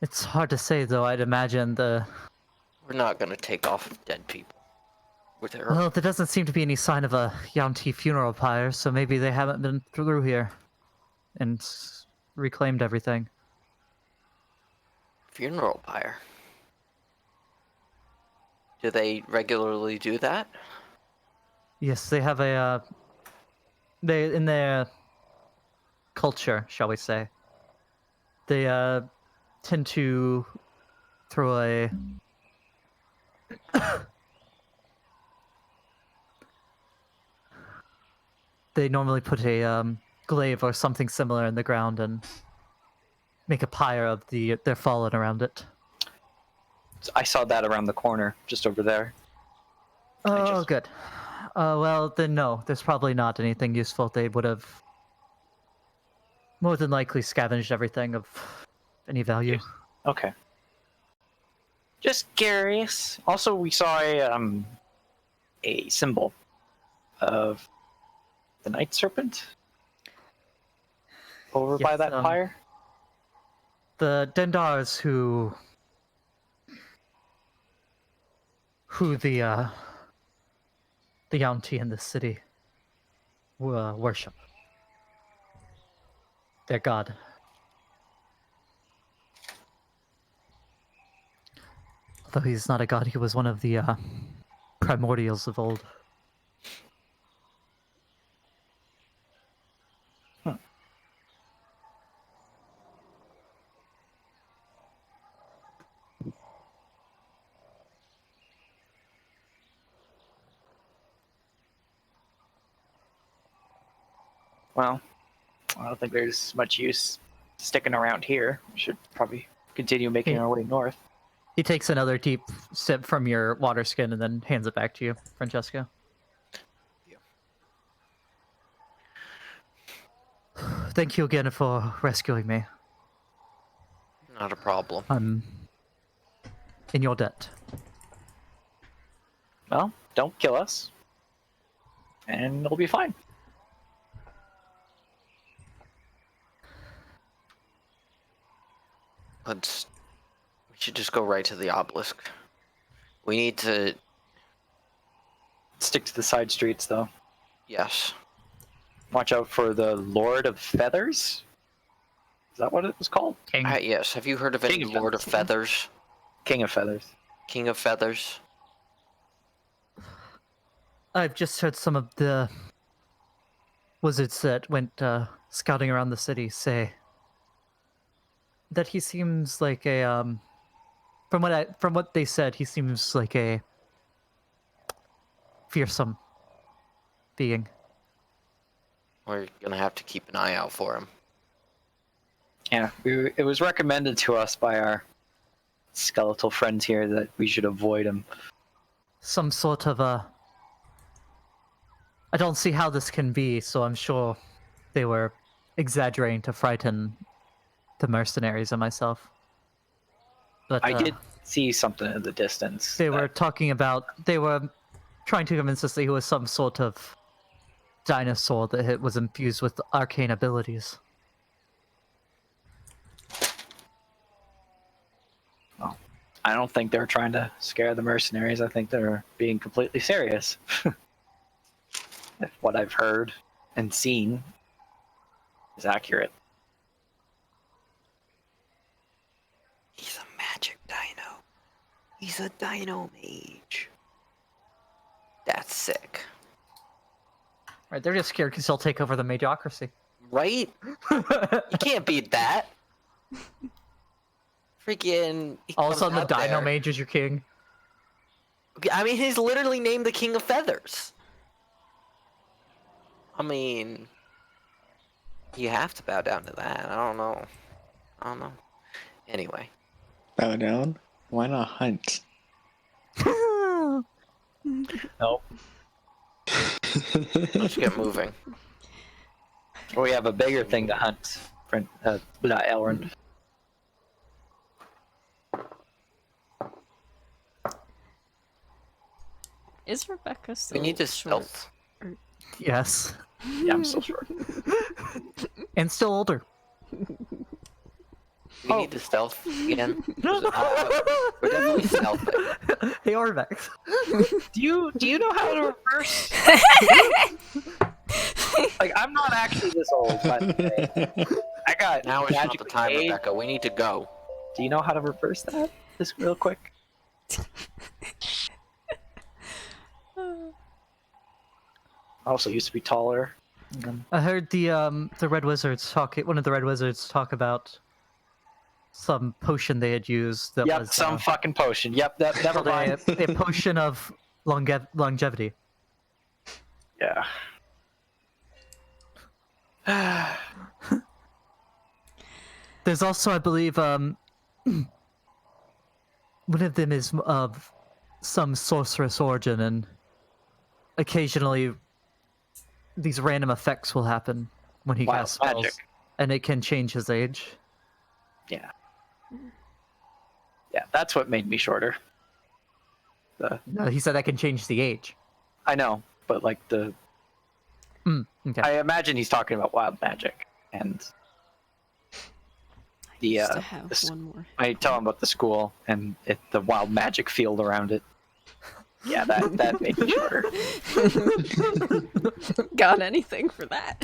It's hard to say, though. I'd imagine We're not gonna take off dead people. With her. Well, there doesn't seem to be any sign of a Yanti funeral pyre, so maybe they haven't been through here and reclaimed everything. Funeral pyre. Do they regularly do that? Yes, they have they in their culture, shall we say, they tend to throw a they normally put a glaive or something similar in the ground and make a pyre of their fallen around it. I saw that around the corner, just over there. Oh, good. Well, then no, there's probably not anything useful. They would have more than likely scavenged everything of any value. Okay. Just curious. Also, we saw a symbol of the night serpent over by Yes, that pyre. The Dendars who the Yanti in this city worship. Their god. Although he's not a god, he was one of the primordials of old. Well, I don't think there's much use sticking around here. We should probably continue making our way north. He takes another deep sip from your water skin and then hands it back to you, Francesco. Thank you again for rescuing me. Not a problem. I'm in your debt. Well, don't kill us. and it'll be fine. We should just go right to the obelisk. We need to. Stick to the side streets, though. Yes. Watch out for the Lord of Feathers. Is that what it was called? King. Yes. Have you heard of King any of Lord of Feathers? King of Feathers. King of Feathers? I've just heard some of the wizards that went scouting around the city say that he seems like a from what they said, he seems like a fearsome being. We're gonna have to keep an eye out for him. Yeah, it was recommended to us by our skeletal friends here that we should avoid him. Some sort of I don't see how this can be, so I'm sure they were exaggerating to frighten the mercenaries and myself. But I did see something in the distance. they were trying to convince us that he was some sort of dinosaur that was infused with arcane abilities. Well, I don't think they're trying to scare the mercenaries. I think they're being completely serious. If what I've heard and seen is accurate. He's a magic dino. He's a dino mage. That's sick. Right, they're just scared because he'll take over the Majocracy. Right? You can't beat that. Freaking. he All of a comes sudden, the out Dino there. Mage is your king. I mean, he's literally named the King of Feathers. I mean, you have to bow down to that. I don't know. Anyway. Bow down? Why not hunt? Nope. Let's get moving. We have a bigger thing to hunt. Elrin. Is Rebecca still We need to short? stealth. Yes. Yeah, I'm still short. And still older. We need to stealth again. We're definitely stealthing. Hey, Orvex. Do you know how to reverse? Like, I'm not actually this old, but I got Now is not magic the time, aid. Rebecca. We need to go. Do you know how to reverse that? Just real quick. I also used to be taller. I heard the Red Wizards talk. One of the Red Wizards talk about some potion they had used that Yep, was some fucking potion. Yep, that never called a mind. potion of longevity. Yeah. There's also, I believe, one of them is of some sorceress origin, and occasionally these random effects will happen when he Wild casts spells, magic. and it can change his age. Yeah. Yeah, that's what made me shorter. No, he said that can change the age. I know, but like Okay. I imagine he's talking about wild magic, and the Used to have the one more. I tell him about the school and the wild magic field around it. Yeah, that made me shorter. Got anything for that?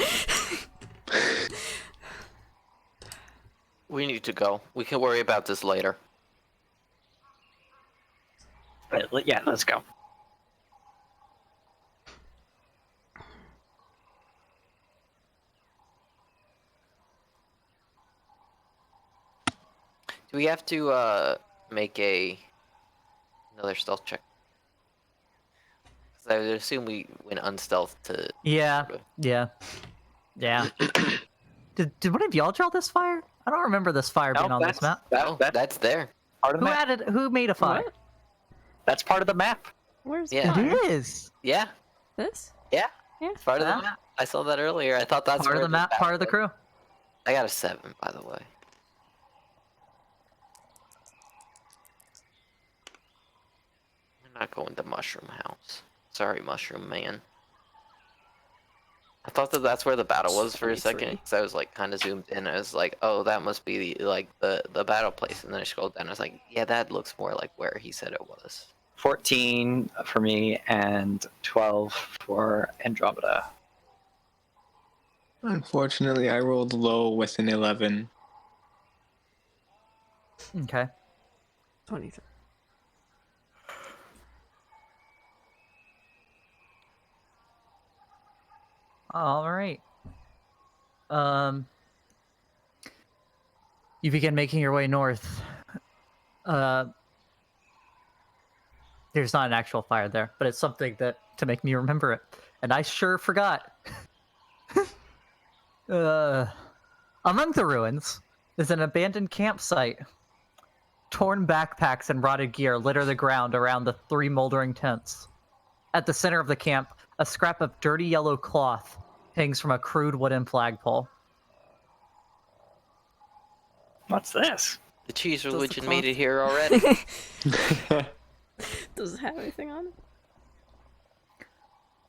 We need to go. We can worry about this later. But, yeah, let's go. Do we have to make another stealth check? Because I would assume we went unstealth to. Yeah. Did one of y'all draw this fire? I don't remember this fire being on this map. That's there. Part of the map. Who made a fire? What? That's part of the map. Where's Yeah. fire? It is Yeah, This? yeah. Yeah. It's part of Yeah. the map. I saw that earlier. I thought that's part of where the map, this part of the was. crew. I got a 7, by the way. We're not going to Mushroom House. Sorry, Mushroom Man. I thought that that's where the battle was for a 23. second, because I was like kind of zoomed in. I was like, oh, that must be the battle place, and then I scrolled down. I was like, yeah, that looks more like where he said it was. 14 for me and 12 for Andromeda. Unfortunately, I rolled low with an 11. Okay. 23. All right. You begin making your way north. There's not an actual fire there, but it's something that to make me remember it, and I sure forgot. Among the ruins is an abandoned campsite. Torn backpacks and rotted gear litter the ground around the 3 moldering tents. At the center of the camp, a scrap of dirty yellow cloth hangs from a crude wooden flagpole. What's this? The cheese the religion cloth- made it here already. Does it have anything on it?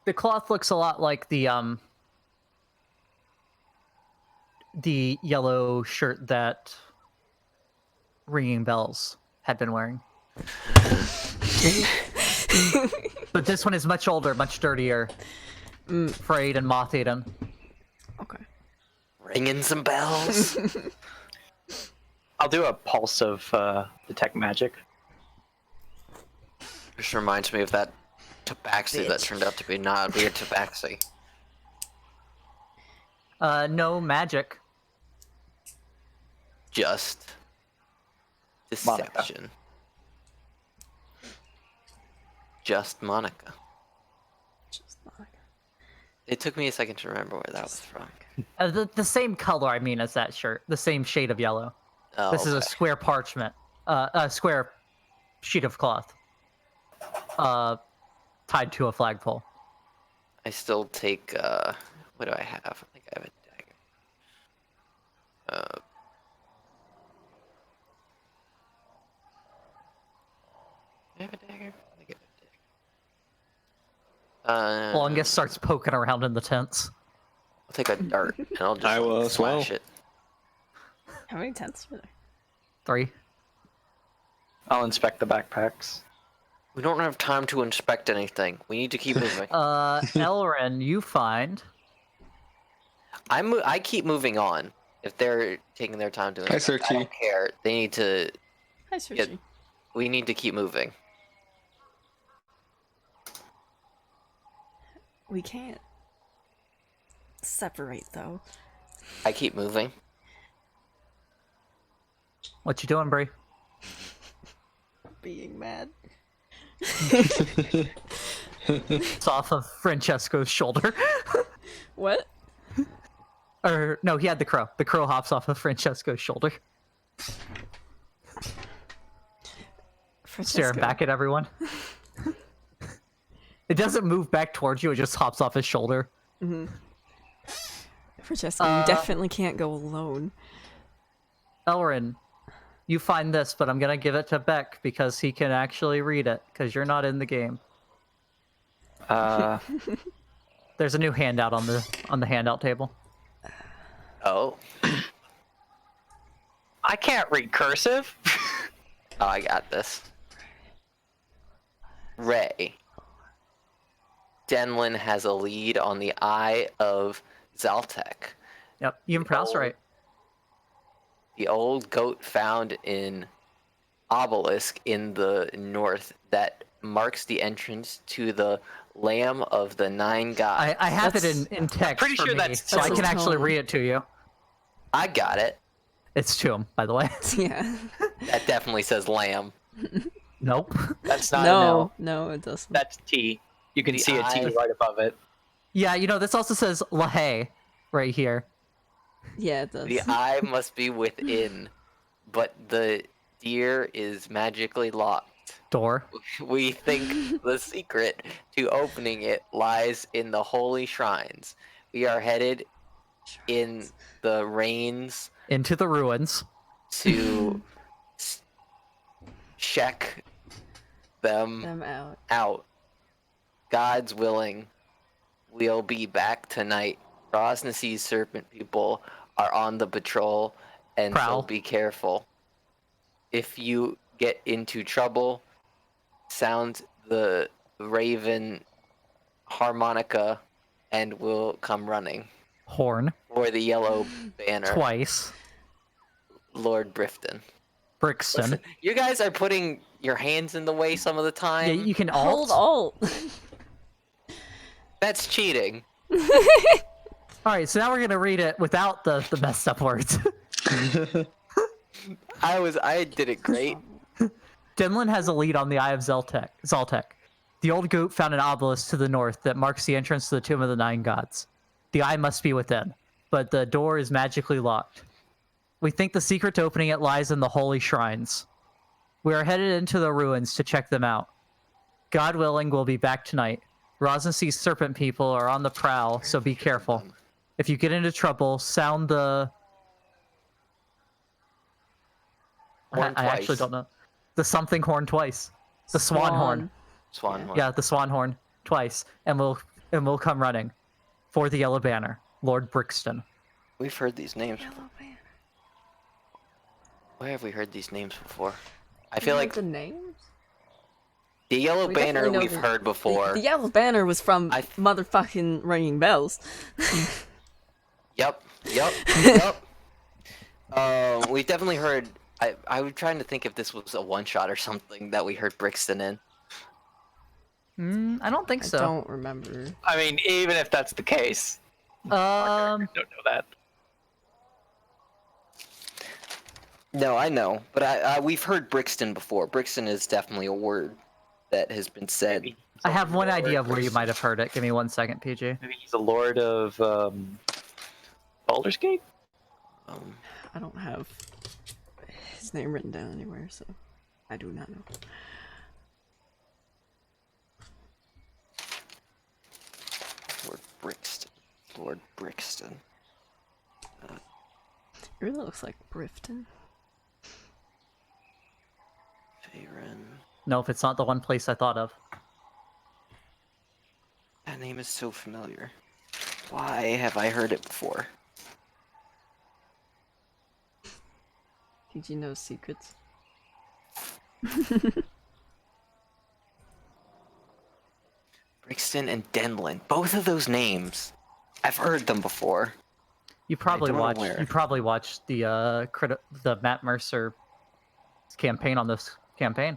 The cloth looks a lot like the yellow shirt that Ringing Bells had been wearing. But this one is much older, much dirtier, frayed and moth-eaten. Okay. Ringing some bells. I'll do a pulse of detect magic. This reminds me of that tabaxi that turned out to be not be a tabaxi. No magic. Just Monica. deception. Just Monica. Just not. It took me a second to remember where that was from. The same color, I mean, as that shirt. The same shade of yellow. Oh, This is a okay. square parchment. A square sheet of cloth. Tied to a flagpole. I still take, what do I have? I think I have a dagger. Do I have a dagger? I think I have a dagger. Longus starts poking around in the tents. I'll take a dart, and I'll just I will as well. slash it. How many tents are there? 3. I'll inspect the backpacks. We don't have time to inspect anything. We need to keep moving. Elrin, you find... I keep moving on. If they're taking their time to Hi, inspect, I Serchi. don't care. They need to. Hi, Sergi. We need to keep moving. We can't separate, though. I keep moving. What you doing, Brie? Being mad. It's off of Francesco's shoulder. What? Or, no, he had the crow. The crow hops off of Francesco's shoulder. Francesco. Staring back at everyone. It doesn't move back towards you, it just hops off his shoulder. Francesco, you definitely can't go alone. Elrin, you find this, but I'm gonna give it to Beck because he can actually read it, because you're not in the game. There's a new handout on the handout table. Oh. I can't read cursive. Oh, I got this. Ray. Denlin has a lead on the Eye of Zaltek. Yep, you can pronounce it right. The old goat found in obelisk in the north that marks the entrance to the Lamb of the Nine Gods. I have it That's- in text pretty for sure me, that's so I his can actually tone. read it to you. I got it. It's to him, by the way. Yeah. That definitely says lamb. Nope. That's not No, an L. no, it doesn't. That's T. You can The see a T I- right above it. Yeah, you know, this also says LaHaye right here. Yeah, it does. The eye must be within, but the deer is magically locked. Door. We think the secret to opening it lies in the holy shrines. We are headed in the rains Into the ruins. to check them Them out. out. God's willing, we'll be back tonight Rosnacy's serpent people are on the patrol, and Prowl. so be careful. If you get into trouble, sound the raven harmonica, and we'll come running. Horn. Or the yellow banner, Twice. Lord Brifton. Brixton. Listen, you guys are putting your hands in the way some of the time. Yeah, you can Hold alt. alt. That's cheating. Alright, so now we're gonna read it without the messed up words. I did it great. Denlin has a lead on the Eye of Zaltek. The old goat found an obelisk to the north that marks the entrance to the Tomb of the Nine Gods. The eye must be within, but the door is magically locked. We think the secret to opening it lies in the holy shrines. We are headed into the ruins to check them out. God willing, we'll be back tonight. Rosnacy's serpent people are on the prowl, so be careful. If you get into trouble, sound the... Horn I actually twice. don't know. The something horn twice. The swan horn. Swan horn. Yeah, the swan horn twice, and we'll come running for the yellow banner, Lord Brixton. We've heard these names. Yellow banner. Where have we heard these names before? I feel like the names. the yellow We banner definitely know we've heard before. The yellow banner was from motherfucking ringing bells. Yep. We've definitely heard. I was trying to think if this was a one shot or something that we heard Brixton in. I don't think I so. don't remember. I mean, even if that's the case, our characters don't know that. No, I know, but we've heard Brixton before. Brixton is definitely a word that has been said. Maybe he's I a have one lord idea of where you or- might have heard it. Give me 1 second, PG. Maybe he's a lord of Baldur's Gate. I don't have his name written down anywhere, so I do not know. Lord Brixton. It really looks like Brifton. Faerun. No, if it's not the one place I thought of. That name is so familiar. Why have I heard it before? Did you know secrets? Brixton and Denlin. Both of those names. I've heard them before. You probably don't know watched. where. You probably watched the the Matt Mercer campaign on this campaign.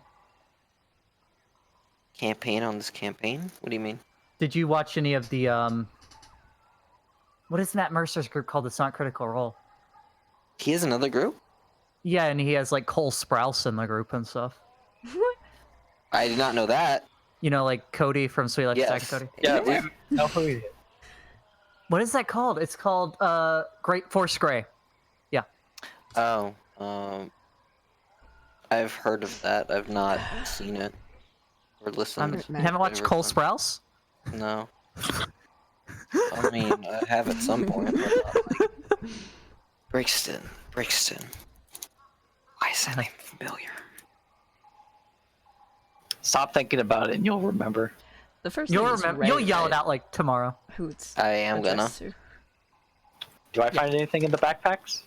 Campaign on this campaign? What do you mean? Did you watch any of the What is Matt Mercer's group called? It's not Critical Role. He has another group? Yeah, and he has like Cole Sprouse in the group and stuff. I did not know that. You know, like Cody from Sweet Life Yes. Attack Cody. Yeah, we know who he is. What is that called? It's called Great Force Grey. Oh, I've heard of that. I've not seen it or listened. You haven't watched Cole Sprouse? No. I mean, I have at some point. But not like... Brixton. Why is that name familiar? Stop thinking about it, and you'll remember. The first You'll name is remember. Ray, You'll yell right? it out like tomorrow. Who it's I am gonna. addressed to. Do I find anything in the backpacks?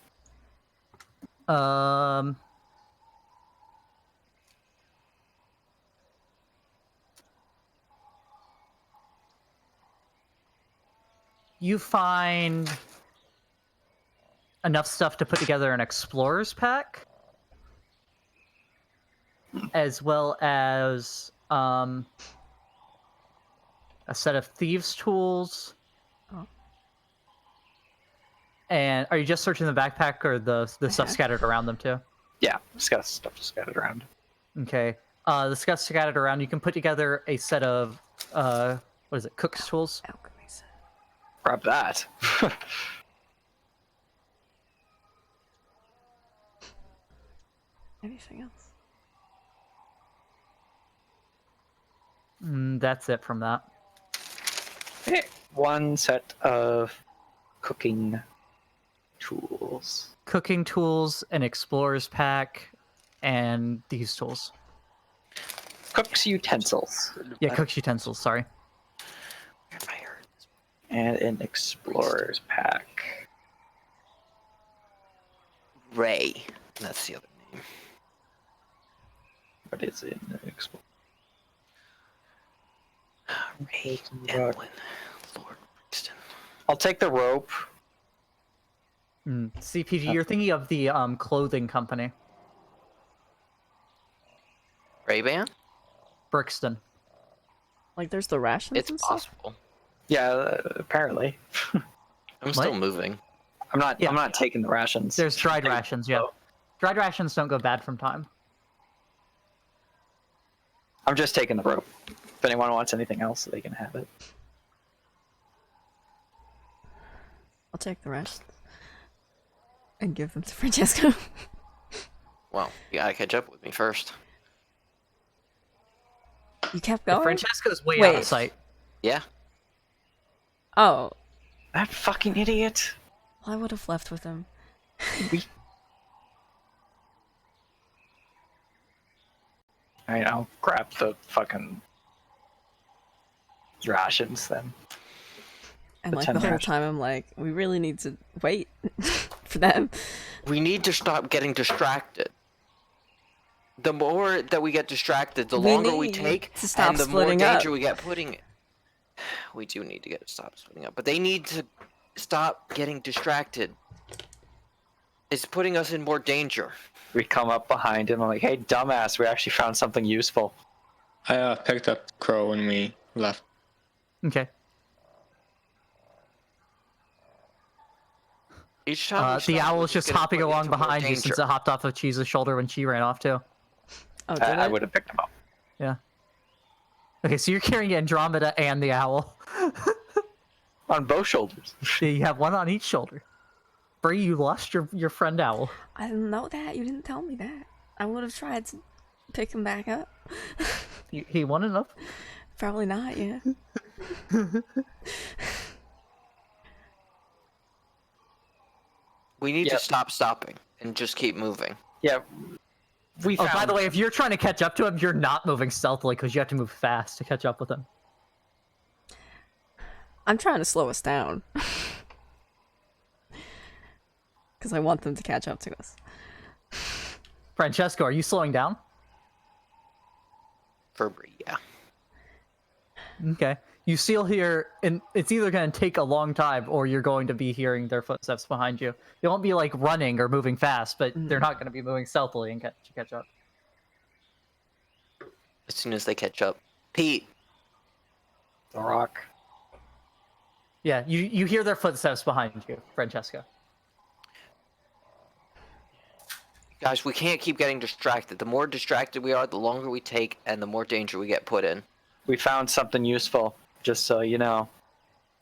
You find enough stuff to put together an explorer's pack, as well as a set of thieves' tools. Oh. And are you just searching the backpack or the stuff Uh-huh. scattered around them too? Yeah, it's got stuff scattered around. Okay. The stuff scattered around, you can put together a set of what is it? Cook's tools. Alchemy's. Grab that. Anything else? That's it from that. Okay, one set of cooking tools. Cooking tools, an explorer's pack, and these tools. Cook's utensils. Yeah, cook's utensils. Sorry. Where have I heard this? And an explorer's pack. Ray. That's the other name. What is it? Explorer. Ray Denwin. Lord Brixton. I'll take the rope. CPG, you're thinking of the clothing company, Ray-Ban? Brixton. Like, there's the rations It's and stuff? possible. Yeah, apparently. I'm still moving. I'm not taking the rations. There's dried rations, yeah. Dried rations don't go bad from time. I'm just taking the rope. If anyone wants anything else, they can have it. I'll take the rest. And give them to Francesco. Well, you gotta catch up with me first. You kept Yeah, going? Francesco's way out of Wait. sight. Yeah. Oh, That fucking idiot. well, I would have left with him. Alright, I'll grab the fucking rations then. And The like 10 the whole rations. time I'm like, we really need to wait for them. We need to stop getting distracted. The more that we get distracted, the longer we need take, to stop and the more splitting up. danger we get putting. We do need to stop splitting up, but they need to stop getting distracted. It's putting us in more danger. We come up behind him. I'm like, hey, dumbass, we actually found something useful. I picked up the crow when we left. Okay. Each time we The stop, owl we're is just gonna hopping put along into more behind you since danger. it hopped off of Cheese's shoulder when she ran off too. Oh, did I it? would have picked him up. Yeah. Okay, so you're carrying Andromeda and the owl. On both shoulders. You have one on each shoulder. Brie, you lost your friend owl. I didn't know that. You didn't tell me that. I would have tried to pick him back up. He won enough. Probably not, yeah. We need Yep. to stop stopping and just keep moving. Yeah. We Oh, found... by the way, if you're trying to catch up to him, you're not moving stealthily because you have to move fast to catch up with him. I'm trying to slow us down. Because I want them to catch up to us. Francesco, are you slowing down? For Brie, yeah. Okay. You still hear, and it's either going to take a long time or you're going to be hearing their footsteps behind you. They won't be like running or moving fast, but they're not going to be moving stealthily and catch up. As soon as they catch up. Pete, The rock. Yeah, you hear their footsteps behind you, Francesco. guys, we can't keep getting distracted. The more distracted we are, the longer we take, and the more danger we get put in. We found something useful, just so you know.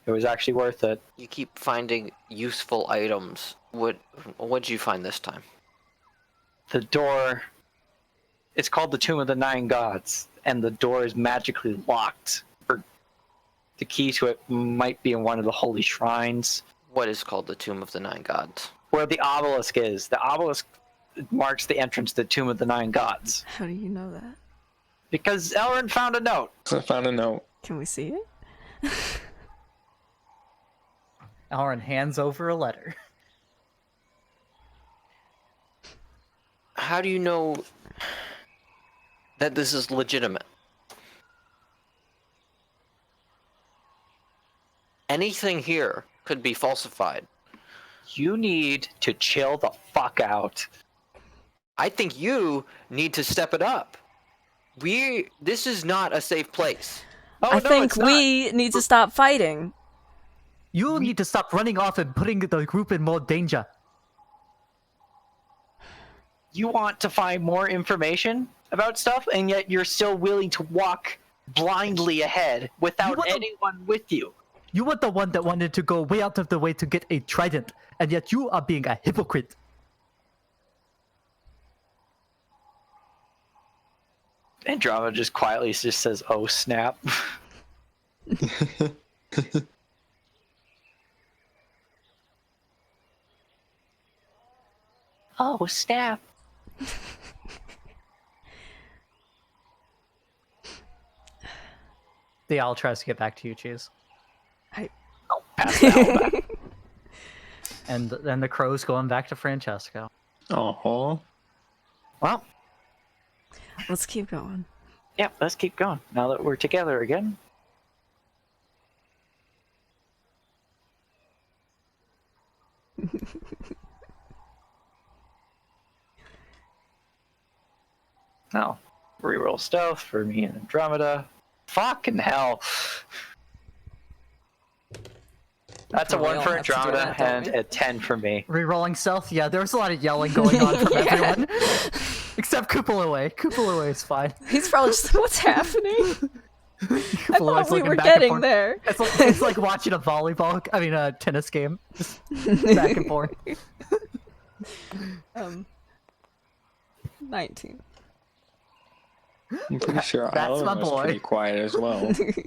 It was actually worth it. You keep finding useful items. What'd you find this time? The door... It's called the Tomb of the Nine Gods, and the door is magically locked. The key to it might be in one of the holy shrines. What is called the Tomb of the Nine Gods? Where the obelisk is. The obelisk marks the entrance to the Tomb of the Nine Gods. How do you know that? Because Elrin found a note. So I found a note. Can we see it? Elrin hands over a letter. How do you know that this is legitimate? Anything here could be falsified. You need to chill the fuck out. I think you need to step it up. This is not a safe place. Oh, I no, think it's not. we need to stop fighting. You need to stop running off and putting the group in more danger. You want to find more information about stuff, and yet you're still willing to walk blindly ahead without want to- anyone with you. You were the one that wanted to go way out of the way to get a trident, and yet you are being a hypocrite. Andromeda just quietly just says, "Oh snap." Oh snap. The owl tries to get back to you, Cheese. pass the helm back. And then the crow's going back to Francesco. Oh, Well, Let's keep going. yeah, let's keep going. Now that we're together again. Now, reroll stealth for me and Andromeda. Fucking hell. That's a Probably 1 all for have to do Andromeda that, don't and we? a 10 for me. Rerolling stealth? Yeah, there's a lot of yelling going on from Yeah. everyone. Except Kupalaway. Kupalaway is fine. He's probably just like, what's happening? I Kupalaway's thought we looking were back and getting forth. there. It's like watching a tennis game. Just back and forth. 19. I'm pretty sure That's my Elrin was boy. pretty quiet as well,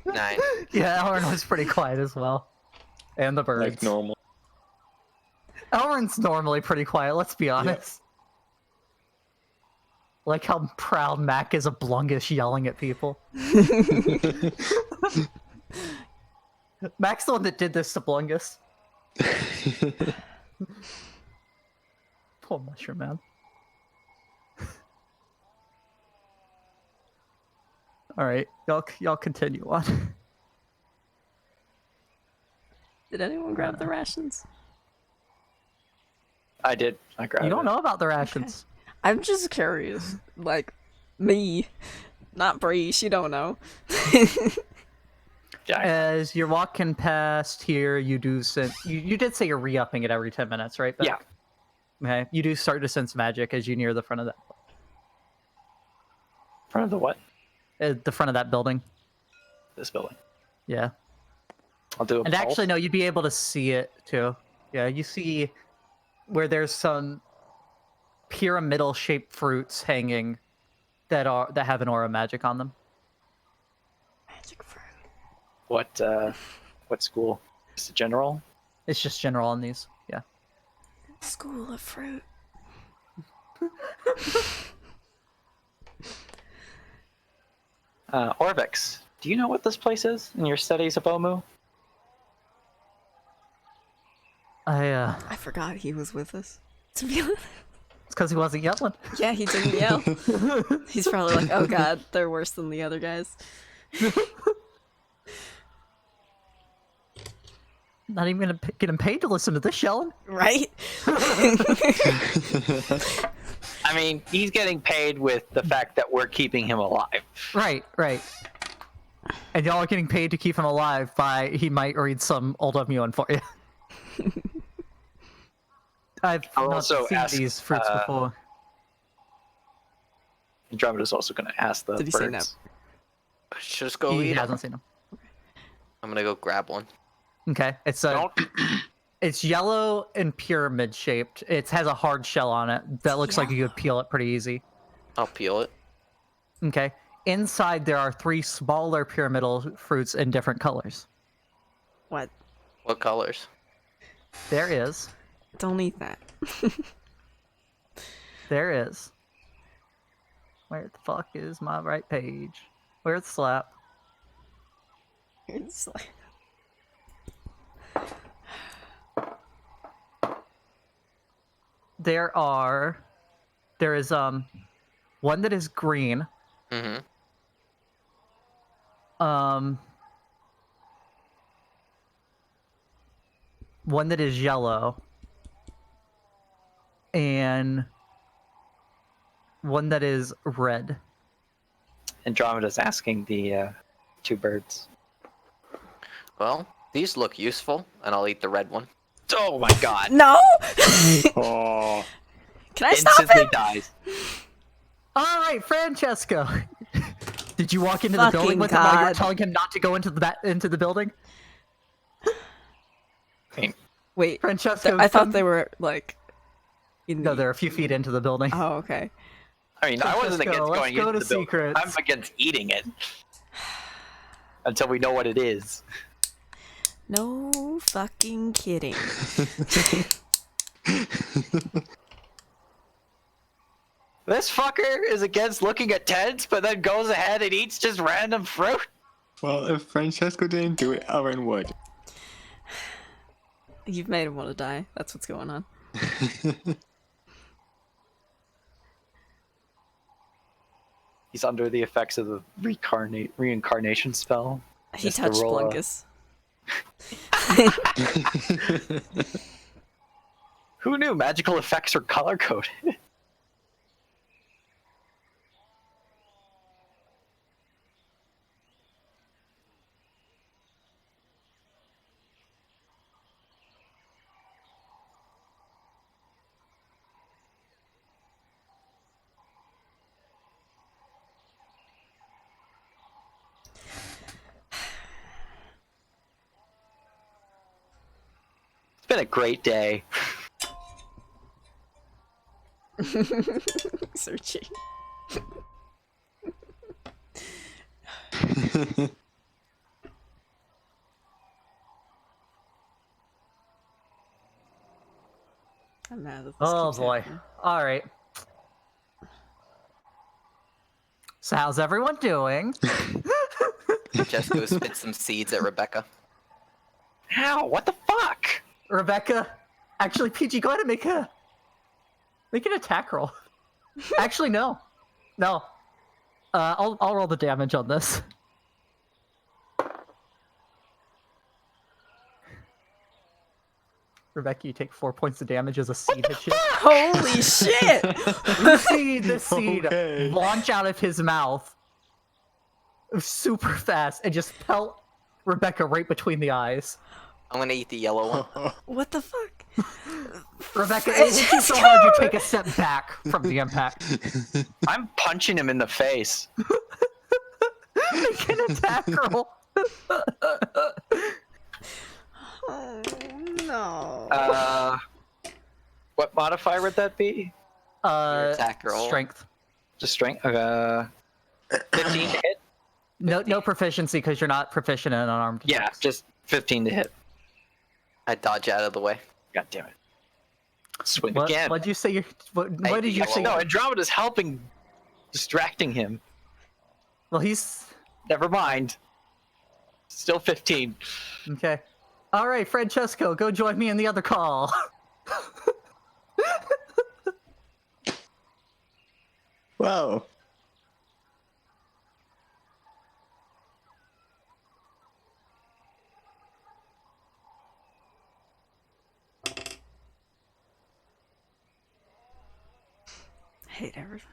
9. Yeah, Elrin was pretty quiet as well. And the birds. like normal. Elrin's normally pretty quiet, let's be honest. Like how proud Mac is of Blungus yelling at people. Mac's the one that did this to Blungus. Poor mushroom man. Alright, y'all continue on. Did anyone grab the rations? I did. I grabbed You don't it. know about the rations. I'm just curious. Like, me. Not Brie, she don't know. Yeah, As you're walking past here, you do sense. You did say you're re-upping it every 10 minutes, right? yeah. Okay. You do start to sense magic as you near the front of Front of the what? the front of that building. This building. Yeah. I'll do a And pulse. actually, no, you'd be able to see it too. Yeah, you see where there's some pyramidal shaped fruits hanging that have an aura magic on them. Magic fruit. What school? Is it general? It's just general on these. Yeah. School of fruit. Orvex, do you know what this place is in your studies of Omu? I forgot he was with us. To be honest. It's because he wasn't yelling. Yeah, he didn't yell. He's probably like, oh god, they're worse than the other guys. Not even gonna get him paid to listen to this yelling. Right? I mean, he's getting paid with the fact that we're keeping him alive. Right, right. And y'all are getting paid to keep him alive by he might read some old Omuan for you. I've I'll not also seen ask, these fruits before. Andromeda's also going to ask the Did he birds. say that? Just go He eat 'em. hasn't seen them. I'm gonna go grab one. Okay, it's a Don't. it's yellow and pyramid shaped. It has a hard shell on it that looks like you could peel it pretty easy. I'll peel it. Okay, inside there are 3 smaller pyramidal fruits in different colors. What? What colors? There is. Don't eat that. There is. Where the fuck is my right page? Where's the slap? It's like... There is one that is green. Mm-hmm. One that is yellow. And one that is red. Andromeda's asking the 2 birds. Well, these look useful, and I'll eat the red one. Oh my god. No! Oh, Can I stop Instantly him? dies. All right, Francesco. Did you walk into the building Fucking with him while you were God. telling him not to go into the building? Wait, Francesco, I thought they were, like... In No, the... they're a few feet into the building. Oh, okay. I mean, I wasn't Francesco, against let's going go into to the building. secrets. I'm against eating it. Until we know what it is. No fucking kidding. This fucker is against looking at tents, but then goes ahead and eats just random fruit. well, if Francesco didn't do it, Elrin would. You've made him want to die. That's what's going on. He's under the effects of the reincarnation spell. He Mr. touched Rolla. Blunkus. Who knew magical effects are color coded? It's been a great day. Searching. I'm mad that this Oh keeps boy. happening. All right. So how's everyone doing? Francesco spit some seeds at Rebecca. Ow, what the fuck? Rebecca, actually, PG, go ahead and make an attack roll. Actually, no. I'll roll the damage on this. Rebecca, you take 4 points of damage as a seed hits you. Holy shit! You see the seed Okay. launch out of his mouth super fast and just pelt Rebecca right between the eyes. I'm gonna eat the yellow one. What the fuck? Rebecca, it hits you so hard you take a step back from the impact. I'm punching him in the face. Make an attack roll. Oh no. What modifier would that be? Your attack roll. Strength. Just strength. 15 to hit. No proficiency because you're not proficient in unarmed. Yeah, attacks. just 15 to hit. I dodge out of the way. God damn it. Swing What again. did you say? What did you say? No, Andromeda's helping, distracting him. Well, he's Never mind. Still 15. okay. All right, Francesco, go join me in the other call. Wow. I hate everything.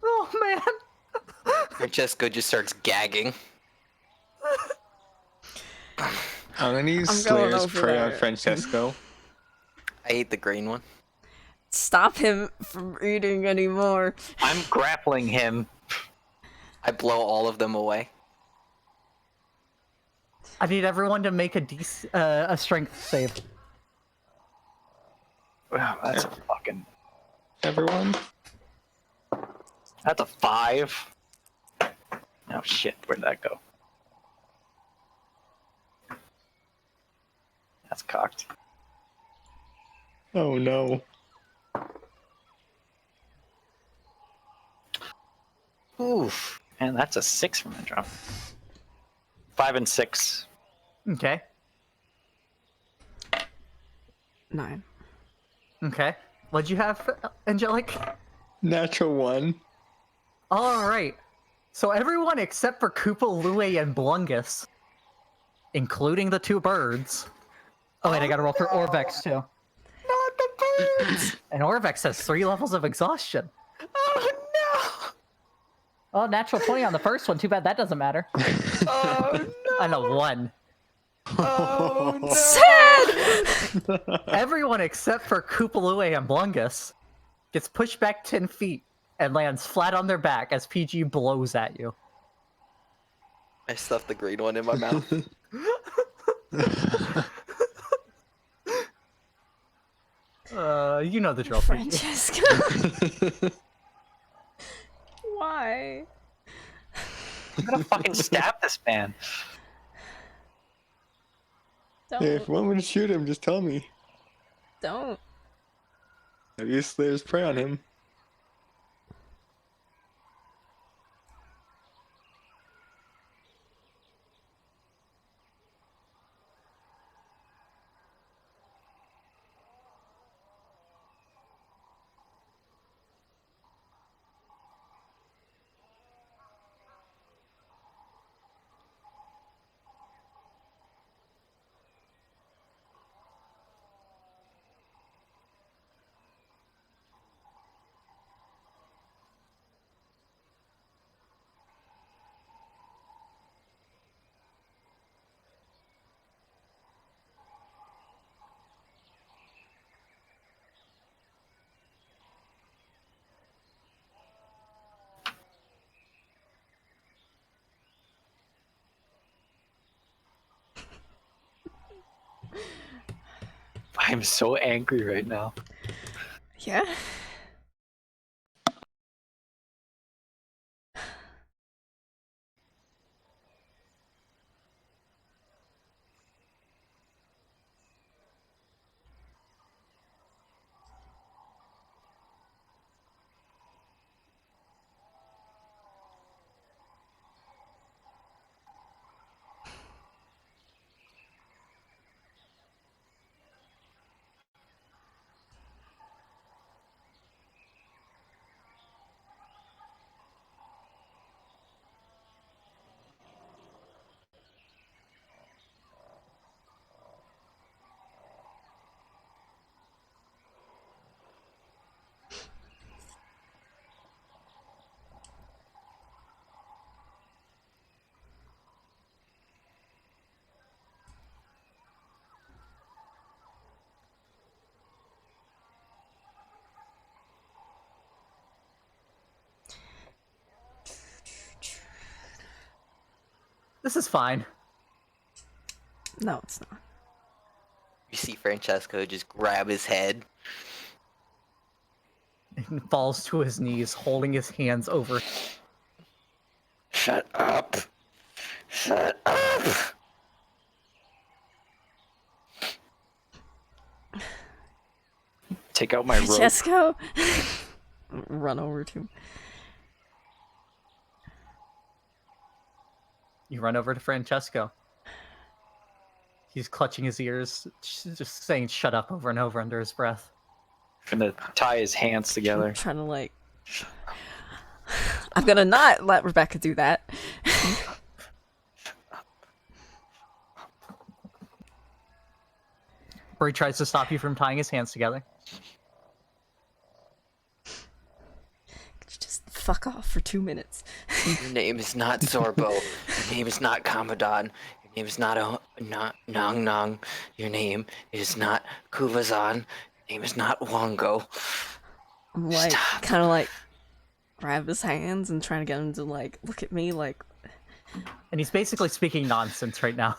Oh man. Francesco just starts gagging. I'm gonna use I'm going Slayer's over Prey on there. Francesco. I ate the green one. Stop him from eating anymore. I'm grappling him. I blow all of them away. I need everyone to make a strength save. Wow, that's a fucking. Everyone? That's a 5. Oh shit, where'd that go? That's cocked. Oh no. Oof. And that's a 6 from the drum. 5 and 6. Okay. 9. Okay. What'd you have, Angelic? Natural 1. All right. So everyone except for Koopa, Lue, and Blungus, including the 2 birds. Oh wait, I gotta roll for Orvex too. Not the birds! And Orvex has 3 levels of exhaustion. Oh no! Oh, natural 20 on the first one. Too bad that doesn't matter. Oh no! I know 1. Oh no! Sad! Everyone except for Koopa, Lue, and Blungus gets pushed back 10 feet and lands flat on their back as PG blows at you. I stuffed the green one in my mouth. You know the drill. Freaky. Francesco. Why? I'm gonna fucking stab this man. Don't. Hey, if you want me to shoot him, just tell me. Don't. Obviously, there's prey on him. I'm so angry right now. Yeah. This is fine. No, it's not. You see Francesco just grab his head. And falls to his knees, holding his hands over. Shut up. Shut up. Take out my rope. Francesco. Run over to him. You run over to Francesco. He's clutching his ears, just saying "shut up" over and over under his breath. Gonna tie his hands together. I'm trying to like. I'm gonna not let Rebecca do that. Brie tries to stop you from tying his hands together. Could you just fuck off for 2 minutes? Your name is not Zorbo. Your name is not Kamadan. Your name is not Nong Nong. Your name is not Kuvazan. Your name is not Wongo. I'm like, Stop. kind of like, grab his hands and trying to get him to like look at me like. And he's basically speaking nonsense right now.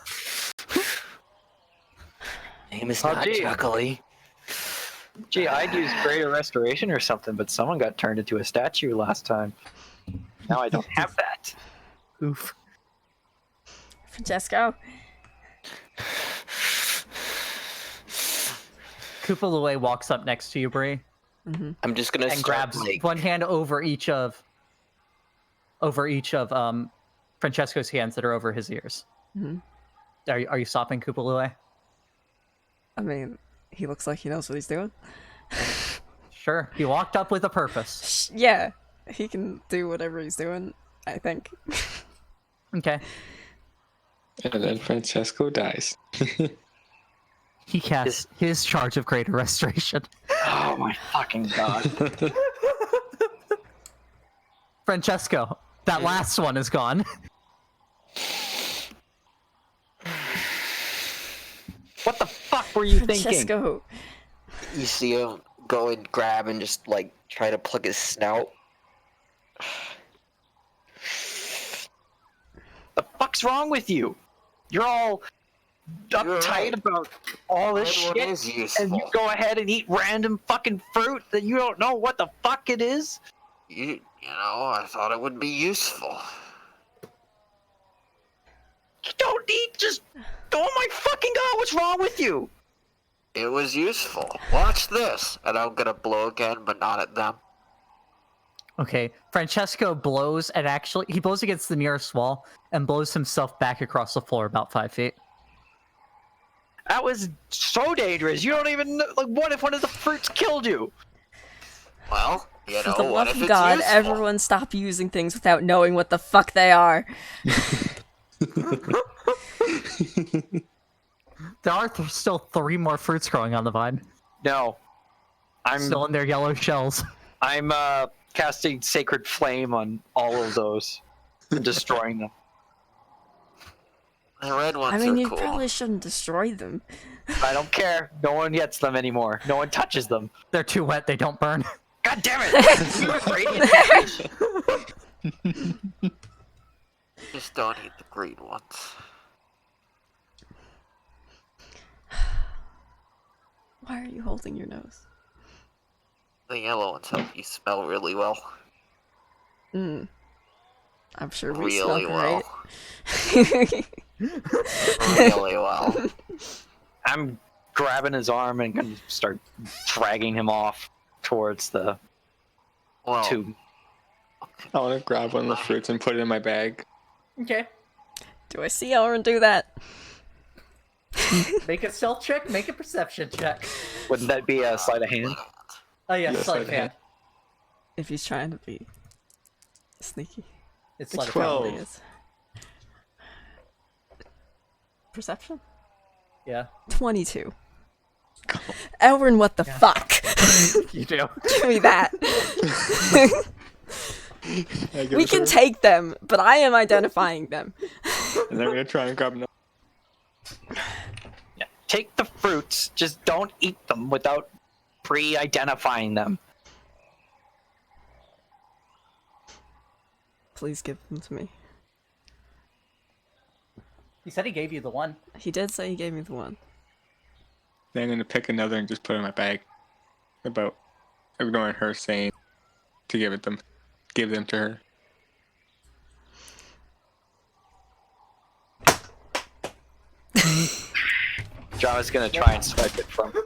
Name is Oh, not gee. Chuckly. Gee, I'd use Greater Restoration or something, but someone got turned into a statue last time. Now I don't have that. Oof. Francesco. Kupalue walks up next to you, Brie, I'm just gonna and start grabs like one hand over each of Francesco's hands that are over his ears. Mhm. Are you stopping Kupalue? I mean, he looks like he knows what he's doing. Sure. He walked up with a purpose. Yeah, he can do whatever he's doing, I think. Okay. And then Francesco dies. He casts his charge of Greater Restoration. Oh my fucking god. Francesco, that last one is gone. What the fuck were you thinking? Francesco. you see him go and grab and just like try to plug his snout. The fuck's wrong with you? You're all uptight about all this Red one shit, is and you useful. go ahead and eat random fucking fruit that you don't know what the fuck it is? You know, I thought it would be useful. You don't eat just... Oh my fucking god, what's wrong with you? It was useful. Watch this. And I'm gonna blow again, but not at them. Okay, Francesco blows, and actually, he blows against the nearest wall and blows himself back across the floor about 5 feet. That was so dangerous. You don't even know, like, what if one of the fruits killed you? Well, you For know, the what love if of it's God, useful? everyone stop using things without knowing what the fuck they are. There are still 3 more fruits growing on the vine, No. still in their yellow shells. I'm casting Sacred Flame on all of those and destroying them. The red ones I mean, are you cool. probably shouldn't destroy them. I don't care. No one gets them anymore. No one touches them. They're too wet, they don't burn. God damn it! Radiant damage. Just don't eat the green ones. Why are you holding your nose? The yellow ones help you smell really well. I'm sure we Really smell well. great. Really well. I'm grabbing his arm and gonna start dragging him off towards the Well, tube. I want to grab one of the fruits and put it in my bag. Okay. Do I see Elrin do that? Make a stealth check, make a perception check. Wouldn't that be a sleight of hand? Oh yeah, Yes, sleight of I hand. If he's trying to be sneaky. It's Which sleight of he hand. probably 12. is. Perception? Yeah. 22. Elrin, what the fuck? You do. Give me that. I give We it to can her, take them, but I am identifying them. and then I'm gonna try and grab another. Yeah. Take the fruits, just don't eat them without pre-identifying them. Please give them to me. He said he gave you the one. He did say he gave me the one. Then I'm gonna pick another and just put it in my bag. About ignoring her saying to give them to her. Java's gonna try and swipe it from him.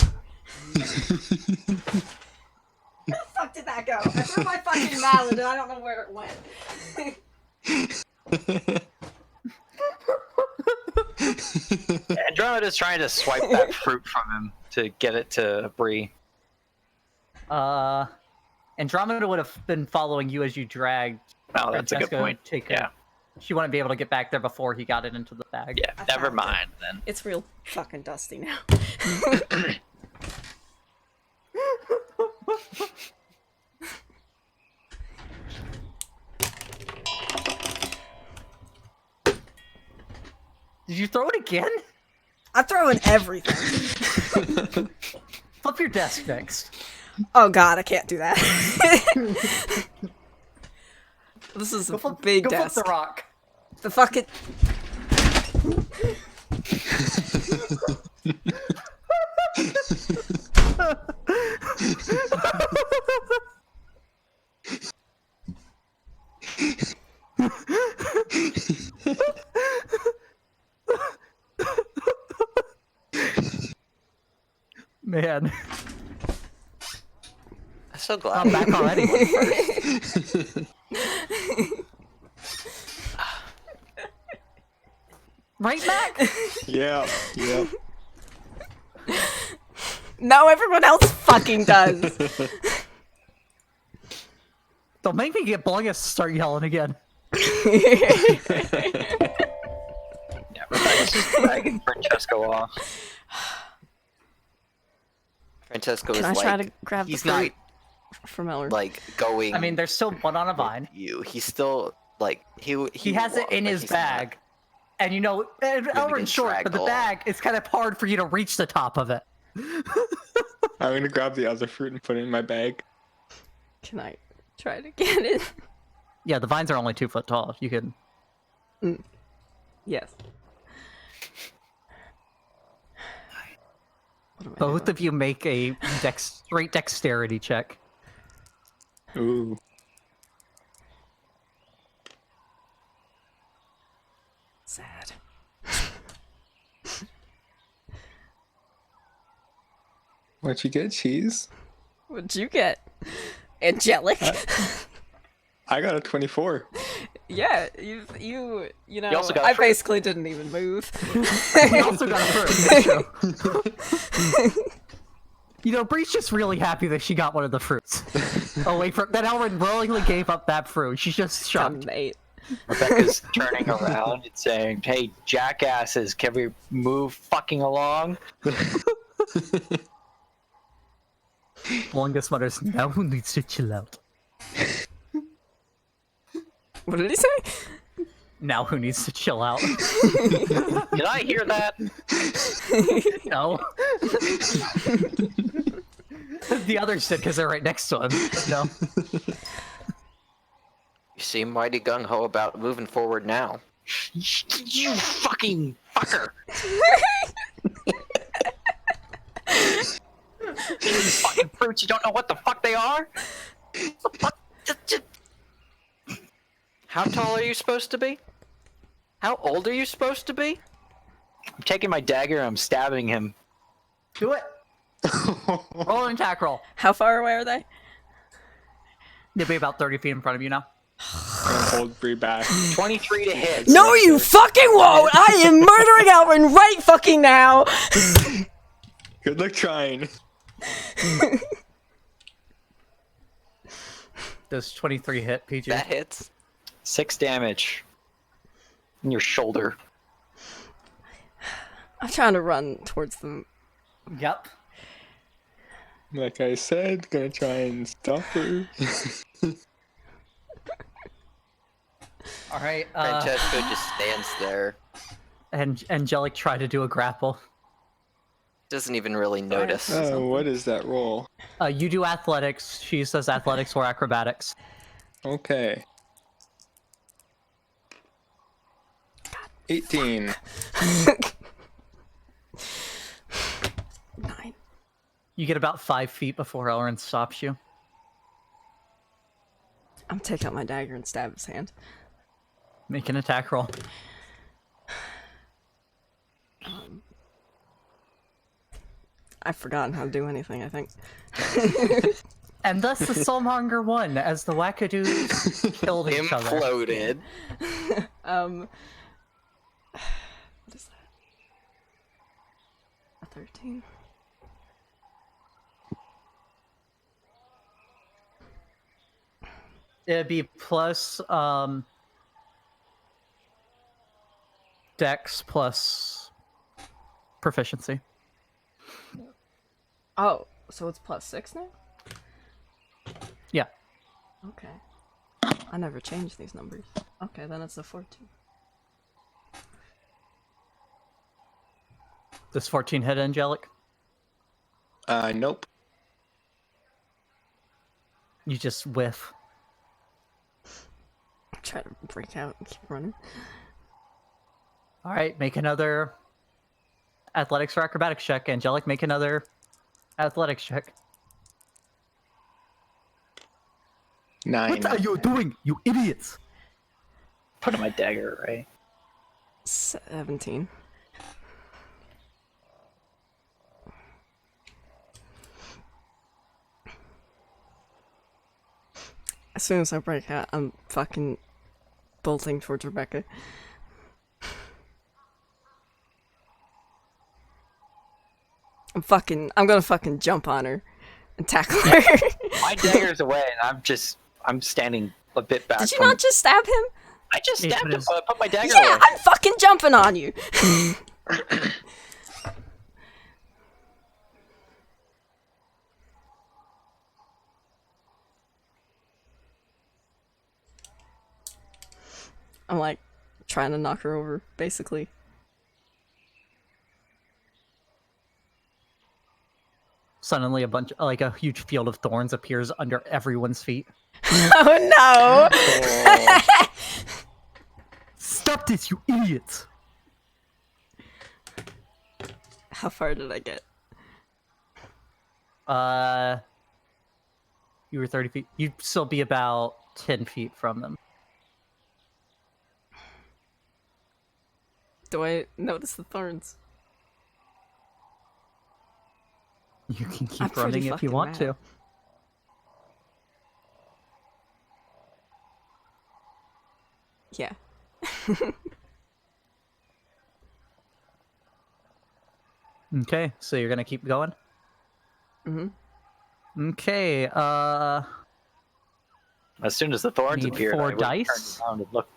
Where the fuck did that go? I threw my fucking mallet and I don't know where it went. Andromeda's trying to swipe that fruit from him to get it to Brie. Andromeda would have been following you as you dragged. Oh, that's a good Francesco point. Take Yeah. her. She wouldn't be able to get back there before he got it into the bag. Yeah, I never found it. mind then. It's real fucking dusty now. Did you throw it again? I'm throwing everything. Flip your desk next. Oh god, I can't do that. This is a big go desk. flip the rock. The fucking... Man, I'm so glad. I'm back already. Right, Mac? Yeah, yeah. No, everyone else fucking does. Don't make me get Blingus to start yelling again. Yeah, Rebecca's just dragging Francesco off. Francesco Can is I like, try to grab the he's not fruit from Elrin? like going. I mean, there's still one on a vine. you. He's still like He has it in his bag. And you know, Elrin's short, but the draggle. bag, it's kind of hard for you to reach the top of it. I'm gonna grab the other fruit and put it in my bag. Can I try to get it? Yeah, the vines are only 2 foot tall. You can. Yes. What am I Both doing? of you make a straight dexterity check. Ooh. Sad. What'd you get, Cheese? What'd you get? Angelic. I got a 24. Yeah, you know, You also got I fruit. basically didn't even move. We also got a fruit. You know, Bree's just really happy that she got one of the fruits. Away from that, Elrin willingly gave up that fruit. She's just shocked. Mate. Rebecca's turning around and saying, "Hey, jackasses, can we move fucking along?" Longest mutters, now who needs to chill out? What did he say? Now who needs to chill out? Did I hear that? No. The others did because they're right next to him. No. You seem mighty gung ho about moving forward now. You fucking fucker! These fucking fruits, you don't know what the fuck they are? How tall are you supposed to be? How old are you supposed to be? I'm taking my dagger and I'm stabbing him. Do it. Roll an attack roll. How far away are they? They'll be about 30 feet in front of you now. I'm gonna hold Brie back. 23 to hit. No, you fucking won't! I am murdering Elrin right fucking now! Good luck trying. Does 23 hit, PG? That hits. 6 damage. In your shoulder. I'm trying to run towards them. Yep. Like I said, gonna try and stop her. All right. Francesco just stands there. And Angelic tried to do a grapple. Doesn't even really notice. Oh, what is that roll? You do athletics. She says athletics or acrobatics. Okay. 18. 9. You get about 5 feet before Elrin stops you. I'm taking out my dagger and stab his hand. Make an attack roll. I've forgotten how to do anything, I think. And thus the Soulmonger won as the Wackadoos killed each other. Imploded. What is that? A 13? It'd be plus Dex plus proficiency. Oh, so it's +6 now? Yeah. Okay. I never changed these numbers. Okay, then it's a 14. Does 14 hit Angelic? Nope. You just whiff. Try to break out and keep running. All right, make another athletics or acrobatics check. Angelic, make another athletics check. 9. What are you doing, you idiots? Put my dagger away. 17. As soon as I break out, I'm fucking bolting towards Rebecca. I'm gonna fucking jump on her and tackle her. My dagger's away and I'm standing a bit back. Did you from... not just stab him? I just Yeah, stabbed but him, it's- so I put my dagger Yeah, away. I'm fucking jumping on you. I'm like trying to knock her over, basically. Suddenly, a huge field of thorns appears under everyone's feet. Oh no! Oh, Stop this, you idiots! How far did I get? You were 30 feet. You'd still be about 10 feet from them. Do I notice the thorns? You can I'm keep pretty running if you fucking want mad. to. Yeah. Okay, so you're gonna keep going? Mm-hmm. Okay, As soon as the thorns Need appeared, 4 I would've turned dice. around and looked.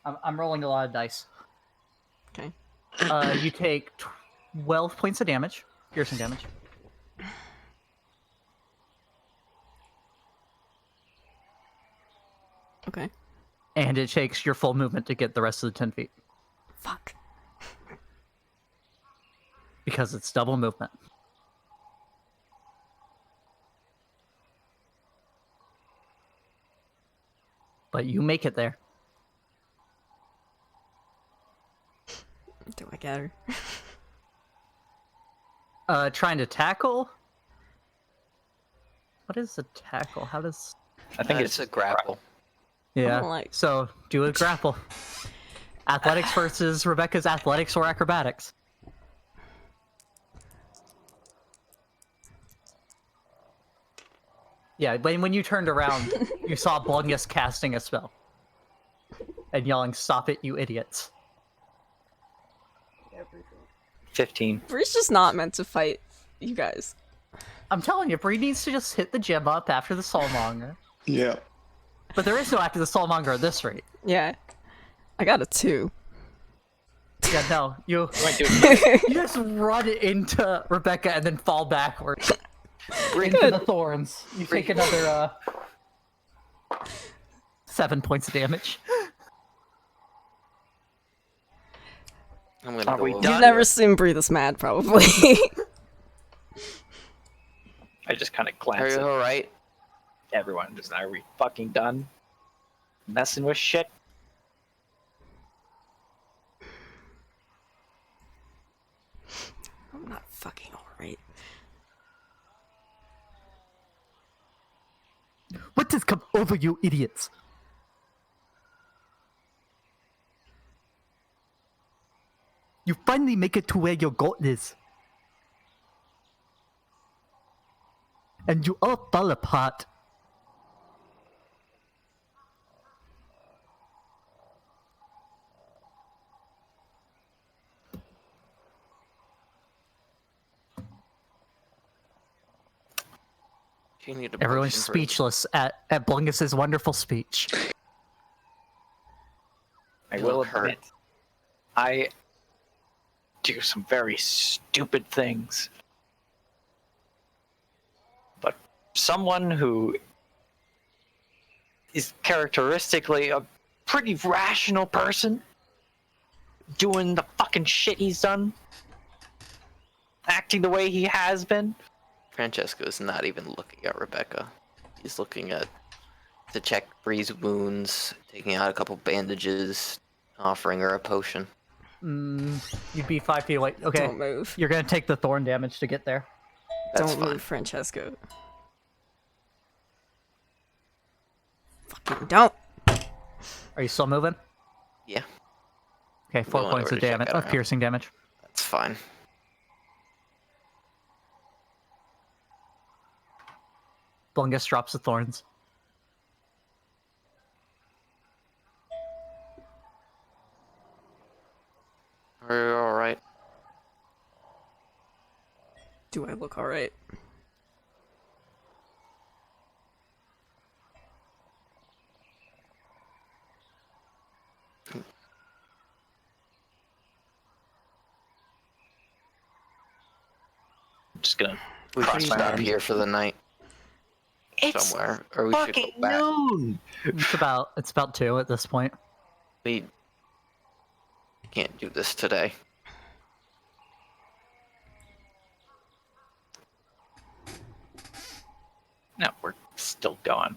I'm rolling a lot of dice. Okay. You take 12 points of damage, piercing damage. Okay. And it takes your full movement to get the rest of the 10 feet. Fuck. Because it's double movement. But you make it there. Do I get her? Trying to tackle? What is a tackle? How does... I think It's a grapple. Yeah, like- so do a grapple. Athletics versus Rebecca's athletics or acrobatics. Yeah, when you turned around, you saw Blungus casting a spell. And yelling, "Stop it, you idiots." 15. Brie's just not meant to fight you guys. I'm telling you, Brie needs to just hit the gem up after the Soulmonger. Yeah. But there is no after the Soulmonger at this rate. Yeah. I got a 2. Yeah, no, you just run into Rebecca and then fall backwards into the thorns. You take another 7 points of damage. I'm gonna Are go we over. done? You've never seen Brie this mad, probably. I just kind of Are glance you at alright? everyone. Just, are we fucking done messing with shit? I'm not fucking alright. What has come over you idiots? You finally make it to where your goal is. And you all fall apart. Do you need a Everyone's potion for- speechless at Blungus's wonderful speech. I You will look hurt. admit, I do some very stupid things. But someone who is characteristically a pretty rational person, doing the fucking shit he's done, acting the way he has been, Francesco is not even looking at Rebecca. He's looking at to check Bree's wounds, taking out a couple bandages, offering her a potion. You'd be 5 feet away. Okay, Don't move. you're gonna take the thorn damage to get there. That's Don't fine. move, Francesco. Fucking don't. Are you still moving? Yeah, Okay, 4 Going points over of to check damage, it of out. piercing damage. that's fine. Blungus drops the thorns. Are you alright? Do I look alright? I'm just gonna We should cross my stop arms. here for the night It's somewhere, or we should go fucking back. noon! It's about 2 at this point. We can't do this today. No, we're still going.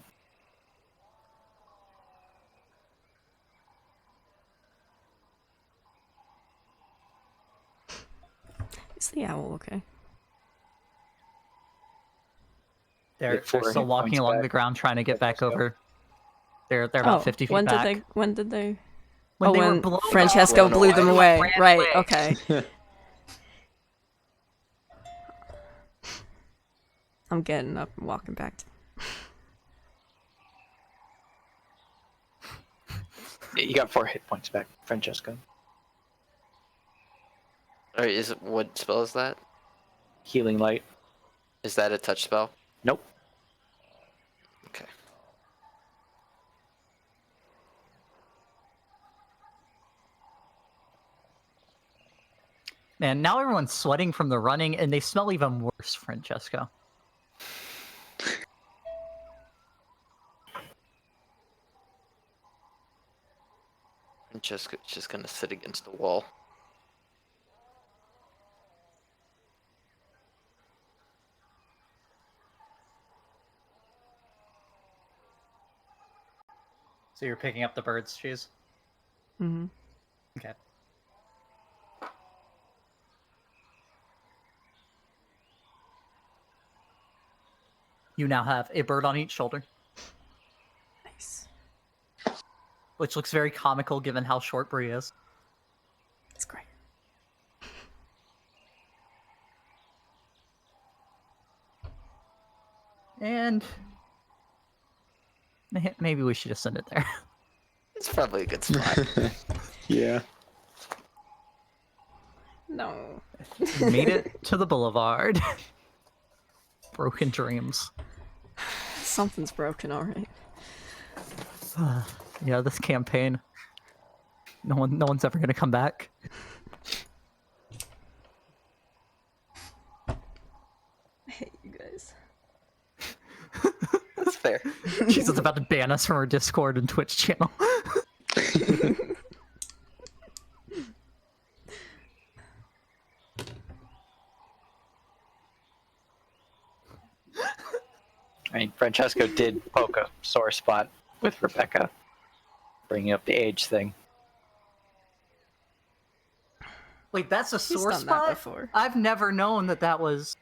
the owl okay? They're Get 4 still hit walking points along back. the ground trying to get back Francesco. over. They're about 50 feet when back. When did they? When they were when blown Francesco blown blew them away. Ran Right. away. Okay. I'm getting up and walking back. Yeah, you got 4 hit points back, Francesco. Or what spell is that? Healing light. Is that a touch spell? Nope. Okay. Man, now everyone's sweating from the running, and they smell even worse, Francesco. Francesco's just gonna sit against the wall. So you're picking up the bird's cheese? Mm-hmm. Okay. You now have a bird on each shoulder, Nice. which looks very comical given how short Brie is. That's great. And maybe we should just send it there. It's probably a good spot. Yeah. No. Made it to the boulevard. Broken dreams. Something's broken, alright. Yeah, this campaign. No one's ever gonna come back. I hate you guys. That's fair. She's just about to ban us from her Discord and Twitch channel. I mean, Francesco did poke a sore spot with Rebecca, bringing up the age thing. Wait, that's a He's sore done that spot? before. I've never known that was...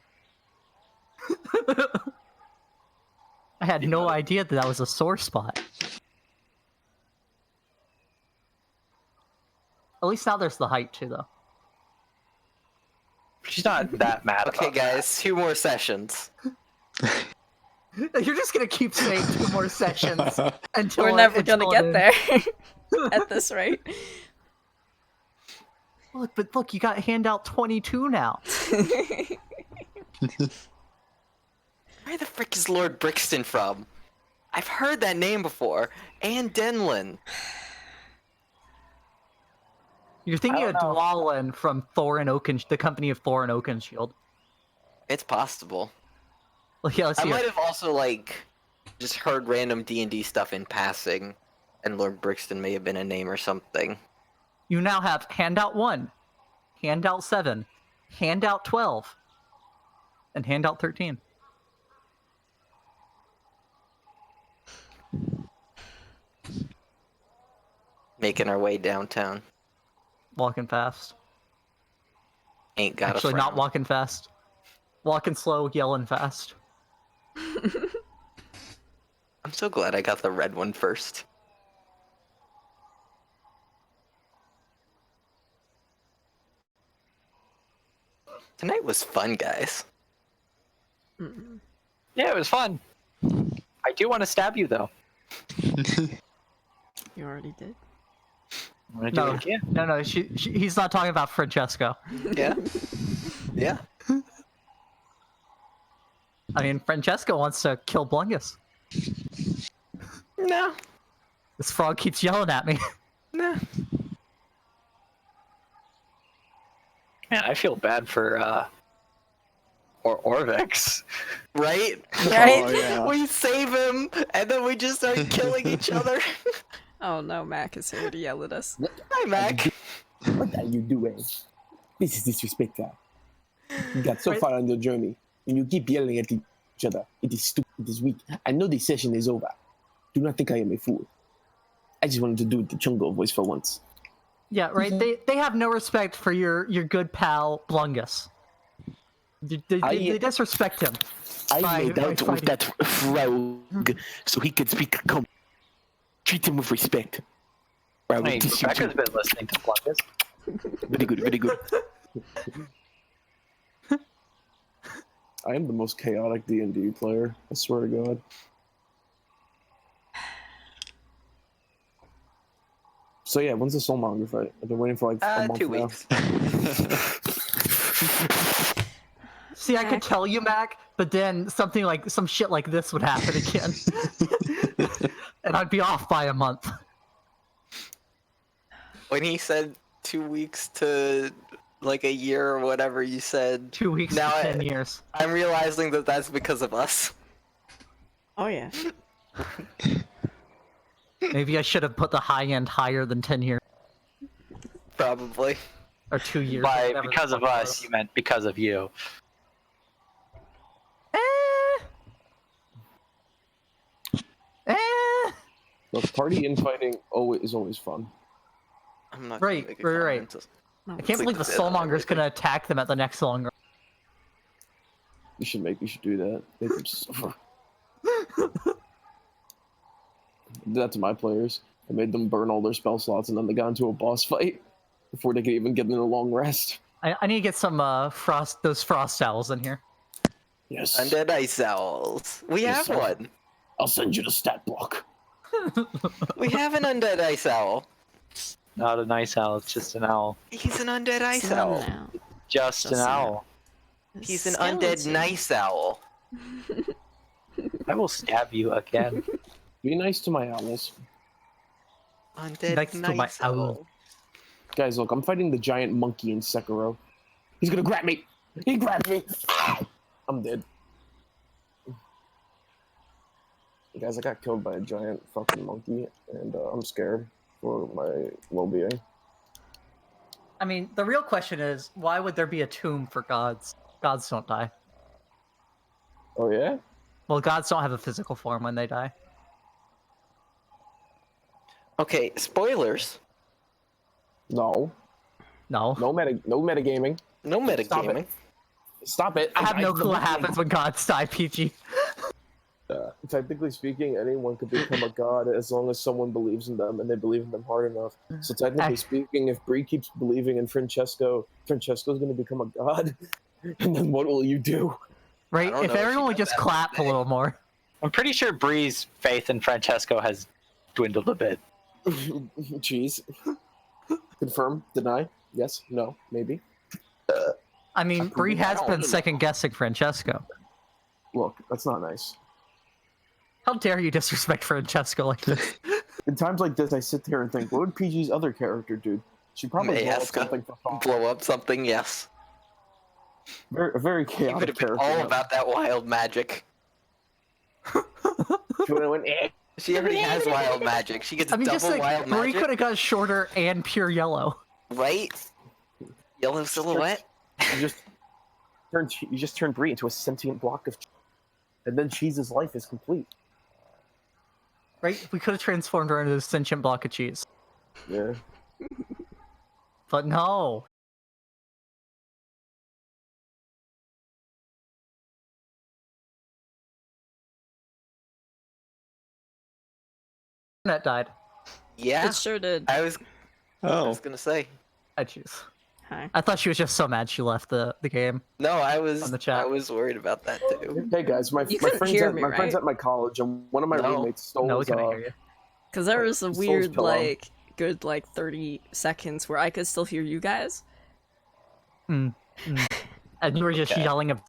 I had no idea that was a sore spot. At least now there's the height too, though. She's not that mad Okay, about guys, 2 more sessions. You're just gonna keep saying 2 more sessions until We're never gonna until get there at this rate. Look, you got handout 22 now. Where the frick is Lord Brixton from? I've heard that name before. And Denlin. You're thinking I of don't know. Dwalin from Thor and the company of Thor and Oakenshield. It's possible. Well, yeah, let's I see. might have also, just heard random D&D stuff in passing, and Lord Brixton may have been a name or something. You now have handout 1, handout 7, handout 12, and handout 13. Making our way downtown. Walking fast. Ain't got Actually, a not frown. walking fast. Walking slow, yelling fast. I'm so glad I got the red one first. Tonight was fun, guys. Mm-mm. Yeah, it was fun. I do want to stab you, though. You already did. I'm going to do No, it again. no, he's not talking about Francesco. Yeah. Yeah. I mean, Francesco wants to kill Blungus. No. This frog keeps yelling at me. No. Man, I feel bad for, Orvex. Right? Right? Oh, yeah. We save him, and then we just start killing each other. Oh no, Mac is here to yell at us. Hi, Mac. What are you doing? This is disrespectful. You got so Wait. far on your journey, and you keep yelling at each other. It is stupid. It is weak. I know the session is over. Do not think I am a fool. I just wanted to do the Chungo voice for once. Yeah, right. They have no respect for your good pal Blungus. They disrespect him. I By- made by out with fighting. that rogue so he could speak. Come, treat him with respect. Or I will Hey, diss you Rebecca's too. been listening to Plungus. Very good, very good. I am the most chaotic D&D player. I swear to God. So yeah, when's the Soulmonger fight? I've been waiting for like a month 2 now. weeks. See, I could tell you, Mac, but then some shit like this would happen again, and I'd be off by a month. When he said 2 weeks to like a year or whatever you said, 2 weeks Now to I- 10 years. I'm realizing that that's because of us. Oh yeah. Maybe I should have put the high end higher than 10 years Probably. or 2 years. By whatever the because of fuck it us, was. you meant because of you. Look, party infighting is always fun. I'm not Right, gonna make a right. comment. No, I can't believe the Like, Soulmonger's gonna attack them at the next long run. You should do that. Make them suffer. Did that to my players. I made them burn all their spell slots and then they got into a boss fight before they could even get in a long rest. I need to get some those frost owls in here. Yes. Undead Ice Owls. We Yes, have one. I'll send you the stat block. We have an Undead Ice Owl. Not a nice owl, it's just an owl. He's an Undead Ice Slow Owl. now. Just an Just an owl. He's an Undead Skeleton. Nice Owl. I will stab you again. Be nice to my owls. Undead Next to my Nice owl. Owl. Guys, look, I'm fighting the giant monkey in Sekiro. He's gonna grab me! He grabbed me! I'm dead. Guys, I got killed by a giant fucking monkey, and I'm scared for my well-being. I mean, the real question is, why would there be a tomb for gods? Gods don't die. Oh yeah? Well, gods don't have a physical form when they die. Okay, spoilers. No. No. No metagaming. No metagaming. Stop it. I have no the clue what monkey. happens when gods die, PG. Technically speaking, anyone could become a god as long as someone believes in them and they believe in them hard enough. So technically speaking, if Brie keeps believing in Francesco's going to become a god. And then what will you do? Right? don't If know if everyone she would does just that clap a today. little more. I'm pretty sure Brie's faith in Francesco has dwindled a bit. Cheese. Confirm? Deny? Yes? No? Maybe? I mean, Brie has don't been know. second guessing Francesco. Look, that's not nice. How dare you disrespect Francesco like this? In times like this, I sit there and think, what would PG's other character do? She'd probably blow up Mayeska. something for fun. Blow up something, yes. A very He would chaotic have been character. all about that wild magic. She would have went, eh. She already has wild magic. She gets I mean, double just like, wild Brie magic, could have got shorter and pure yellow. right? Yellow silhouette. You just turn Brie into a sentient block of, and then Cheese's life is complete. Right? We could have transformed her into a sentient block of cheese. Yeah. But no. That died. Yeah, It sure did. I was Oh, gonna say. I choose. Hi. I thought she was just so mad she left the game. No, I On was. the chat. I was worried about that too. Hey guys, my You couldn't hear me, friends right? at my college, and one of my No. roommates stole No, we his, couldn't hear you. Because there was a Soul's weird, pillow. good 30 seconds where I could still hear you guys. And you were just Okay. yelling at